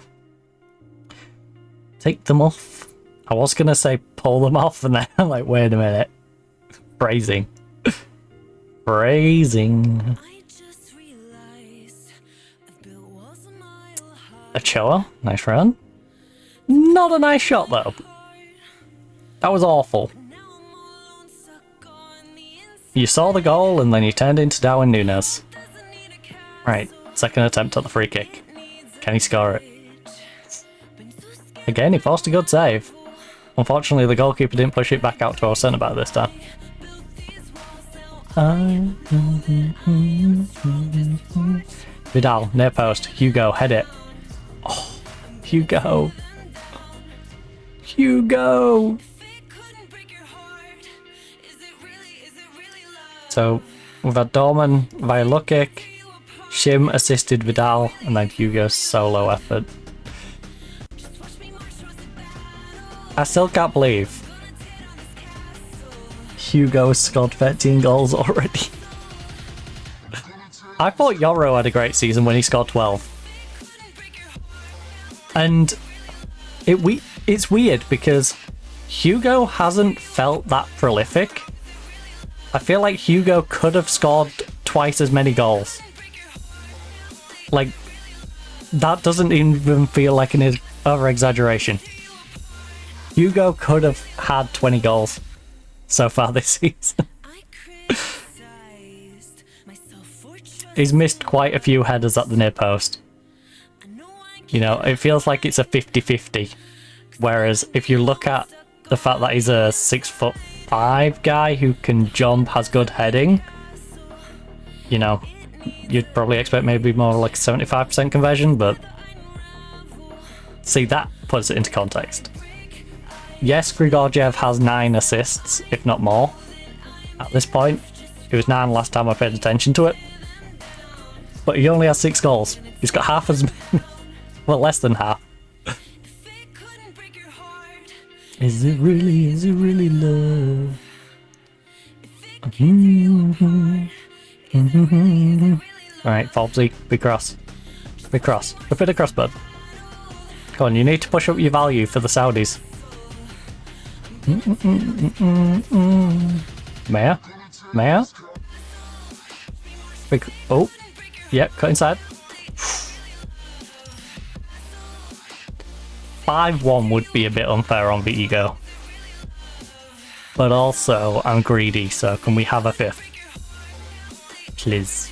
take them off. I was gonna say pull them off, and then I'm like, wait a minute. Phrasing. Phrasing. Ochoa, nice run. Not a nice shot though. That was awful. You saw the goal and then you turned into Darwin Núñez. Right, second attempt at the free kick. Can he score it? Again, he forced a good save. Unfortunately, the goalkeeper didn't push it back out to our centre back this time. Vidal, near post. Hugo, head it. Oh, Hugo. Hugo. So we've had Dorman via look kick, Shim assisted Vidal, and then Hugo's solo effort. I still can't believe Hugo scored 13 goals already. I thought Yoro had a great season when he scored 12. And it's weird because Hugo hasn't felt that prolific. I feel like Hugo could have scored twice as many goals. Like, that doesn't even feel like an over-exaggeration. Hugo could have had 20 goals so far this season. He's missed quite a few headers at the near post. You know, it feels like it's a 50-50. Whereas if you look at the fact that he's a 6'5" guy who can jump, has good heading, you know, you'd probably expect maybe more like 75% conversion, but see, that puts it into context. Yes, Grigoriev has 9 assists, if not more, at this point. It was 9 last time I paid attention to it. But he only has 6 goals. He's got half as many, well, less than half. Is it really love? Alright, Fobsy, big cross. Big cross. A bit of cross, bud. Come on, you need to push up your value for the Saudis. Maya? Maya? Big, oh. Yep, cut inside. 5-1 would be a bit unfair on Vigo. But also, I'm greedy, so can we have a fifth? Please.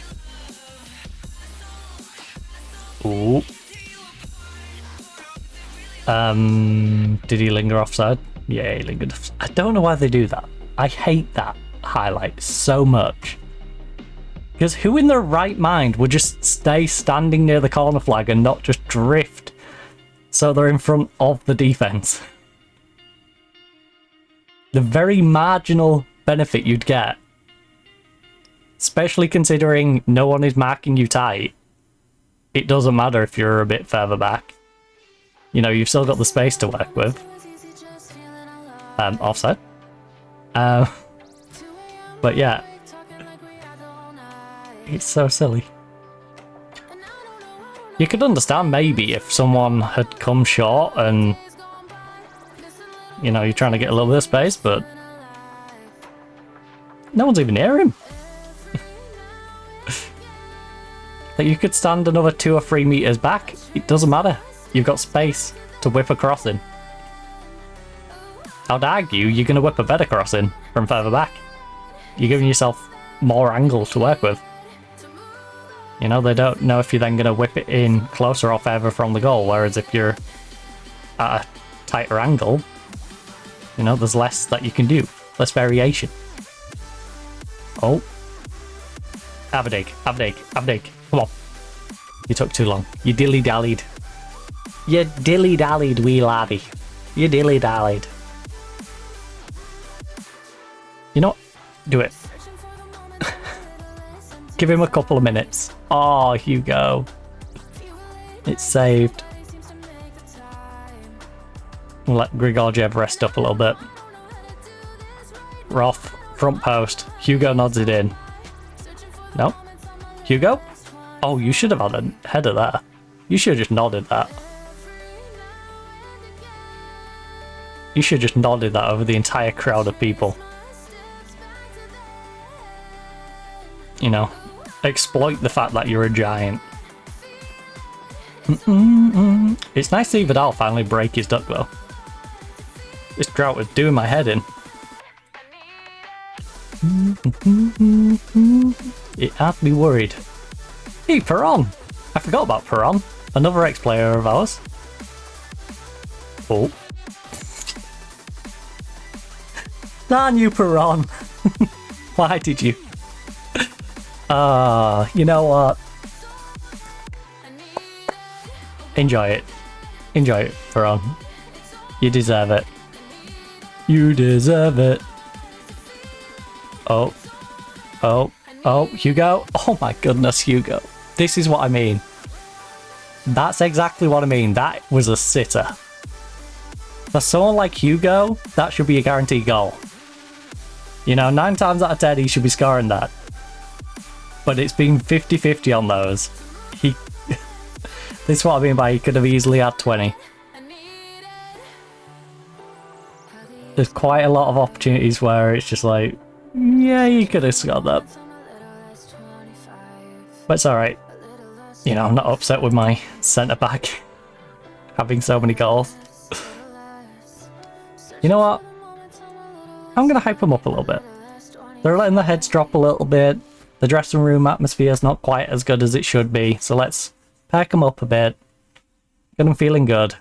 Ooh. Did he linger offside? Yeah, he lingered offside. I don't know why they do that. I hate that highlight so much. Because who in their right mind would just stay standing near the corner flag and not just drift so they're in front of the defense? The very marginal benefit you'd get, especially considering no one is marking you tight, it doesn't matter if you're a bit further back. You know, you've still got the space to work with. Offside. But yeah. It's so silly. You could understand maybe if someone had come short and, you know, you're trying to get a little bit of space, but no one's even near him. Like, you could stand another 2 or 3 meters back. It doesn't matter. You've got space to whip a cross in. I'd argue you're going to whip a better cross in from further back. You're giving yourself more angles to work with. You know, they don't know if you're then going to whip it in closer or further from the goal, whereas if you're at a tighter angle, you know, there's less that you can do. Less variation. Oh. Have a dig. Have a dig. Have a dig. Come on. You took too long. You dilly-dallied. You dilly-dallied, wee laddie. You dilly-dallied. You know what? Do it. Give him a couple of minutes. Oh, Hugo. It's saved. We'll let Grigorjev rest up a little bit. Roth, front post. Hugo nods it in. No? Hugo? Oh, you should have had a header there. You should have just nodded that. You should have just nodded that over the entire crowd of people. You know, exploit the fact that you're a giant. It's nice to see Vidal finally break his duck though. This drought was doing my head in. It had me worried. Hey, Perron! I forgot about Perron. Another ex-player of ours. Oh. Darn you, Perron! Why did you? You know what? Enjoy it. Enjoy it, Perron. You deserve it. You deserve it. Oh. Oh. Oh, Hugo. Oh my goodness, Hugo. This is what I mean. That's exactly what I mean. That was a sitter. For someone like Hugo, that should be a guaranteed goal. You know, 9 times out of 10 he should be scoring that. But it's been 50-50 on those. This is what I mean by he could have easily had 20. There's quite a lot of opportunities where it's just like, yeah, you could have scored that. But it's alright. You know, I'm not upset with my centre-back having so many goals. You know what? I'm going to hype them up a little bit. They're letting their heads drop a little bit. The dressing room atmosphere is not quite as good as it should be, so let's pack them up a bit. Get them feeling good.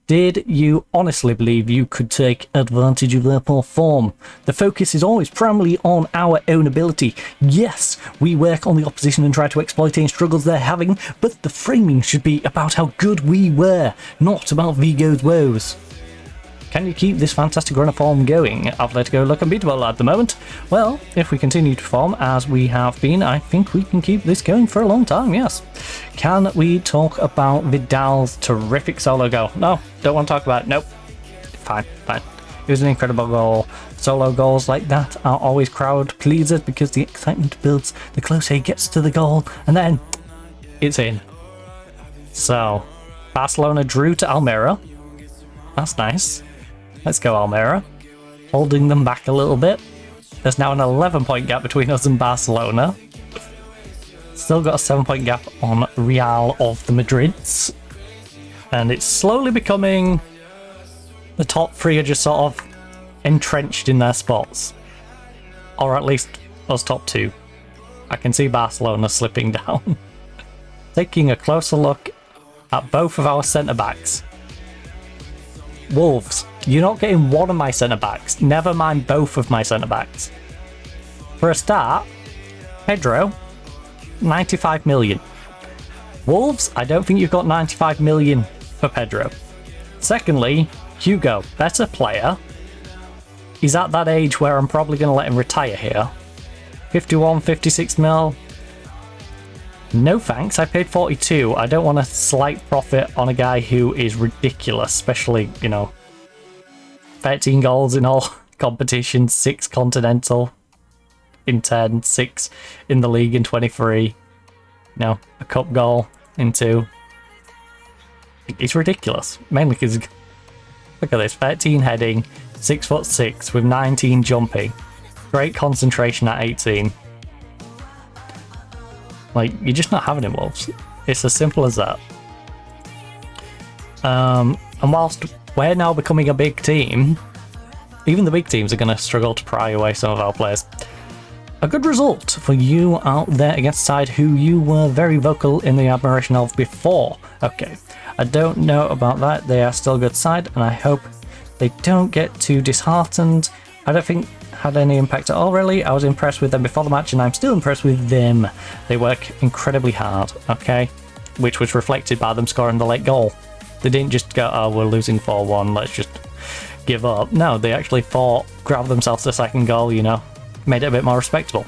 Did you honestly believe you could take advantage of their poor form? The focus is always primarily on our own ability. Yes, we work on the opposition and try to exploit any struggles they're having, but the framing should be about how good we were, not about Vigo's woes. Can you keep this fantastic run of form going? Atletico look unbeatable at the moment. Well, if we continue to perform as we have been, I think we can keep this going for a long time, yes. Can we talk about Vidal's terrific solo goal? No, don't want to talk about it. Nope. Fine. It was an incredible goal. Solo goals like that are always crowd pleasers because the excitement builds the closer he gets to the goal, and then it's in. So, Barcelona drew to Almeria. That's nice. Let's go, Almeria. Holding them back a little bit. There's now an 11-point gap between us and Barcelona. Still got a 7-point gap on Real of the Madrids. And it's slowly becoming... The top 3 are just sort of entrenched in their spots. Or at least us top two. I can see Barcelona slipping down. Taking a closer look at both of our centre-backs. Wolves, you're not getting one of my centre-backs, never mind both of my centre-backs. For a start, Pedro, 95 million. Wolves, I don't think you've got 95 million for Pedro. Secondly, Hugo, better player. He's at that age where I'm probably going to let him retire here. 51, 56 mil. No thanks, I paid 42. I don't want a slight profit on a guy who is ridiculous, especially, you know, 13 goals in all competitions, 6 continental in 10, 6 in the league in 23. No, a cup goal in 2. It's ridiculous, mainly because, look at this, 13 heading, 6'6" with 19 jumping. Great concentration at 18. Like, you're just not having it, Wolves. It's as simple as that. And whilst we're now becoming a big team, even the big teams are going to struggle to pry away some of our players. A good result for you out there against a side who you were very vocal in the admiration of before. Okay, I don't know about that. They are still a good side, and I hope they don't get too disheartened. I don't think had any impact at all, really. I was impressed with them before the match, and I'm still impressed with them. They work incredibly hard, okay? Which was reflected by them scoring the late goal. They didn't just go, oh, we're losing 4-1, let's just give up. No, they actually fought, grabbed themselves the second goal, you know, made it a bit more respectable.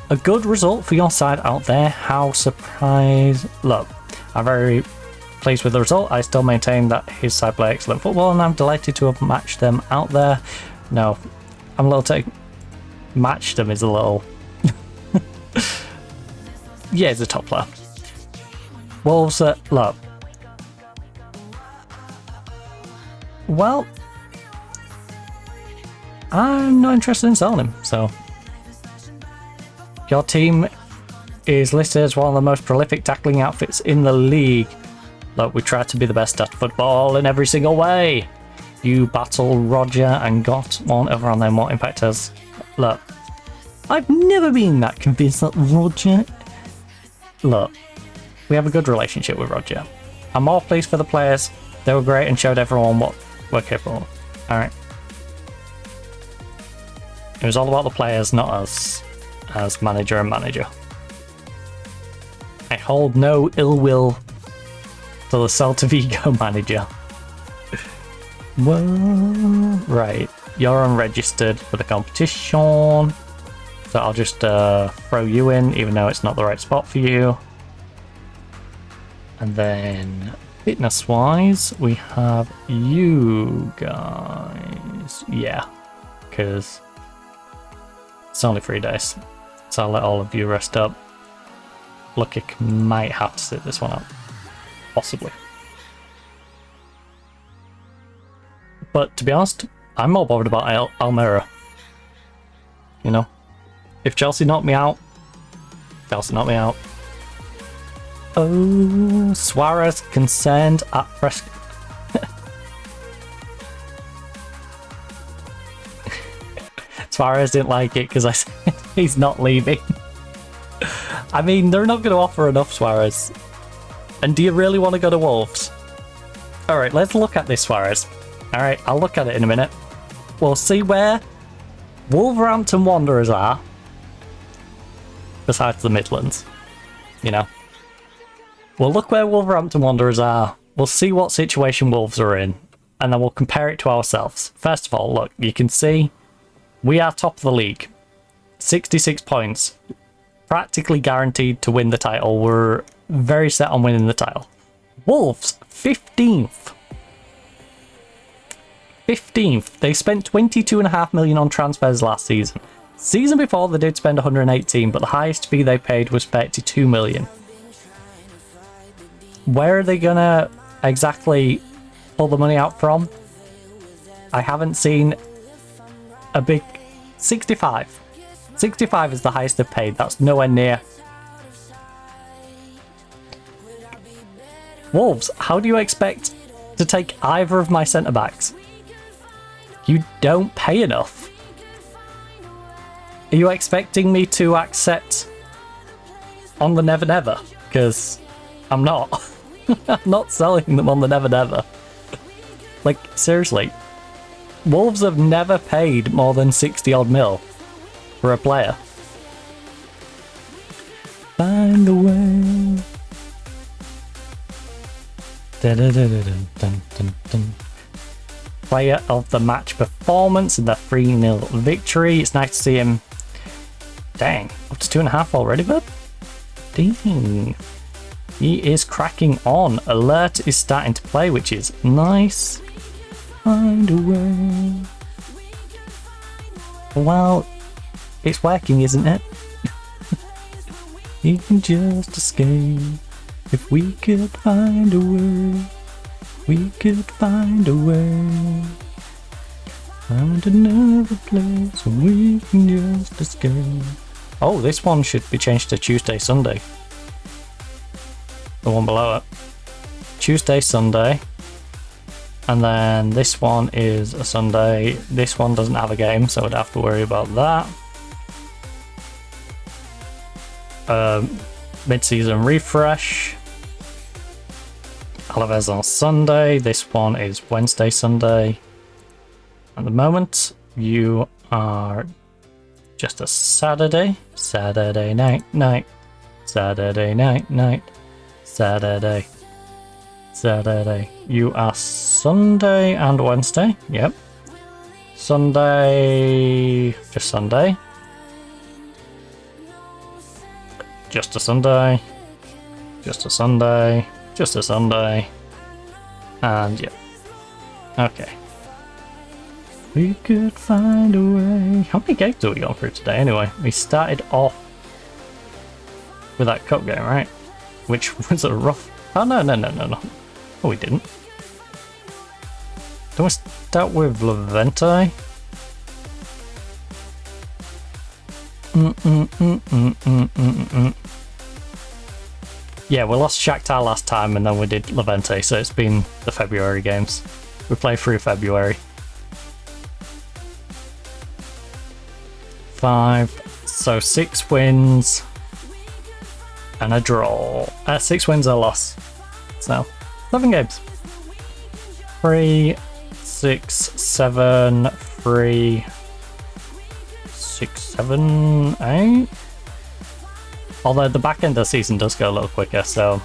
A good result for your side out there. How surprised? Look, I'm very pleased with the result. I still maintain that his side play excellent football, and I'm delighted to have matched them out there. No, I'm a little match them is a little yeah, he's a top player. Wolves, look, well, I'm not interested in selling him. So your team is listed as one of the most prolific tackling outfits in the league. Look, we try to be the best at football in every single way. You battle Roger and got one over on them. What impact has? Look, I've never been that convinced that Roger. Look, we have a good relationship with Roger. I'm more pleased for the players. They were great and showed everyone what we're capable of. Alright. It was all about the players, not us, as manager and manager. I hold no ill will to the Celta Vigo manager. Well, right, you're unregistered for the competition, so I'll just throw you in, even though it's not the right spot for you. And then, fitness-wise, we have you guys. Yeah, because it's only 3 days, so I'll let all of you rest up. Lukic might have to sit this one out, possibly. But to be honest, I'm more bothered about Almeria. You know, if Chelsea knock me out, Chelsea knock me out. Oh, Suarez concerned at press. Suarez didn't like it because I said he's not leaving. I mean, they're not going to offer enough, Suarez. And do you really want to go to Wolves? Alright, let's look at this, Suarez. Alright, I'll look at it in a minute. We'll see where Wolverhampton Wanderers are. Besides the Midlands. You know. We'll look where Wolverhampton Wanderers are. We'll see what situation Wolves are in. And then we'll compare it to ourselves. First of all, look, you can see we are top of the league. 66 points. Practically guaranteed to win the title. We're very set on winning the title. Wolves, 15th. 15th. They spent 22.5 million on transfers last season. Season before they did spend 118, but the highest fee they paid was 32 million. Where are they gonna exactly pull the money out from? I haven't seen a big 65. 65 is the highest they've paid. That's nowhere near. Wolves, how do you expect to take either of my centre-backs? You don't pay enough. Are you expecting me to accept on the Never Never? Because I'm not. I'm not selling them on the Never Never. Like, seriously. Wolves have never paid more than 60 odd mil for a player. Find a way. Player of the match performance and the 3-0 victory. It's nice to see him. Dang, up to 2.5 already, bud. Dang. He is cracking on. Alert is starting to play, which is nice. Find a way. Well, it's working, isn't it? You can just escape. If we could find a way, we could find a way. Find another place and we can just escape. Oh, this one should be changed to Tuesday, Sunday. The one below it. Tuesday, Sunday. And then this one is a Sunday. This one doesn't have a game, so I don't have to worry about that. Mid-season refresh. Alaves on Sunday. This one is Wednesday, Sunday. At the moment, you are just a Saturday. Saturday night. Saturday night. Saturday. You are Sunday and Wednesday. Yep. Sunday. Just Sunday. Just a Sunday. Just a Sunday. Just a Sunday. And yeah. Okay. We could find a way. How many games have we gone through today anyway? We started off with that cup game, right? Which was a rough... Oh, no. Oh, we didn't. Don't we start with Levante? Yeah, we lost Shakhtar last time and then we did Levante, so it's been the February games. We played through February. 5, so 6 wins and a draw. 6 wins, a loss. So, 7 games. 3, 6, 7, 3, 6, 7, 8. Although the back end of the season does go a little quicker, so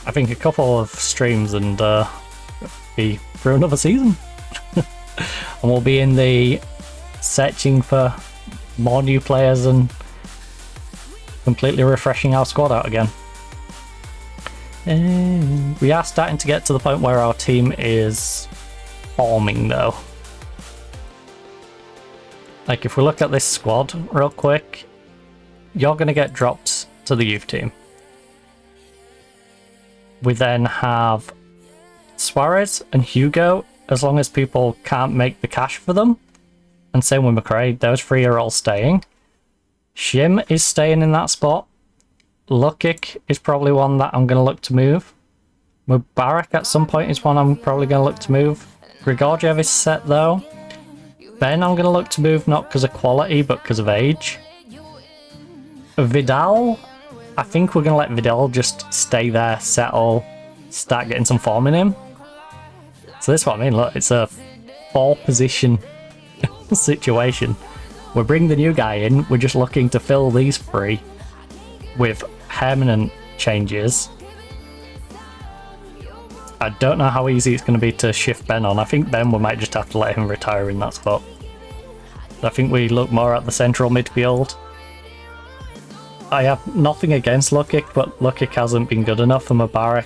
I think a couple of streams and be through another season. And we'll be in the searching for more new players and completely refreshing our squad out again. We are starting to get to the point where our team is forming though. Like if we look at this squad real quick, you're going to get dropped to the youth team. We then have Suarez and Hugo, as long as people can't make the cash for them. And same with McRae, those 3 are all staying. Shim is staying in that spot. Lukic is probably one that I'm going to look to move. Mubarak at some point is one I'm probably going to look to move. Grigoriev is set though. Ben I'm going to look to move not because of quality but because of age. Vidal, I think we're going to let Vidal just stay there, settle, start getting some form in him. So this is what I mean, look, it's a 4-position situation. We're bringing the new guy in, we're just looking to fill these 3 with permanent changes. I don't know how easy it's going to be to shift Ben on. I think Ben we might just have to let him retire in that spot. I think we look more at the central midfield. I have nothing against Lukic, but Lukic hasn't been good enough, and Mubarak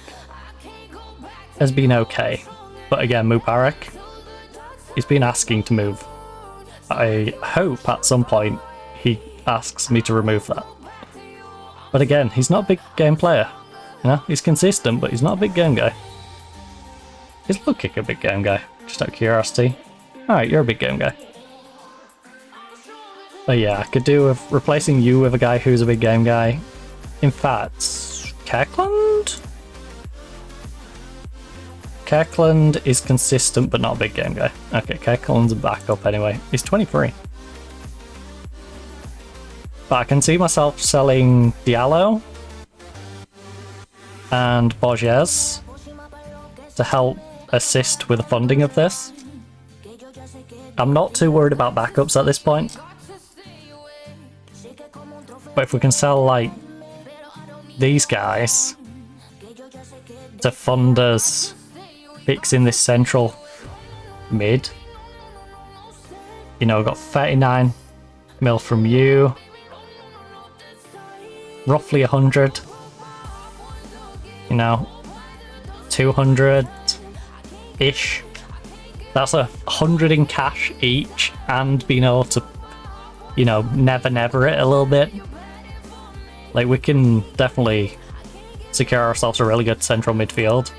has been okay. But again, Mubarak, he's been asking to move. I hope at some point he asks me to remove that. But again, he's not a big game player. You know, he's consistent, but he's not a big game guy. Is Lukic a big game guy? Just out of curiosity. Alright, you're a big game guy. But yeah, I could do with replacing you with a guy who's a big game guy. In fact, Kirkland? Kirkland is consistent, but not a big game guy. Okay, Kirkland's a backup anyway. He's 23. But I can see myself selling Diallo and Borges to help assist with the funding of this. I'm not too worried about backups at this point. But if we can sell, like, these guys to fund us fixing this central mid. You know, we've got 39 mil from you. Roughly 100. You know, 200-ish. That's 100 in cash each, and being able to, you know, never it a little bit. Like, we can definitely secure ourselves a really good central midfield.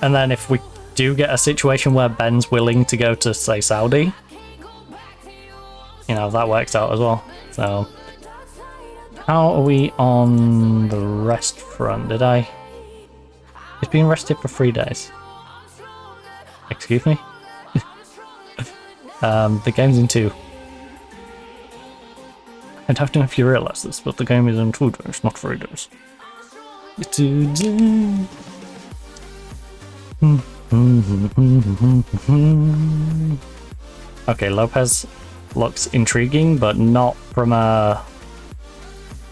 And then if we do get a situation where Ben's willing to go to, say, Saudi, you know, that works out as well. So, how are we on the rest front? Did I... It's been rested for 3 days. Excuse me? The game's in 2. I don't know if you realise this, but the game is in 2 days, not 3 days. Okay, Lopez looks intriguing, but not from a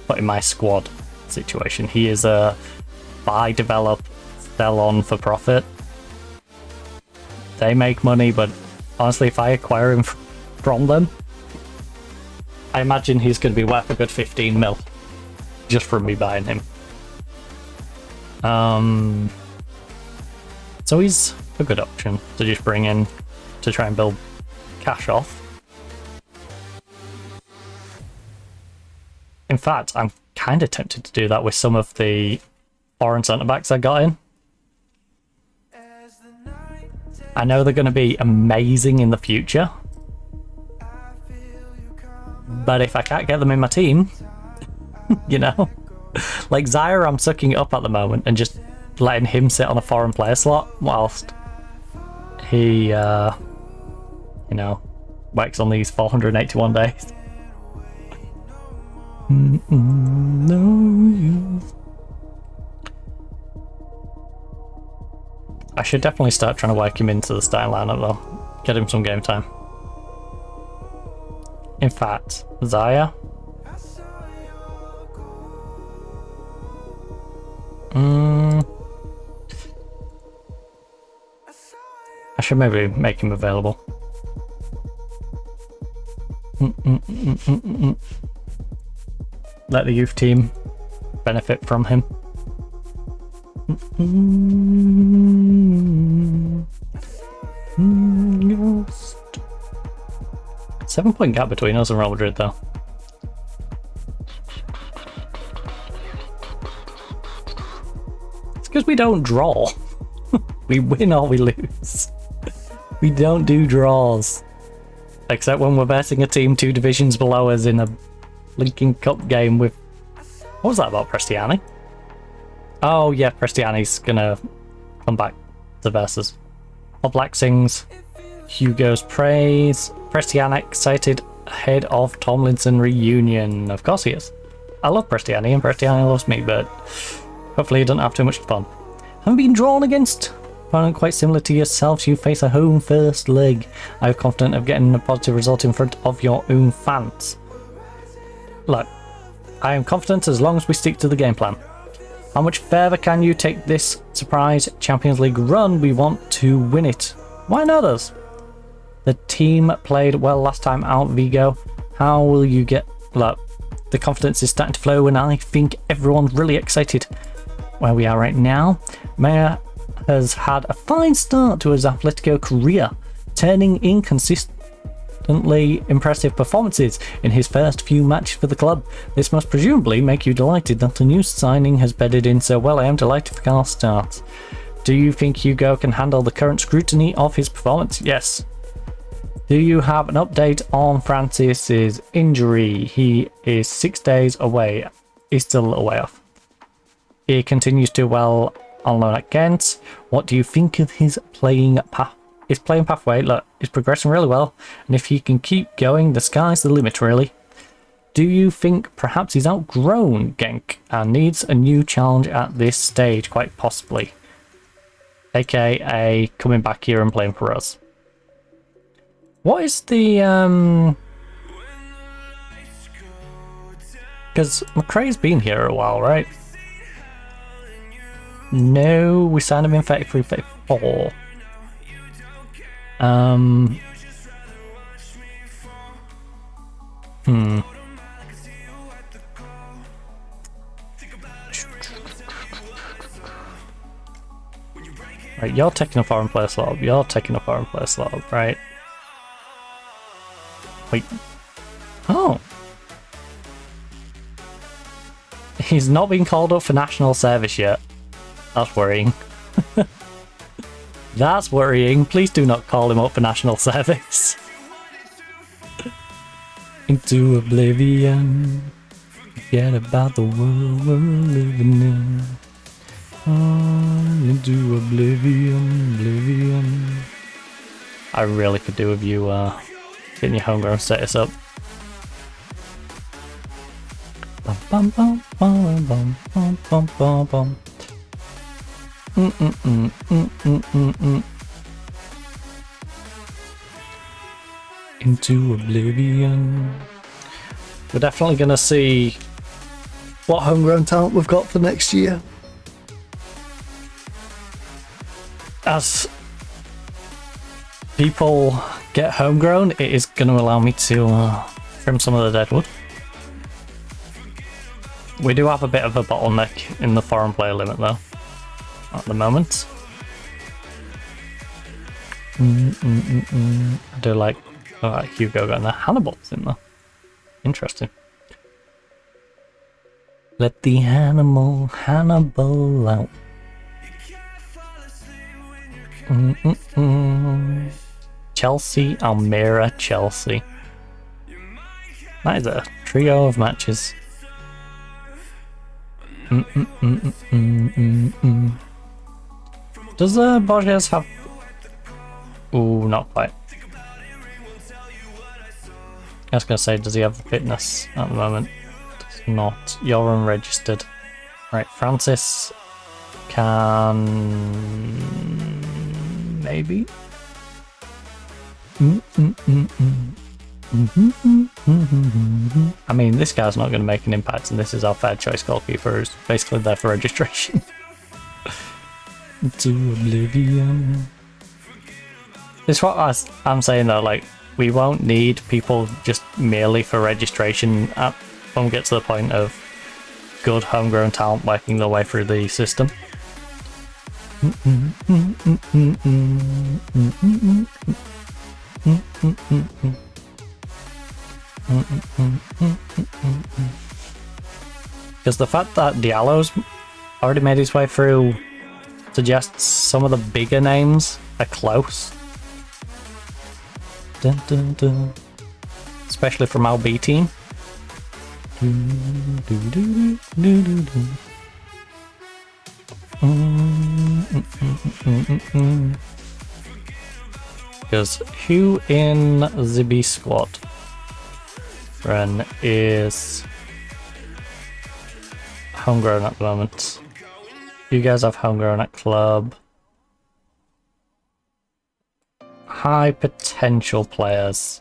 put in my squad situation. He is a buy, develop, sell on for profit. They make money, but honestly, if I acquire him from them, I imagine he's going to be worth a good 15 mil just from me buying him. So he's a good option to just bring in to try and build cash off. In fact, I'm kind of tempted to do that with some of the foreign centre-backs I got in. I know they're going to be amazing in the future, but if I can't get them in my team, you know, like Zaire, I'm sucking it up at the moment and just letting him sit on a foreign player slot whilst he, you know, works on these 481 days. No. I should definitely start trying to work him into the starting lineup though. Get him some game time. In fact, Zaya. I should maybe make him available. Let the youth team benefit from him. 7-point gap between us and Real Madrid though. It's because we don't draw. We win or we lose. We don't do draws. Except when we're versing a team 2 divisions below us in a Lincoln Cup game with... What was that about Prestiani? Oh yeah, Prestiani's gonna come back to versus. Oblak sings Hugo's praise. Prestiani excited ahead of Tomlinson reunion. Of course he is. I love Prestiani and Prestiani loves me, but hopefully he doesn't have too much fun. Haven't been drawn against opponent quite similar to yourselves. You face a home first leg. I'm confident of getting a positive result in front of your own fans. Look, I am confident as long as we stick to the game plan. How much further can you take this surprise Champions League run? We want to win it. Why not us? The team played well last time out, Vigo. How will you get... Look, the confidence is starting to flow and I think everyone's really excited where we are right now. Maya has had a fine start to his Atletico career, turning in consistently impressive performances in his first few matches for the club. This must presumably make you delighted that the new signing has bedded in so well. I am delighted for Carl's start. Do you think Hugo can handle the current scrutiny of his performance? Yes. Do you have an update on Francis's injury? He is 6 days away. He's still a little way off. He continues to well on loan at Ghent. What do you think of his playing path? His playing pathway, look, is progressing really well, and if he can keep going, the sky's the limit, really. Do you think perhaps he's outgrown Genk and needs a new challenge at this stage, quite possibly? AKA coming back here and playing for us. What is the because McRae's been here a while, right? No, we signed him in 33, 34. Right, you're taking a foreign player slot. You're taking a foreign player slot, right? Wait. Oh. He's not been called up for national service yet. That's worrying. That's worrying. Please do not call him up for national service. Into oblivion. Forget about the world we're living in. Into oblivion. I really could do with you getting your homegrown status up. Bum, bum, bum, bum, bum, bum, bum, bum. Into oblivion. We're definitely gonna see what homegrown talent we've got for next year. As people get homegrown, it is going to allow me to trim some of the deadwood. We do have a bit of a bottleneck in the foreign player limit though, at the moment. I do like Hugo got in there. Hannibal's in there. Interesting. Let the Hannibal out. Chelsea, Almira, Chelsea. That is a trio of matches. Does Borges have... Ooh, not quite. I was going to say, does he have the fitness at the moment? Does not. You're unregistered. Right, Francis can... maybe. I mean, this guy's not going to make an impact, and this is our fair choice goalkeeper who's basically there for registration. To oblivion. This is what I'm saying though, like, we won't need people just merely for registration when we get to the point of good homegrown talent working their way through the system. Because the fact that Diallo's already made his way through suggests some of the bigger names are close. Dun, dun, dun. Especially from our B team. Because who in the B squad Ren is homegrown at the moment? You guys have homegrown at club. High potential players.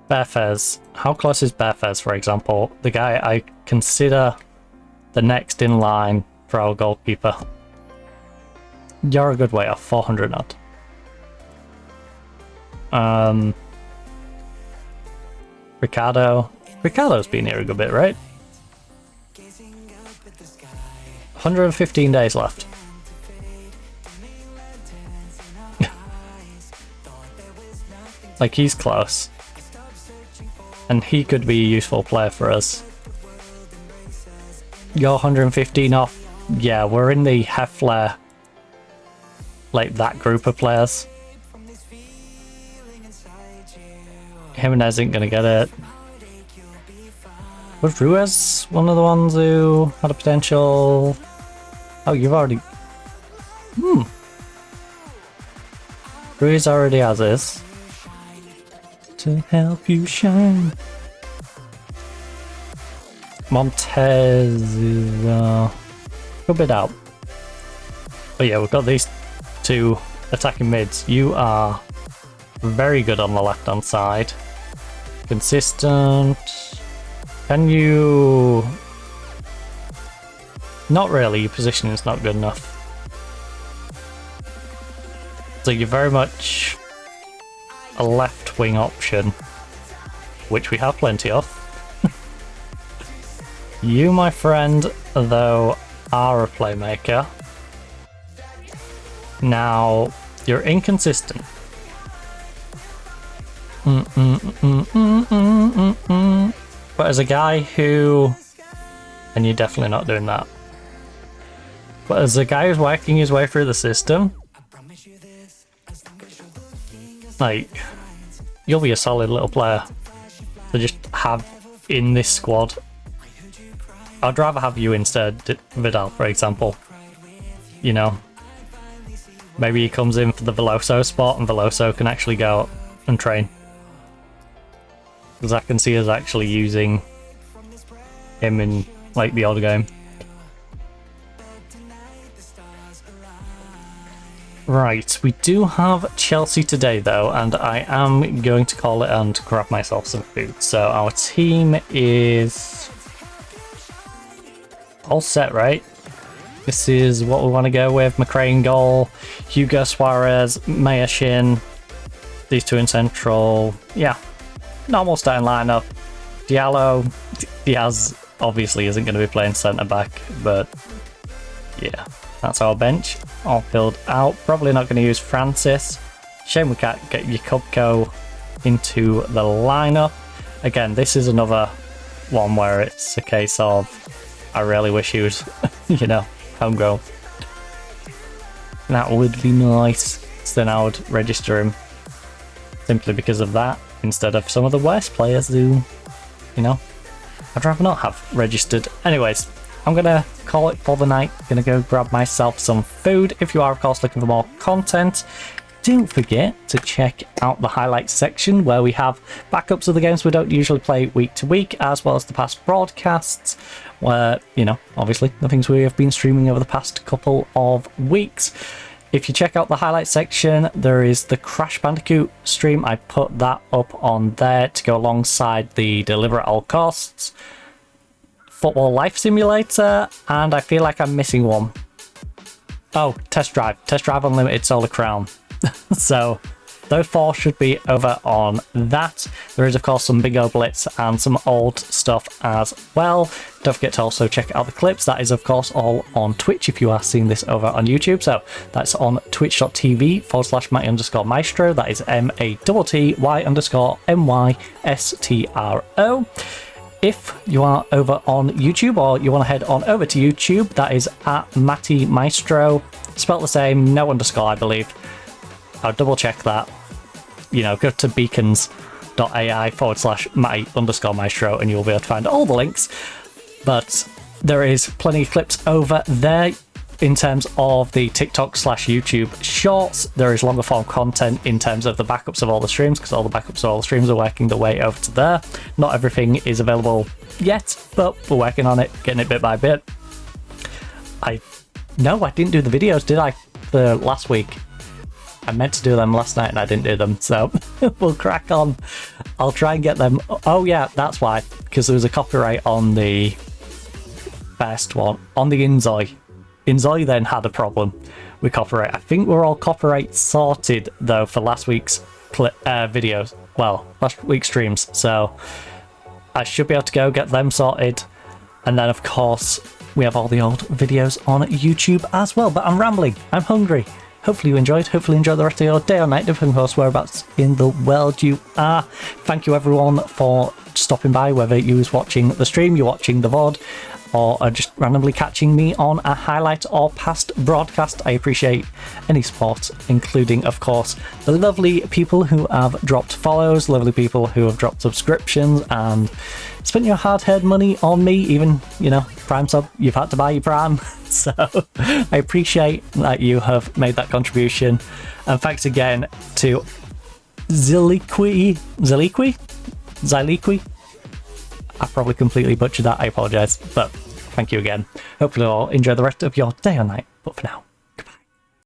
Berfez. How close is Berfez, for example? The guy I consider the next in line for our goalkeeper. You're a good way off, 400 odd. Ricardo's been here a good bit, right? 115 days left. Like, he's close. And he could be a useful player for us. You're 115 off. Yeah, we're in the Heffler, like that group of players. Jimenez isn't gonna get it. Was Ruiz one of the ones who had a potential? Oh, you've already... Breeze already has this. To help you shine. Montez is a bit out. But yeah, we've got these two attacking mids. You are very good on the left hand side. Consistent. Can you... Not really, your positioning is not good enough. So you're very much a left wing option, which we have plenty of. You, my friend, though, are a playmaker. Now, you're inconsistent. But as a guy who... And you're definitely not doing that. But as a guy who's working his way through the system, like, you'll be a solid little player to just have in this squad. I'd rather have you instead, Vidal, for example. You know, maybe he comes in for the Veloso spot and Veloso can actually go out and train. Because I can see us actually using him in, like, the odd game. Right, we do have Chelsea today though, and I am going to call it and grab myself some food. So our team is all set, right? This is what we want to go with. McRae in goal, Hugo Suarez, Mayashin, these two in central. Yeah, normal starting lineup. Diaz obviously isn't going to be playing centre back, but yeah, that's our bench. All filled out. Probably not going to use Francis. Shame we can't get Jakubko into the lineup. Again, this is another one where it's a case of I really wish he was, you know, homegrown. That would be nice. So then I would register him simply because of that, instead of some of the worst players who, you know, I'd rather not have registered. Anyways, I'm gonna call it for the night. Gonna go grab myself some food. If you are, of course, looking for more content, don't forget to check out the highlights section where we have backups of the games we don't usually play week to week, as well as the past broadcasts, where, you know, obviously the things we have been streaming over the past couple of weeks. If you check out the highlights section, there is the Crash Bandicoot stream. I put that up on there to go alongside the Deliver at All Costs, Football Life Simulator, and I feel like I'm missing one. Oh, Test Drive Unlimited Solar Crown. So those four should be over on that. There is, of course, some Bingo Blitz and some old stuff as well. Don't forget to also check out the clips. That is, of course, all on Twitch if you are seeing this over on YouTube. So that's on twitch.tv/Matty_Maestro. That is MATTY_MYSTRO. If you are over on YouTube, or you want to head on over to YouTube, that is at Matty Maestro. Spelled the same, no underscore, I believe. I'll double check that. You know, go to beacons.ai/Matty_Maestro and you'll be able to find all the links. But there is plenty of clips over there. In terms of the TikTok/YouTube shorts, there is longer form content in terms of the backups of all the streams, because all the backups of all the streams are working their way over to there. Not everything is available yet, but we're working on it, getting it bit by bit. No, I didn't do the videos, did I, for last week? I meant to do them last night and I didn't do them, so we'll crack on. I'll try and get them. Oh yeah, that's why, because there was a copyright on the first one, on the Inzoi. Inzoi then had a problem with copyright. I think we're all copyright sorted though for last week's videos. Well, last week's streams. So I should be able to go get them sorted. And then of course we have all the old videos on YouTube as well. But I'm rambling. I'm hungry. Hopefully you enjoyed. Hopefully you enjoy the rest of your day or night, depending on whereabouts in the world you are. Thank you everyone for stopping by, whether you was watching the stream, you're watching the VOD, or are just randomly catching me on a highlight or past broadcast. I appreciate any support, including, of course, the lovely people who have dropped follows, lovely people who have dropped subscriptions, and spent your hard-earned money on me, even, you know, Prime sub, you've had to buy your Prime. So I appreciate that you have made that contribution. And thanks again to Ziliqui. I probably completely butchered that, I apologise, but thank you again. Hopefully you'll enjoy the rest of your day or night, but for now,